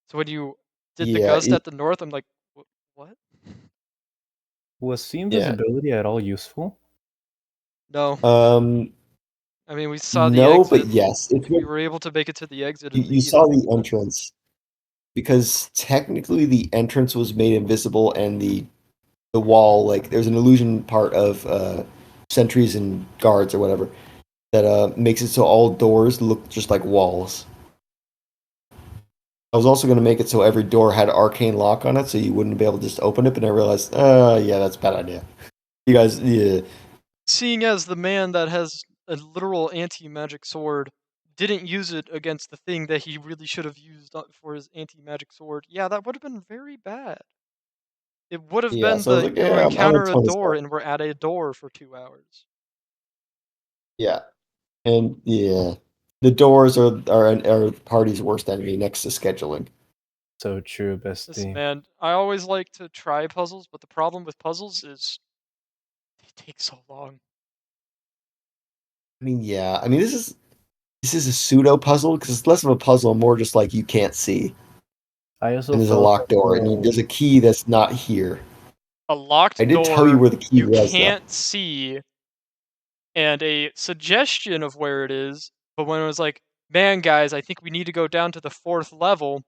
So when you did the gust at the north, I'm like, what? Was see invisibility at all useful? No. I mean, we saw the no, exit. but yes, we were able to make it to the exit. You saw the entrance. because technically the entrance was made invisible and the wall, like there's an illusion part of sentries and guards or whatever that makes it so all doors look just like walls. I was also going to make it so every door had arcane lock on it, so you wouldn't be able to just open it. But I realized, yeah, that's a bad idea. You guys, yeah, Seeing as the man that has a literal anti-magic sword didn't use it against the thing that he really should have used for his anti-magic sword, yeah, that would have been very bad. It would have yeah. been So I was the like, you yeah, I'm a encounter a Tony door Stark. and we're at a door for 2 hours. Yeah, and yeah, the doors are the party's worst enemy next to scheduling. So true, Listen, bestie. man, I always like to try puzzles, but the problem with puzzles is they take so long. I mean, yeah, I mean this is a pseudo puzzle because it's less of a puzzle, more just like you can't see, I also and there's a felt locked door, and there's a key that's not here. A I locked did tell you door where the key you was, though. can't see, and a suggestion of where it is, but when it was like, man, guys, I think we need to go down to the 4th level,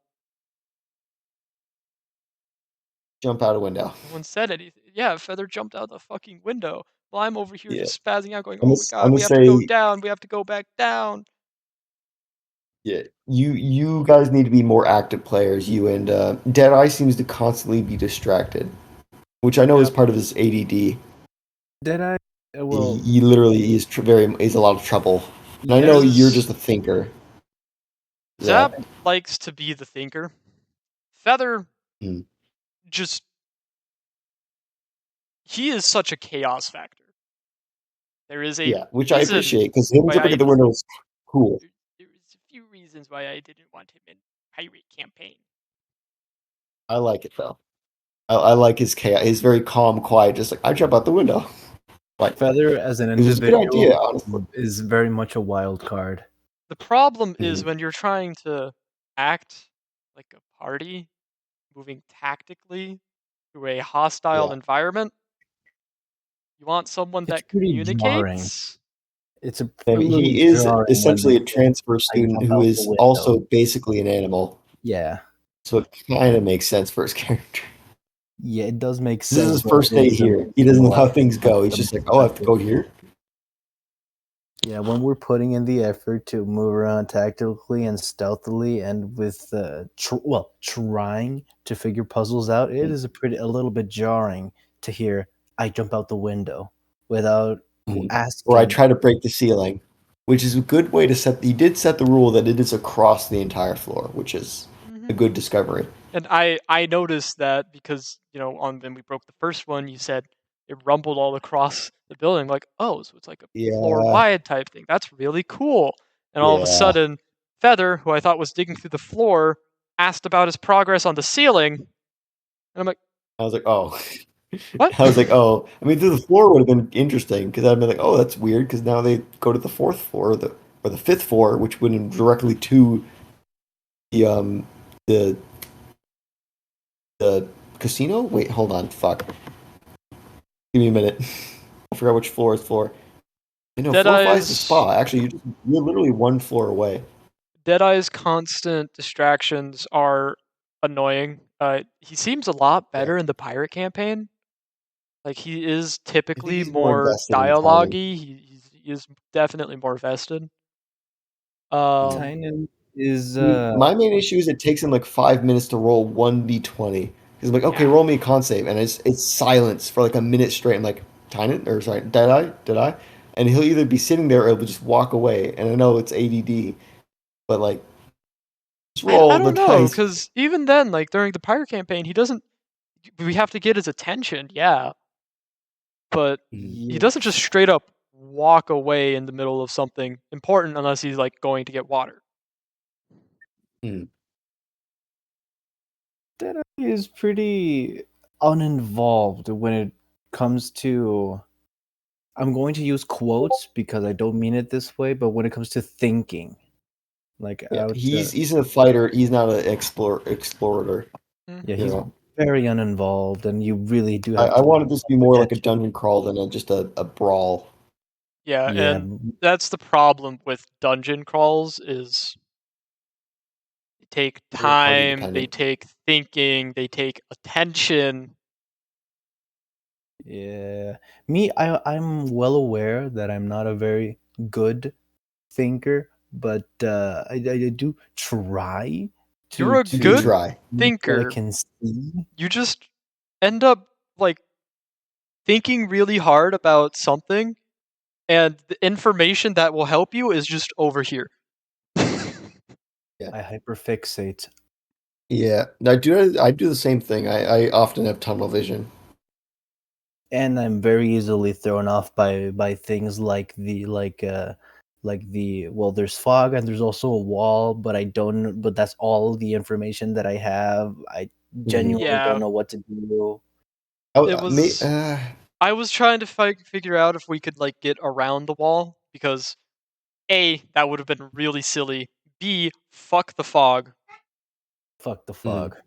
Jump out a window. no one said anything. Yeah, Feather jumped out the fucking window. While I'm over here Yeah, just spazzing out, going, I'm oh gonna, my I'm god, gonna we have to go say, down, we have to go back down. yeah, you guys need to be more active players. You and Deadeye seems to constantly be distracted, which I know is Yeah. part of his ADD. Did I? Well, He literally is is a lot of trouble. And I yeah. know you're There's just a thinker. Zap That likes to be the thinker. Feather mm, just he is such a chaos factor. There is a yeah, which I reason appreciate because him why jumping I at the window is cool. there is a few reasons why I didn't want him in pirate campaign. I like it though. I like his chaos. He's very calm, quiet. Just like I jump out the window. Like Feather as an it was a good idea, individual honestly. is very much a wild card. The problem is Mhm. when you're trying to act like a party, moving tactically through a hostile Yeah, environment, you want someone It's that pretty jarring. communicates. It's a I mean, little he is jarring essentially a when transfer I student jump who out the is window. also basically an animal. Yeah, So it kind of makes sense for his character. yeah, it does make This is sense, his but first it day is a here. He reason doesn't know why how I things put go. He's them just like, oh, I have to go tactically. here. Yeah, when we're putting in the effort to move around tactically and stealthily, and with trying to figure puzzles out, it is a little bit jarring to hear I jump out the window without Mhm. Or I asking. try to break the ceiling, which is a good way to set. He did set the rule that it is across the entire floor, which is a good discovery. And I noticed that because, on when we broke the first one, you said it rumbled all across the building. Like, oh, so it's like a floor Yeah, wide type thing. That's really cool. And all of a yeah. sudden, Feather, who I thought was digging through the floor, asked about his progress on the ceiling. And I'm like, I was like, oh. what? I was like, oh. I mean, through the floor would have been interesting because I'd be like, oh, that's weird because now they go to the fourth floor, or the fifth floor, which went directly to the the the casino. Wait, hold on, fuck. Give me a minute. I forgot which floor is floor. You know, floor five is the Deadeye's spa. Actually, you're literally one floor away. Deadeye's constant distractions are annoying. He seems a lot Yeah, better in the pirate campaign. Like, he is I think typically he's more more invested in timing. dialogue-y. He is definitely more vested. Um, Tynan is My main issue is it takes him like 5 minutes to roll 1d20. He's like, okay, yeah. roll me a con save, and it's silence for like a minute straight. I'm like, Tynan, or sorry, did I? And he'll either be sitting there or he'll just walk away. And I know it's ADD, but like, just I roll the don't know, dice. because even then, like, during the pirate campaign, he doesn't. We have to get his attention, yeah, but he yeah. doesn't just straight up walk away in the middle of something important unless he's like going to get water. Hmm. Deadeye is pretty uninvolved when it comes to. I'm going to use quotes because I don't mean it this way, but when it comes to thinking, like Yeah, out, he's a fighter. He's not an explorer. yeah, You he's know, very uninvolved, and you really do have I to wanted this to be pay more like a attention. dungeon crawl than just a brawl. Yeah, Yeah, and that's the problem with dungeon crawls is take Very party time, they dependent. take thinking, they take attention. Yeah. I'm well aware that I'm not a very good thinker, but I do try You're a You do good try. see what I thinker. can see. You just end up like thinking really hard about something, and the information that will help you is just over here. I hyperfixate. Yeah, I do the same thing. I often have tunnel vision. And I'm very easily thrown off by things like well, there's fog and there's also a wall, but but that's all the information that I have. I genuinely Yeah. don't know what to do. It was. I was trying to figure out if we could like get around the wall because A, that would have been really silly. B, fuck the fog. Fuck the fog.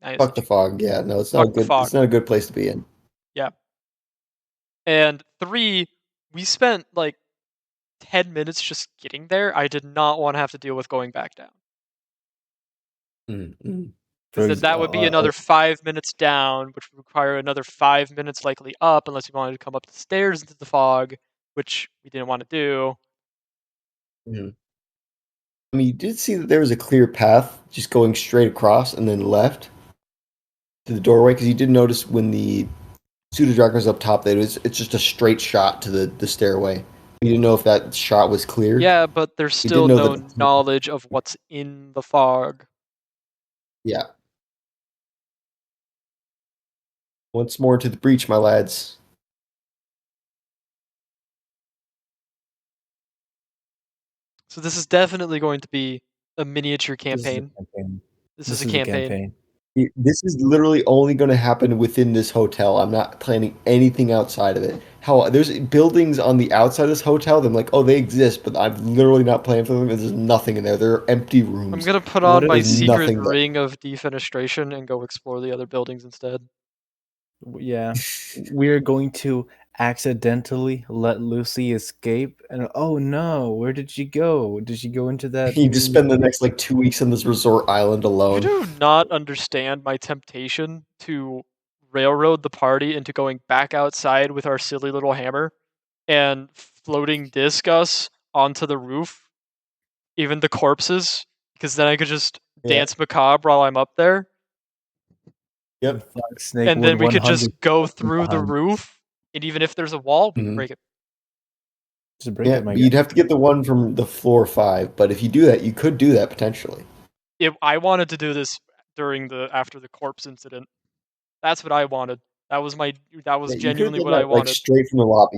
Nice. Fuck the fog. Yeah, no, it's not Fuck a the good. fog. It's not a good place to be in. Yeah. And 3, we spent like 10 minutes just getting there. I did not want to have to deal with going back down. Mm-hmm. Because then that would be another 5 minutes down, which would require another 5 minutes likely up, unless we wanted to come up the stairs into the fog, which we didn't want to do. Mm-hmm. I mean, you did see that there was a clear path just going straight across and then left to the doorway, because you did notice when the pseudo dragon was up top that it's just a straight shot to the stairway. You didn't know if that shot was clear. Yeah, but there's You still did know no that- knowledge of what's in the fog. Yeah. Once more to the breach, my lads. So this is definitely going to be a miniature campaign. This is a campaign. This is literally only going to happen within this hotel. I'm not planning anything outside of it. How there's buildings on the outside of this hotel. That I'm like, oh, they exist, but I'm literally not planning for them. There's nothing in there. They're empty rooms. I'm gonna put on my There's secret nothing there. ring of defenestration and go explore the other buildings instead. Yeah. We're going to accidentally let Lucy escape, and oh no, where did she go? Did she go into that? You just spend the next like 2 weeks on this resort island You alone. do not understand my temptation to railroad the party into going back outside with our silly little hammer and floating disc us onto the roof, even the corpses, because then I could just dance macabre while I'm up there. Yep. Snake And then we could 100 just go through the behind. roof, and even if there's a wall, we can Mhm. break it. Just break Yeah, it, my but guy. you'd have to get the one from the floor 5. But if you do that, you could do that potentially. I wanted to do this after the corpse incident. That's what I wanted. That was Yeah, genuinely you could what have I done that, like wanted. straight from the lobby.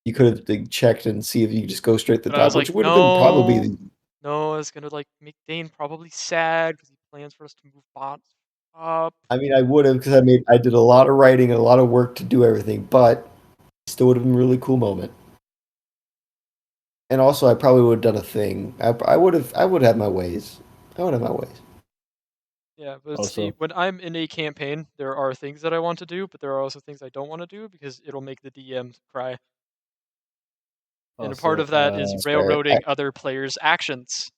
You could have like, checked and see if you could just go straight to the But I was top, which like, would have been probably no, the no, it's gonna like make Dane probably sad because he plans for us to move bots up. I mean, I would have, because I did a lot of writing and a lot of work to do everything, but it still would have been a really cool moment. And also, I probably would have done a thing. I would have my ways. I would have my ways. Yeah, but Also- see, when I'm in a campaign, there are things that I want to do, but there are also things I don't want to do because it'll make the DM cry. And a part of that is fair. railroading other players' actions.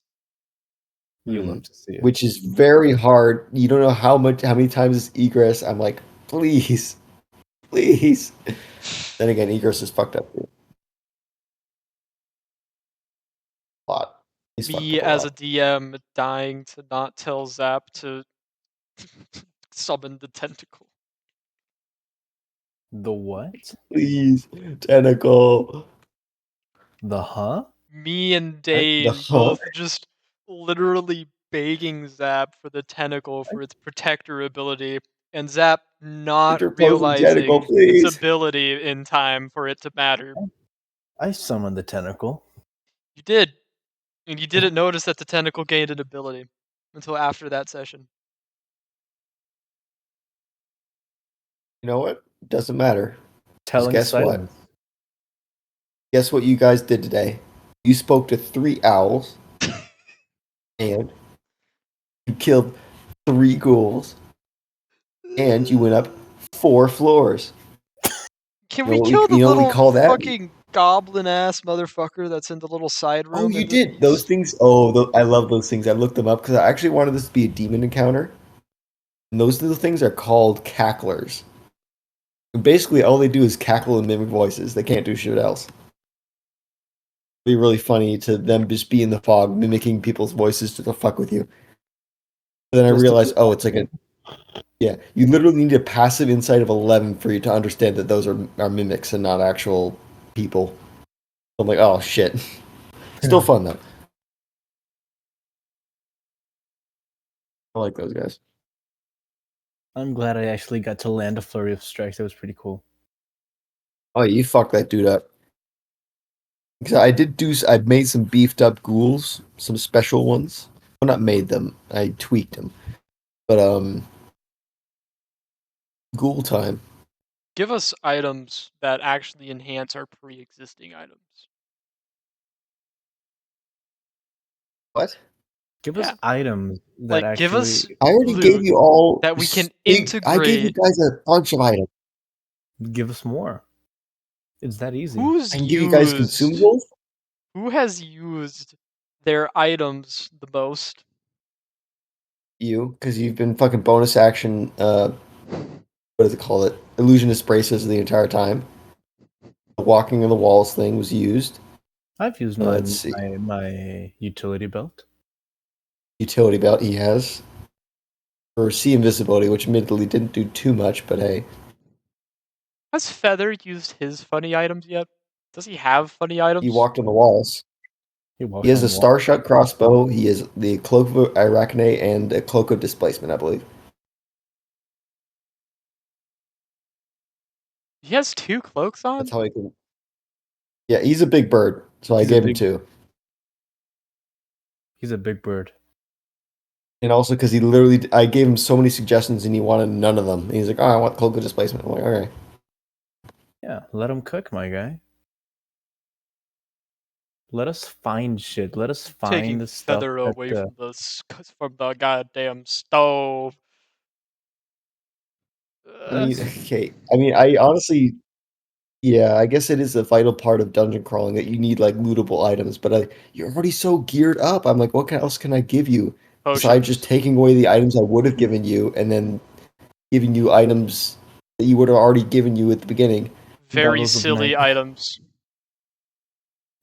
You love to see it. Which is very hard. You don't know how many times this egress. I'm like, please, please. Then again, egress is fucked up. A lot. He's fucked Me up as a lot. DM dying to not tell Zap to summon the tentacle. The what? Please, tentacle. The huh? Me and Dane both just literally begging Zap for the tentacle for its protector ability, and Zap not realizing tentacle, its ability in time for it to matter. I summoned the tentacle. You did, and you didn't notice that the tentacle gained an ability until after that session. You know what? Doesn't matter. Telling guess what? silence. Guess what you guys did today? You spoke to 3 owls, and you killed 3 ghouls, and you went up 4 floors. Can You we know what kill we- the you know what we little call that? fucking goblin ass motherfucker that's in the little side room. Oh, you in the did those things. Oh, I love those things. I looked them up because I actually wanted this to be a demon encounter. And those little things are called cacklers. And basically, all they do is cackle and mimic voices. They can't do shit else. It'd be really funny to them just be in the fog, mimicking people's voices to fuck with you. But then I realized, oh, it's like a yeah. You literally need a passive insight of 11 for you to understand that those are mimics and not actual people. I'm like, oh shit. Still fun though. I like those guys. I'm glad I actually got to land a flurry of strikes. That was pretty cool. Oh, you fucked that dude up. Because I made some beefed up ghouls, some special ones. Well, not made them. I tweaked them. But ghoul time. Give us items that actually enhance our pre-existing items. What? Give us items that Like, actually. give us I already loot gave you all that we can I gave you integrate. guys a bunch of items. Give us more. It's that easy. Who's I can give you guys used? consumables. Who has used their items the most? You, because you've been fucking bonus action. What does it call it? Illusionist braces the entire time. The walking on the walls thing was used. I've used Let's see. my utility belt. Utility belt he has. For sea invisibility, which admittedly didn't do too much, but hey. Has Feather used his funny items yet? Does he have funny items? He walked on the walls. He has a Starshot crossbow, he has the Cloak of Arachne, and a Cloak of Displacement, I believe. He has 2 cloaks on? That's how I can... Yeah, he's a big bird, so I gave him 2. He's a big bird. And also because I gave him so many suggestions and he wanted none of them. And he's like, oh, I want Cloak of Displacement. I'm like, okay. Yeah, let him cook, my guy. Let us find shit. Let us find Taking the stuff Feather away from the goddamn stove. Okay. I mean, I honestly... Yeah, I guess it is a vital part of dungeon crawling that you need, like, lootable items. But you're already so geared up. I'm like, what else can I give you? Besides just taking away the items I would have given you and then giving you items that you would have already given you at the beginning. Very silly items.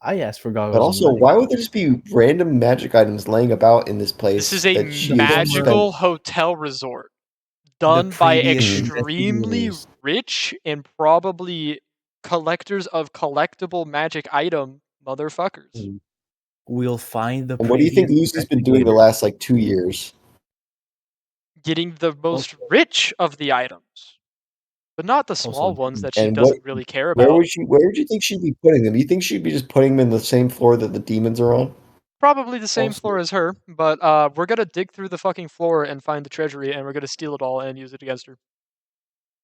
I asked for goggles. But also, why would there just be random magic items laying about in this place? This is a magical hotel resort done by extremely rich and probably collectors of collectible magic item motherfuckers. We'll find the. And what do you think Lucy's been doing the last, like, 2 years? Getting the most rich of the items, but not the small ones that she doesn't really care about. Where would you think she'd be putting them? Do you think she'd be just putting them in the same floor that the demons are on? Probably the same floor as her, but we're gonna dig through the fucking floor and find the treasury, and we're gonna steal it all and use it against her.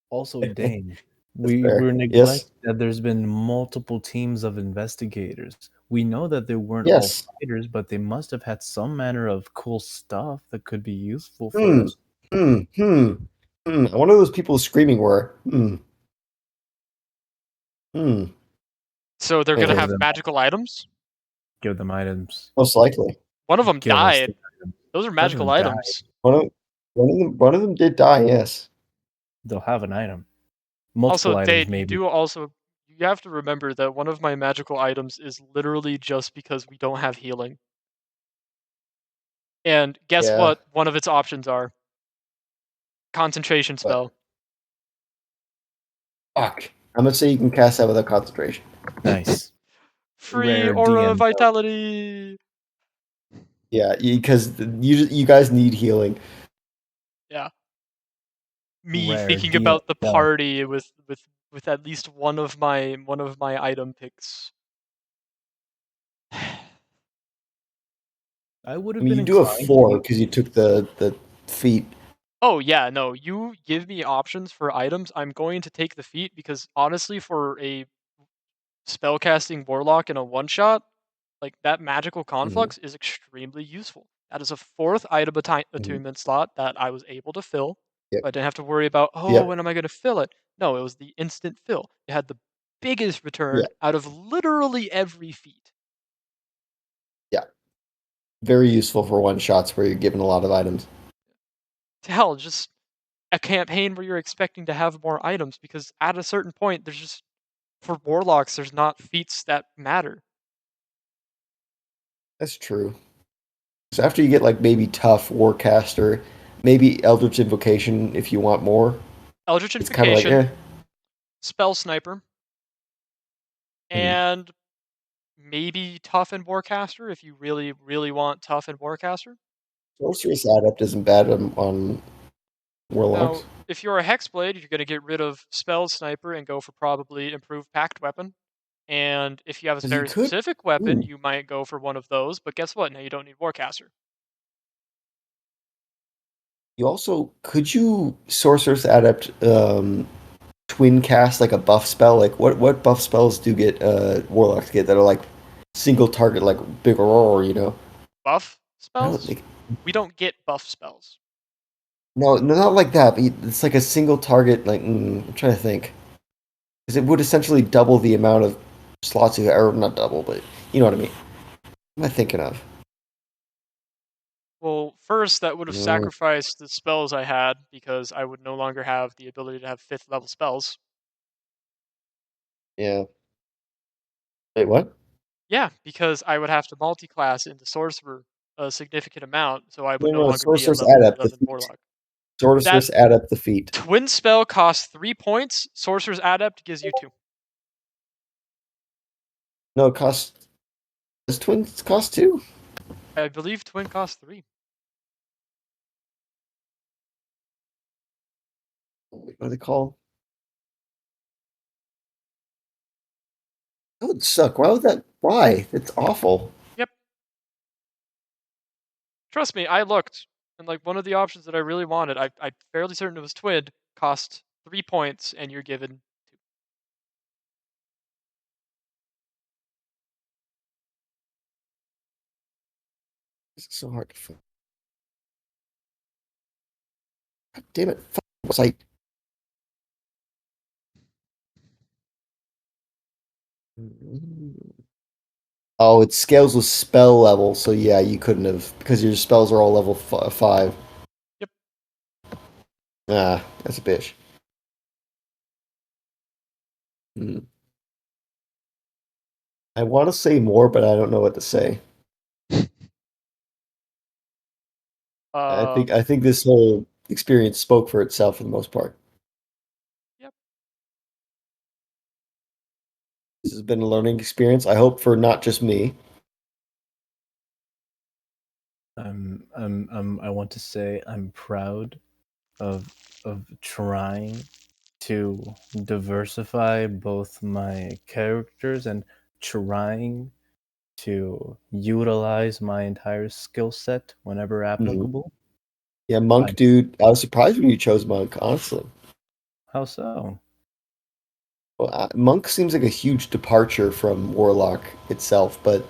Also, Dane, we're neglecting that there's been multiple teams of investigators. We know that they weren't all fighters, but they must have had some manner of cool stuff that could be useful for us. One of those people screaming were. So they're gonna have magical items? Give them items. Most likely. One of them died. Those are magical items. One of them did die, yes. They'll have an item. Multiple items, maybe. You have to remember that one of my magical items is literally just because we don't have healing. And guess what one of its options are? Concentration spell. Fuck. I'm gonna say you can cast that without concentration. Nice. Free aura of vitality. Yeah, because you guys need healing. Yeah. Me thinking about the party with at least one of my item picks. I would have been. You do have 4 because you took the feat. Oh yeah, no. You give me options for items. I'm going to take the feat because honestly, for a spellcasting warlock in a one-shot, like that magical conflux is extremely useful. That is a 4th item attunement slot that I was able to fill. I didn't have to worry about when am I going to fill it. No, it was the instant fill. It had the biggest return out of literally every feat. Yeah. Very useful for one-shots where you're given a lot of items. To hell, just a campaign where you're expecting to have more items, because at a certain point, there's just, for warlocks, there's not feats that matter. That's true. So after you get like maybe Tough, Warcaster, maybe Eldritch Invocation if you want more. Eldritch It's kind of like, Invocation, Spell Sniper, and maybe Tough and Warcaster if you really, really want Tough and Warcaster. Sorceress Adept isn't bad on Warlocks. Now, if you're a Hexblade, you're going to get rid of Spell Sniper and go for probably Improved Pact Weapon. And if you have a 'Cause you very could- specific weapon, ooh. you might go for one of those. But guess what? Now you don't need Warcaster. You also could you Sorceress Adept twin cast like a buff spell? Like what buff spells do get Warlocks get that are like single target like big roar, you know? Buff I don't spells? think We don't get buff spells. no, not like that, but it's like a single target like I'm trying to think. Because it would essentially double the amount of slots you or not double, but you know what I mean. What am I thinking of? Well, first, that would have Mm. sacrificed the spells I had because I would no longer have the ability to have 5th level spells. Yeah. Wait, what? Yeah, because I would have to multi-class into Sorcerer a significant amount, so I would no No, longer be a Sorceress level Adept 11 defeat. Warlock. Sorceress Adept defeat. Twin spell costs 3 points. Sorcerer's Adept gives you 2. No, it costs. Does twins cost 2? I believe Twin costs 3. What are they called? That would suck. Why would that? Why? It's awful. Yep. Trust me, I looked, and like one of the options that I really wanted, I'm fairly certain it was Twin, cost 3 points, and you're given 2. This is so hard to find. God damn it! Website. Oh, it scales with spell level, so yeah, you couldn't have because your spells are all level 5. Yep. Ah, that's a bitch. Hmm. I want to say more, but I don't know what to say. I think this whole experience spoke for itself for the most part. Yep. This has been a learning experience. I hope for not just me. I want to say I'm proud of trying to diversify both my characters and trying to utilize my entire skill set whenever applicable. Yeah, Monk, dude. I was surprised when you chose Monk, honestly. How so? Well, Monk seems like a huge departure from Warlock itself, but